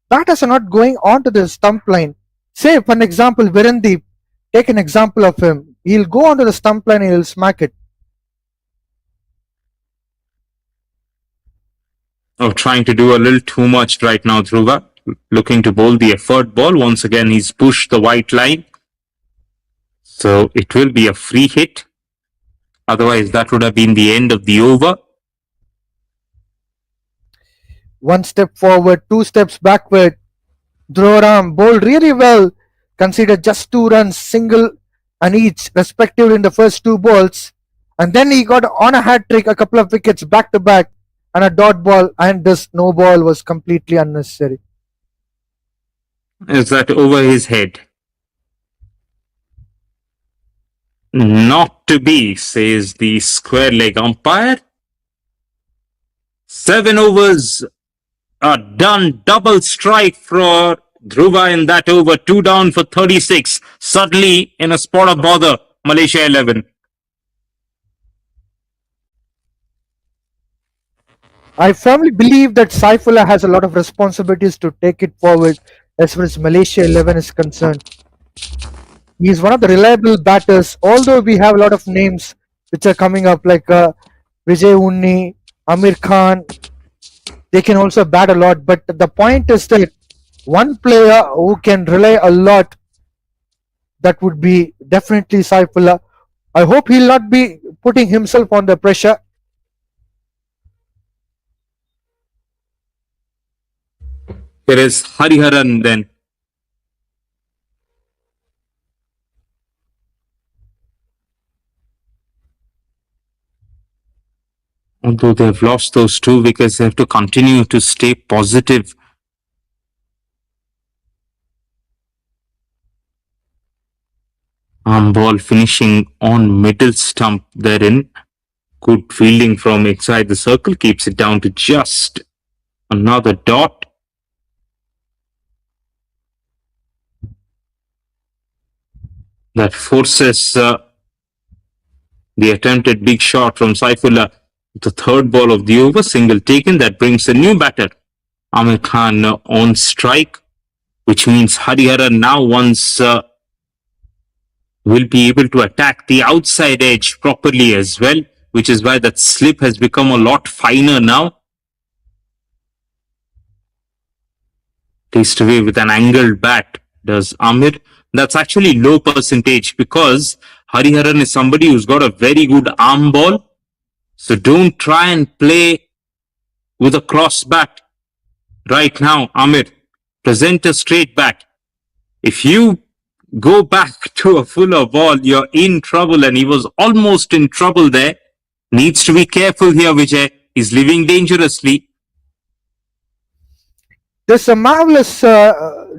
batters are not going onto the stump line. Say, for an example, Virendeep, take an example of him. He'll go onto the stump line and he'll smack it. Oh, trying to do a little too much right now, Dhruva. Looking to bowl the effort ball. Once again, he's pushed the white line. So it will be a free hit. Otherwise, that would have been the end of the over. One step forward, two steps backward. Dhruvaram bowled really well, conceded just 2 runs, single and each, respectively, in the first two balls. And then he got on a hat trick, a couple of wickets back to back, and a dot ball, and this no ball was completely unnecessary. Is that over his head? Not to be, says the square leg umpire. 7 overs are done. Double strike for Dhruva in that over. 2 down for 36. Suddenly in a spot of bother, Malaysia 11. I firmly believe that Saifullah has a lot of responsibilities to take it forward as far as Malaysia 11 is concerned. He is one of the reliable batters, although we have a lot of names which are coming up like Vijay Unni, Amir Khan. They can also bat a lot, but the point is that one player who can rely a lot, that would be definitely Saifullah. I hope he'll not be putting himself on the pressure. Here is Hariharan then. Although they have lost those 2 wickets, they have to continue to stay positive. Arm ball finishing on middle stump therein. Good fielding from inside the circle, keeps it down to just another dot. That forces the attempted big shot from Saifullah. The third ball of the over, single taken. That brings a new batter, Amir Khan, on strike, which means Hariharan now once will be able to attack the outside edge properly as well, which is why that slip has become a lot finer now. Takes away with an angled bat, does Amir. That's actually low percentage because Hariharan is somebody who's got a very good arm ball. So don't try and play with a cross bat right now, Amir. Present a straight bat. If you go back to a fuller ball, you're in trouble, and he was almost in trouble there. Needs to be careful here, Vijay. He's living dangerously. There's a marvelous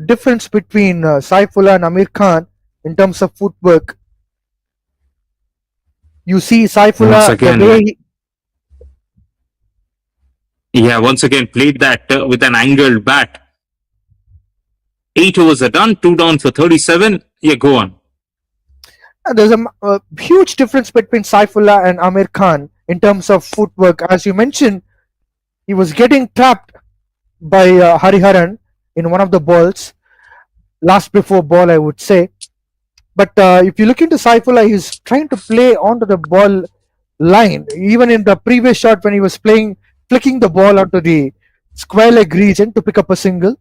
difference between Saifullah and Amir Khan in terms of footwork. You see Saifullah, the way once again played that with an angled bat. 8 overs are done, 2 down for 37. Yeah, go on. There's a huge difference between Saifullah and Amir Khan in terms of footwork. As you mentioned, he was getting trapped by Hariharan in one of the balls, last before ball, I would say. But if you look into Saifullah, he's trying to play onto the ball line. Even in the previous shot, when he was flicking the ball onto the square leg region to pick up a single,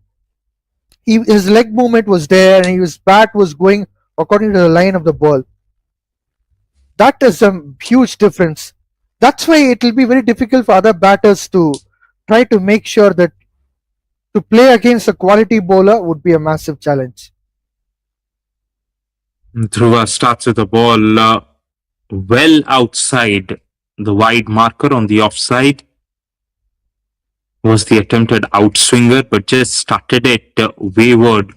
his leg movement was there and his bat was going according to the line of the ball. That is a huge difference. That's why it will be very difficult for other batters to try to make sure that to play against a quality bowler would be a massive challenge. Dhruva starts with the ball well outside the wide marker on the offside. Was the attempted outswinger, but just started it wayward.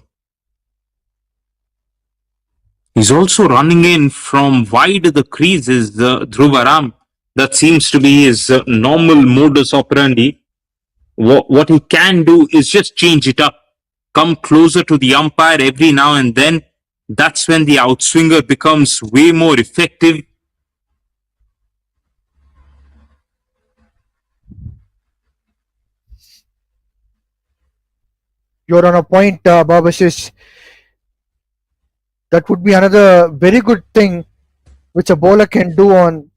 He's also running in from wide the crease is Dhruvaram. That seems to be his normal modus operandi. What he can do is just change it up, come closer to the umpire every now and then. That's when the outswinger becomes way more effective. You're on a point, Babashish. That would be another very good thing which a bowler can do on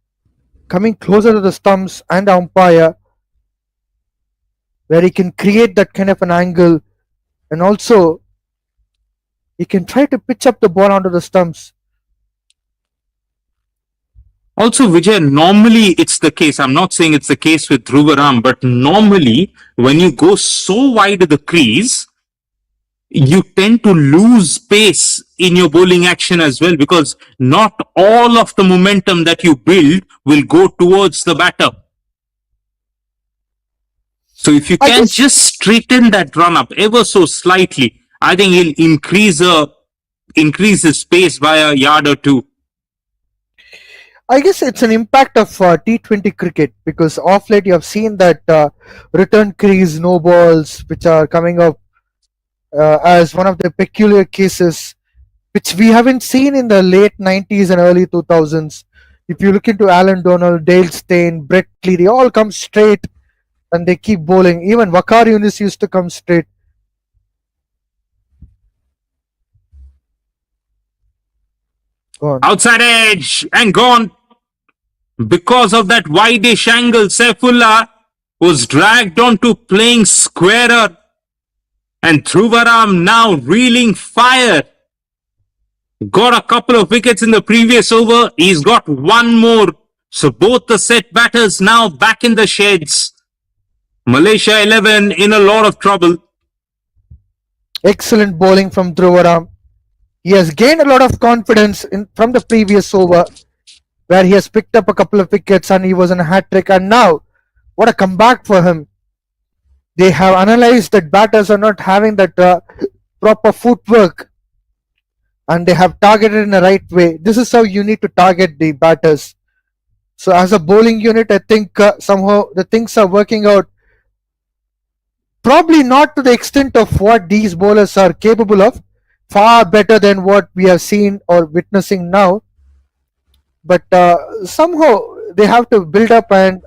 coming closer to the stumps and the umpire, where he can create that kind of an angle, and also he can try to pitch up the ball onto the stumps. Also, Vijay, normally it's the case. I'm not saying it's the case with Dhruvaram, but normally when you go so wide of the crease, you tend to lose pace in your bowling action as well, because not all of the momentum that you build will go towards the batter. So if you I can guess just straighten that run up ever so slightly, I think he'll increase his pace by a yard or two. I guess it's an impact of T20 cricket, because off late you have seen that return crease no balls which are coming up as one of the peculiar cases which we haven't seen in the late 90s and early 2000s. If you look into Alan Donald, Dale Steyn, Brett Lee, they all come straight and they keep bowling. Even Wakar Yunis used to come straight. Go on. Outside edge and gone. Because of that wide-ish angle, Saifullah was dragged onto playing squarer. And Dhruvaram now reeling fire. Got a couple of wickets in the previous over. He's got one more. So both the set batters now back in the sheds. Malaysia 11 in a lot of trouble. Excellent bowling from Dhruvaram. He has gained a lot of confidence from the previous over, where he has picked up a couple of wickets and he was in a hat trick. And now, what a comeback for him. They have analyzed that batters are not having that proper footwork, and they have targeted in the right way. This is how you need to target the batters. So as a bowling unit, I think somehow the things are working out. Probably not to the extent of what these bowlers are capable of, far better than what we have seen or witnessing now. But somehow they have to build up and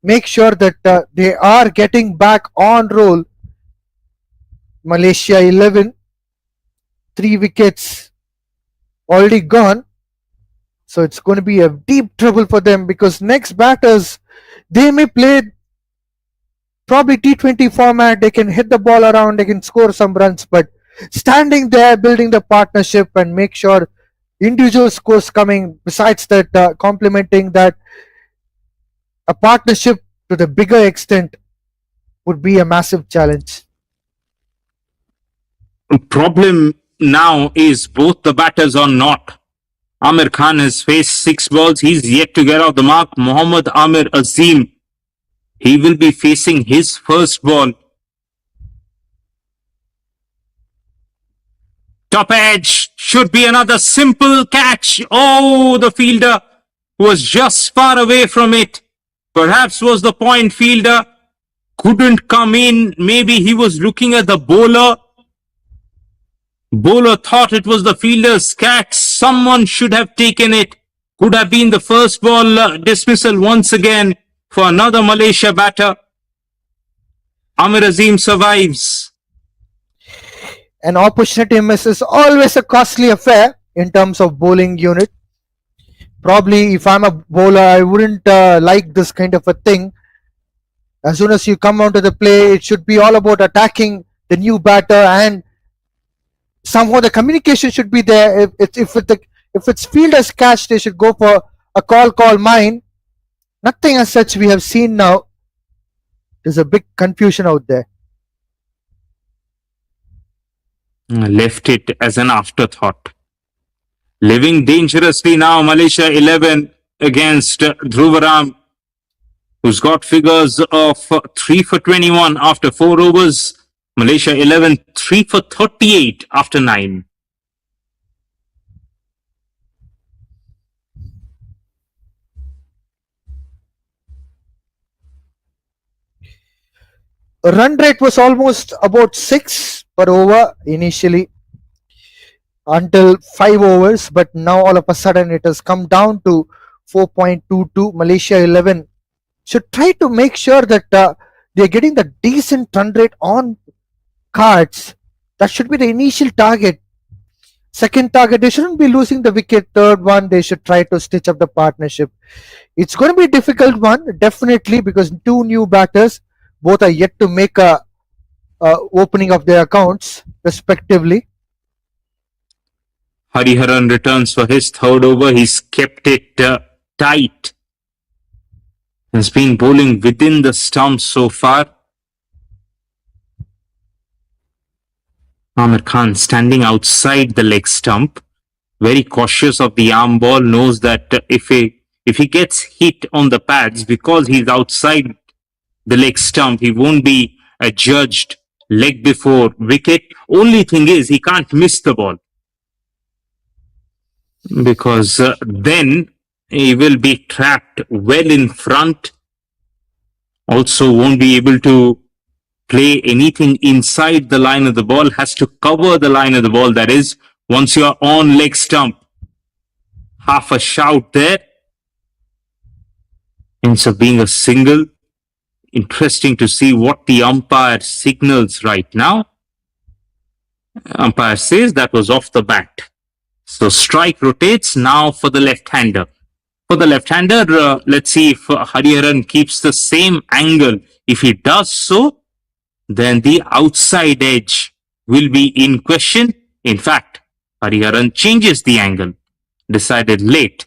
make sure that they are getting back on roll. Malaysia 11, 3 wickets already gone. So it's going to be a deep trouble for them, because next batters, they may play probably T20 format. They can hit the ball around, they can score some runs, but standing there, building the partnership and make sure individual scores coming, besides that complementing that, a partnership to the bigger extent would be a massive challenge. Problem now is both the batters are not. Amir Khan has faced 6 balls. He's yet to get off the mark. Mohammad Amir Azim, he will be facing his first ball. Top edge should be another simple catch. Oh, the fielder was just far away from it. Perhaps was the point fielder. Couldn't come in. Maybe he was looking at the bowler. Bowler thought it was the fielder's catch. Someone should have taken it. Could have been the first ball dismissal once again for another Malaysia batter. Amir Azim survives. An opportunity miss is always a costly affair in terms of bowling unit. Probably if I'm a bowler, I wouldn't like this kind of a thing. As soon as you come onto the play, it should be all about attacking the new batter, and somehow the communication should be there. If it's fielder's catch, they should go for a call mine. Nothing as such we have seen now. There's a big confusion out there. Left it as an afterthought. Living dangerously now, Malaysia 11 against Dhruvaram, who's got figures of 3 for 21 after 4 overs. Malaysia 11, 3 for 38 after 9. Run rate was almost about 6 per over initially until 5 overs, but now all of a sudden it has come down to 4.22. Malaysia 11 should try to make sure that they're getting the decent run rate on cards. That should be the initial target. Second target, they shouldn't be losing the wicket. Third one, they should try to stitch up the partnership. It's going to be a difficult one, definitely, because two new batters, both are yet to make a opening of their accounts, respectively. Hariharan returns for his third over. He's kept it tight. Has been bowling within the stumps so far. Amir Khan standing outside the leg stump, very cautious of the arm ball, knows that if he gets hit on the pads because he's outside the leg stump, he won't be adjudged leg before wicket. Only thing is he can't miss the ball because then he will be trapped well in front. Also won't be able to play anything inside the line of the ball, has to cover the line of the ball. That is, once you're on leg stump, half a shout there. Ends up being a single. Interesting to see what the umpire signals right now. Umpire says that was off the bat. So strike rotates now for the left-hander. For the left-hander, let's see if Hariharan keeps the same angle. If he does so, then the outside edge will be in question. In fact, Hariharan changes the angle, decided late.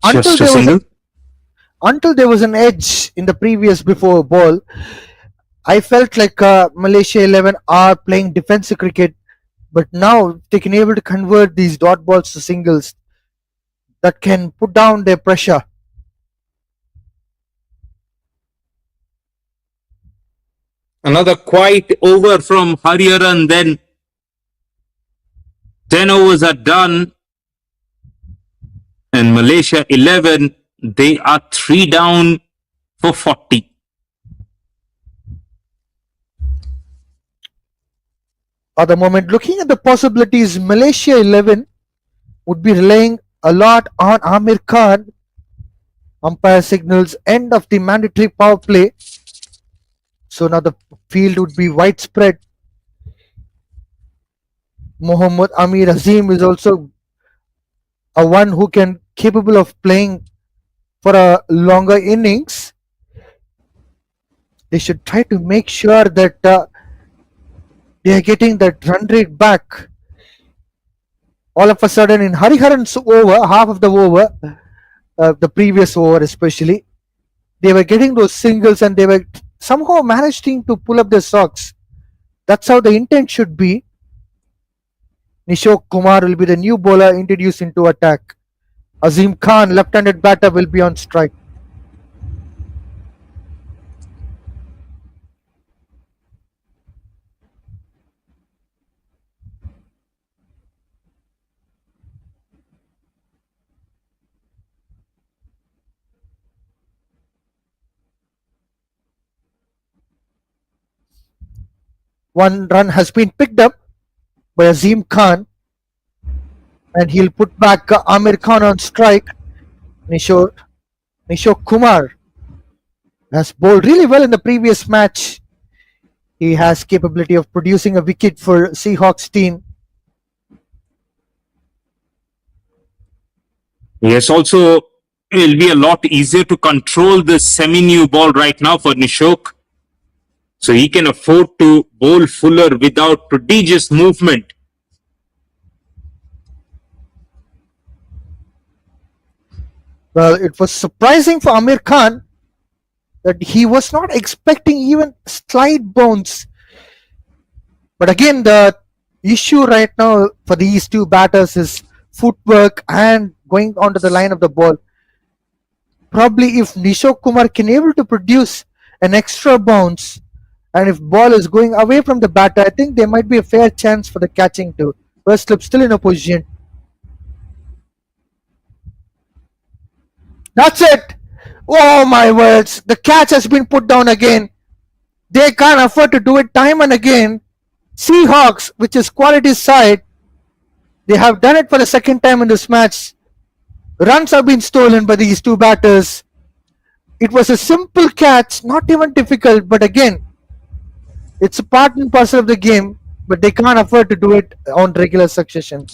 Just a single. Until there was an edge in the previous before ball, I felt like Malaysia 11 are playing defensive cricket, but now they can able to convert these dot balls to singles that can put down their pressure. Another quiet over from Hariharan, then 10 overs are done. And Malaysia 11, they are 3 down for 40. At the moment, looking at the possibilities, Malaysia 11 would be relying a lot on Amir Khan. Umpire signals end of the mandatory power play. So now the field would be widespread. Mohammad Amir Azim is also a one who can capable of playing for a longer innings. They should try to make sure that they are getting that run rate back. All of a sudden, in Hariharan's over, half of the over, the previous over especially, they were getting those singles and they were somehow managing to pull up their socks. That's how the intent should be. Nishok Kumar will be the new bowler introduced into attack. Azim Khan, left-handed batter, will be on strike. One run has been picked up by Azim Khan, and he'll put back Amir Khan on strike. Nishok Kumar has bowled really well in the previous match. He has capability of producing a wicket for Seahawks team. Yes, also it'll be a lot easier to control the semi-new ball right now for Nishok. So he can afford to bowl fuller without prodigious movement. Well, it was surprising for Amir Khan that he was not expecting even slight bounce. But again, the issue right now for these two batters is footwork and going onto the line of the ball. Probably if Nishok Kumar can able to produce an extra bounce and if ball is going away from the batter, I think there might be a fair chance for the catching too. First slip still in a position. That's it. Oh my words. The catch has been put down again. They can't afford to do it time and again. Seahawks, which is quality side, they have done it for the second time in this match. Runs have been stolen by these two batters. It was a simple catch, not even difficult, but again, it's a part and parcel of the game, but they can't afford to do it on regular succession.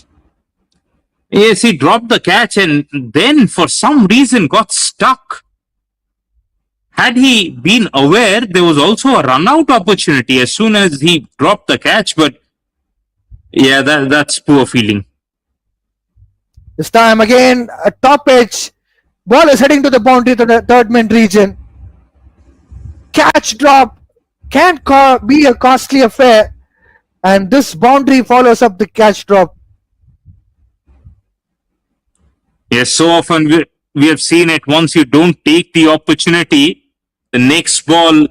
Yes, he dropped the catch and then for some reason got stuck. Had he been aware, there was also a run out opportunity as soon as he dropped the catch, but yeah, that's poor feeling. This time again, a top edge. Ball is heading to the boundary to the third man region. Catch drop can be a costly affair, and this boundary follows up the catch drop. Yes, so often we have seen it. Once you don't take the opportunity, the next ball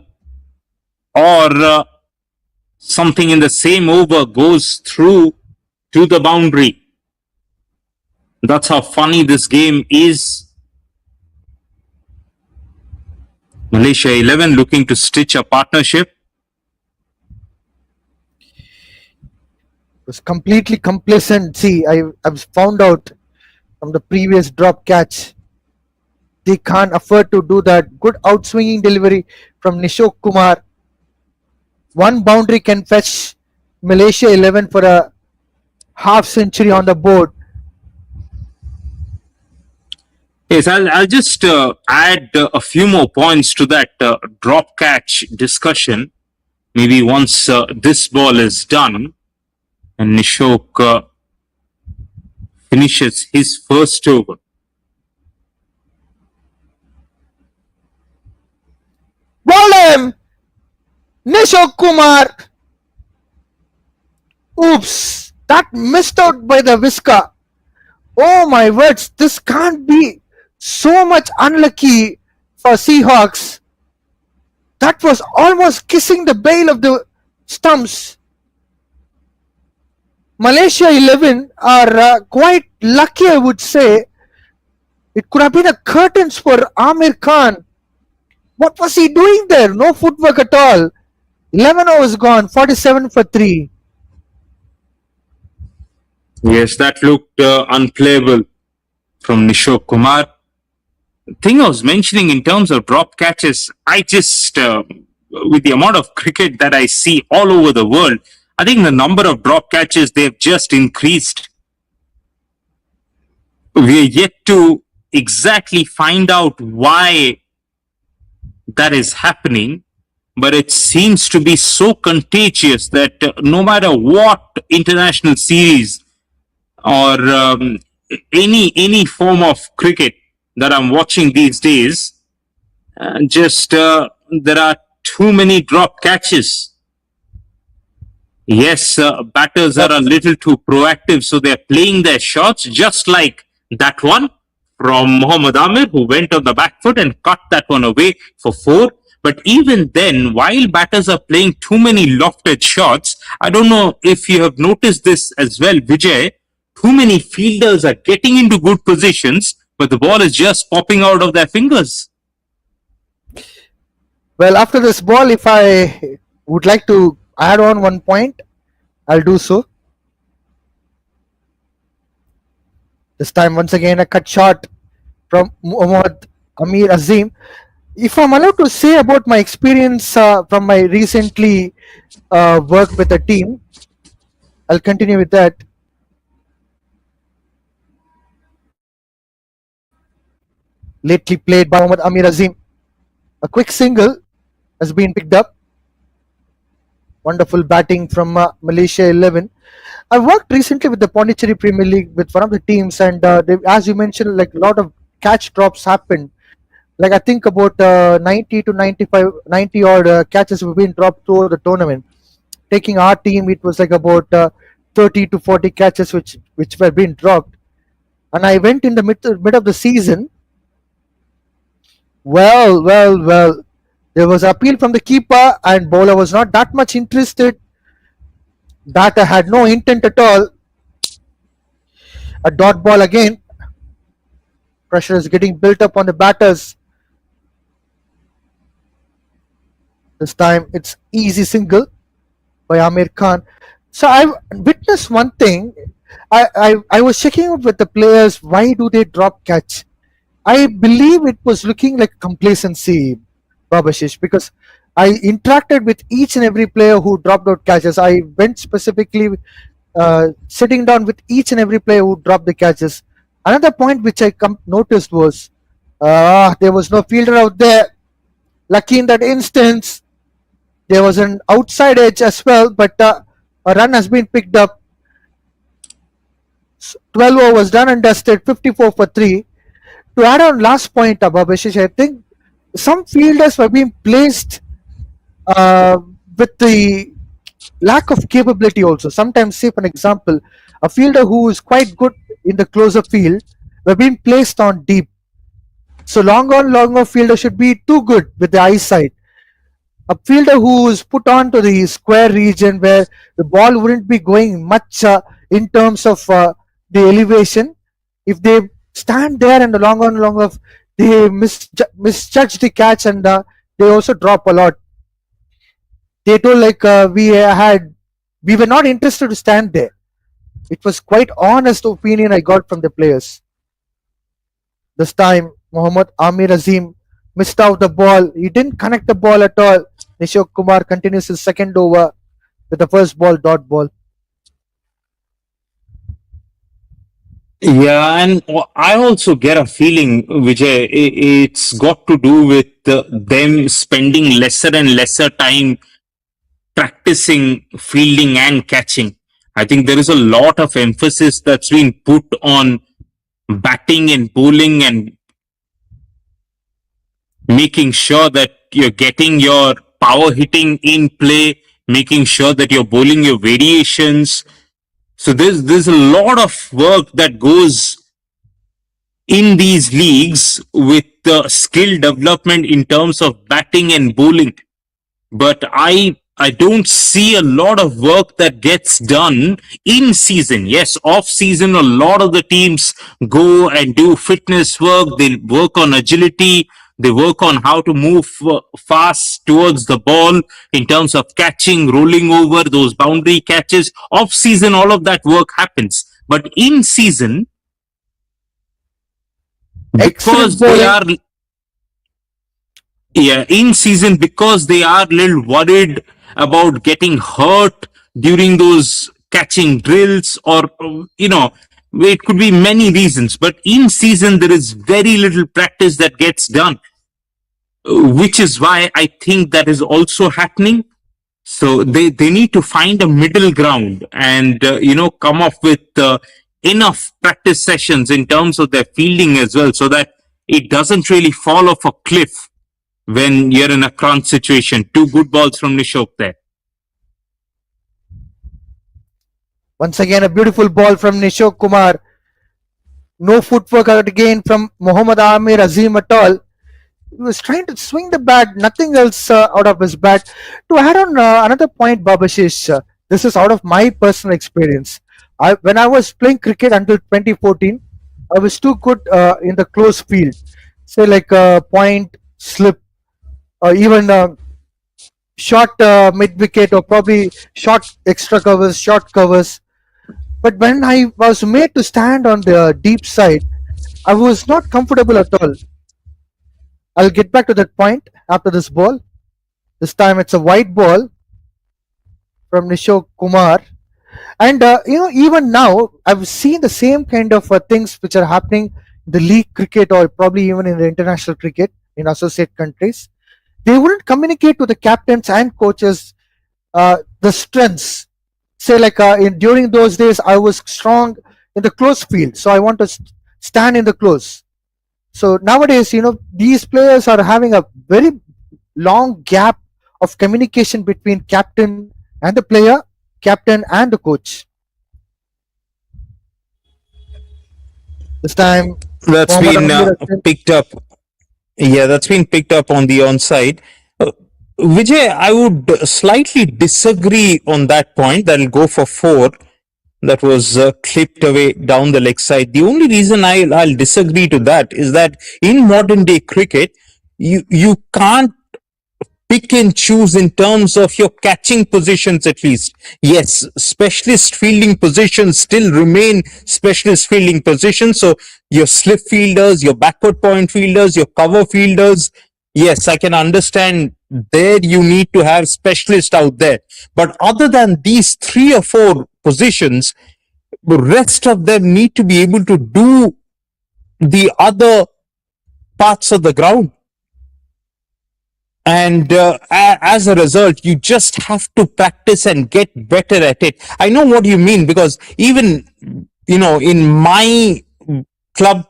or something in the same over goes through to the boundary. That's how funny this game is. Malaysia 11 looking to stitch a partnership. Was completely complacent. See, I've found out from the previous drop catch. They can't afford to do that. Good outswinging delivery from Nishok Kumar. One boundary can fetch Malaysia 11 for a half century on the board. Yes, I'll just add a few more points to that drop catch discussion. Maybe once this ball is done and Nishok finishes his first over. Ball him! Nishok Kumar! Oops! That missed out by the whisker. Oh my words, this can't be so much unlucky for Seahawks. That was almost kissing the bail of the stumps. Malaysia 11 are quite lucky, I would say. It could have been a curtains for Amir Khan. What was he doing there? No footwork at all. 11 overs gone, 47 for 3. Yes, that looked unplayable from Nishok Kumar. The thing I was mentioning in terms of drop catches, I just, with the amount of cricket that I see all over the world, I think the number of drop catches they've just increased. We're yet to exactly find out why that is happening, but it seems to be so contagious that no matter what international series or any form of cricket that I'm watching these days, there are too many drop catches. Yes, batters are a little too proactive, so they're playing their shots just like that one from Mohammad Amir, who went on the back foot and cut that one away for 4. But even then, while batters are playing too many lofted shots, I don't know if you have noticed this as well, Vijay. Too many fielders are getting into good positions, but the ball is just popping out of their fingers. Well, after this ball, if I would like to add on one point, I'll do so. This time, once again, a cut shot from Muhammad Amir Azim. If I'm allowed to say about my experience from my recently work with a team, I'll continue with that. Lately played by Muhammad Amir Azim. A quick single has been picked up. Wonderful batting from Malaysia 11. I worked recently with the Pondicherry Premier League with one of the teams, and as you mentioned, like a lot of catch drops happened. Like I think about 90 to 95, 90 odd catches have been dropped through the tournament. Taking our team, it was like about 30 to 40 catches which were being dropped. And I went in the mid of the season Well. There was appeal from the keeper, and bowler was not that much interested. Batter had no intent at all. A dot ball again. Pressure is getting built up on the batters. This time it's easy single by Amir Khan. So I witnessed one thing. I was checking out with the players. Why do they drop catch? I believe it was looking like complacency, Babashish, because I interacted with each and every player who dropped out catches. I went specifically sitting down with each and every player who dropped the catches. Another point which I noticed was there was no fielder out there. Lucky in that instance, there was an outside edge as well, but a run has been picked up. 12 overs done and dusted, 54 for 3. To add on last point, Ababashish, I think some fielders were being placed uh, with the lack of capability also. Sometimes, say for an example, a fielder who is quite good in the closer field were being placed on deep. So longer fielder should be too good with the eyesight. A fielder who is put on to the square region where the ball wouldn't be going much in terms of the elevation. If they stand there and the long of they misjudge the catch and they also drop a lot. They told like we were not interested to stand there. It was quite honest opinion I got from the players. This time, Mohammad Amir Azim missed out the ball. He didn't connect the ball at all. Nishok Kumar continues his second over with the first ball, dot ball. Yeah, and I also get a feeling, Vijay, it's got to do with them spending lesser and lesser time practicing fielding and catching. I think there is a lot of emphasis that's been put on batting and bowling and making sure that you're getting your power hitting in play, making sure that you're bowling your variations. So there's a lot of work that goes in these leagues with the skill development in terms of batting and bowling. But I don't see a lot of work that gets done in season. Yes, off season, a lot of the teams go and do fitness work. They work on agility. They work on how to move fast towards the ball in terms of catching, rolling over those boundary catches. Off season, all of that work happens. But in season, Excellent because they bowling. are yeah, in season, because they are little worried about getting hurt during those catching drills, or it could be many reasons, but in season there is very little practice that gets done, which is why I think that is also happening. So they need to find a middle ground and come up with enough practice sessions in terms of their fielding as well, so that it doesn't really fall off a cliff when you're in a crunch situation. Two good balls from Nishok there. Once again, a beautiful ball from Nishok Kumar. No footwork again from Mohammad Amir Azim at all. He was trying to swing the bat, nothing else out of his bat. To add on another point, Babashish, this is out of my personal experience. When I was playing cricket until 2014, I was too good in the close field. Say like point, slip, or even short mid wicket, or probably short extra covers, short covers. But when I was made to stand on the deep side, I was not comfortable at all. I'll get back to that point after this ball. This time it's a white ball from Nishok Kumar. And even now, I've seen the same kind of things which are happening in the league cricket or probably even in the international cricket in associate countries. They wouldn't communicate to the captains and coaches the strengths. Say like during those days, I was strong in the close field, so I want to stand in the close. So nowadays, these players are having a very long gap of communication between captain and the player, captain and the coach. This time, That's Mohammad been Amir Hassan, picked up. Yeah, that's been picked up on the onside. Uh, Vijay, I would slightly disagree on that point. That'll go for four. That was clipped away down the leg side. The only reason I'll disagree to that is that in modern day cricket, you can't pick and choose in terms of your catching positions at least. Yes, specialist fielding positions still remain specialist fielding positions. So your slip fielders, your backward point fielders, your cover fielders, yes, I can understand there you need to have specialists out there. But other than these three or four positions, the rest of them need to be able to do the other parts of the ground. And as a result, you just have to practice and get better at it. I know what you mean, because even in my club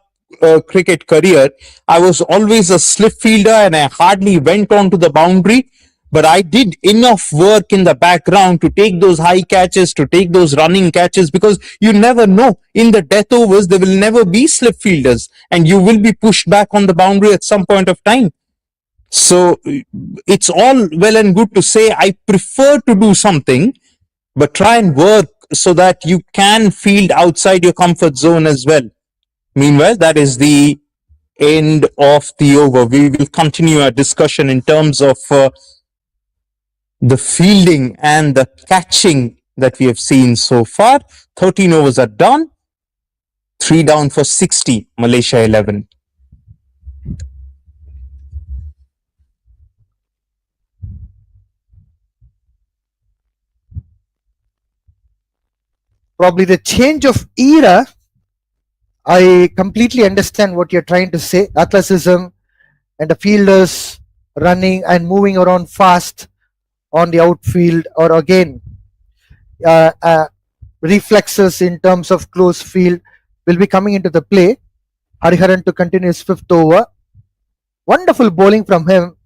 cricket career, I was always a slip fielder and I hardly went on to the boundary, but I did enough work in the background to take those high catches, to take those running catches, because you never know, in the death overs there will never be slip fielders and you will be pushed back on the boundary at some point of time. So it's all well and good to say, I prefer to do something, but try and work so that you can field outside your comfort zone as well. Meanwhile, that is the end of the over. We will continue our discussion in terms of the fielding and the catching that we have seen so far. 13 overs are done. 3 down for 60, Malaysia 11. Probably the change of era. I completely understand what you're trying to say. Athleticism and the fielders running and moving around fast on the outfield, or again, uh, uh, reflexes in terms of close field will be coming into the play. Hariharan to continue his fifth over. Wonderful bowling from him.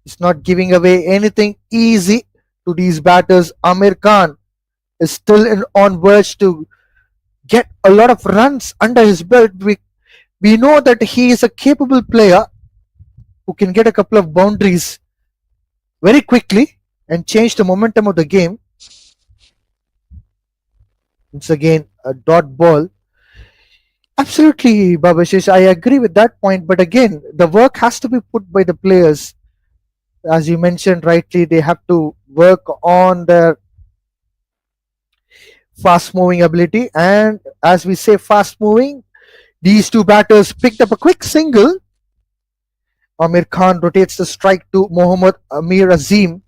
He's not giving away anything easy to these batters. Amir Khan is still on verge to get a lot of runs under his belt. We know that he is a capable player who can get a couple of boundaries very quickly and change the momentum of the game. It's again a dot ball. Absolutely, Babashish, I agree with that point. But again, the work has to be put by the players. As you mentioned rightly, they have to work on their fast moving ability. And as we say, fast moving, these two batters picked up a quick single. Amir Khan rotates the strike to Mohammad Amir Azim.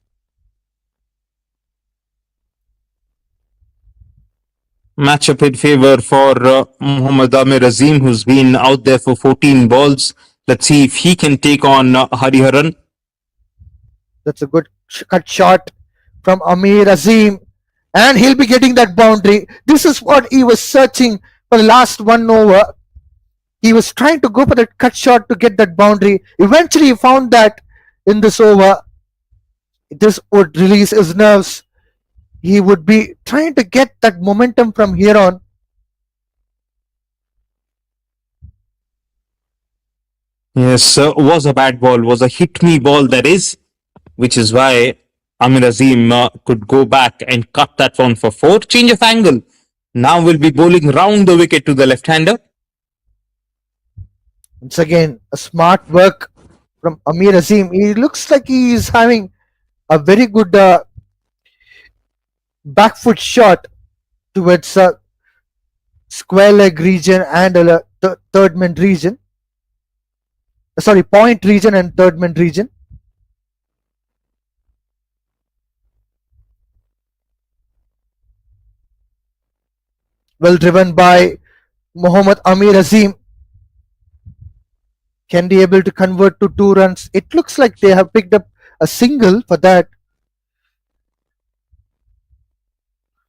Matchup in favor for Muhammad Amir Azim, who's been out there for 14 balls. Let's see if he can take on Hariharan. That's a good cut shot from Amir Azim. And he'll be getting that boundary. This is what he was searching for the last one over. He was trying to go for that cut shot to get that boundary. Eventually, he found that in this over. This would release his nerves. He would be trying to get that momentum from here on. Yes, was a bad ball, was a hit me ball, that is, which is why Amir Azim could go back and cut that one for four. Change of angle. Now we'll be bowling round the wicket to the left hander. Once again, a smart work from Amir Azim. He looks like he is having a very good back foot shot towards square leg region and third man region. Sorry, point region and third man region. Well driven by Mohammad Amir Azim. Can be able to convert to 2 runs. It looks like they have picked up a single for that.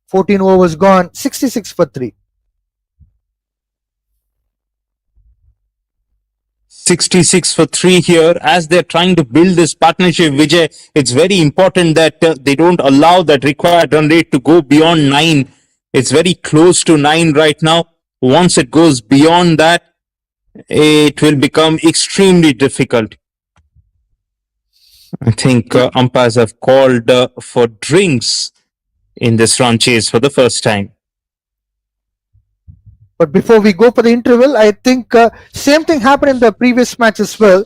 14 overs gone, 66 for 3. 66 for 3 here as they're trying to build this partnership. Vijay, it's very important that they don't allow that required run rate to go beyond 9. It's very close to 9 right now. Once it goes beyond that, it will become extremely difficult. I think umpires have called for drinks in this run chase for the first time. But before we go for the interval, I think same thing happened in the previous match as well.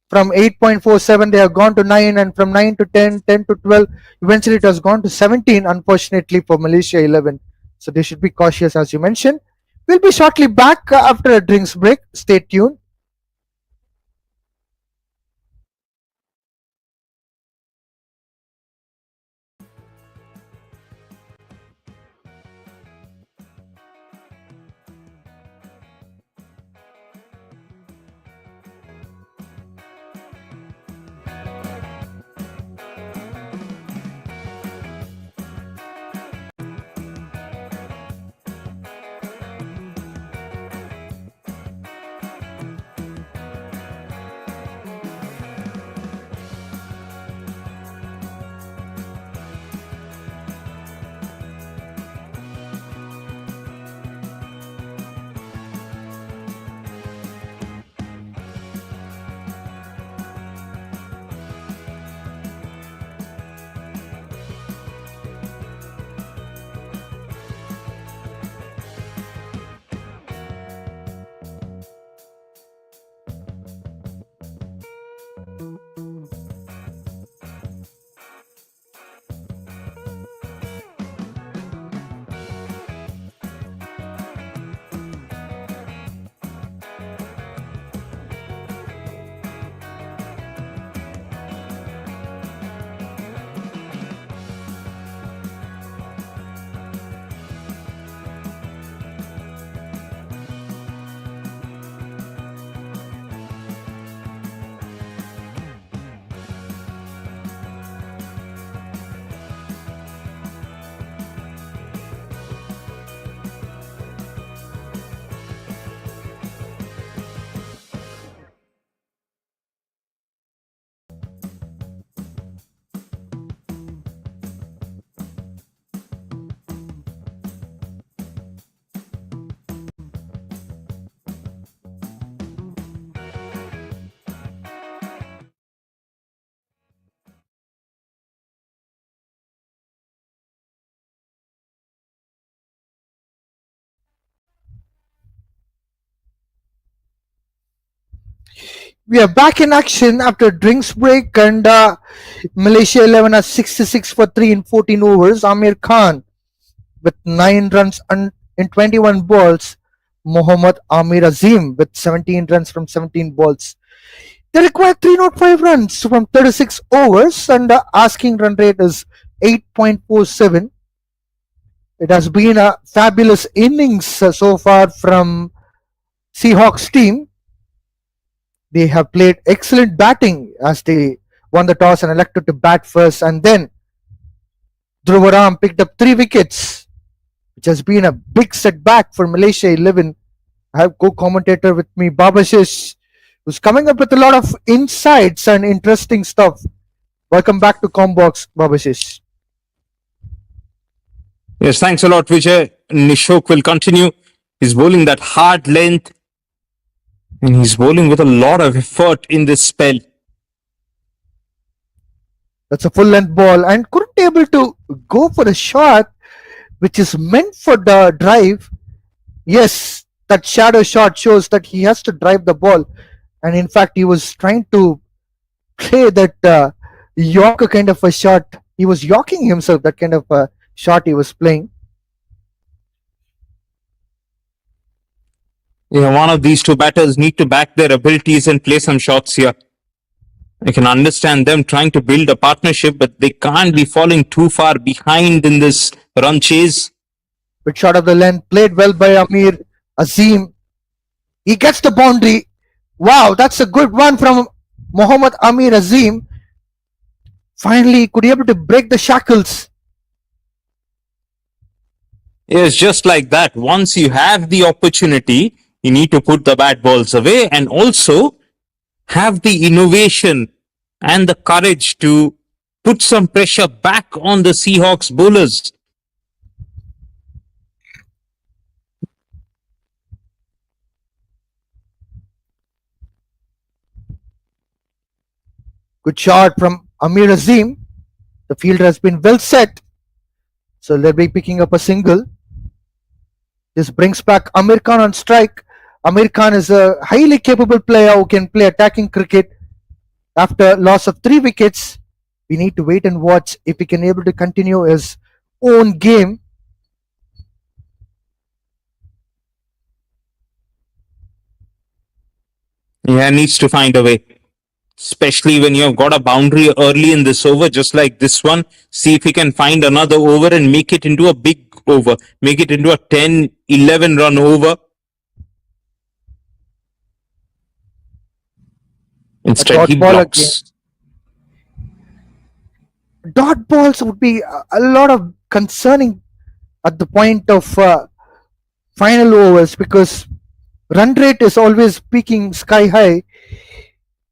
From 8.47, they have gone to 9, and from 9 to 10, 10 to 12, eventually it has gone to 17, unfortunately, for Malaysia 11. So they should be cautious, as you mentioned. We'll be shortly back after a drinks break. Stay tuned. We are back in action after a drinks break, and Malaysia 11 are 66 for 3 in 14 overs. Amir Khan with 9 runs in 21 balls. Mohammad Amir Azim with 17 runs from 17 balls. They require 305 runs from 36 overs, and the asking run rate is 8.47. It has been a fabulous innings so far from Seahawks team. They have played excellent batting as they won the toss and elected to bat first, and then Dhruvaram picked up 3 wickets, which has been a big setback for Malaysia 11. I have co-commentator with me, Babashish, who's coming up with a lot of insights and interesting stuff. Welcome back to Combox, Babashish. Yes, thanks a lot, Vijay. Nishok will continue. He's bowling that hard length, and he's bowling with a lot of effort in this spell. That's a full length ball, and couldn't be able to go for a shot which is meant for the drive. Yes, that shadow shot shows that he has to drive the ball, and in fact, he was trying to play that Yorker kind of a shot. He was yorking himself, that kind of a shot he was playing. Yeah, one of these two batters need to back their abilities and play some shots here. I can understand them trying to build a partnership, but they can't be falling too far behind in this run chase. But shot of the length, played well by Amir Azim. He gets the boundary. Wow, that's a good one from Mohammad Amir Azim. Finally, could be able to break the shackles. Yes, just like that. Once you have the opportunity, you need to put the bad balls away and also have the innovation and the courage to put some pressure back on the Seahawks bowlers. Good shot from Amir Azim. The fielder has been well set. So they'll be picking up a single. This brings back Amir Khan on strike. Amir Khan is a highly capable player who can play attacking cricket. After loss of 3 wickets, we need to wait and watch if he can able to continue his own game. Yeah, needs to find a way. Especially when you've got a boundary early in this over, just like this one. See if he can find another over and make it into a big over. Make it into a 10, 11 run over. Instead, he blocks. Dot balls would be a lot of concerning at the point of final overs because run rate is always peaking sky high.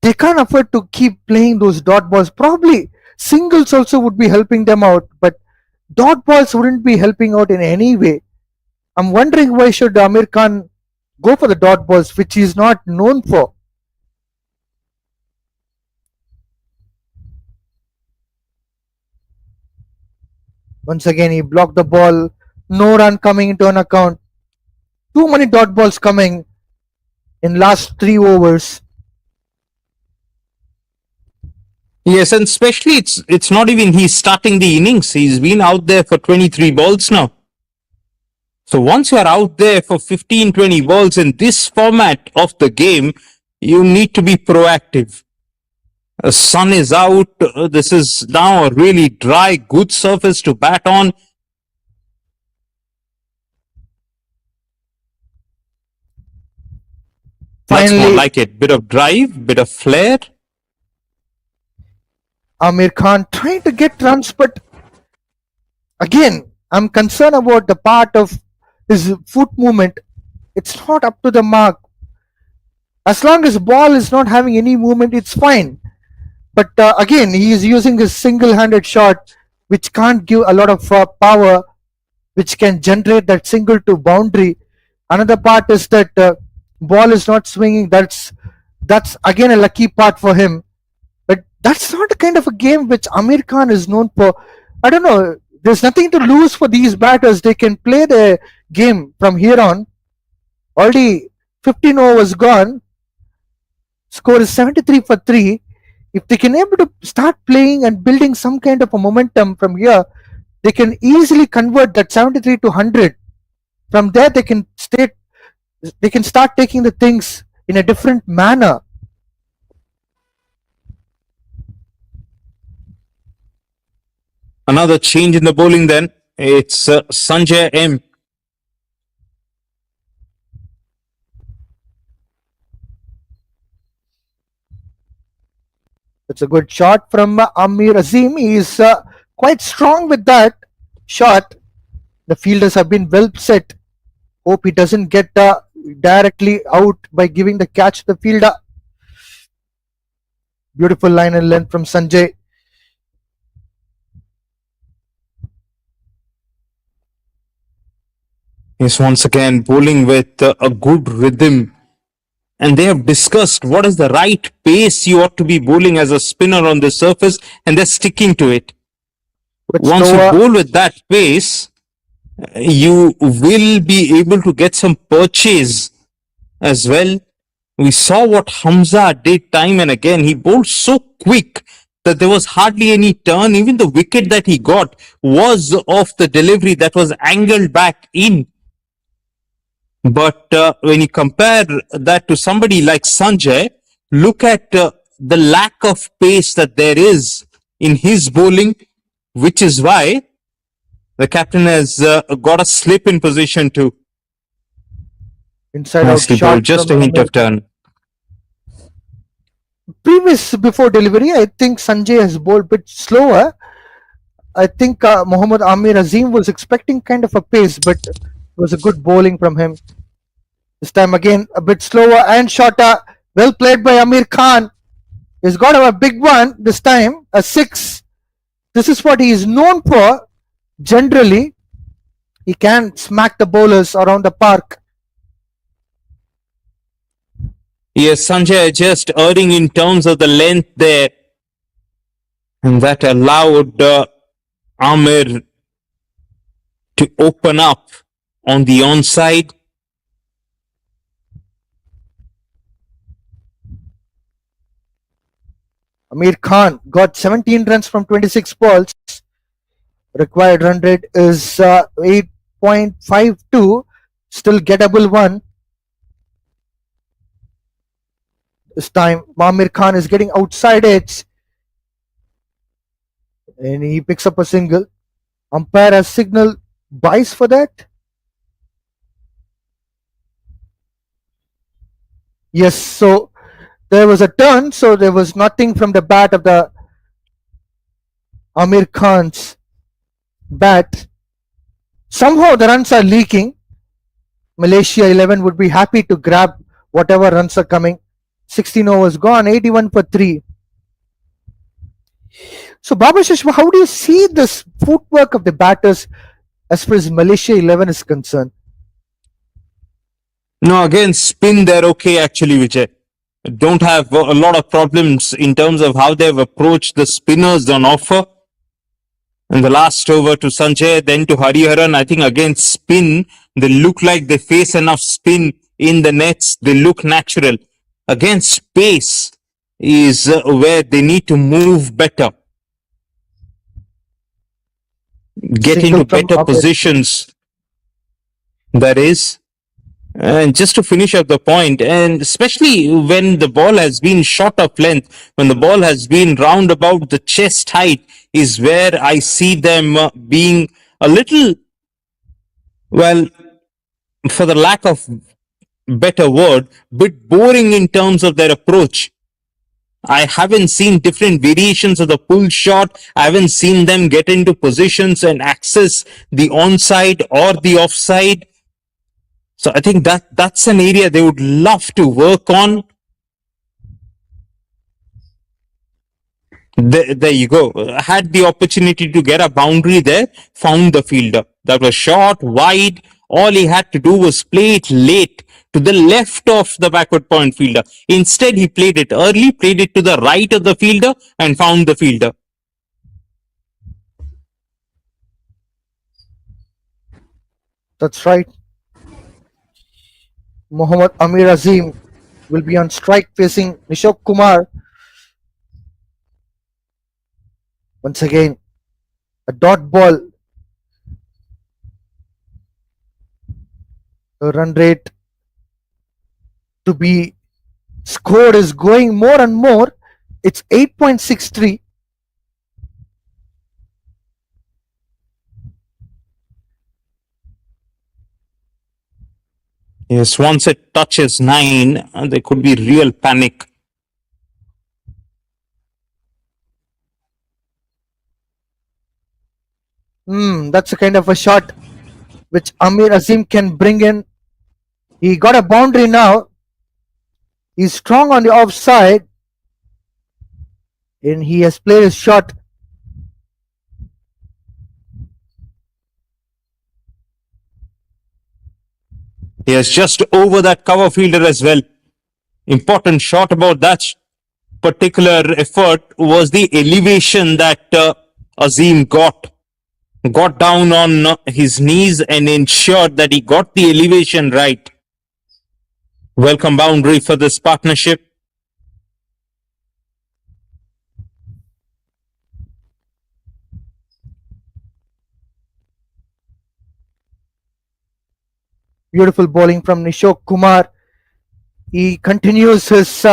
They can't afford to keep playing those dot balls. Probably singles also would be helping them out, but dot balls wouldn't be helping out in any way. I'm wondering why should Amir Khan go for the dot balls, which he's not known for. Once again, he blocked the ball. No run coming into an account. Too many dot balls coming in last 3 overs. Yes, and especially it's not even he's starting the innings. He's been out there for 23 balls now. So once you're out there for 15, 20 balls in this format of the game, you need to be proactive. The sun is out. This is now a really dry, good surface to bat on. That's more Finally, like it. Bit of drive, bit of flair. Amir Khan trying to get runs, but again, I'm concerned about the part of his foot movement. It's not up to the mark. As long as ball is not having any movement, it's fine. But again, he is using his single-handed shot, which can't give a lot of power, which can generate that single to boundary. Another part is that ball is not swinging. That's again a lucky part for him. But that's not the kind of a game which Amir Khan is known for. I don't know. There's nothing to lose for these batters. They can play their game from here on. Already 15 overs gone. Score is 73 for 3. If they can able to start playing and building some kind of a momentum from here, they can easily convert that 73 to 100. From there, they can start taking the things in a different manner. Another change in the bowling then. It's Sanjay M. It's a good shot from Amir Azim. He is quite strong with that shot. The fielders have been well set. Hope he doesn't get directly out by giving the catch to the fielder. Beautiful line and length from Sanjay. He's once again bowling with a good rhythm. And they have discussed what is the right pace you ought to be bowling as a spinner on the surface, and they're sticking to it. But Once slower, you bowl with that pace, you will be able to get some purchase as well. We saw what Hamza did time and again. He bowled so quick that there was hardly any turn. Even the wicket that he got was off the delivery that was angled back in. But when you compare that to somebody like Sanjay, look at the lack of pace that there is in his bowling, which is why the captain has got a slip in position too. inside out shot. Just a hint of turn. Before delivery, I think Sanjay has bowled a bit slower. I think Mohammad Amir Azim was expecting kind of a pace, but it was a good bowling from him. This time again, a bit slower and shorter. Well played by Amir Khan. He's got a big one this time, a 6. This is what he is known for. Generally, he can smack the bowlers around the park. Yes, Sanjay just erring in terms of the length there. and that allowed Amir to open up on the onside. Amir Khan got 17 runs from 26 balls. Required run rate is 8.52. Still gettable one. This time, Amir Khan is getting outside edge. And he picks up a single. Umpire has signaled buys for that. Yes, so there was a turn, so there was nothing from the bat of the Amir Khan's bat. Somehow the runs are leaking. Malaysia 11 would be happy to grab whatever runs are coming. 16 overs gone, 81 for 3. So Baba Shashma, how do you see this footwork of the batters as far as Malaysia 11 is concerned? No, again, spin they're okay actually, Vijay. Don't have a lot of problems in terms of how they've approached the spinners on offer. In the last over to Sanjay, then to Hariharan, I think again spin, they look like they face enough spin in the nets. They look natural. Again, space is where they need to move better. Get Single into from better Amir. positions. That is. And just to finish up the point, and especially when the ball has been short of length, when the ball has been round about the chest height, is where I see them being a little, well, for the lack of better word, bit boring in terms of their approach. I haven't seen different variations of the pull shot. I haven't seen them get into positions and access the onside or the offside. So I think that's an area they would love to work on. There you go. Had the opportunity to get a boundary there, found the fielder. That was short, wide. All he had to do was play it late to the left of the backward point fielder. Instead, he played it early, played it to the right of the fielder and found the fielder. That's right. Mohammad Amir Azim will be on strike facing Nishok Kumar. Once again, a dot ball. The run rate to be scored is going more and more. It's 8.63. Yes, once it touches 9, there could be real panic. That's a kind of a shot which Amir Azim can bring in. He got a boundary now. He's strong on the offside. And he has played his shot. He has just over that cover fielder as well. Important shot about that particular effort was the elevation that Azim got down on his knees and ensured that he got the elevation right. Welcome boundary for this partnership. Beautiful bowling from Nishok Kumar. He continues his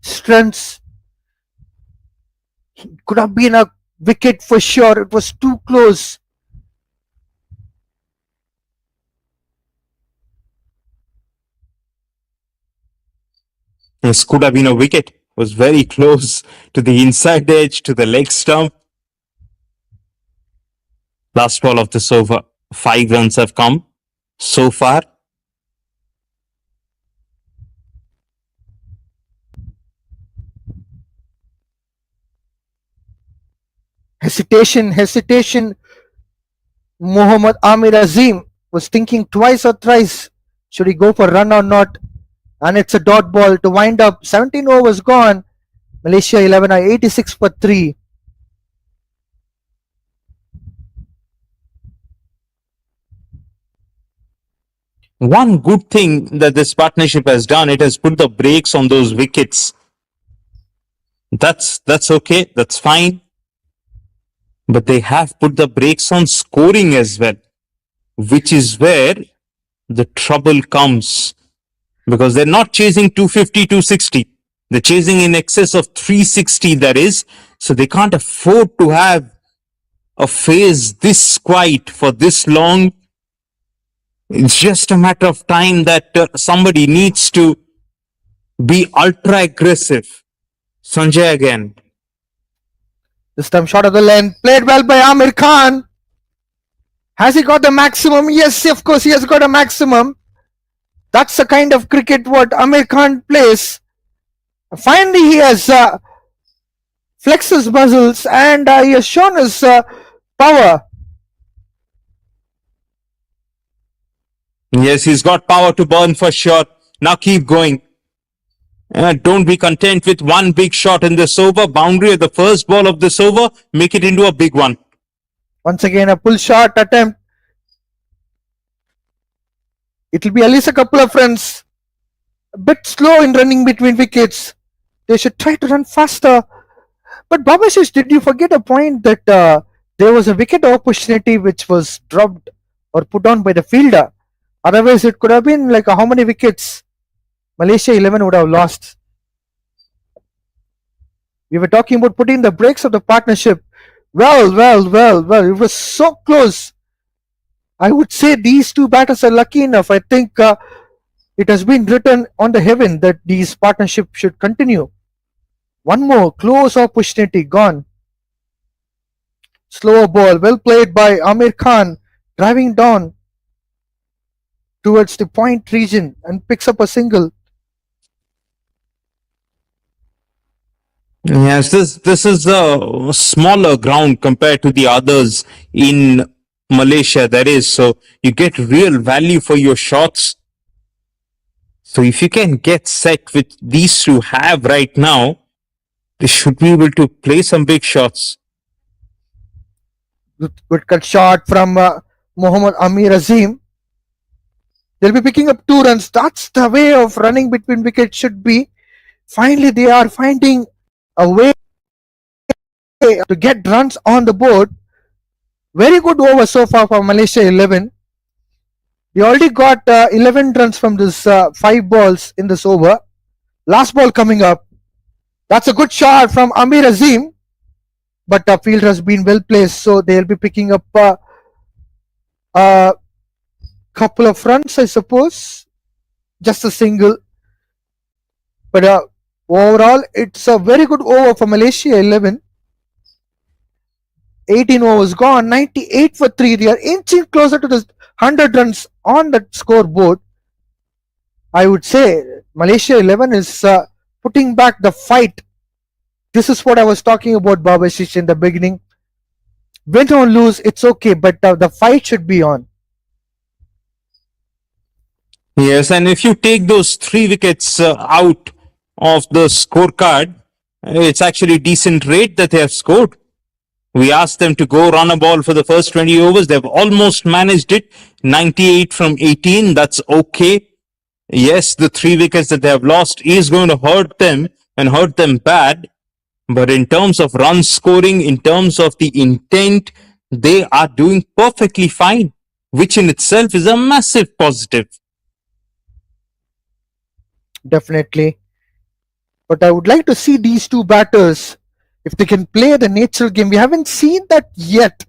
strengths. He could have been a wicket for sure. It was too close. This could have been a wicket. It was very close to the inside edge, to the leg stump. Last ball of this over. 5 runs have come so far. Hesitation. Mohammad Amir Azim was thinking twice or thrice. Should he go for run or not? And it's a dot ball to wind up. 17 overs gone. Malaysia 11 are 86 for 3. One good thing that this partnership has done, it has put the brakes on those wickets. That's okay, that's fine. But they have put the brakes on scoring as well, which is where the trouble comes, because they're not chasing 250, 260. They're chasing in excess of 360, that is. So they can't afford to have a phase this quiet for this long. It's just a matter of time that somebody needs to be ultra aggressive. Sanjay again. This time shot of the length, played well by Amir Khan. Has he got the maximum? Yes, of course he has got a maximum. That's the kind of cricket what Amir Khan plays. Finally he has flexed his muscles and he has shown his power. Yes, he's got power to burn for sure. Now keep going. Don't be content with one big shot in this over. Boundary at the first ball of this over. Make it into a big one. Once again, a pull shot attempt. It will be at least a couple of runs. A bit slow in running between wickets. They should try to run faster. But Babashish, did you forget a point that there was a wicket opportunity which was dropped or put on by the fielder? Otherwise, it could have been like how many wickets Malaysia 11 would have lost. We were talking about putting the brakes of the partnership. Well. It was so close. I would say these two batters are lucky enough. I think it has been written on the heaven that these partnerships should continue. One more close opportunity gone. Slower ball, well played by Amir Khan, driving down towards the point region and picks up a single. Yes, this is a smaller ground compared to the others in Malaysia. That is, so you get real value for your shots. So if you can get set with these two have right now, they should be able to play some big shots. Good cut shot from Mohammad Amir Azim. They'll be picking up 2 runs. That's the way of running between wickets should be. Finally, they are finding a way to get runs on the board. Very good over so far for Malaysia 11. They already got 11 runs from this 5 balls in this over. Last ball coming up. That's a good shot from Amir Azim. But the field has been well placed, so they'll be picking up a couple of runs, I suppose. Just a single. But overall, it's a very good over for Malaysia 11. 18 overs gone, 98 for 3. They are inching closer to the 100 runs on that scoreboard. I would say Malaysia 11 is putting back the fight. This is what I was talking about, Babashish, in the beginning. Win or lose, it's okay, but the fight should be on. Yes, and if you take those 3 wickets out of the scorecard, it's actually decent rate that they have scored. We asked them to go run a ball for the first 20 overs. They've almost managed it. 98 from 18. That's okay. Yes, the 3 wickets that they have lost is going to hurt them and hurt them bad. But in terms of run scoring, in terms of the intent, they are doing perfectly fine, which in itself is a massive positive. Definitely. But I would like to see these two batters, if they can play the natural game. We haven't seen that yet.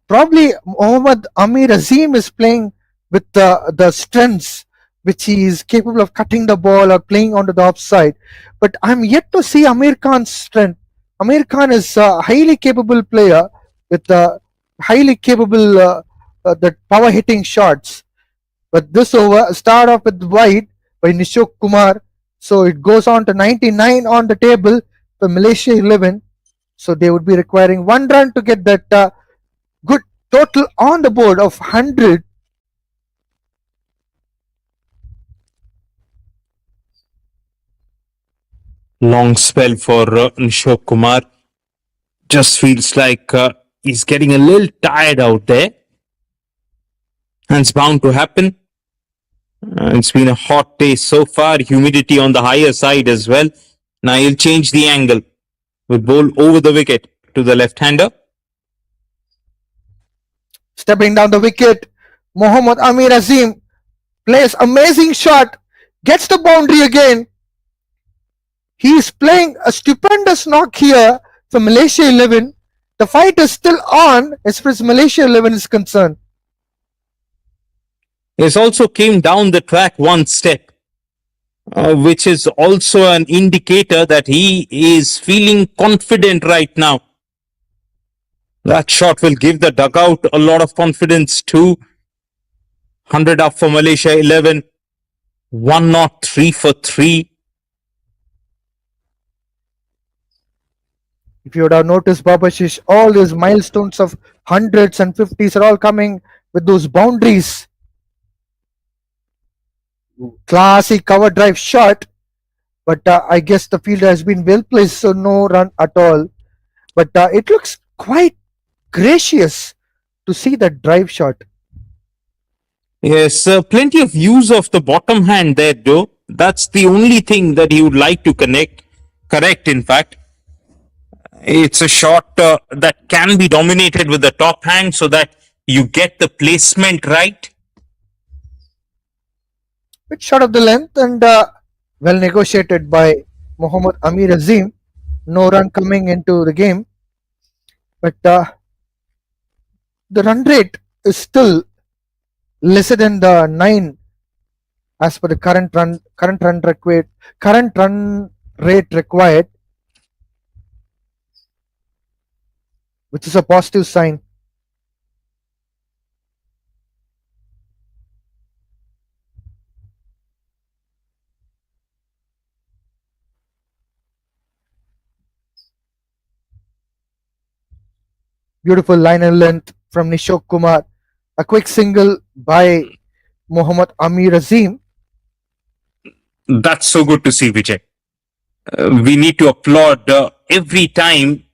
Probably Mohammad Amir Azim is playing with the strengths which he is capable of cutting the ball or playing onto the offside. But I'm yet to see Amir Khan's strength. Amir Khan is a highly capable player with highly capable that power hitting shots. But this over start off with wide by Nishok Kumar. So it goes on to 99 on the table for Malaysia 11. So they would be requiring 1 run to get that good total on the board of 100. Long spell for Nishok Kumar. Just feels like he's getting a little tired out there. And it's bound to happen. It's been a hot day so far, humidity on the higher side as well. Now he'll change the angle with ball over the wicket to the left-hander. Stepping down the wicket, Mohammad Amir Azim plays amazing shot, gets the boundary again. He is playing a stupendous knock here for Malaysia 11. The fight is still on as far as Malaysia 11 is concerned. He's also came down the track one step, which is also an indicator that he is feeling confident right now. That shot will give the dugout a lot of confidence too. 100 up for Malaysia 11. 1 not 3 for 3. If you would have noticed, Babashish, all these milestones of hundreds and fifties are all coming with those boundaries. Classic cover drive shot, but I guess the fielder has been well placed, so no run at all. But it looks quite gracious to see that drive shot. Yes, plenty of use of the bottom hand there, though. That's the only thing that he would like to correct, in fact. It's a shot that can be dominated with the top hand so that you get the placement right. Bit short of the length and well negotiated by Mohammad Amir Azim. No run coming into the game, but the run rate is still lesser than the 9 as per the current run rate required, which is a positive sign. Beautiful line and length from Nishok Kumar. A quick single by Mohammad Amir Azim. That's so good to see, Vijay. We need to applaud every time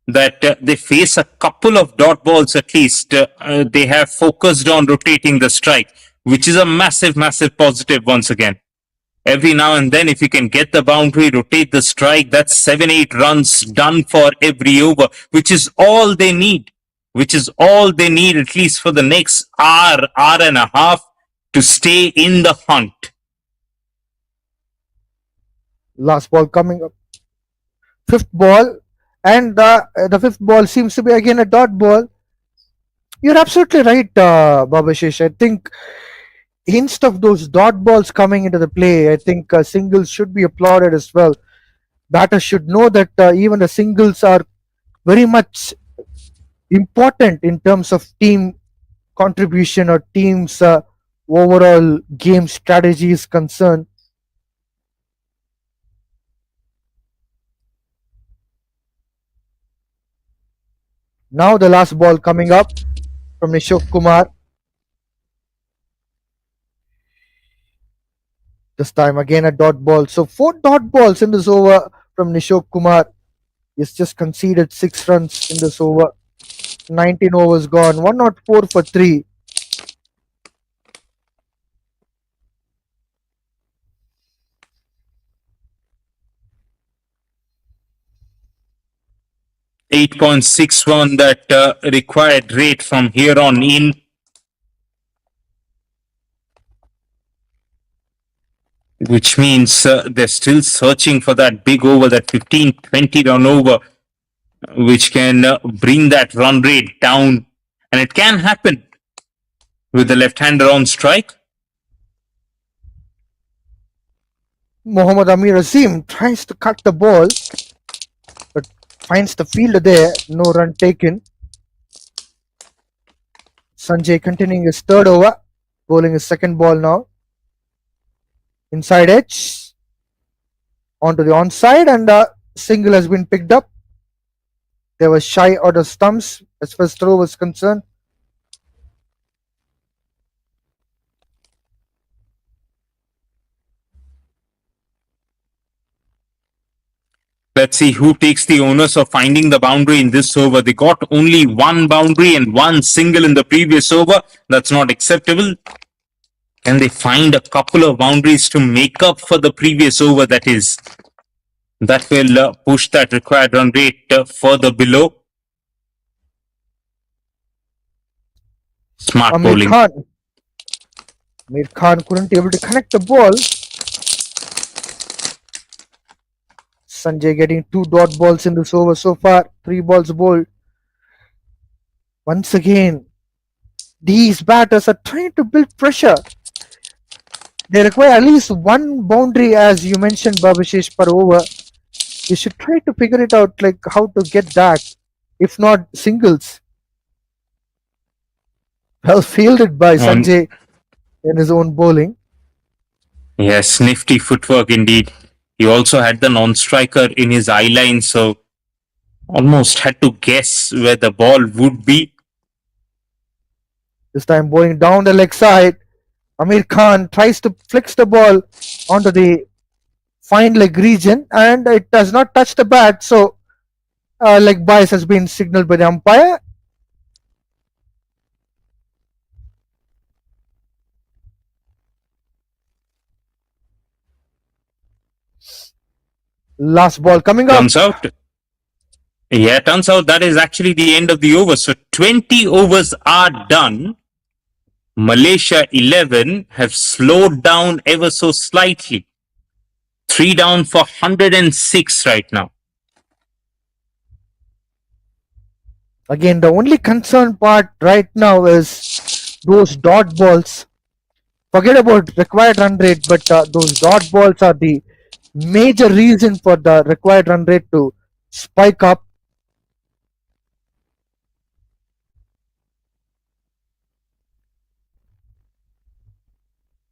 that they face a couple of dot balls at least. They have focused on rotating the strike, which is a massive, massive positive once again. Every now and then, if you can get the boundary, rotate the strike, that's 7-8 runs done for every over, which is all they need. Which is all they need, at least for the next hour and a half, to stay in the hunt. Last ball coming up. Fifth ball, and the fifth ball seems to be again a dot ball. You're absolutely right, Babashish. I think instead of those dot balls coming into the play, I think singles should be applauded as well. Batters should know that even the singles are very much important in terms of team contribution or team's overall game strategy is concerned. Now the last ball coming up from Nishok Kumar. This time again a dot ball. So 4 dot balls in this over from Nishok Kumar. He's just conceded 6 runs in this over. 19 overs gone. 104 for 3. .61 that required rate from here on in. Which means they're still searching for that big over, that 15-20 run over, which can bring that run rate down. And it can happen with the left-hander on strike. Mohammad Amir Azim tries to cut the ball, but finds the fielder there. No run taken. Sanjay continuing his third over, bowling his second ball now. Inside edge, onto the onside, and a single has been picked up. They were shy out of stumps as far as throw was concerned. Let's see who takes the onus of finding the boundary in this over. They got only 1 boundary and 1 single in the previous over. That's not acceptable. Can they find a couple of boundaries to make up for the previous over? That will push that required run rate further below. Smart Amir bowling. Khan. Amir Khan couldn't able to connect the ball. Sanjay getting 2 dot balls in this over so far. 3 balls bowled. Once again, these batters are trying to build pressure. They require at least one boundary, as you mentioned, Babashesh, per over. You should try to figure it out, like how to get that, if not singles. Well fielded by On Sanjay in his own bowling. Yes, nifty footwork indeed. He also had the non-striker in his eye line, so almost had to guess where the ball would be. This time bowling down the leg side. Amir Khan tries to flex the ball onto the fine leg region and it does not touch the bat. So leg bias has been signaled by the umpire. Last ball coming up. Turns out, yeah, turns out that is actually the end of the over. So 20 overs are done. Malaysia 11 have slowed down ever so slightly. 3 down for 106 right now. Again, the only concern part right now is those dot balls. Forget about required run rate, but those dot balls are the major reason for the required run rate to spike up.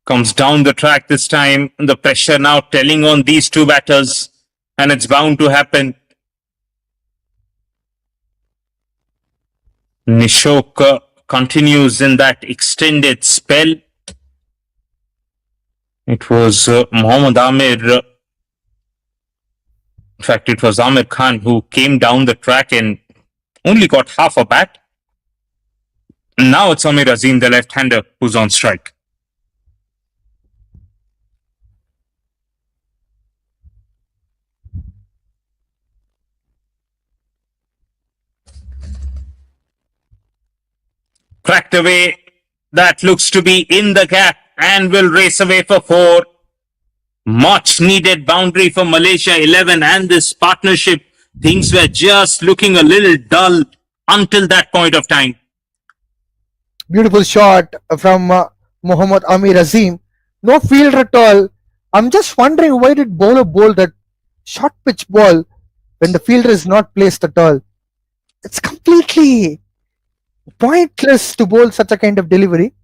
Comes down the track this time. The pressure now telling on these two batters, and it's bound to happen. Nishok continues in that extended spell. It was Mohammad Amir. In fact, it was Amir Khan who came down the track and only got half a bat. Now it's Amir Azim, the left-hander, who's on strike. Cracked away. That looks to be in the gap and will race away for 4. Much needed boundary for Malaysia 11 and this partnership. Things were just looking a little dull until that point of time. Beautiful shot from Mohammad Amir Azim. No fielder at all. I'm just wondering why did bowler bowl that short pitch ball when the fielder is not placed at all. It's completely pointless to bowl such a kind of delivery.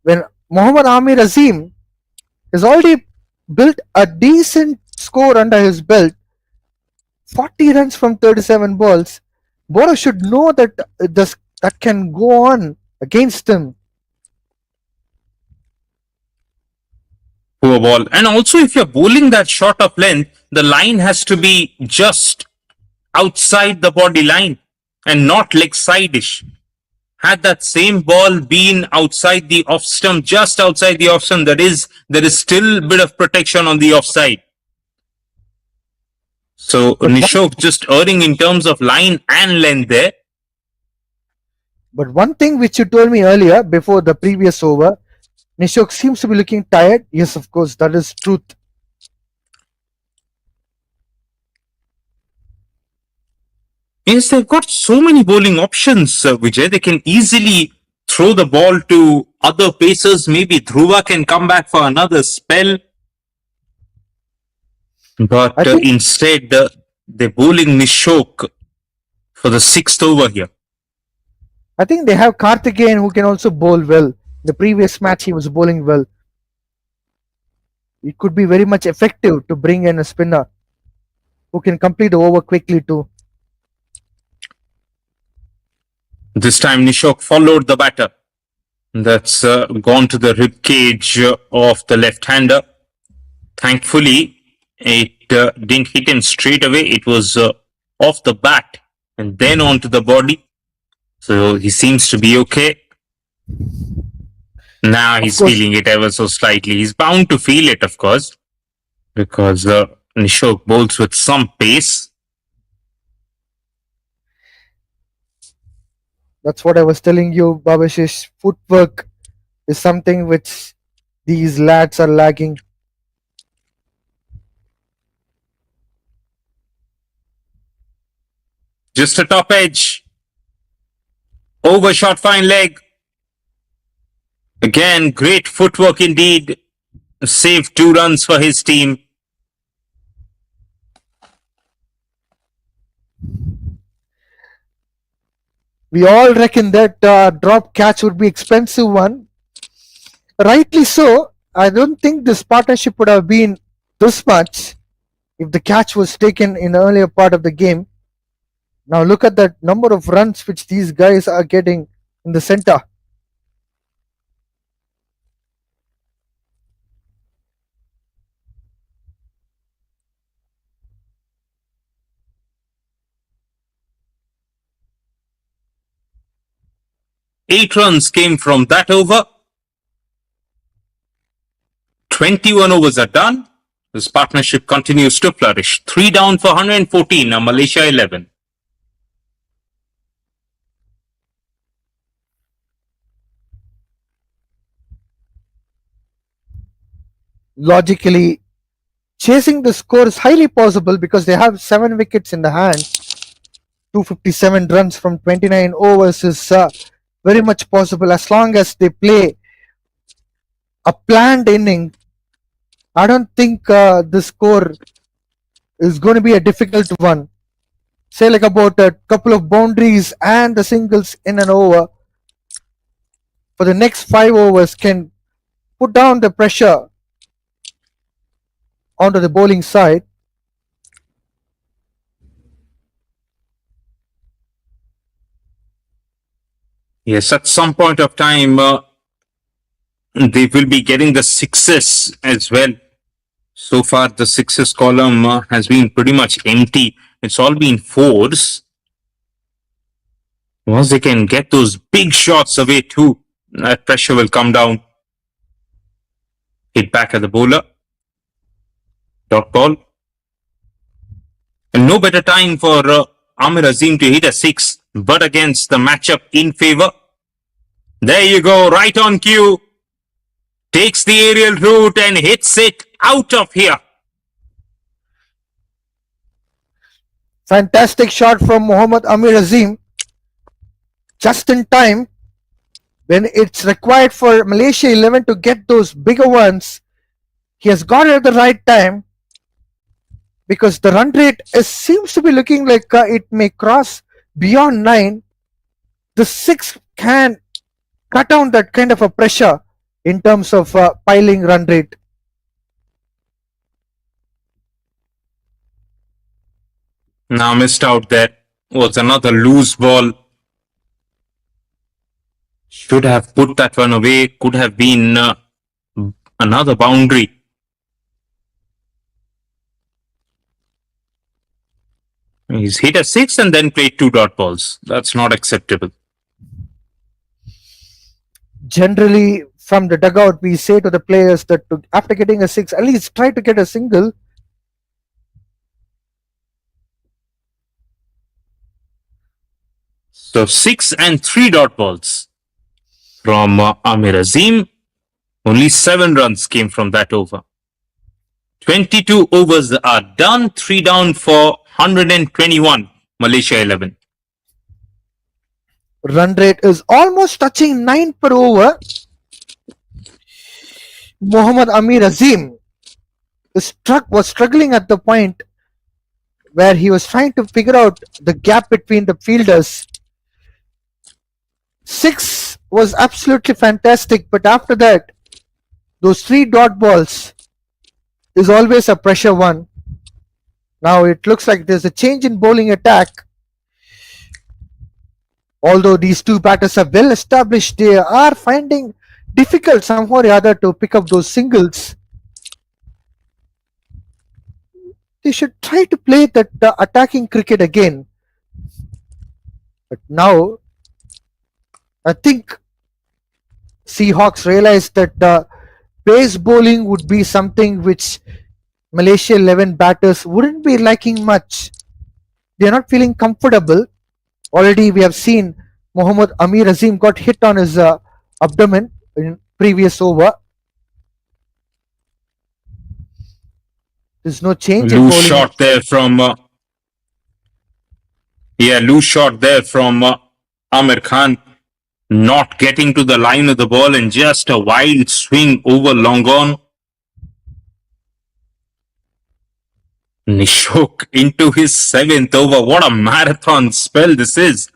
When Mohammad Amir Azim has already built a decent score under his belt, 40 runs from 37 balls, bowler should know that that can go on against him. Poor ball. And also, if you're bowling that short of length, the line has to be just outside the body line and not leg side-ish. Had that same ball been outside the off stump, just outside the off stump, there is still a bit of protection on the offside. So Nishok just erring in terms of line and length there. But one thing which you told me earlier before the previous over, Nishok seems to be looking tired. Yes, of course, that is truth. Yes, they've got so many bowling options, Vijay. They can easily throw the ball to other pacers. Maybe Dhruva can come back for another spell. But instead, they're bowling Nishok for the 6th over here. I think they have Karthikeyan who can also bowl well. The previous match he was bowling well. It could be very much effective to bring in a spinner who can complete the over quickly too. This time Nishok followed the batter. That's gone to the rib cage of the left-hander. Thankfully, it didn't hit him straight away. It was off the bat and then onto the body. So he seems to be okay. Now Of he's course, feeling it ever so slightly. He's bound to feel it, of course, because Nishok bowls with some pace. that's what I was telling you, Babash's footwork is something which these lads are lagging. Just a top edge. Overshot fine leg. Again, great footwork indeed. Saved 2 runs for his team. We all reckon that drop catch would be expensive one. Rightly so. I don't think this partnership would have been this much if the catch was taken in the earlier part of the game. Now look at that number of runs which these guys are getting in the center. Eight runs came from that over. 21 overs are done. This partnership continues to flourish. 3 down for 114, now Malaysia 11. Logically, chasing the score is highly possible because they have 7 wickets in the hand. 257 runs from 29 overs is very much possible as long as they play a planned inning. I don't think the score is going to be a difficult one. Say like about a couple of boundaries and the singles in an over for the next 5 overs can put down the pressure onto the bowling side. Yes, at some point of time, they will be getting the sixes as well. So far, the sixes column has been pretty much empty. It's all been fours. Once they can get those big shots away too, that pressure will come down. Hit back at the bowler. Dot ball. And no better time for Amir Azim to hit a six, but against the matchup in favor. There you go, right on cue. Takes the aerial route and hits it out of here. Fantastic shot from Mohammad Amir Azim. Just in time when it's required for Malaysia 11 to get those bigger ones. He has got it at the right time because the run rate seems to be looking like it may cross beyond 9. The 6 can cut down that kind of a pressure in terms of piling run rate. Now missed out there. Was another loose ball. Should have put that one away. Could have been another boundary. He's hit a six and then played 2 dot balls. That's not acceptable. Generally, from the dugout, we say to the players that after getting a 6, at least try to get a single. So 6 and 3 dot balls from Amir Azim. Only 7 runs came from that over. 22 overs are done. 3 down for 121. Malaysia 11. Run rate is almost touching 9 per over. Mohammad Amir Azim was struggling at the point where he was trying to figure out the gap between the fielders. 6 was absolutely fantastic, but after that, those 3 dot balls is always a pressure one. Now it looks like there's a change in bowling attack. Although these two batters are well established, they are finding difficult somehow or other to pick up those singles. They should try to play that attacking cricket again. But now, I think Seahawks realized that pace bowling would be something which Malaysia 11 batters wouldn't be liking much. They're not feeling comfortable. Already we have seen Mohammad Amir Azim got hit on his abdomen in previous over. There's no change in Loose bowling. shot there from loose shot there from Amir Khan, not getting to the line of the ball and just a wild swing over long on. Nishok into his 7th over. What a marathon spell this is.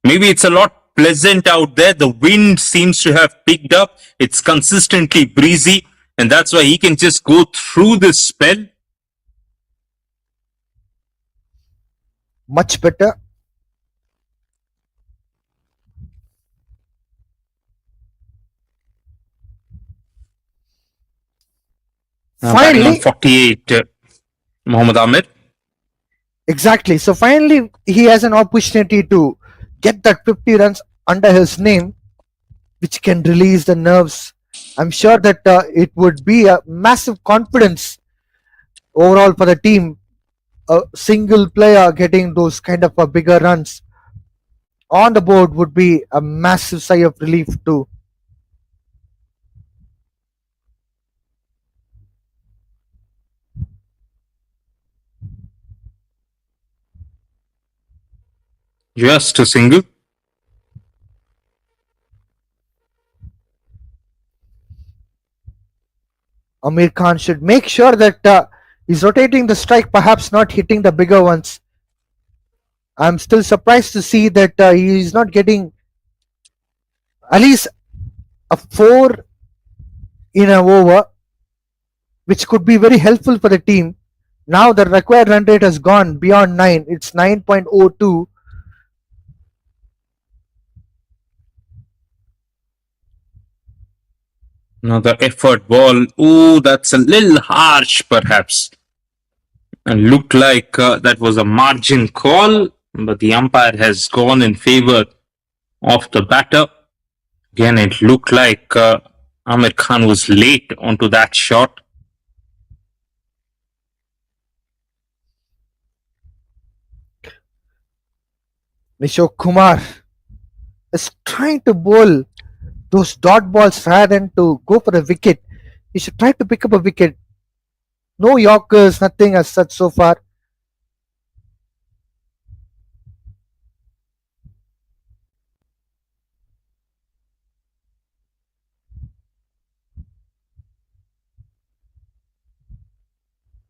Maybe it's a lot pleasant out there. The wind seems to have picked up. It's consistently breezy, and that's why he can just go through this spell. Much better. Batting on Finally, 48, Mohammad Amir. exactly. So finally, he has an opportunity to get that 50 runs under his name, which can release the nerves. I'm sure that it would be a massive confidence overall for the team. A single player getting those kind of bigger runs on the board would be a massive sigh of relief too. Just a single. Amir Khan should make sure that he's rotating the strike, perhaps not hitting the bigger ones. I'm still surprised to see that he's not getting at least a 4 in an over, which could be very helpful for the team. Now the required run rate has gone beyond 9. It's 9.02. Another effort ball. Oh, that's a little harsh, perhaps. And looked like that was a margin call, but the umpire has gone in favor of the batter. Again, it looked like Amir Khan was late onto that shot. Nishok Kumar is trying to bowl those dot balls rather than to go for a wicket. He should try to pick up a wicket. No Yorkers, nothing as such so far.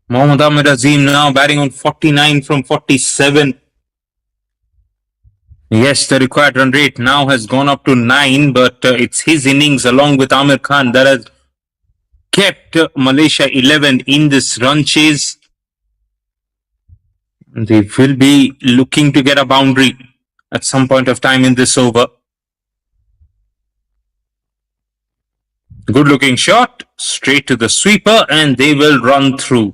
Mohammad Ahmed Azim now batting on 49 from 47. Yes, the required run rate now has gone up to 9, but it's his innings along with Amir Khan that has kept Malaysia 11 in this run chase. They will be looking to get a boundary at some point of time in this over. Good looking shot, straight to the sweeper, and they will run through.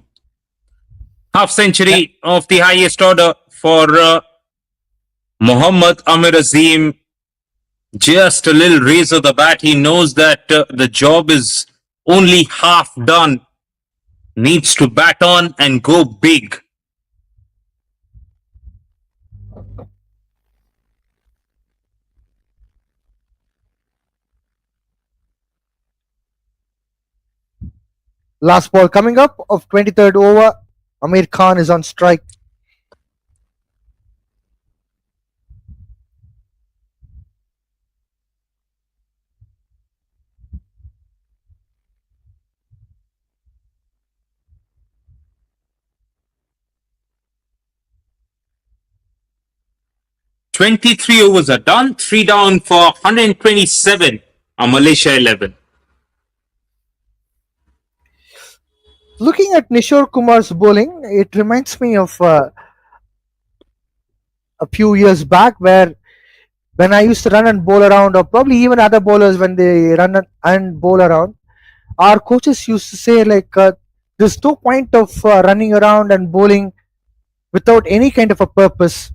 Half century of the highest order for Mohammad Amir Azim. Just a little raise of the bat. He knows that the job is only half done. Needs to bat on and go big. Last ball coming up of 23rd over. Amir Khan is on strike. "23 overs are done, 3 down for 127 on Malaysia 11. Looking at Nishore Kumar's bowling, it reminds me of a few years back where when I used to run and bowl around, or probably even other bowlers when they run and bowl around, our coaches used to say like, there's no point of running around and bowling without any kind of a purpose.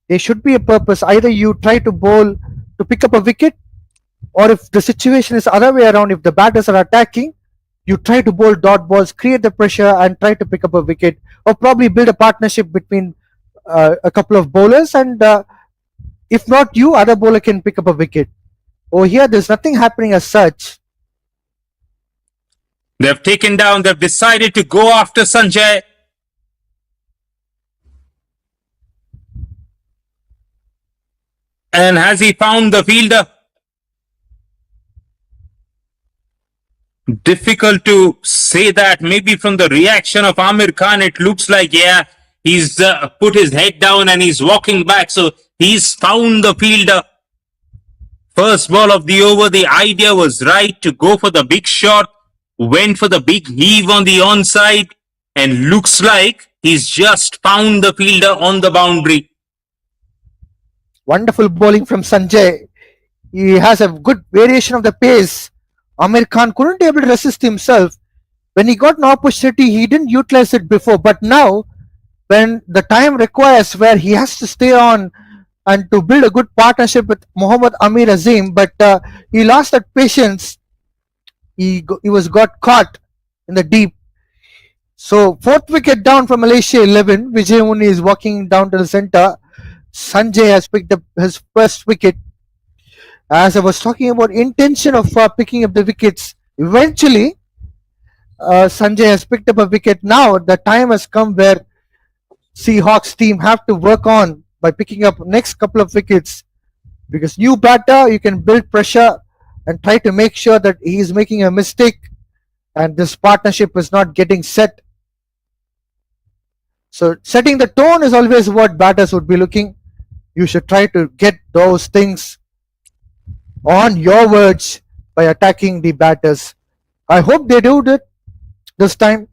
There should be a purpose. Either you try to bowl to pick up a wicket, Or if the situation is other way around, if the batters are attacking, you try to bowl dot balls, create the pressure, and try to pick up a wicket, or probably build a partnership between a couple of bowlers, and if not you, other bowler can pick up a wicket. Over here, there's nothing happening as such. They've decided to go after Sanjay. And has he found the fielder? Difficult to say that. Maybe from the reaction of Amir Khan, it looks like, yeah, he's put his head down and he's walking back. So he's found the fielder. First ball of the over, the idea was right to go for the big shot. Went for the big heave on the onside. And looks like he's just found the fielder on the boundary. Wonderful bowling from Sanjay. He has a good variation of the pace. Amir Khan couldn't be able to resist himself. When he got an opportunity, he didn't utilize it before. But now, when the time requires where he has to stay on and to build a good partnership with Mohammad Amir Azim, but he lost that patience. He was got caught in the deep. So fourth wicket down from Malaysia 11. Vijay Muni is walking down to the center. Sanjay has picked up his first wicket. As I was talking about intention of picking up the wickets, eventually Sanjay has picked up a wicket. Now the time has come where Seahawks team have to work on by picking up next couple of wickets, because new batter, you can build pressure and try to make sure that he is making a mistake and this partnership is not getting set. So setting the tone is always what batters would be looking. You should try to get those things on your words by attacking the batters. I hope they do it this time.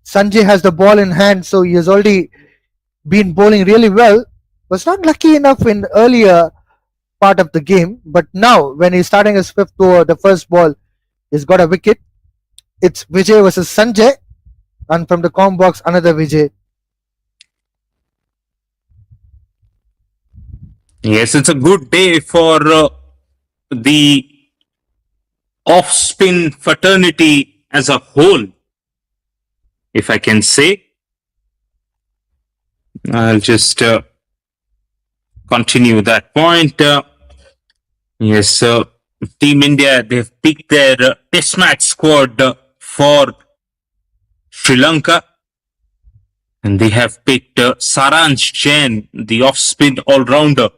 Sanjay has the ball in hand, so he has already been bowling really well. Was not lucky enough in the earlier part of the game, but now when he's starting his fifth over, the first ball, he's got a wicket. It's Vijay versus Sanjay, and from the com box, another Vijay. Yes, it's a good day for the off-spin fraternity as a whole, if I can say. I'll just continue that point. Yes, Team India, they've picked their test match squad for Sri Lanka. And they have picked Saransh Jain, the off-spin all-rounder,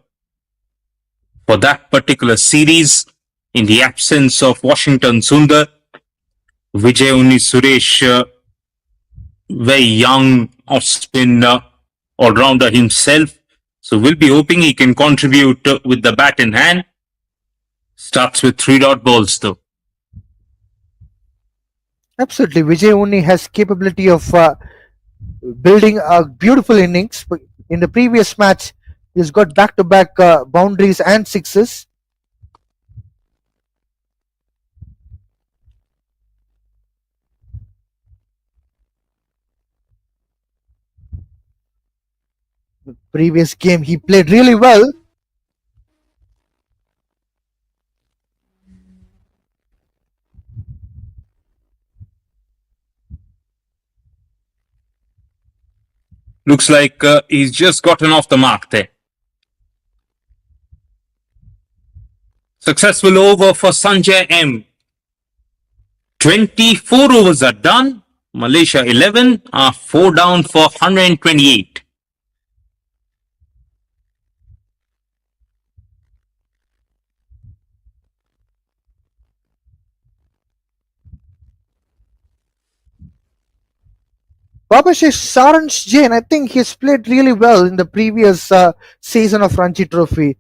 for that particular series. In the absence of Washington Sundar, Vijay Uni Suresh, very young off-spin all-rounder himself. So we'll be hoping he can contribute with the bat in hand. Starts with 3 dot balls though. Absolutely, Vijay Uni has capability of building a beautiful innings. In the previous match, he's got back-to-back boundaries and sixes. The previous game, he played really well. Looks like he's just gotten off the mark there. Successful over for Sanjay M. 24 overs are done. Malaysia 11 are 4 down for 128. Babashesh Saransh Jain, I think he's played really well in the previous season of Ranji Trophy.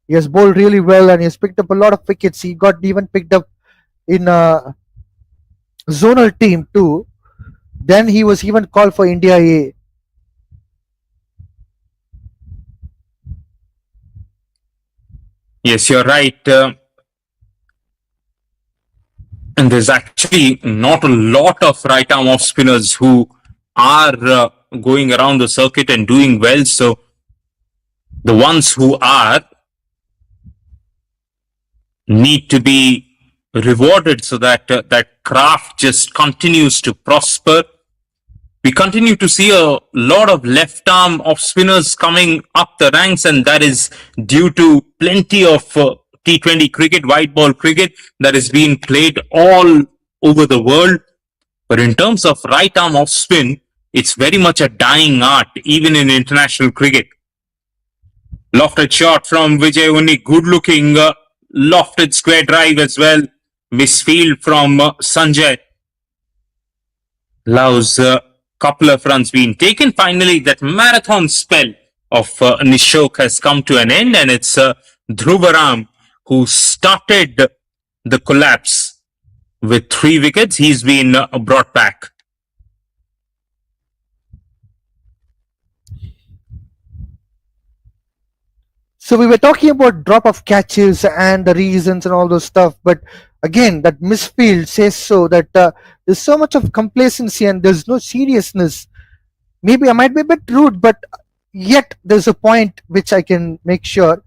He has bowled really well and he's picked up a lot of wickets. He got even picked up in a zonal team too. Then he was even called for India A. Yes, you're right. And there's actually not a lot of right arm off spinners who are going around the circuit and doing well. So the ones who are need to be rewarded so that that craft just continues to prosper. We continue to see a lot of left arm off spinners coming up the ranks, and that is due to plenty of T20 cricket, white ball cricket that is being played all over the world. But in terms of right arm off spin, it's very much a dying art, even in international cricket. Lofted shot from Vijay Unni, good looking lofted square drive as well. Misfield from Sanjay allows a couple of runs being taken. Finally, that marathon spell of Nishok has come to an end, and it's Dhruvaram who started the collapse with 3 wickets. He's been brought back. So we were talking about drop of catches and the reasons and all those stuff, but again, that misfield says so that there's so much of complacency and there's no seriousness. Maybe I might be a bit rude, but yet there's a point which I can make sure,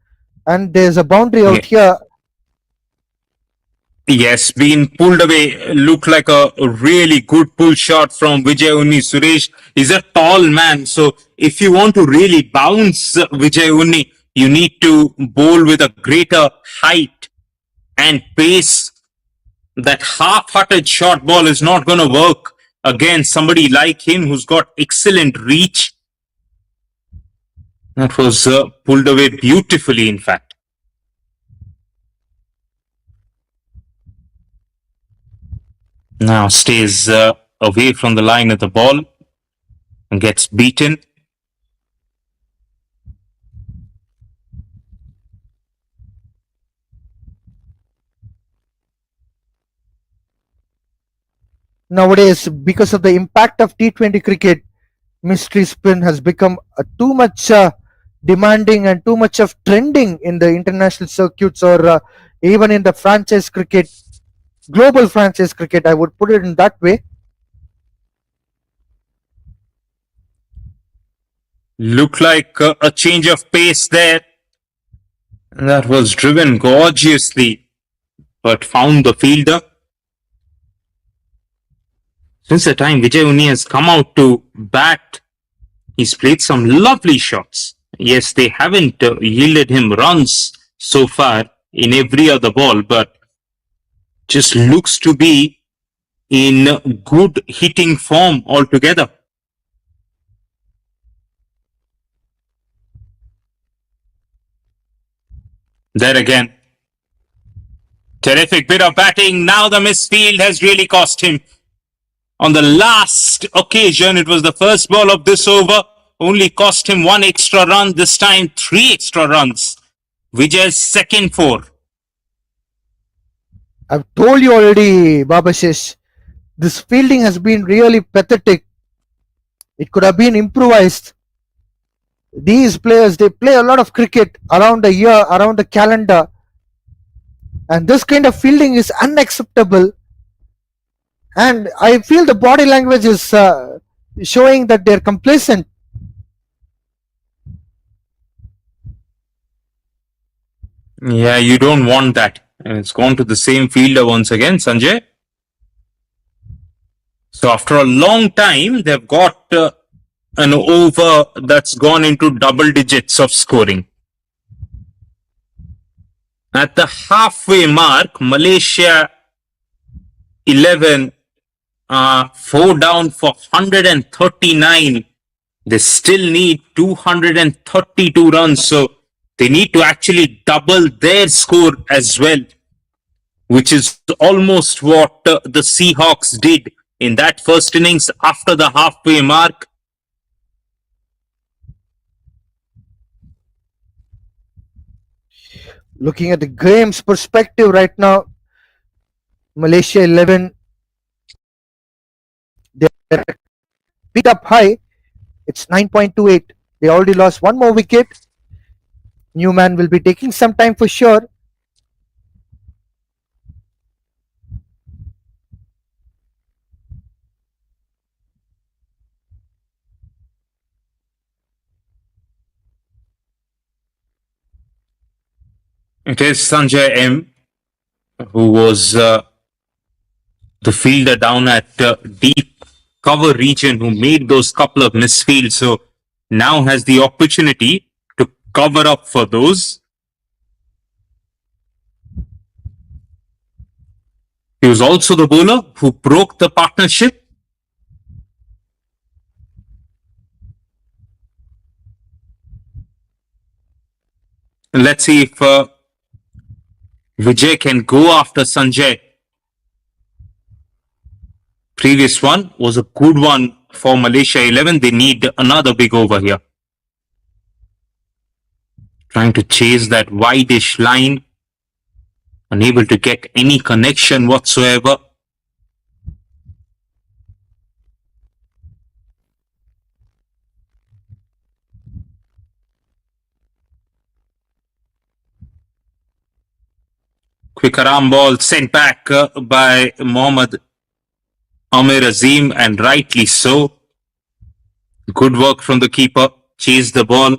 and there's a boundary out here. Yes, being pulled away. Looked like a really good pull shot from Vijay Unni. Suresh is a tall man, so if you want to really bounce Vijay Unni, you need to bowl with a greater height and pace. That half-hearted short ball is not going to work against somebody like him who's got excellent reach. That was pulled away beautifully, in fact. Now stays away from the line of the ball and gets beaten. Nowadays, because of the impact of T20 cricket, mystery spin has become too much demanding and too much of trending in the international circuits or even in the franchise cricket, global franchise cricket, I would put it in that way. Looked like a change of pace there. That was driven gorgeously, but found the fielder. Since the time Vijay Unni has come out to bat, he's played some lovely shots. Yes, they haven't yielded him runs so far in every other ball, but just looks to be in good hitting form altogether. There again. Terrific bit of batting. Now the misfield has really cost him. On the last occasion, it was the first ball of this over. Only cost him 1 extra run. This time, 3 extra runs. Vijay's second 4. I've told you already, Babashish, this fielding has been really pathetic. It could have been improvised. These players, they play a lot of cricket around the year, around the calendar, and this kind of fielding is unacceptable. And I feel the body language is showing that they're complacent. Yeah, you don't want that. And it's gone to the same fielder once again, Sanjay. So after a long time, they've got an over that's gone into double digits of scoring. At the halfway mark, Malaysia 11, 4 down for 139. They still need 232 runs, so they need to actually double their score as well, which is almost what the Seahawks did in that first innings after the halfway mark. Looking at the game's perspective right now, Malaysia 11, they're beat up high. It's 9.28. They already lost one more wicket. Newman will be taking some time for sure. It is Sanjay M. who was the fielder down at deep cover region, who made those couple of misfields. So now has the opportunity to cover up for those. He was also the bowler who broke the partnership. Let's see if Vijay can go after Sanjay. Previous one was a good one for Malaysia 11. They need another big over here. Trying to chase that wideish line, unable to get any connection whatsoever. Quick arm ball sent back by Mohammad Amir Azim, and rightly so. Good work from the keeper. Chased the ball,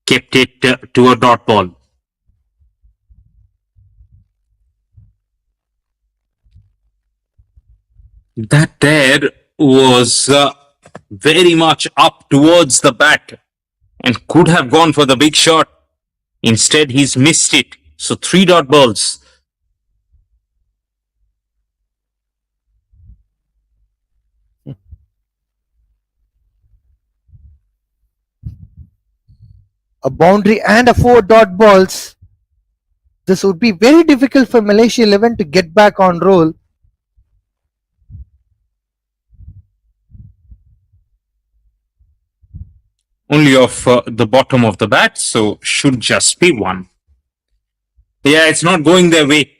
kept it to a dot ball. That there was very much up towards the bat and could have gone for the big shot. Instead, he's missed it. So 3 dot balls. A boundary and a 4 dot balls. This would be very difficult for Malaysia 11 to get back on roll. Only off the bottom of the bat, so should just be 1. Yeah, it's not going their way.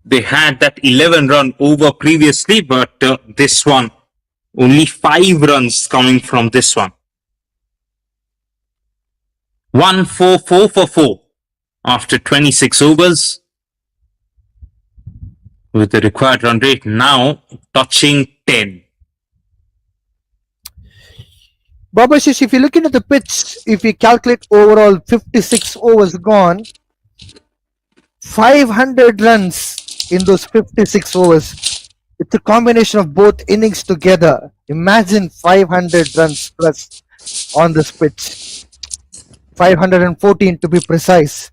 They had that 11 run over previously, but this one, only 5 runs coming from this one. 1-4-4 for 4 after 26 overs, with the required run rate now touching 10. Babashish, if you look into the pitch, if you calculate overall 56 overs gone, 500 runs in those 56 overs. It's a combination of both innings together. Imagine 500 runs plus on this pitch. 514 to be precise.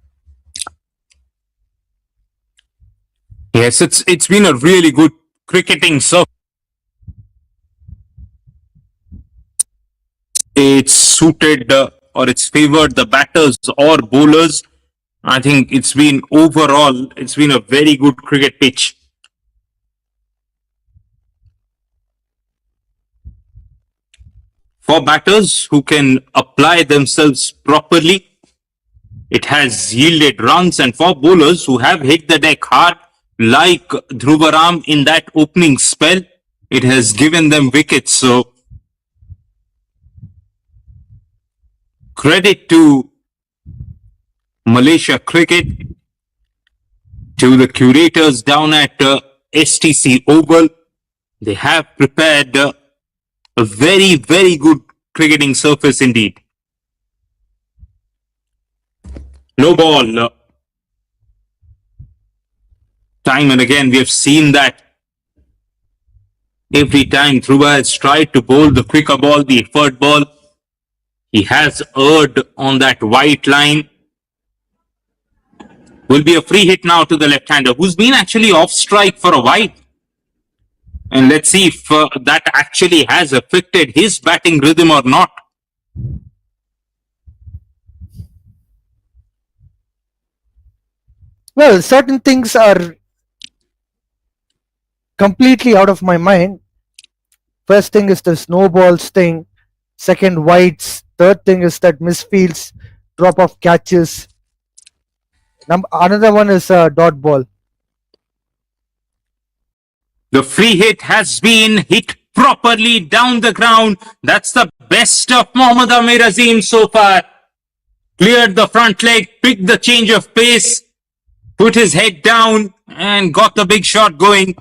Yes, it's been a really good cricketing surf. It's suited or it's favored the batters or bowlers. I think it's been overall, it's been a very good cricket pitch. For batters who can apply themselves properly, it has yielded runs, and for bowlers who have hit the deck hard, like Dhruvaram in that opening spell, it has given them wickets. So credit to Malaysia Cricket, to the curators down at STC Oval. They have prepared a very, very good cricketing surface indeed. No ball. Time and again, we have seen that every time Dhruva has tried to bowl the quicker ball, the effort ball, he has erred on that white line. Will be a free hit now to the left-hander, who's been actually off strike for a while. And let's see if that actually has affected his batting rhythm or not. Well, certain things are completely out of my mind. First thing is the snowballs thing. Second, wides. Third thing is that misfields, drop off catches. Another one is dot ball. The free hit has been hit properly down the ground. That's the best of Mohammad Amir Azim so far. Cleared the front leg, picked the change of pace, put his head down, and got the big shot going.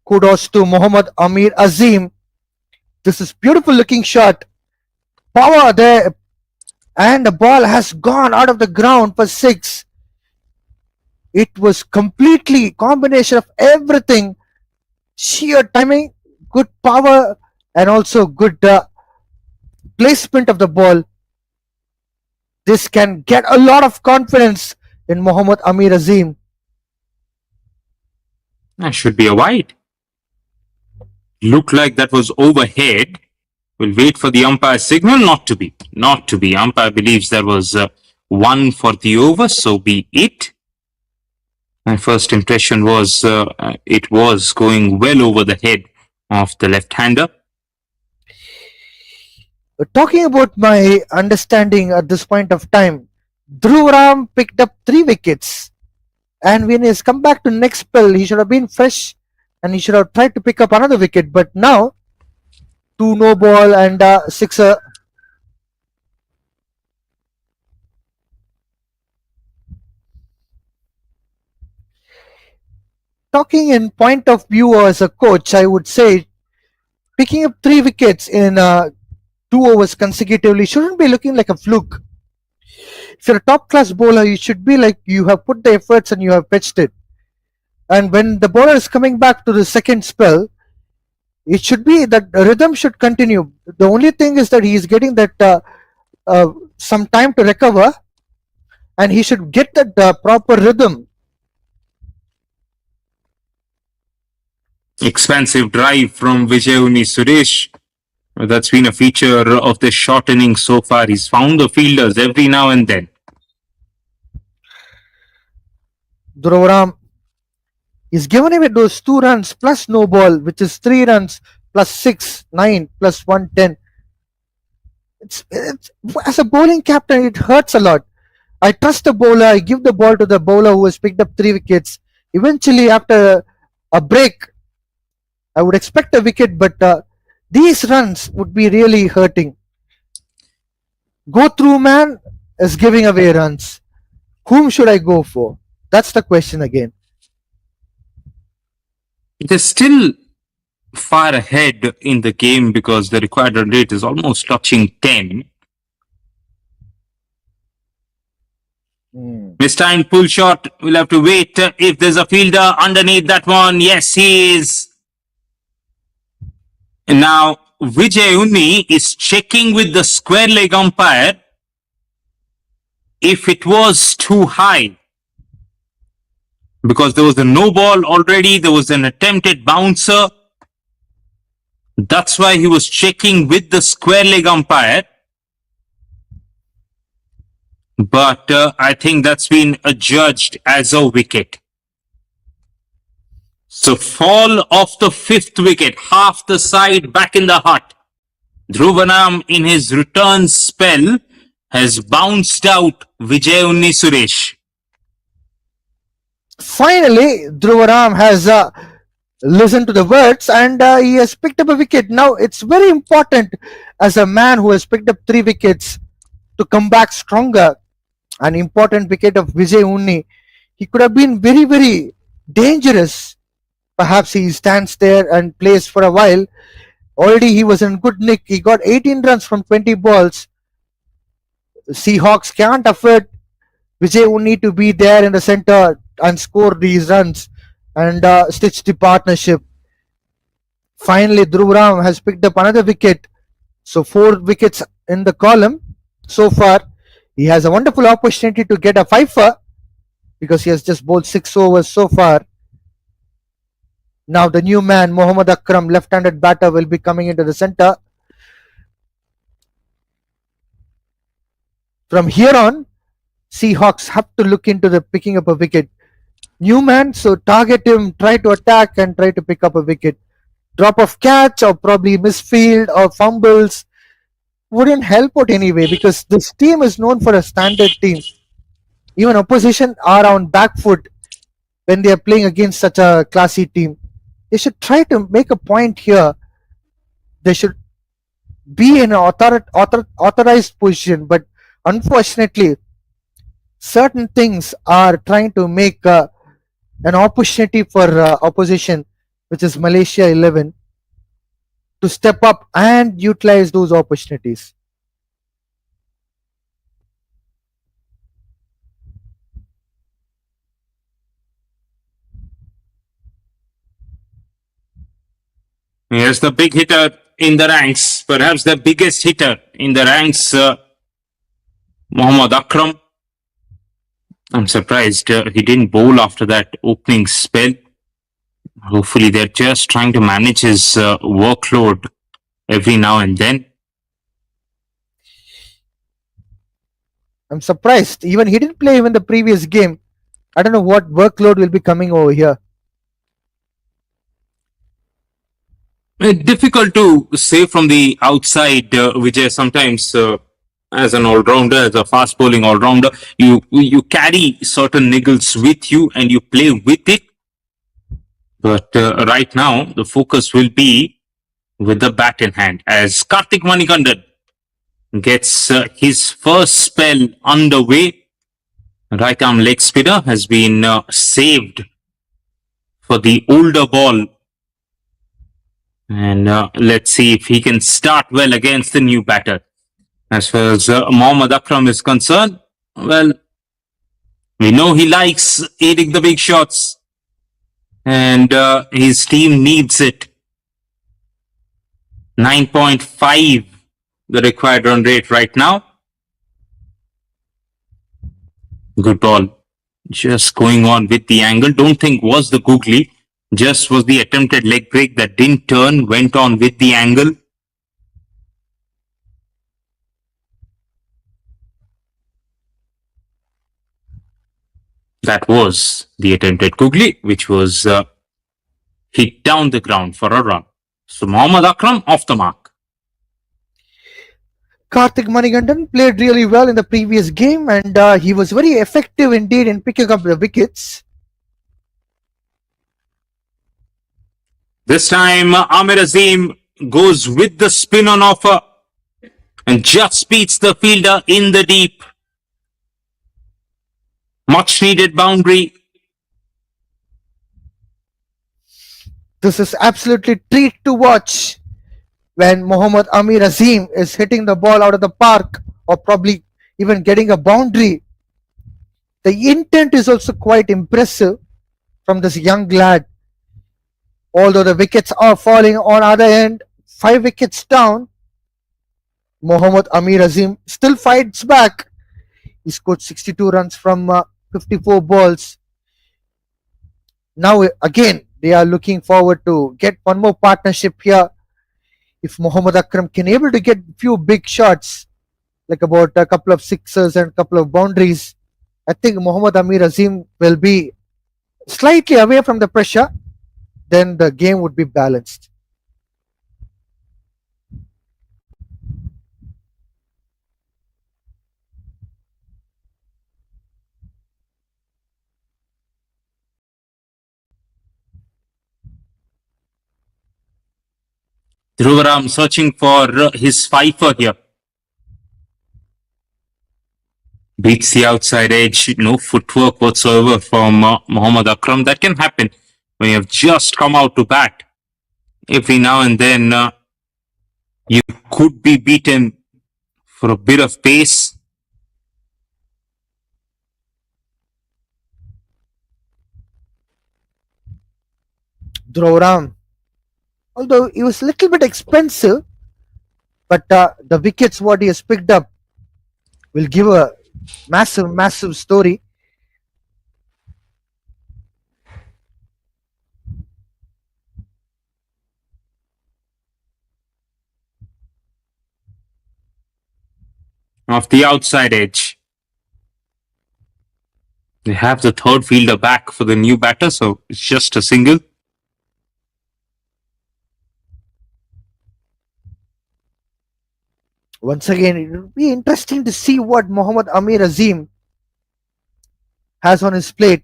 Kudos to Mohammad Amir Azim. This is beautiful looking shot. Power there. and the ball has gone out of the ground for six. It was completely combination of everything: sheer timing, good power, and also good placement of the ball. This can get a lot of confidence in Mohammad Amir Azim. That should be a wide. Looked like that was overhead. We'll wait for the umpire signal. Not to be. Not to be. Umpire believes there was one for the over, so be it. My first impression was it was going well over the head of the left-hander. Talking about my understanding at this point of time, Dhruv Ram picked up 3 wickets, and when he's come back to next spell, he should have been fresh and he should have tried to pick up another wicket. But now, 2 no ball and sixer. Talking in point of view as a coach, I would say picking up 3 wickets in 2 overs consecutively shouldn't be looking like a fluke. If you're a top class bowler, you should be like you have put the efforts and you have pitched it. And when the bowler is coming back to the second spell, it should be that the rhythm should continue. The only thing is that he is getting that some time to recover, and he should get that proper rhythm. Expansive drive from Vijay Suresh. That's been a feature of the short innings so far. He's found the fielders every now and then. Dhruv Ram is given away those 2 runs plus no ball, which is 3 runs plus 6, 9 plus 1, 10. It's as a bowling captain, it hurts a lot. I trust the bowler. I give the ball to the bowler who has picked up 3 wickets. Eventually, after a break, I would expect a wicket, but these runs would be really hurting. Go through man is giving away runs. Whom should I go for? That's the question again. They're still far ahead in the game because the required run rate is almost touching 10. Mistimed pull shot. We'll have to wait if there's a fielder underneath that one. Yes, he is. And now Vijay Unni is checking with the square leg umpire if it was too high. Because there was a no ball already, there was an attempted bouncer. That's why he was checking with the square leg umpire. But I think that's been adjudged as a wicket. So fall of the 5th wicket, half the side back in the hut. Dhruv Ram in his return spell has bounced out Vijay Unni Suresh. Finally, Dhruv Ram has listened to the words and he has picked up a wicket. Now, it's very important as a man who has picked up 3 wickets to come back stronger. An important wicket of Vijay Unni. He could have been very, very dangerous. Perhaps he stands there and plays for a while. Already he was in good nick. He got 18 runs from 20 balls. Seahawks can't afford Vijay Unni to be there in the center and score these runs and stitch the partnership. Finally, Dhruv Ram has picked up another wicket. So 4 wickets in the column so far. He has a wonderful opportunity to get a fifer because he has just bowled 6 overs so far. Now the new man, Mohammad Akram, left-handed batter, will be coming into the center. From here on, Seahawks have to look into the picking up a wicket. New man, so target him, try to attack and try to pick up a wicket. Drop of catch or probably misfield or fumbles wouldn't help out anyway because this team is known for a standard team. Even opposition are on back foot when they are playing against such a classy team. They should try to make a point here. They should be in an authorized position, but unfortunately, certain things are trying to make an opportunity for opposition, which is Malaysia 11, to step up and utilize those opportunities. Yes, the big hitter in the ranks, perhaps the biggest hitter in the ranks, Mohammad Akram. I'm surprised he didn't bowl after that opening spell. Hopefully, they're just trying to manage his workload every now and then. I'm surprised. Even he didn't play even the previous game. I don't know what workload will be coming over here. Difficult to say from the outside, Vijay. Sometimes, as an all-rounder, as a fast bowling all-rounder, you carry certain niggles with you and you play with it. But right now, the focus will be with the bat in hand as Karthik Manikandan gets his first spell underway. Right arm leg spinner has been saved for the older ball. And let's see if he can start well against the new batter. As far as Mohammad Akram is concerned, well, we know he likes hitting the big shots, and his team needs it. 9.5, the required run rate right now. Good ball. Just going on with the angle. Don't think was the googly. Just was the attempted leg break that didn't turn, went on with the angle. That was the attempted googly, which was hit down the ground for a run. So Mohammad Akram off the mark. Karthik Manikandan played really well in the previous game and he was very effective indeed in picking up the wickets. This time, Amir Azim goes with the spin on offer and just beats the fielder in the deep. Much needed boundary. This is absolutely treat to watch when Mohammad Amir Azim is hitting the ball out of the park or probably even getting a boundary. The intent is also quite impressive from this young lad. Although the wickets are falling on other end, 5 wickets down, Mohammad Amir Azim still fights back. He scored 62 runs from 54 balls. Now again, they are looking forward to get one more partnership here. If Mohammad Akram can able to get few big shots, like about a couple of sixes and a couple of boundaries, I think Mohammad Amir Azim will be slightly away from the pressure. Then the game would be balanced. Dhruvaram searching for his fifer here. Beats the outside edge. No footwork whatsoever from Mohammad Akram. That can happen when you have just come out to bat. Every now and then, you could be beaten for a bit of pace. Dhruvaram, although he was a little bit expensive, but the wickets what he has picked up will give a massive story. Off the outside edge. They have the third fielder back for the new batter, so it's just a single. Once again, it will be interesting to see what Mohammad Amir Azim has on his plate.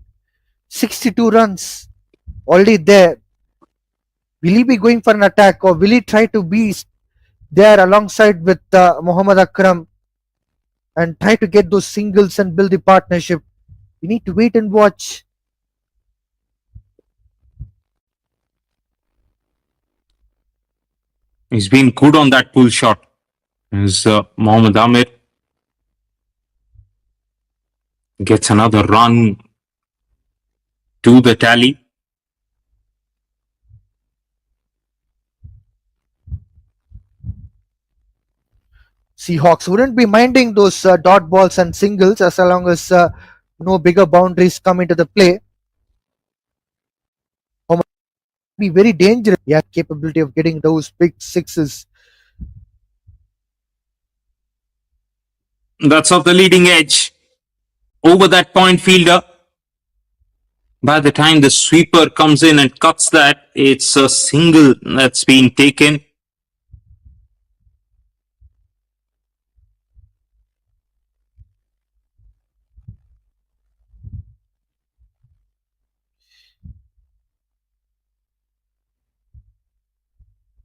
62 runs already there. Will he be going for an attack or will he try to be there alongside with Mohammad Akram and try to get those singles and build the partnership? We need to wait and watch. He's been good on that pull shot. As Mohammad Amir gets another run to the tally. Seahawks wouldn't be minding those dot balls and singles as long as no bigger boundaries come into the play. Be very dangerous. He has capability of getting those big sixes. That's off the leading edge. Over that point fielder. By the time the sweeper comes in and cuts that, it's a single that's been taken.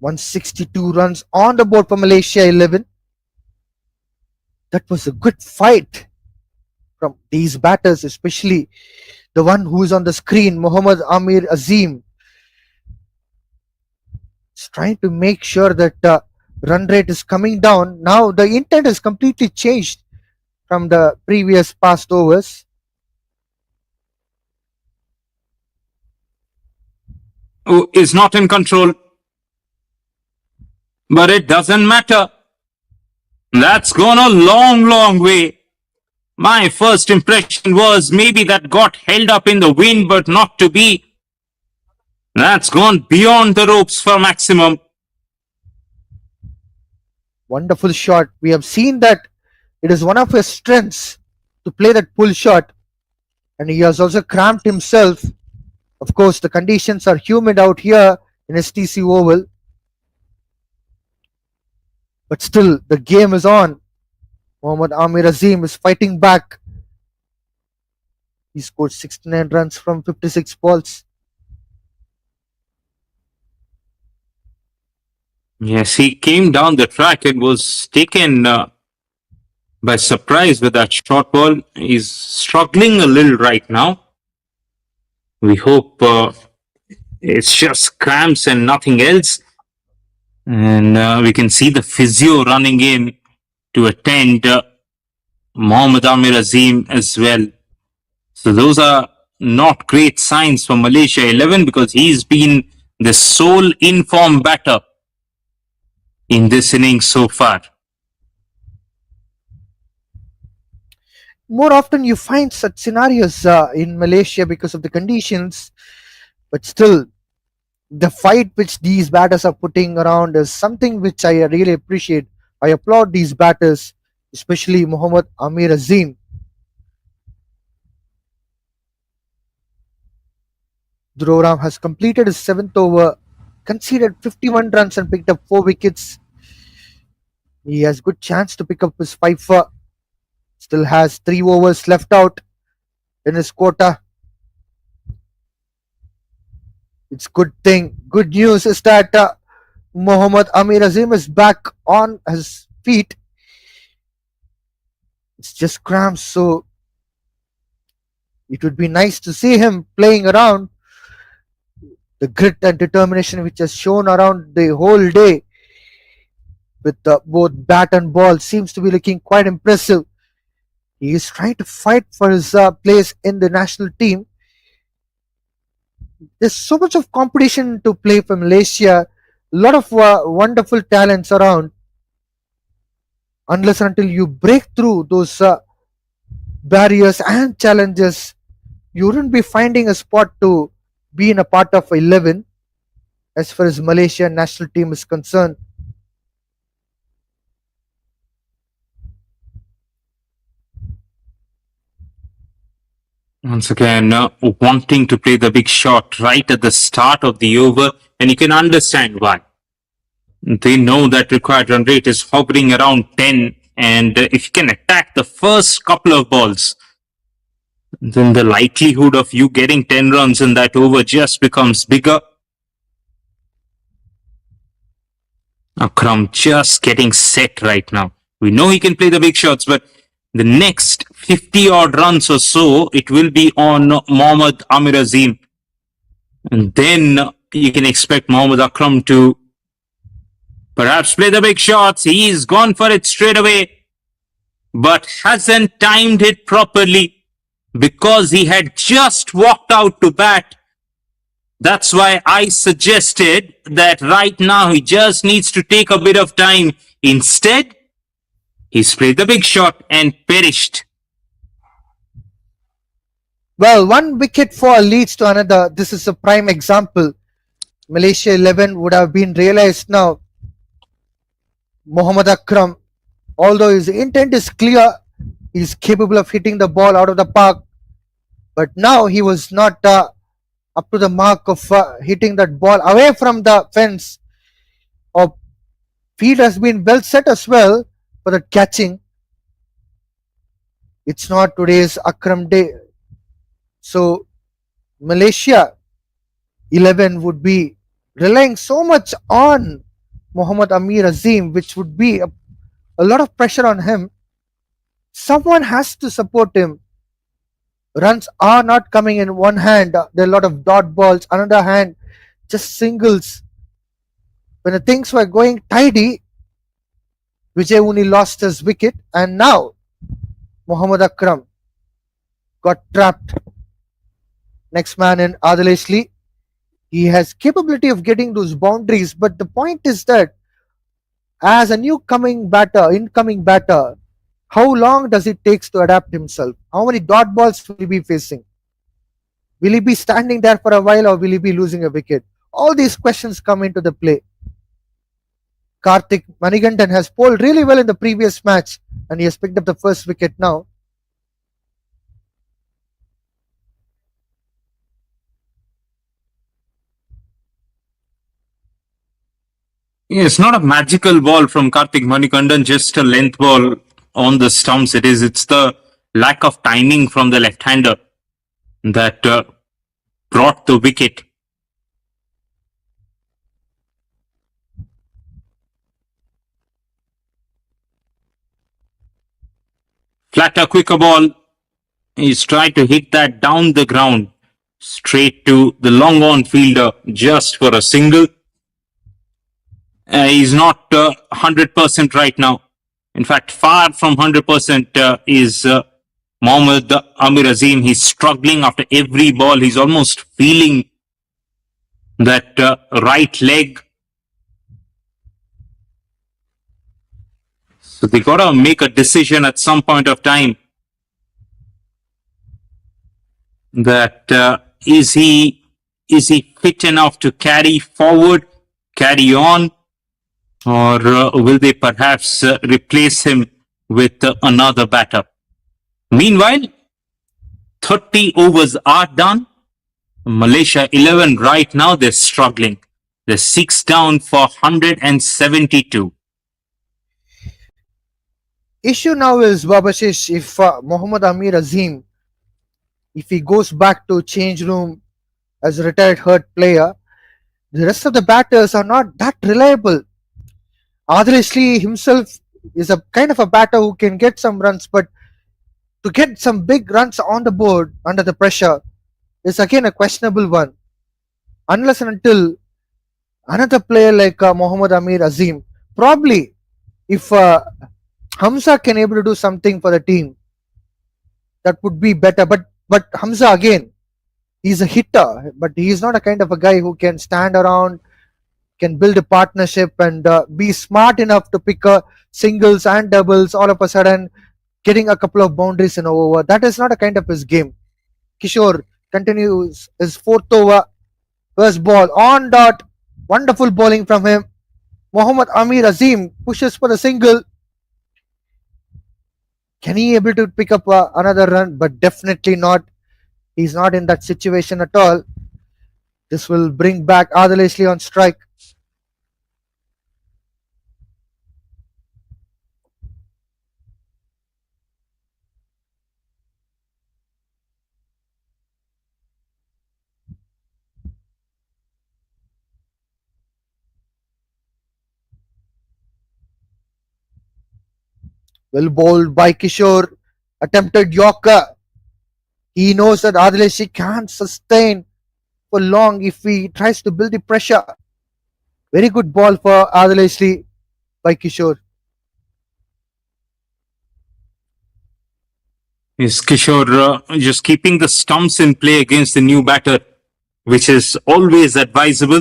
$162 runs on the board for Malaysia 11. That was a good fight from these batters, especially the one who is on the screen, Muhammad Amir Azim. Is trying to make sure that run rate is coming down. Now the intent has completely changed from the previous past overs. Is not in control. But it doesn't matter. That's gone a long, long way. My first impression was maybe that got held up in the wind, but not to be. That's gone beyond the ropes for maximum. Wonderful shot. We have seen that it is one of his strengths to play that pull shot, and he has also cramped himself. Of course, the conditions are humid out here in STC Oval, but still the game is on. Muhammad Amir Azim is fighting back. He scored 69 runs from 56 balls. Yes, he came down the track and was taken by surprise with that short ball. He's struggling a little right now. We hope it's just cramps and nothing else. And we can see the physio running in to attend Mohammad Amir Azim as well. So those are not great signs for Malaysia 11 because he's been the sole in-form batter in this innings so far. More often you find such scenarios in Malaysia because of the conditions, but still the fight which these batters are putting around is something which I really appreciate. I applaud these batters, especially Muhammad Amir Azim. Dhruv Ram has completed his 7th over, conceded 51 runs and picked up 4 wickets. He has good chance to pick up his fifer. Still has 3 overs left out in his quota. It's good thing. Good news is that Muhammad Amir Azim is back on his feet. It's just cramps, so it would be nice to see him playing around. The grit and determination which has shown around the whole day with both bat and ball seems to be looking quite impressive. He is trying to fight for his place in the national team. There's so much of competition to play for Malaysia. A lot of wonderful talents around. Unless and until you break through those barriers and challenges, you wouldn't be finding a spot to be in a part of 11 as far as Malaysia national team is concerned. Once again, wanting to play the big shot right at the start of the over, and you can understand why. They know that required run rate is hovering around 10, and if you can attack the first couple of balls, then the likelihood of you getting 10 runs in that over just becomes bigger. Akram just getting set right now. We know he can play the big shots, but the next 50 odd runs or so, it will be on Mohammad Amir Azim. And then you can expect Mohammad Akram to perhaps play the big shots. He's gone for it straight away, but hasn't timed it properly because he had just walked out to bat. That's why I suggested that right now he just needs to take a bit of time. Instead, He sprayed the big shot and perished. Well, one wicket fall leads to another. This is a prime example. Malaysia 11 would have been realized now. Mohammad Akram, although his intent is clear, he's capable of hitting the ball out of the park, but now he was not up to the mark of hitting that ball away from the fence. Or field has been well set as well for the catching. It's not today's Akram day. So Malaysia 11 would be relying so much on Muhammad Amir Azim, which would be a lot of pressure on him. Someone has to support him. Runs are not coming in one hand. There are a lot of dot balls. Another hand, just singles. When the things were going tidy, Vijay Uni lost his wicket, and now Muhammad Akram got trapped. Next man in, Adil Isli. He has capability of getting those boundaries, but the point is that as a incoming batter, how long does it take to adapt himself? How many dot balls will he be facing? Will he be standing there for a while, or will he be losing a wicket? All these questions come into the play. Karthik Manigandan has bowled really well in the previous match, and he has picked up the first wicket now. It's not a magical ball from Karthik Manikandan, just a length ball on the stumps. It's the lack of timing from the left-hander that brought the wicket. Flatter, quicker ball. He's tried to hit that down the ground, straight to the long on fielder, just for a single. He's not 100% right now. In fact, far from 100% is Mohammad Amir Azim. He's struggling after every ball. He's almost feeling that right leg. So they got to make a decision at some point of time that is he fit enough to carry forward, carry on, or will they perhaps replace him with another batter? Meanwhile, 30 overs are done. Malaysia 11 right now, they're struggling. They're 6 down for 172. Issue now is, Babashish, if Mohammad Amir Azim, if he goes back to change room as a retired hurt player, the rest of the batters are not that reliable. Adil Isli himself is a kind of a batter who can get some runs, but to get some big runs on the board under the pressure is again a questionable one. Unless and until another player like Mohammad Amir Azim, probably if Hamza can able to do something for the team, that would be better. But Hamza again, he's a hitter, but he's not a kind of a guy who can stand around, can build a partnership, and be smart enough to pick singles and doubles all of a sudden, getting a couple of boundaries in over. That is not a kind of his game. Kishore continues his fourth over. First ball on dot. Wonderful bowling from him. Mohammad Amir Azim pushes for the single. Can he able to pick up another run? But definitely not. He's not in that situation at all. This will bring back Adil Isli on strike. Well bowled by Kishore. Attempted Yorker. He knows that Adil Isli can't sustain for long if he tries to build the pressure. Very good ball for Adil Isli by Kishore. Is Kishore just keeping the stumps in play against the new batter, which is always advisable.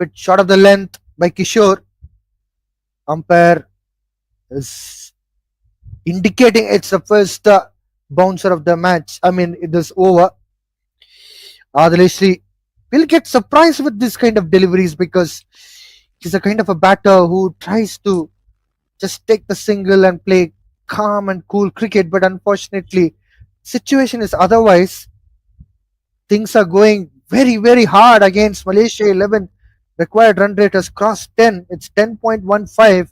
bit short of the length by Kishore. Umpire is indicating it's the first bouncer of the match. I mean, it is over. Adileshri will get surprised with this kind of deliveries because he's a kind of a batter who tries to just take the single and play calm and cool cricket. But unfortunately, situation is otherwise. Things are going very, very hard against Malaysia 11. Required run rate has crossed 10. It's 10.15.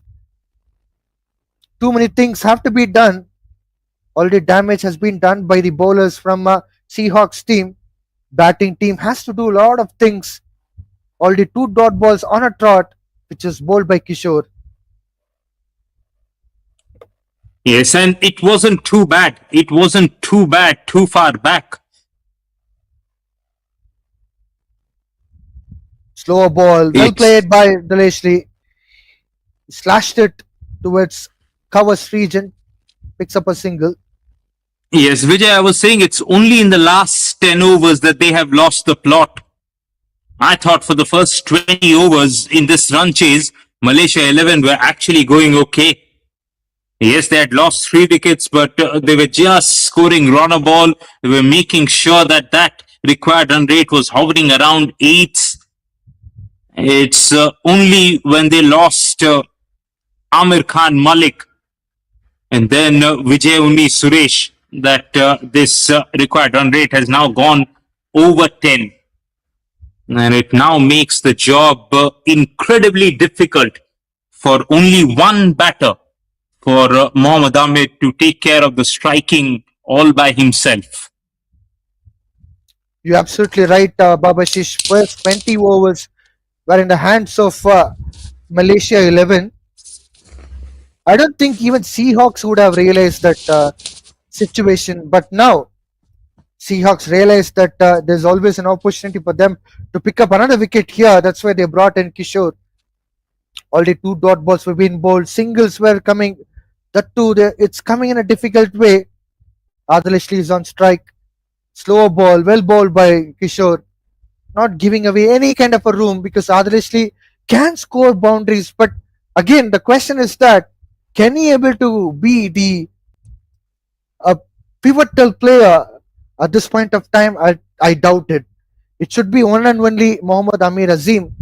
Too many things have to be done. Already damage has been done by the bowlers from Seahawks team. Batting team has to do a lot of things. Already two dot balls on a trot, which is bowled by Kishore. Yes, and it wasn't too bad. It wasn't too bad, too far back. Slower ball, well It's played by Dileshri. Slashed it towards covers region, picks up a single. yes, Vijay. I was saying it's only in the last 10 overs that they have lost the plot. I thought for the first 20 overs in this run chase, Malaysia 11 were actually going okay. Yes, they had lost 3 wickets, but they were just scoring run a ball. They were making sure that that required run rate was hovering around eights. It's only when they lost Amir Khan Malik and then Vijay Unni Suresh that this required run rate has now gone over 10. And it now makes the job incredibly difficult for only one batter, for Mohammad Ahmed to take care of the striking all by himself. You're absolutely right, Babashish. First 20 overs were in the hands of Malaysia 11. I don't think even Seahawks would have realized that situation, but now Seahawks realized that there's always an opportunity for them to pick up another wicket here. That's why they brought in Kishore. Already two dot balls were being bowled. Singles were coming. That too, it's coming in a difficult way. Adil Ashli is on strike. Slower ball, well bowled by Kishore. Not giving away any kind of a room because Adil Ashli can score boundaries. But again, the question is that can he able to be the a pivotal player at this point of time? I doubt it. It should be one and only Mohammad Amir Azim.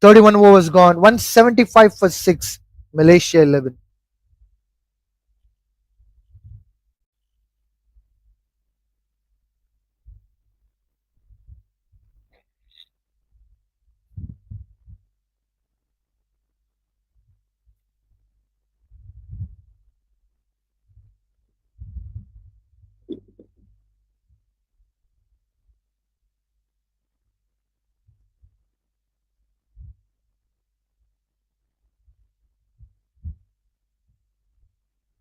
31 overs gone, 175 for 6, Malaysia 11.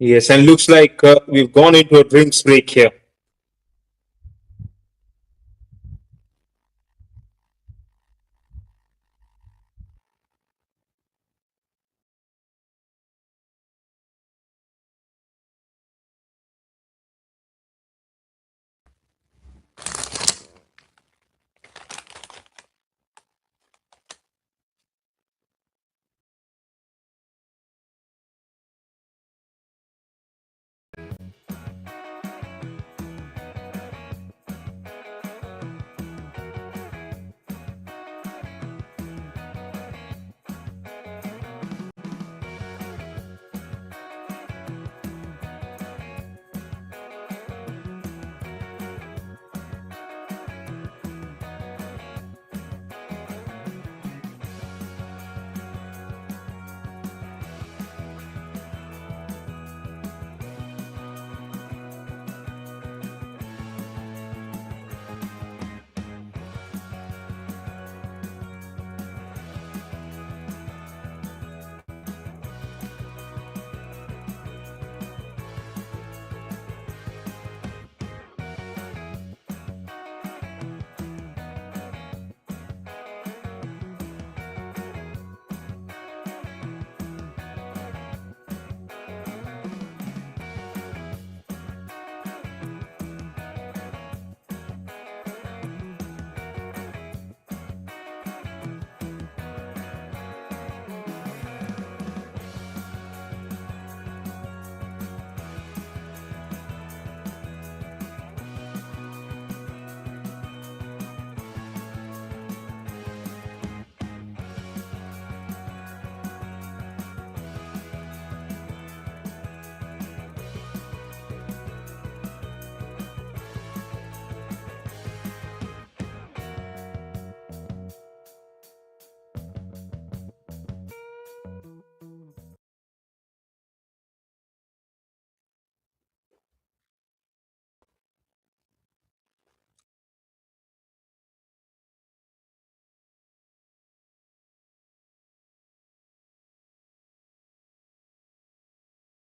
Yes, and looks like we've gone into a drinks break here.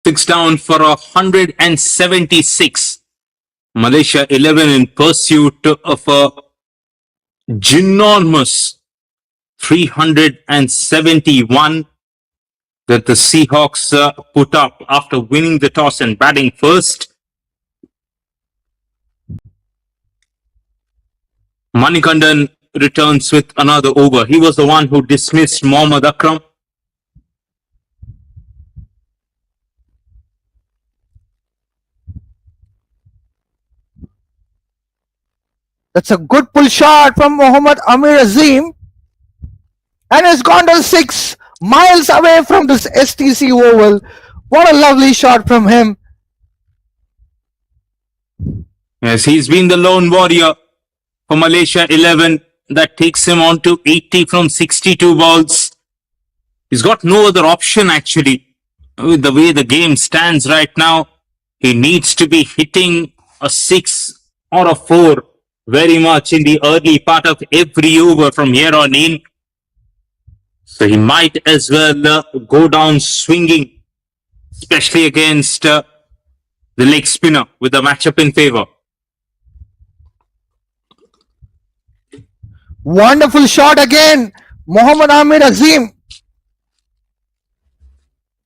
Six down for 176. Malaysia 11 in pursuit of a ginormous 371 that the Seahawks put up after winning the toss and batting first. Manikandan returns with another over. He was the one who dismissed Mohammad Akram. That's a good pull shot from Mohammad Amir Azim. And it's gone to 6 miles away from this STC oval. What a lovely shot from him. Yes, he's been the lone warrior for Malaysia 11. That takes him on to 80 from 62 balls. He's got no other option actually. With the way the game stands right now, he needs to be hitting a 6 or a 4 very much in the early part of every over from here on in. So he might as well go down swinging, especially against the leg spinner with the matchup in favor. Wonderful shot again. Mohammad Amir Azim.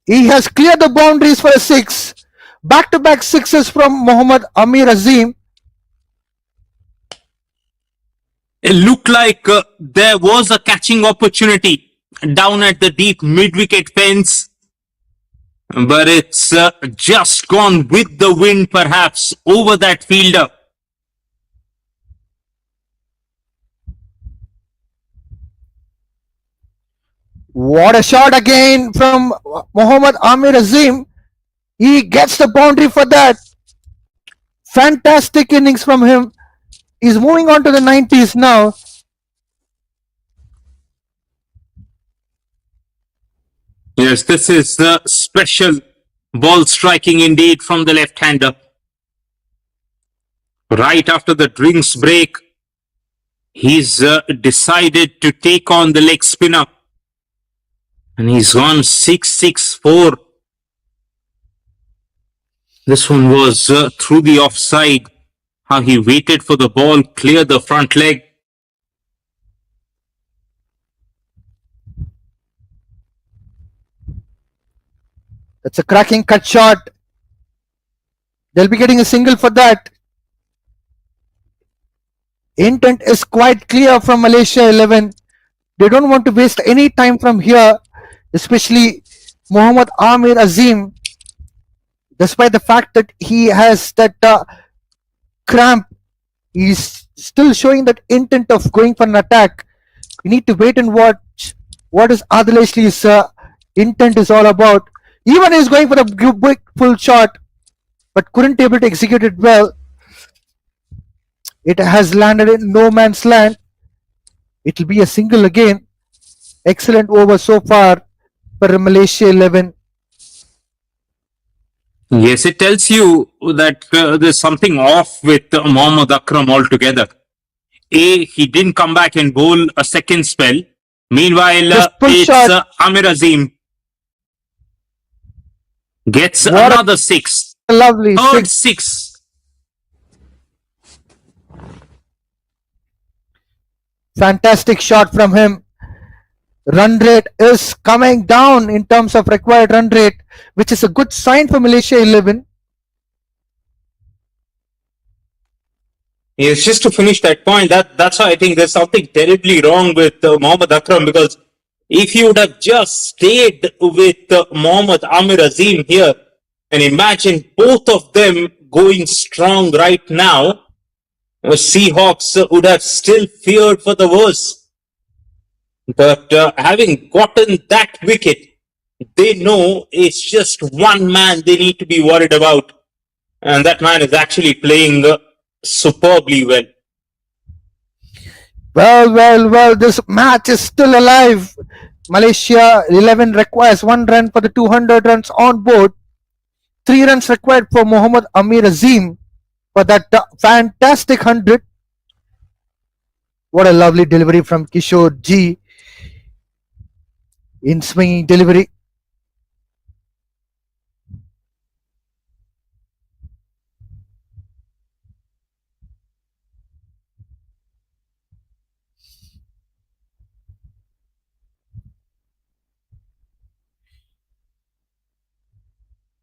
He has cleared the boundaries for a 6. Back-to-back sixes from Mohammad Amir Azim. It looked like there was a catching opportunity down at the deep mid-wicket fence, but it's just gone with the wind perhaps over that fielder. What a shot again from Mohammad Amir Azim. He gets the boundary for that. Fantastic innings from him. He's moving on to the 90s now. Yes, this is special ball striking indeed from the left-hander. Right after the drinks break, he's decided to take on the leg spinner. And he's gone 6-6-4. This one was through the offside. How he waited for the ball, cleared the front leg. That's a cracking cut shot. They'll be getting a single for that. Intent is quite clear from Malaysia 11. They don't want to waste any time from here, especially Mohammad Amir Azim, despite the fact that he has that cramp. He's still showing that intent of going for an attack. You need to wait and watch what is Adil Ashley's intent is all about. Even he's going for the big full shot, but couldn't able to execute it well. It has landed in no man's land. It will be a single again. Excellent over so far for Malaysia 11. Yes, it tells you that there's something off with Mohammad Akram altogether. He didn't come back and bowl a second spell. Meanwhile, it's Amir Azim. Gets another 6. Lovely. Third 6. Fantastic shot from him. Run rate is coming down in terms of required run rate, which is a good sign for Malaysia 11. Yes, just to finish that point, that's why I think there's something terribly wrong with Mohammad Akram, because if you would have just stayed with Mohammad Amir Azim here and imagine both of them going strong right now, Seahawks would have still feared for the worst. But having gotten that wicket, they know it's just one man they need to be worried about. And that man is actually playing superbly well. Well, this match is still alive. Malaysia 11 requires 1 run for the 200 runs on board. 3 runs required for Mohammad Amir Azim for that fantastic 100. What a lovely delivery from Kishore G. In swinging delivery.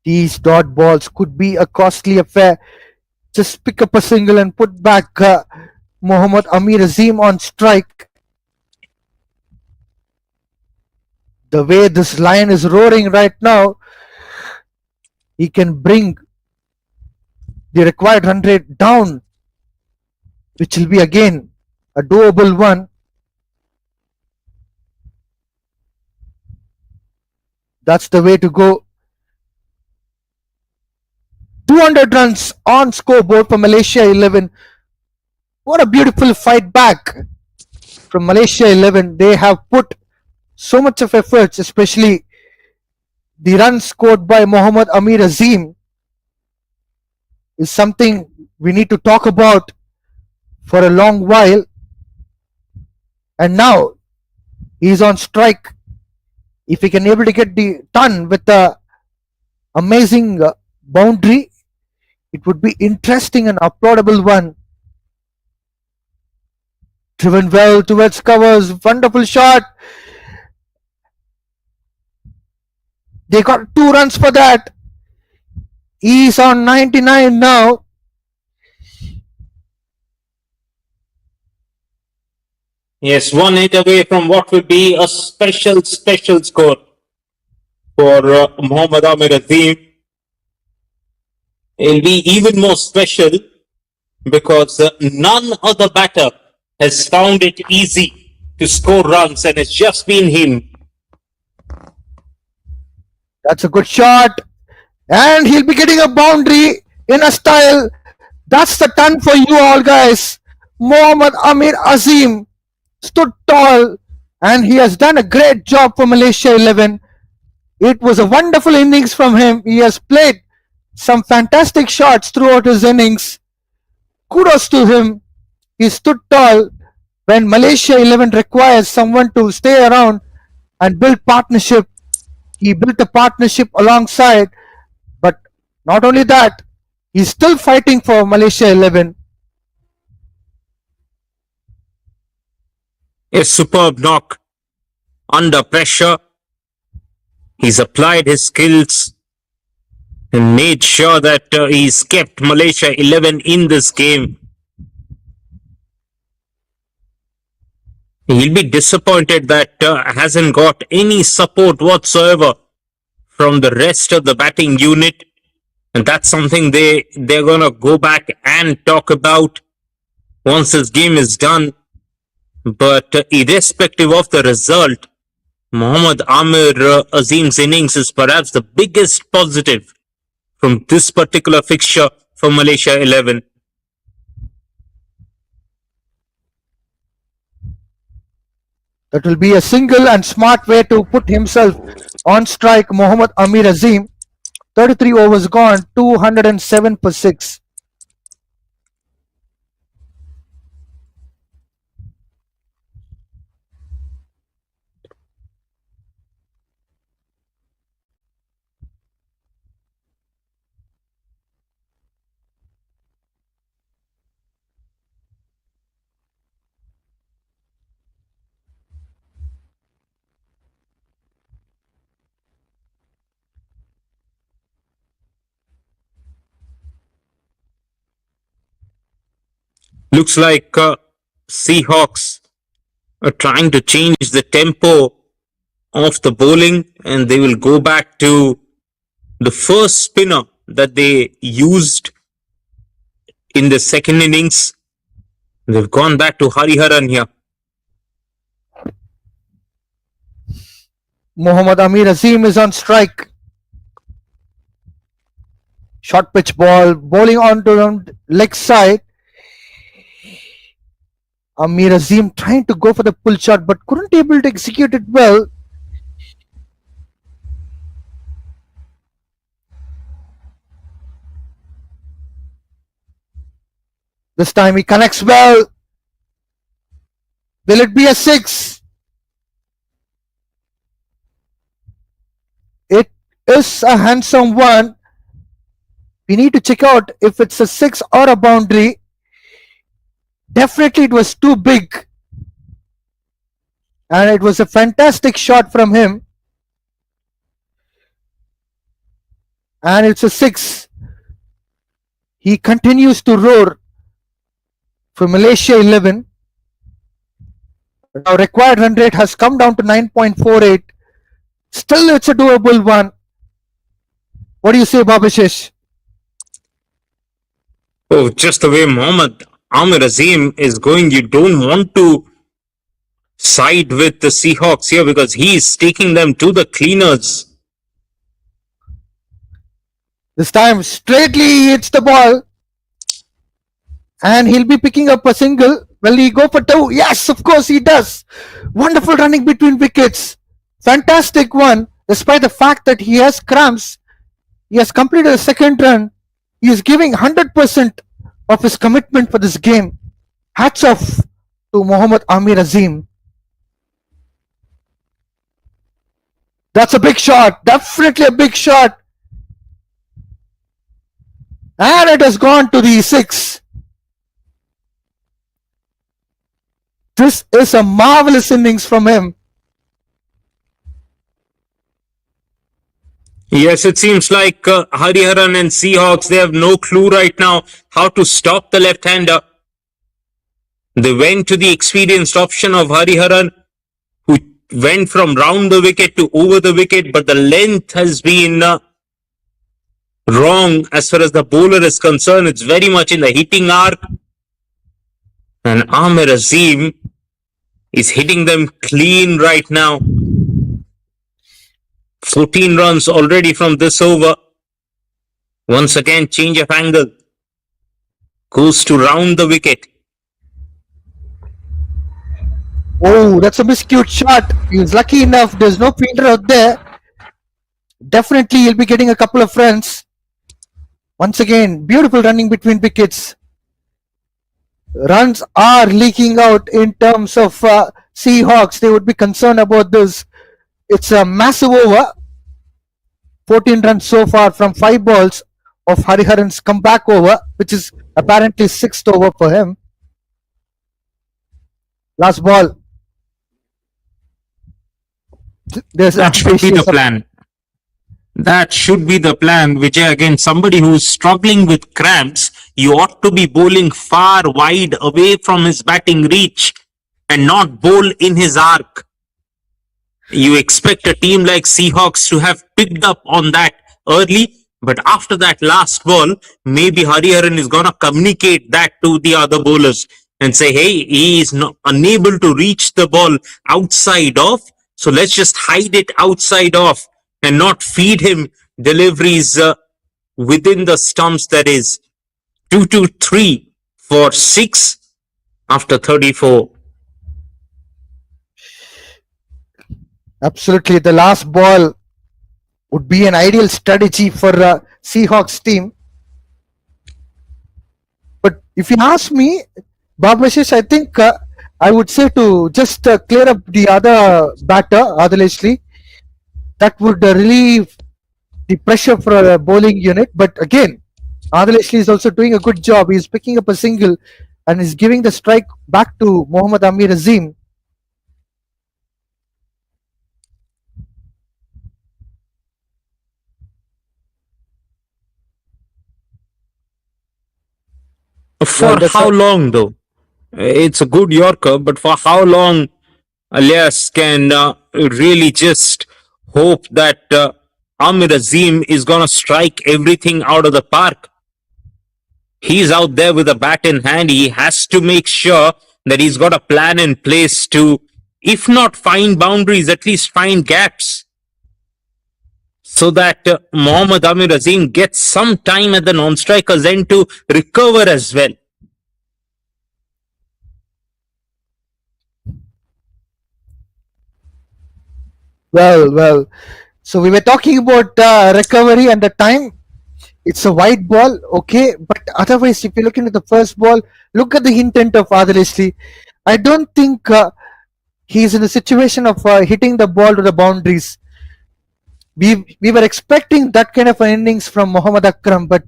These dot balls could be a costly affair. Just pick up a single and put back Mohammad Amir Azim on strike. The way this lion is roaring right now, he can bring the required run rate down, which will be again a doable one. That's the way to go. 200 runs on scoreboard for Malaysia 11. What a beautiful fight back from Malaysia 11. They have put so much of efforts, especially the runs scored by Mohammad Amir Azim is something we need to talk about for a long while. And now he's on strike. If he can able to get the ton with the amazing boundary, it would be interesting and applaudable one. Driven well towards covers, wonderful shot. They got 2 runs for that. He's on 99 now. Yes, 1 hit away from what will be a special score for Mohammad Amir Azim. It'll be even more special because none other batter has found it easy to score runs, and it's just been him. That's a good shot. And he'll be getting a boundary in a style. That's the ton for you all, guys. Mohammad Amir Azim stood tall and he has done a great job for Malaysia 11. It was a wonderful innings from him. He has played some fantastic shots throughout his innings. Kudos to him. He stood tall when Malaysia 11 requires someone to stay around and build partnership. He built a partnership alongside, but not only that, he's still fighting for Malaysia 11. A superb knock under pressure. He's applied his skills and made sure that he's kept Malaysia 11 in this game. He'll be disappointed that hasn't got any support whatsoever from the rest of the batting unit, and that's something they're gonna go back and talk about once this game is done. But irrespective of the result, Mohammad Amir Azim's innings is perhaps the biggest positive from this particular fixture for Malaysia 11. That will be a single and smart way to put himself on strike. Mohammad Amir Azim, 33 overs gone, 207 for 6. Looks like Seahawks are trying to change the tempo of the bowling, and they will go back to the first spinner that they used in the second innings. They've gone back to Hariharan here. Mohammad Amir Azim is on strike. Short pitch ball, bowling onto the leg side. Amir Azim trying to go for the pull shot but couldn't able to execute it well. This time he connects well. Will it be a 6? It is a handsome one. We need to check out if it's a 6 or a boundary. Definitely it was too big. And it was a fantastic shot from him. and it's a 6. He continues to roar for Malaysia 11. Now required run rate has come down to 9.48. Still, it's a doable one. What do you say, Babashish? Oh, just the way Mohammad Amir Azim is going, you don't want to side with the Seahawks here because he is taking them to the cleaners. This time, straightly he hits the ball, and he'll be picking up a single. Will he go for 2? Yes, of course he does. Wonderful running between wickets. Fantastic one. Despite the fact that he has cramps, he has completed a second run. He is giving 100% of his commitment for this game. Hats off to Mohammad Amir Azim. That's a big shot. Definitely a big shot. And it has gone to the 6. This is a marvelous innings from him. Yes, it seems like Hariharan and Seahawks, they have no clue right now how to stop the left-hander. They went to the experienced option of Hariharan, who went from round the wicket to over the wicket, but the length has been wrong as far as the bowler is concerned. It's very much in the hitting arc. And Amir Azim is hitting them clean right now. 14 runs already from this over. Once again, change of angle. Goes to round the wicket. Oh, that's a miscued shot. He's lucky enough. There's no fielder out there. Definitely he'll be getting a couple of runs. Once again, beautiful running between wickets. Runs are leaking out in terms of Seahawks. They would be concerned about this. It's a massive over. 14 runs so far from 5 balls of Hariharan's comeback over, which is apparently 6th over for him. Last ball. There's That should be the plan. That should be the plan, Vijay. Again, somebody who's struggling with cramps, you ought to be bowling far wide away from his batting reach and not bowl in his arc. You expect a team like Seahawks to have picked up on that early, but after that last ball, maybe Hariharan is going to communicate that to the other bowlers and say, hey, he is not unable to reach the ball outside of, so let's just hide it outside of and not feed him deliveries within the stumps. That is 2-3 for 6 after 34. Absolutely. The last ball would be an ideal strategy for Seahawks team. But if you ask me, Babashish, I think I would say to just clear up the other batter, Adil. That would relieve the pressure for a bowling unit. But again, Adil is also doing a good job. He's picking up a single and is giving the strike back to Mohammad Amir Azim. For how long, though? It's a good Yorker, but for how long Alias can really just hope that Amir Azim is going to strike everything out of the park? He's out there with a bat in hand. He has to make sure that he's got a plan in place to, if not find boundaries, at least find gaps, so that Mohammad Amir Azim gets some time at the non-strikers end to recover as well. Well. So we were talking about recovery and the time. It's a wide ball, okay. But otherwise, if you're looking at the first ball, look at the intent of Adil. I don't think he's in a situation of hitting the ball to the boundaries. We were expecting that kind of an innings from Muhammad Akram, but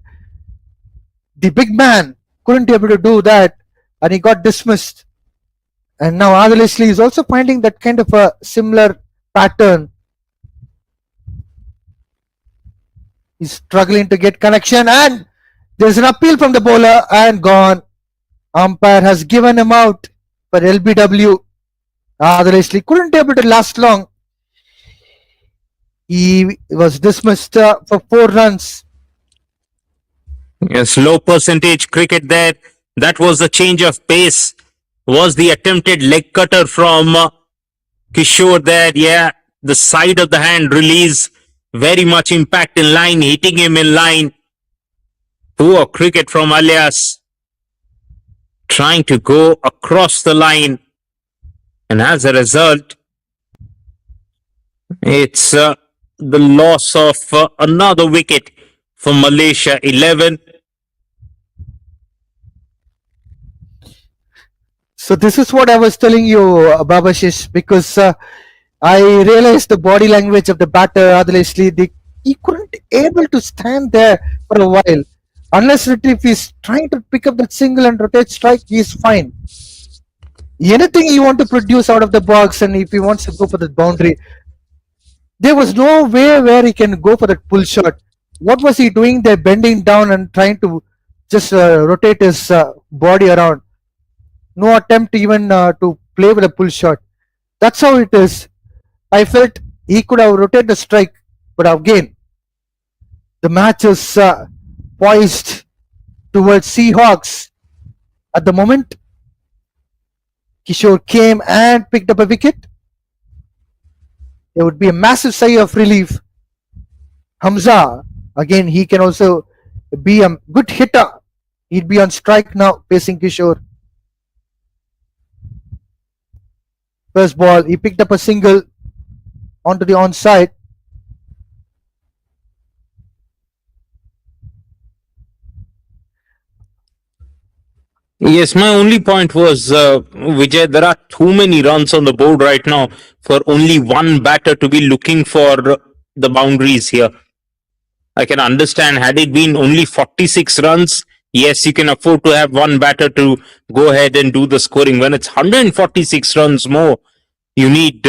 the big man couldn't be able to do that, and he got dismissed. And now Adil is also finding that kind of a similar pattern. He's struggling to get connection, and there's an appeal from the bowler and gone. Umpire has given him out for LBW. Adalesli couldn't able to last long. He was dismissed for 4 runs. Yes, low percentage cricket there. That was the change of pace. Was the attempted leg cutter from Kishore there? Yeah, the side of the hand release. Very much impact in line, hitting him in line. Poor cricket from Alias. Trying to go across the line. And as a result, it's the loss of another wicket for Malaysia 11. So this is what I was telling you, Babashish, because I realized the body language of the batter, Adalesli. He couldn't able to stand there for a while. Unless if he's trying to pick up that single and rotate strike, he's fine. Anything he want to produce out of the box, and if he wants to go for the boundary, there was no way where he can go for that pull shot. What was he doing there, bending down and trying to just rotate his body around? No attempt even to play with a pull shot. That's how it is. I felt he could have rotated the strike, but again, the match is poised towards Seahawks. At the moment, Kishore came and picked up a wicket. There would be a massive sigh of relief. Hamza, again, he can also be a good hitter. He'd be on strike now, facing Kishore. First ball, he picked up a single onto the onside. Yes, my only point was, Vijay, there are too many runs on the board right now for only one batter to be looking for the boundaries here. I can understand, had it been only 46 runs, yes, you can afford to have one batter to go ahead and do the scoring. When it's 146 runs more, you need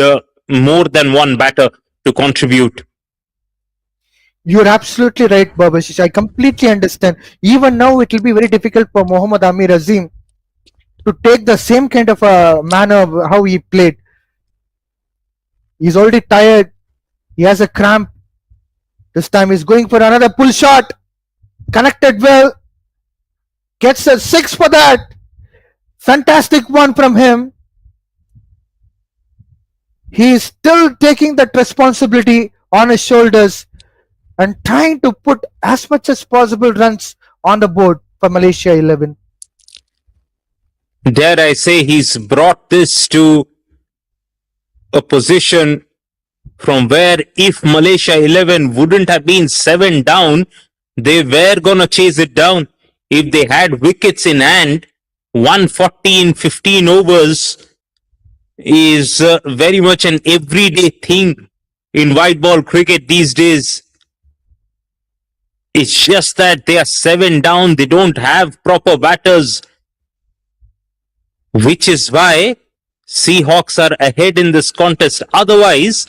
more than one batter to contribute. You're absolutely right, Babashish. I completely understand. Even now, it will be very difficult for Mohammad Amir Azim to take the same kind of a manner of how he played. He's already tired. He has a cramp. This time he's going for another pull shot. Connected well. Gets a 6 for that. Fantastic one from him. He is still taking that responsibility on his shoulders and trying to put as much as possible runs on the board for Malaysia 11. Dare I say, he's brought this to a position from where if Malaysia 11 wouldn't have been 7 down, they were going to chase it down. If they had wickets in hand, 140 in 15 overs is very much an everyday thing in white ball cricket these days. It's just that they are 7 down, they don't have proper batters, which is why Seahawks are ahead in this contest. Otherwise,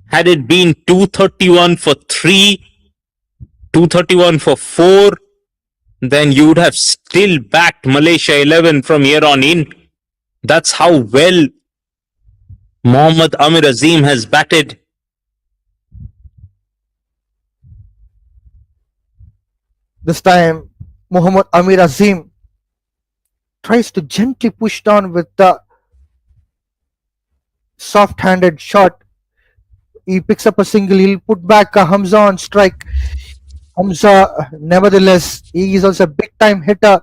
had it been 231 for 3, 231 for 4, then you would have still backed Malaysia 11 from here on in. That's how well Mohammad Amir Azim has batted. This time, Mohammad Amir Azim tries to gently push down with the soft-handed shot. He picks up a single. He'll put back Hamza on strike. Hamza, nevertheless, he is also a big-time hitter.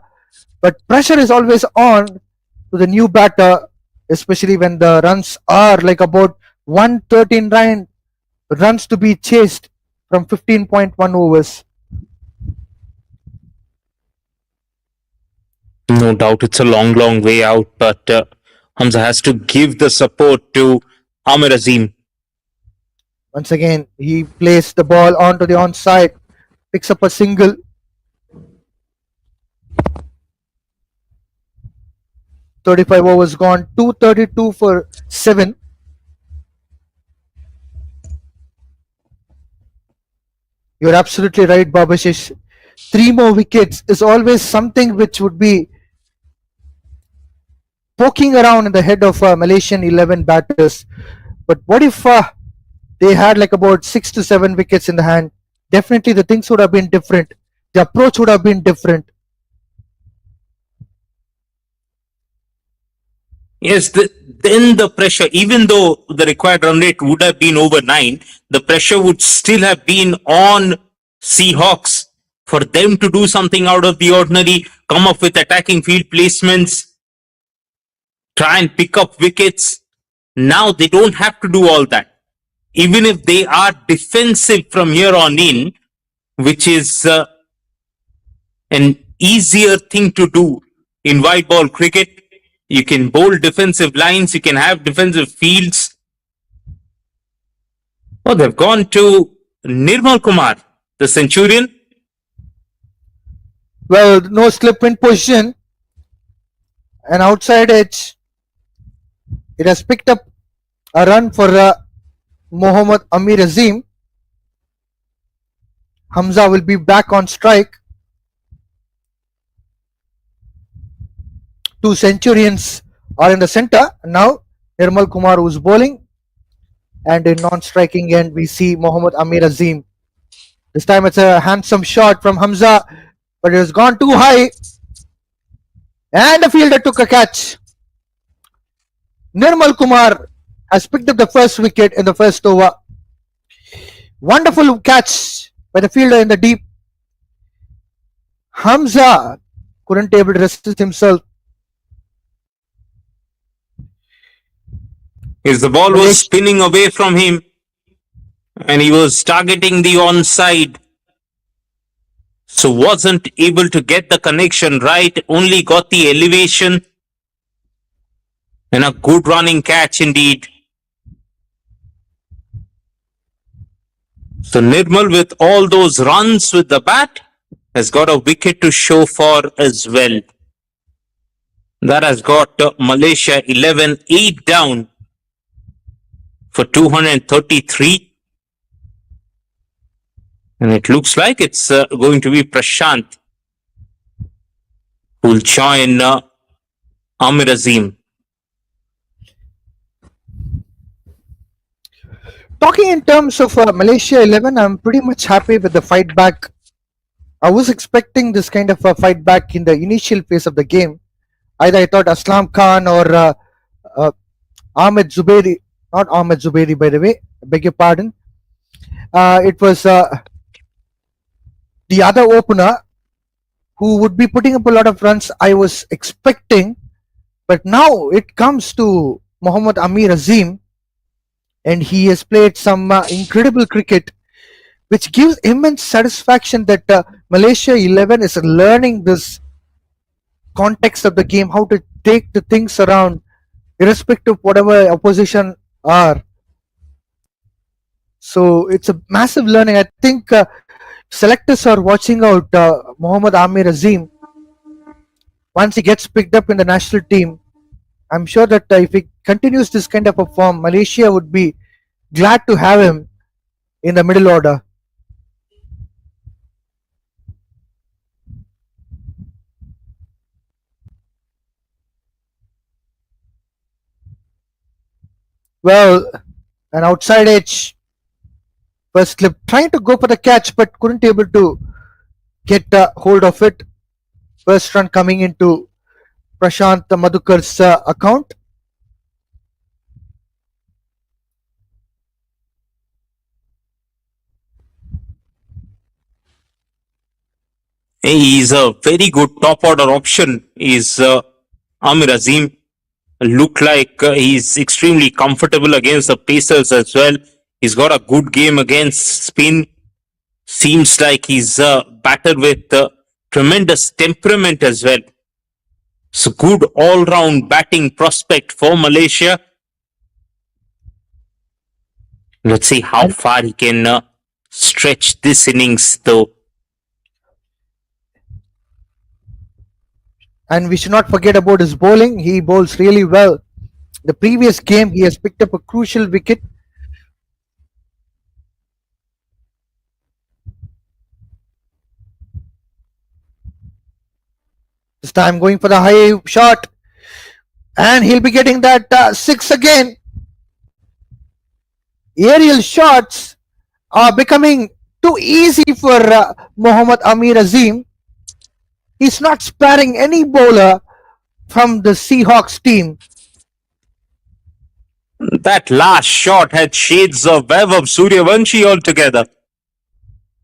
But pressure is always on to the new batter, especially when the runs are like about 113 runs to be chased from 15.1 overs. No doubt it's a long, long way out, but Hamza has to give the support to Amir Azim. Once again, he plays the ball onto the onside, picks up a single. "35 overs gone, 232 for 7. You're absolutely right, Babashish. Three more wickets is always something which would be poking around in the head of Malaysian 11 batters. But what if they had like about 6 to 7 wickets in the hand? Definitely the things would have been different. The approach would have been different. Yes, then the pressure, even though the required run rate would have been over 9, the pressure would still have been on Seahawks for them to do something out of the ordinary, come up with attacking field placements, try and pick up wickets. Now they don't have to do all that. Even if they are defensive from here on in, which is an easier thing to do in white ball cricket. You can bowl defensive lines, you can have defensive fields. Oh, they've gone to Nirmal Kumar, the Centurion. Well, no slip in position, an outside edge. It has picked up a run for Mohammad Amir Azim. Hamza will be back on strike. Two Centurions are in the center. Now Nirmal Kumar who's bowling, and in non-striking end we see Mohammad Amir Azim. This time it's a handsome shot from Hamza, but it has gone too high, and the fielder took a catch. Nirmal Kumar has picked up the first wicket in the first over. Wonderful catch by the fielder in the deep. Hamza couldn't able to resist himself. As the ball was spinning away from him and he was targeting the onside, so wasn't able to get the connection right, only got the elevation, and a good running catch indeed. So Nirmal, with all those runs with the bat, has got a wicket to show for as well. That has got Malaysia 11, 8 down for 233. And it looks like it's going to be Prashant who will join Amir Azim. Talking in terms of Malaysia 11, I'm pretty much happy with the fight back. I was expecting this kind of a fight back in the initial phase of the game. Either I thought Aslam Khan or Ahmed Zubairi, not Ahmed Zubairi by the way, I beg your pardon. It was the other opener who would be putting up a lot of runs I was expecting. But now it comes to Mohammad Amir Azim, and he has played some incredible cricket, which gives immense satisfaction that Malaysia 11 is learning this context of the game, how to take the things around, irrespective of whatever opposition are. So it's a massive learning. I think selectors are watching out Mohammad Amir Azim. Once he gets picked up in the national team, I'm sure that if he continues this kind of a form, Malaysia would be glad to have him in the middle order. Well, an outside edge. First slip, trying to go for the catch, but couldn't able to get hold of it. First run coming into Prashant Madhukar's account. He's a very good top order option. Is Amir Azim. Look like he's extremely comfortable against the Pacers as well. He's got a good game against spin. Seems like he's a batter with tremendous temperament as well. So good all-round batting prospect for Malaysia. Let's see how far he can stretch this innings though. And we should not forget about his bowling. He bowls really well. The previous game, he has picked up a crucial wicket. time going for the high shot, and he'll be getting that six again. Aerial shots are becoming too easy for Mohammad Amir Azim. He's not sparing any bowler from the Seahawks team. That last shot had shades of Vaibhav Suryavanshi altogether.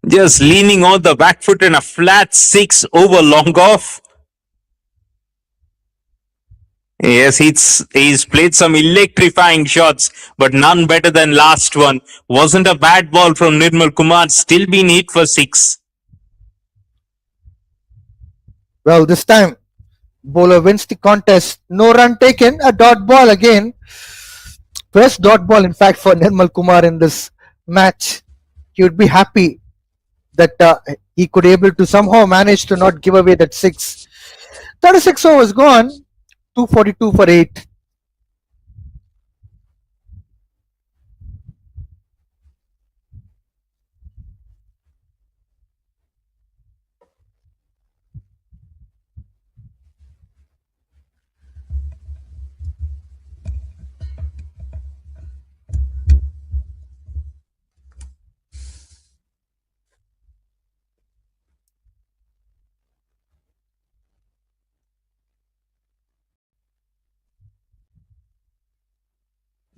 Just leaning on the back foot in a flat six over long off. Yes, he's played some electrifying shots, but none better than last one. Wasn't a bad ball from Nirmal Kumar, still been hit for six. Well, this time, bowler wins the contest. No run taken, a dot ball again. First dot ball, in fact, for Nirmal Kumar in this match. He would be happy that he could able to somehow manage to not give away that six. 36 overs gone, 242 for 8.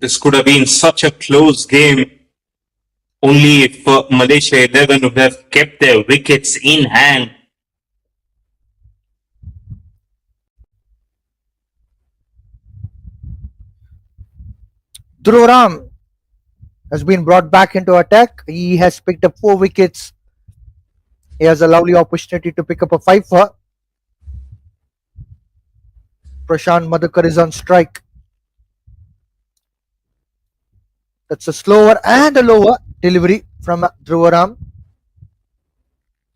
This could have been such a close game. Only if Malaysia 11 would have kept their wickets in hand. Dhruv Ram has been brought back into attack. He has picked up 4 wickets. He has a lovely opportunity to pick up a 5 for. Prashant Madhukar is on strike. That's a slower and a lower delivery from Dhruv Ram.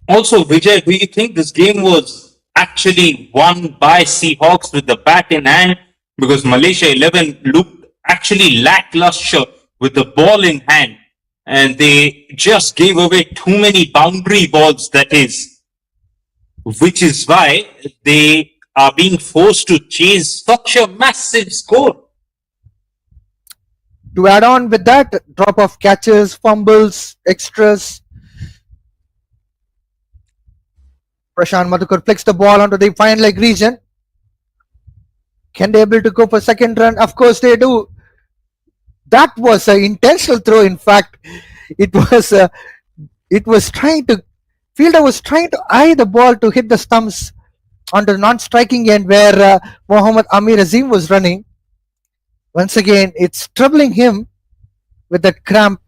Also, Vijay, do you think this game was actually won by Seahawks with the bat in hand? Because Malaysia 11 looked actually lackluster with the ball in hand. And they just gave away too many boundary balls, that is. Which is why they are being forced to chase such a massive score. To add on with that, drop of catches, fumbles, extras. Prashant Madhukar flicks the ball onto the fine leg region. Can they able to go for second run? Of course they do. That was an intentional throw. In fact, it was trying to fielder was trying to eye the ball to hit the stumps on the non-striking end where Mohammad Amir Azim was running. Once again, it's troubling him with that cramp.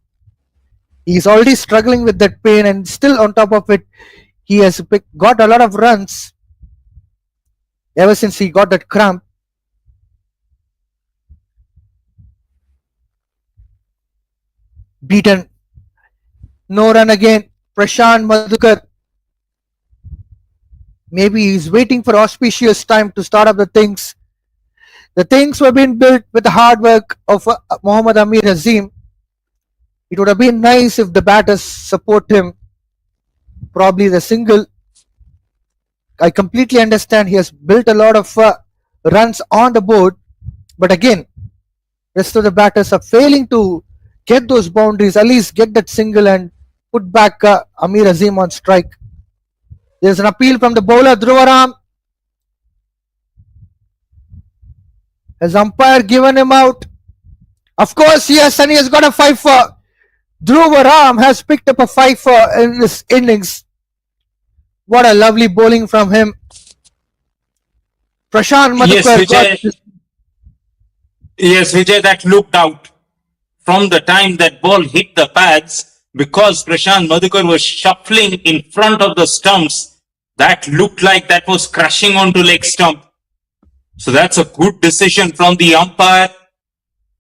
He's already struggling with that pain, and still on top of it, he has got a lot of runs ever since he got that cramp. Beaten. No run again. Prashant Madhukar. Maybe he's waiting for auspicious time to start up the things. The things were being built with the hard work of Mohammad Amir Azim. It would have been nice if the batters support him. Probably the single. I completely understand he has built a lot of runs on the board. But again, rest of the batters are failing to get those boundaries, at least get that single and put back Amir Azim on strike. There's an appeal from the bowler, Dhruv Ram. Has umpire given him out? Of course, yes, and he has got a 5 for. Dhruv Ram has picked up a 5 for in this innings. What a lovely bowling from him. Prashant Madhukar Yes, Vijay, that looked out. From the time that ball hit the pads, because Prashant Madhukar was shuffling in front of the stumps, that looked like that was crashing onto leg stump. So that's a good decision from the umpire.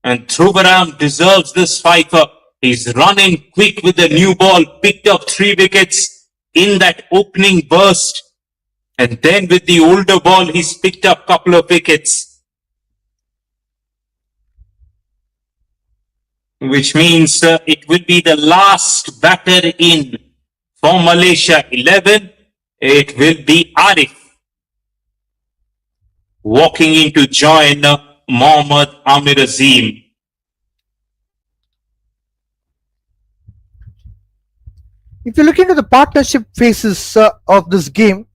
And Dhruv Ram deserves this 5. He's running quick with the new ball, picked up 3 wickets in that opening burst. And then with the older ball, he's picked up a couple of wickets. Which means it will be the last batter in for Malaysia 11. It will be Arif. walking in to join Mohammad Amir Azim. If you look into the partnership phases of this game,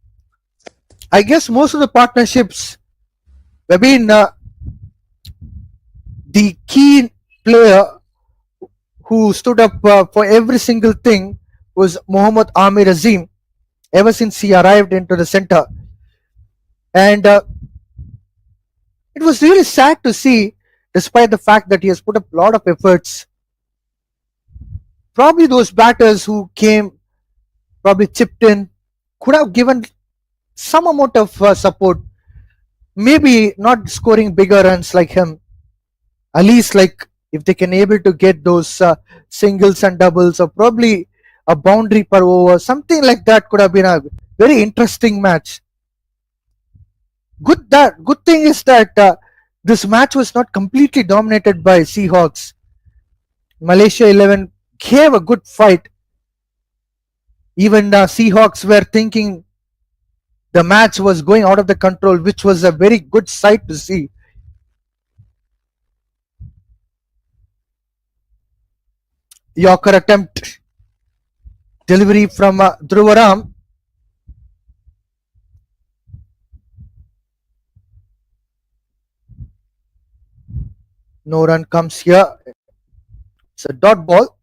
I guess most of the partnerships have been the key player who stood up for every single thing was Muhammad Amir Azim ever since he arrived into the center. And it was really sad to see, despite the fact that he has put up a lot of efforts, probably those batters who came, probably chipped in, could have given some amount of support. Maybe not scoring bigger runs like him, at least like if they can able to get those singles and doubles, or probably a boundary per over, something like that could have been a very interesting match. Good thing is that this match was not completely dominated by Seahawks. Malaysia 11 gave a good fight. Even Seahawks were thinking the match was going out of the control, which was a very good sight to see. Yorker attempt, delivery from Dhruvaram. No run comes here. It's a dot ball.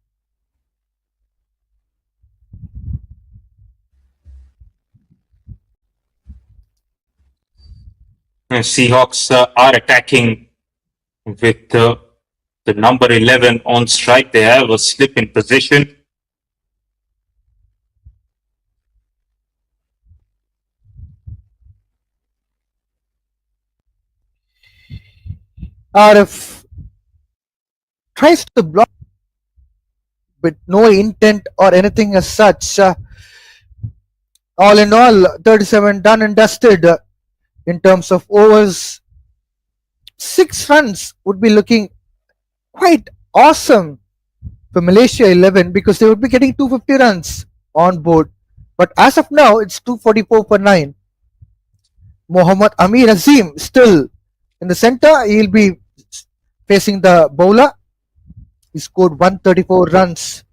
Seahawks are attacking with the number 11 on strike. They have a slip in position. RF tries to block with no intent or anything as such. All in all, 37 done and dusted in terms of overs. 6 runs would be looking quite awesome for Malaysia 11 because they would be getting 250 runs on board. But as of now, it's 244 for 9. Mohammad Amir Azim still in the center. He'll be facing the bowler. He scored 134 runs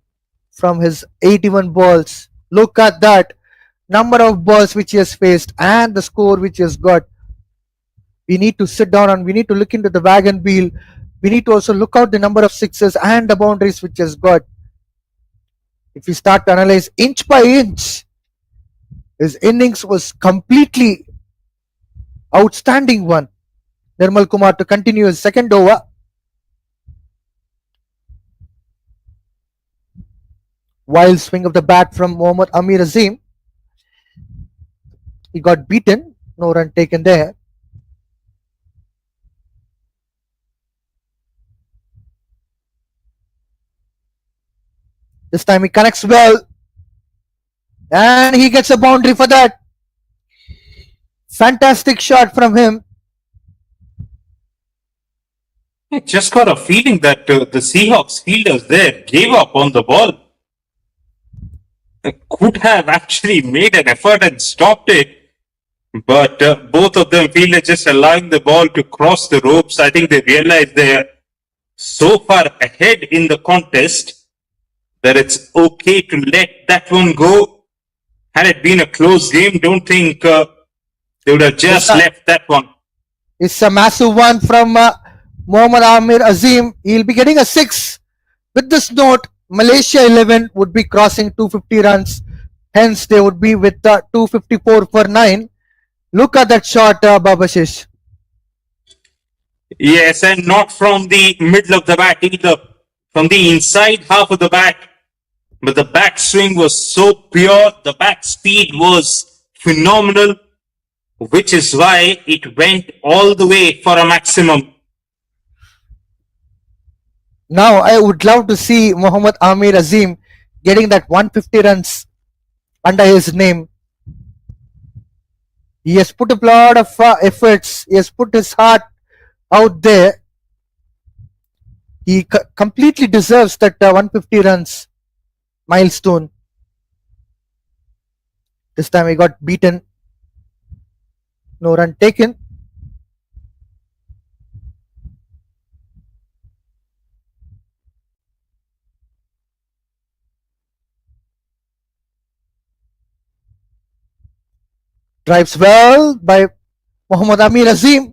from his 81 balls. Look at that number of balls which he has faced and the score which he has got. We need to sit down and we need to look into the wagon wheel. We need to also look out the number of sixes and the boundaries which he has got. If we start to analyze inch by inch, his innings was completely outstanding one. Nirmal Kumar to continue his second over. Wild swing of the bat from Mohammad Amir Azim. He got beaten. No run taken there. This time he connects well. And he gets a boundary for that. Fantastic shot from him. I just got a feeling that the Seahawks fielders there gave up on the ball. They could have actually made an effort and stopped it, but both of them feel like just allowing the ball to cross the ropes. I think they realized they're so far ahead in the contest that it's okay to let that one go. Had it been a close game, don't think they would have just left that one. It's a massive one from Mohammad Amir Azim. He'll be getting a 6. With this note, Malaysia 11 would be crossing 250 runs. Hence, they would be with 254 for 9. Look at that shot, Babashish. Yes, and not from the middle of the bat either. From the inside half of the bat. But the backswing was so pure. The back speed was phenomenal, which is why it went all the way for a maximum. Now, I would love to see Mohammad Amir Azim getting that 150 runs under his name. He has put a lot of efforts. He has put his heart out there. He completely deserves that 150 runs milestone. This time he got beaten. No run taken. Drives well by Mohammad Amir Azim.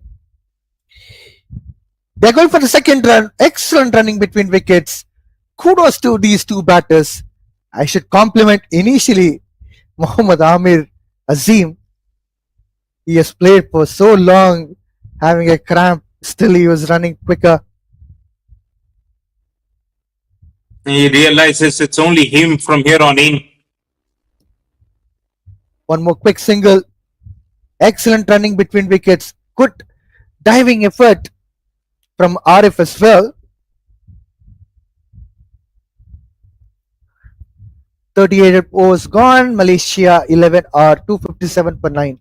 They're going for the second run. Excellent running between wickets. Kudos to these two batters. I should compliment initially Mohammad Amir Azim. He has played for so long, having a cramp. Still, he was running quicker. He realizes it's only him from here on in. One more quick single. Excellent running between wickets. Good diving effort from Arif as well. 38 overs gone. Malaysia 11 are 257 per 9.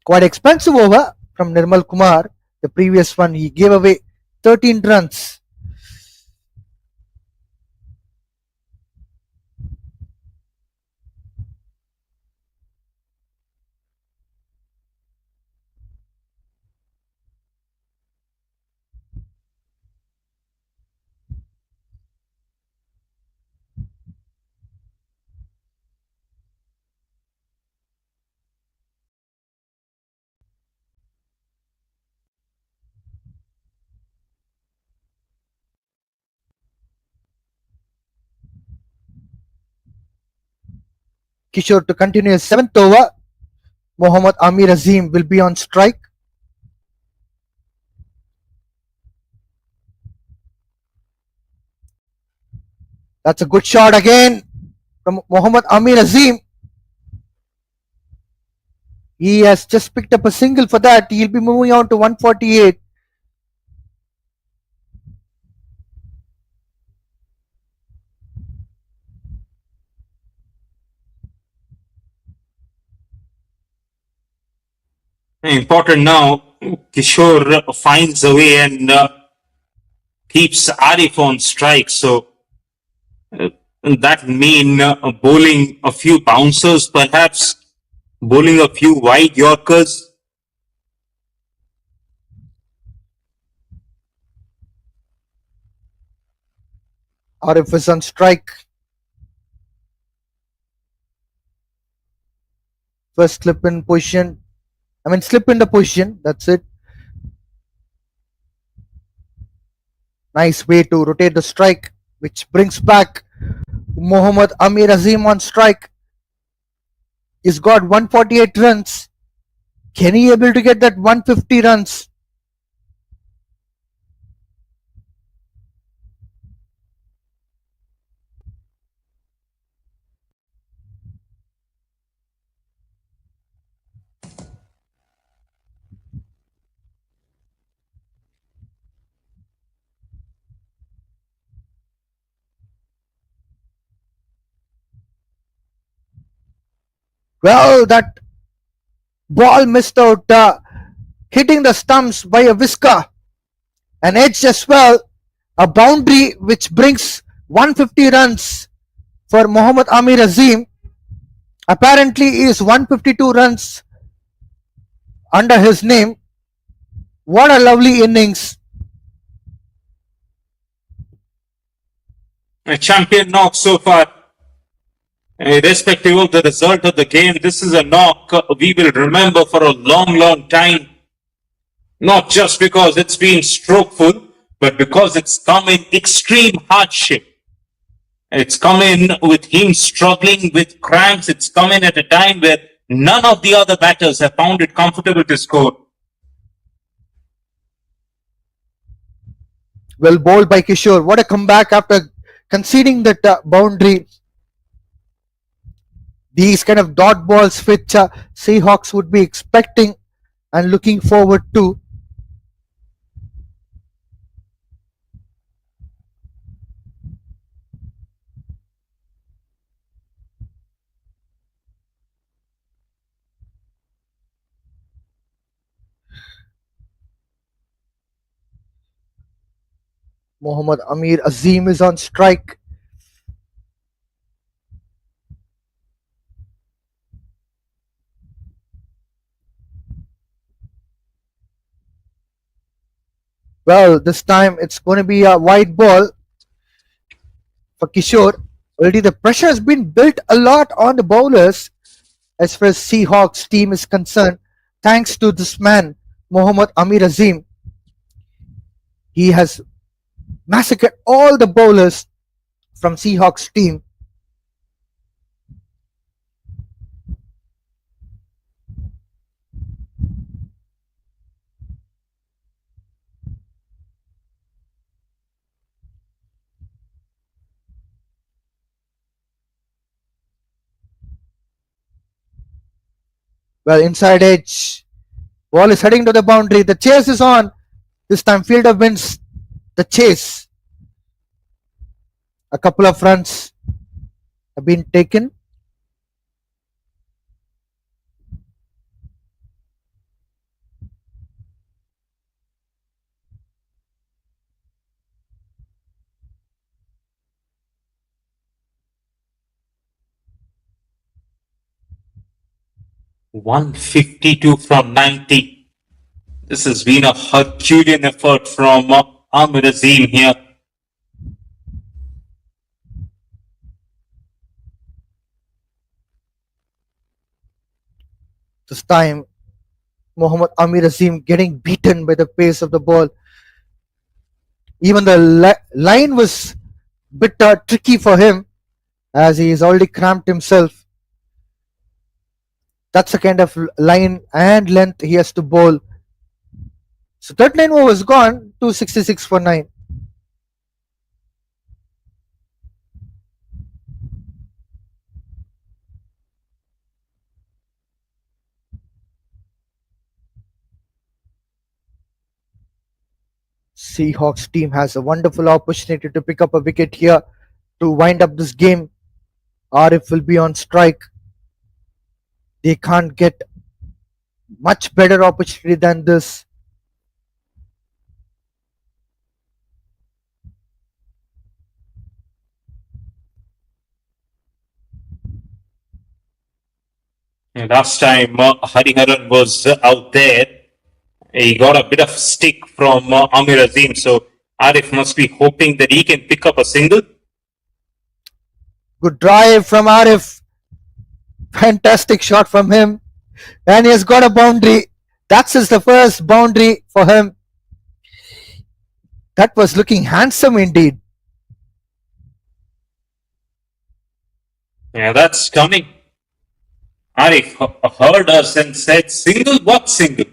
Quite expensive over from Nirmal Kumar. The previous one he gave away 13 runs. Kishore to continue his 7th over. Mohammad Amir Azim will be on strike. That's a good shot again from Mohammad Amir Azim. He has just picked up a single for that. He'll be moving on to 148. Important now, Kishore finds a way and keeps Arif on strike. So uh, that mean bowling a few bouncers, perhaps bowling a few wide Yorkers. Arif is on strike. First slip in position. Slip in the position. That's it. Nice way to rotate the strike, which brings back Mohammad Amir Azim on strike. He's got 148 runs. Can he able to get that 150 runs? Well, that ball missed out, hitting the stumps by a whisker. An edge as well. A boundary which brings 150 runs for Mohammad Amir Azim. Apparently, he is 152 runs under his name. What a lovely innings. A champion knock so far. Irrespective of the result of the game, this is a knock we will remember for a long, long time. Not just because it's been strokeful, but because it's come in extreme hardship. It's come in with him struggling with cramps. It's come in at a time where none of the other batters have found it comfortable to score. Well bowled by Kishore. What a comeback after conceding that boundary. These kind of dot balls which Seahawks would be expecting and looking forward to. Mohammad Amir Azim is on strike. Well, this time it's going to be a wide ball for Kishore. Already the pressure has been built a lot on the bowlers. as far as Seahawks team is concerned, thanks to this man, Mohammad Amir Azim. He has massacred all the bowlers from Seahawks team. Well, inside edge. Ball is heading to the boundary. The chase is on. This time fielder wins the chase. A couple of runs have been taken. $152 from 90. This has been a Herculean effort from Amir Azim here. This time, Mohammad Amir Azim getting beaten by the pace of the ball. Even the line was a bit tricky for him as he has already cramped himself. That's the kind of line and length he has to bowl. So 39 overs gone, 266 for 9. Seahawks team has a wonderful opportunity to pick up a wicket here to wind up this game. Arif will be on strike. They can't get much better opportunity than this. Last time Hariharan was out there, he got a bit of stick from Amir Azim. So Arif must be hoping that he can pick up a single. Good drive from Arif. Fantastic shot from him. And he has got a boundary. That's the first boundary for him. That was looking handsome indeed. Yeah, that's coming. Arif heard us and said, single, what single?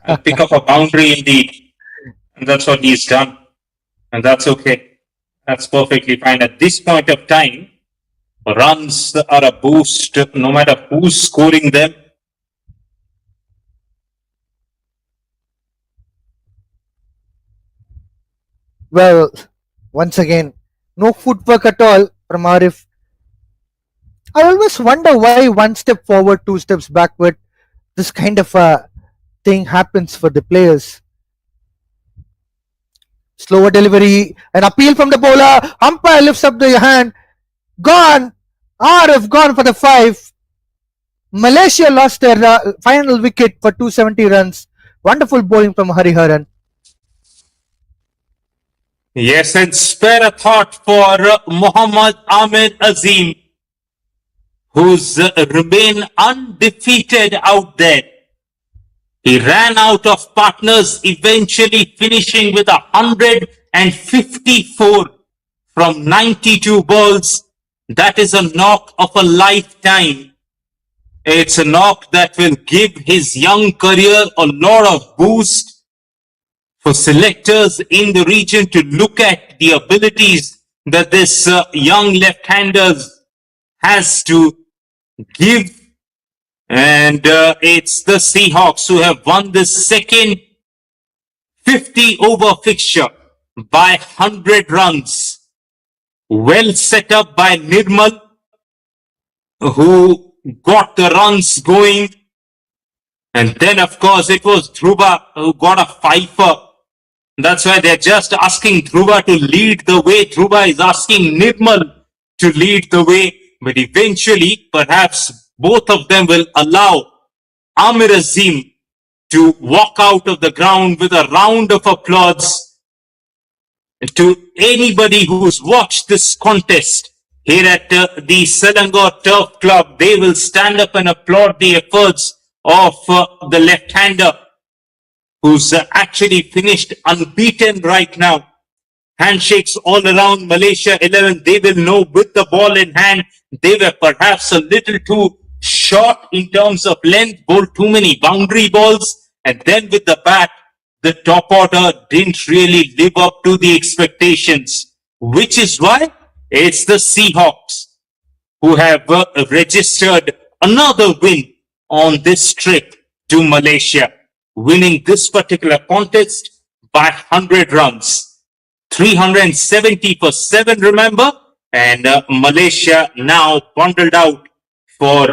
I'll pick up a boundary indeed. And that's what he's done. And that's okay. That's perfectly fine. At this point of time, runs are a boost no matter who's scoring them. Well, once again, no footwork at all from Arif. I always wonder why one step forward, two steps backward. This kind of a thing happens for the players. Slower delivery, an appeal from the bowler. Umpire lifts up the hand. Gone. Arif gone for the 5. Malaysia lost their final wicket for 270 runs. Wonderful bowling from Hariharan. Yes, and spare a thought for Mohammad Amir Azim, who's remained undefeated out there. He ran out of partners, eventually finishing with 154 from 92 balls. That is a knock of a lifetime. It's a knock that will give his young career a lot of boost for selectors in the region to look at the abilities that this young left-hander has to give. And it's the Seahawks who have won the second 50-over fixture by 100 runs. Well set up by Nirmal, who got the runs going. And then, of course, it was Dhruva who got a fifer. That's why they're just asking Dhruva to lead the way. Dhruva is asking Nirmal to lead the way. But eventually, perhaps both of them will allow Amir Azim to walk out of the ground with a round of applause. To anybody who's watched this contest, here at the Selangor Turf Club. They will stand up and applaud the efforts of the left-hander who's actually finished unbeaten right now. Handshakes all around Malaysia 11. They will know with the ball in hand, they were perhaps a little too short in terms of length, bowled too many boundary balls, and then with the bat, the top order didn't really live up to the expectations, which is why it's the Seahawks who have registered another win on this trip to Malaysia, winning this particular contest by 100 runs. 370 for 7, remember? And Malaysia now bundled out for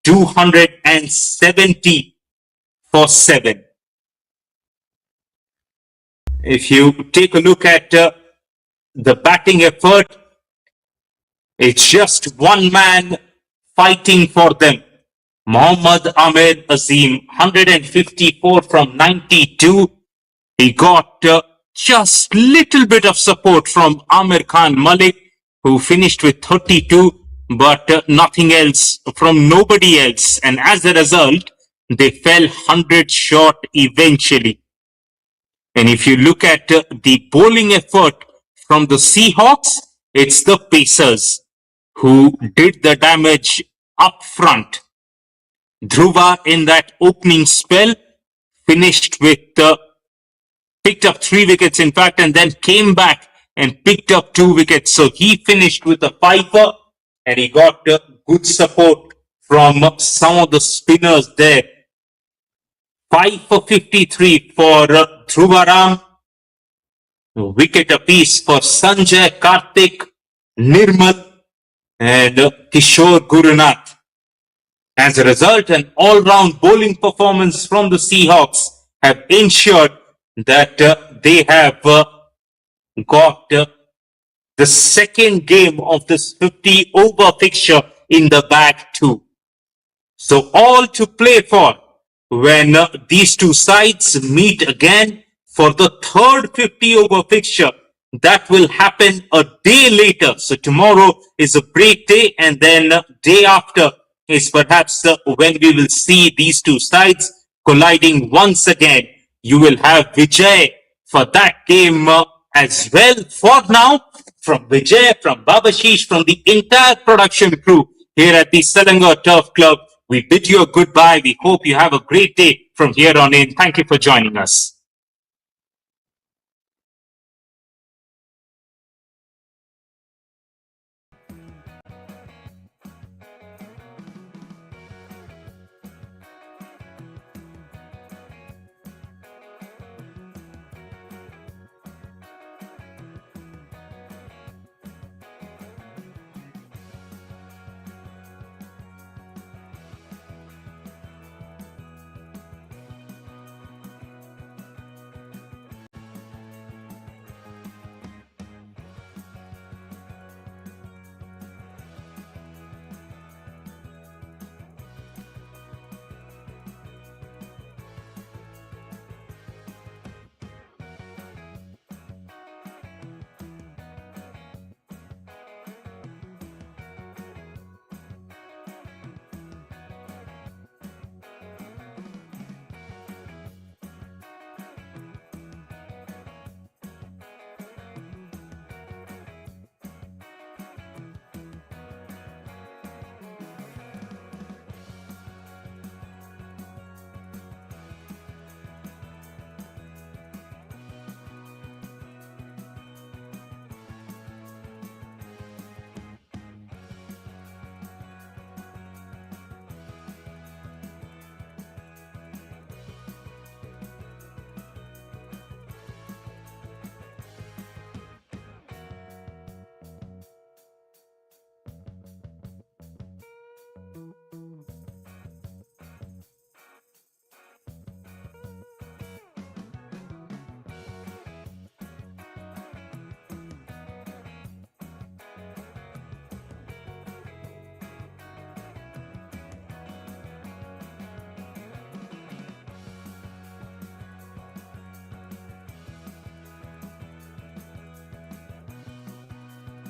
270 for 7. If you take a look at the batting effort, it's just one man fighting for them. Mohammad Ahmed Azim, 154 from 92. He got just little bit of support from Amir Khan Malik, who finished with 32, but nothing else from nobody else. And as a result, they fell 100 short eventually. And if you look at the bowling effort from the Seahawks, it's the Pacers who did the damage up front. Dhruva in that opening spell finished with picked up 3 wickets in fact, and then came back and picked up 2 wickets. So he finished with a 5-er and he got good support from some of the spinners there. 5 for 53 for Dhruva Ram. Wicket apiece for Sanjay, Karthik, Nirmal and Kishore Gurunath. As a result, an all-round bowling performance from the Seahawks have ensured that they have got the second game of this 50-over fixture in the bag too. So all to play for when these two sides meet again for the third 50-over fixture. That will happen a day later. So tomorrow is a break day, and then day after is perhaps when we will see these two sides colliding once again. You will have Vijay for that game as well. For now, from Vijay, from Babashish, from the entire production crew here at the Selangor Turf Club, we bid you a goodbye. We hope you have a great day from here on in. Thank you for joining us.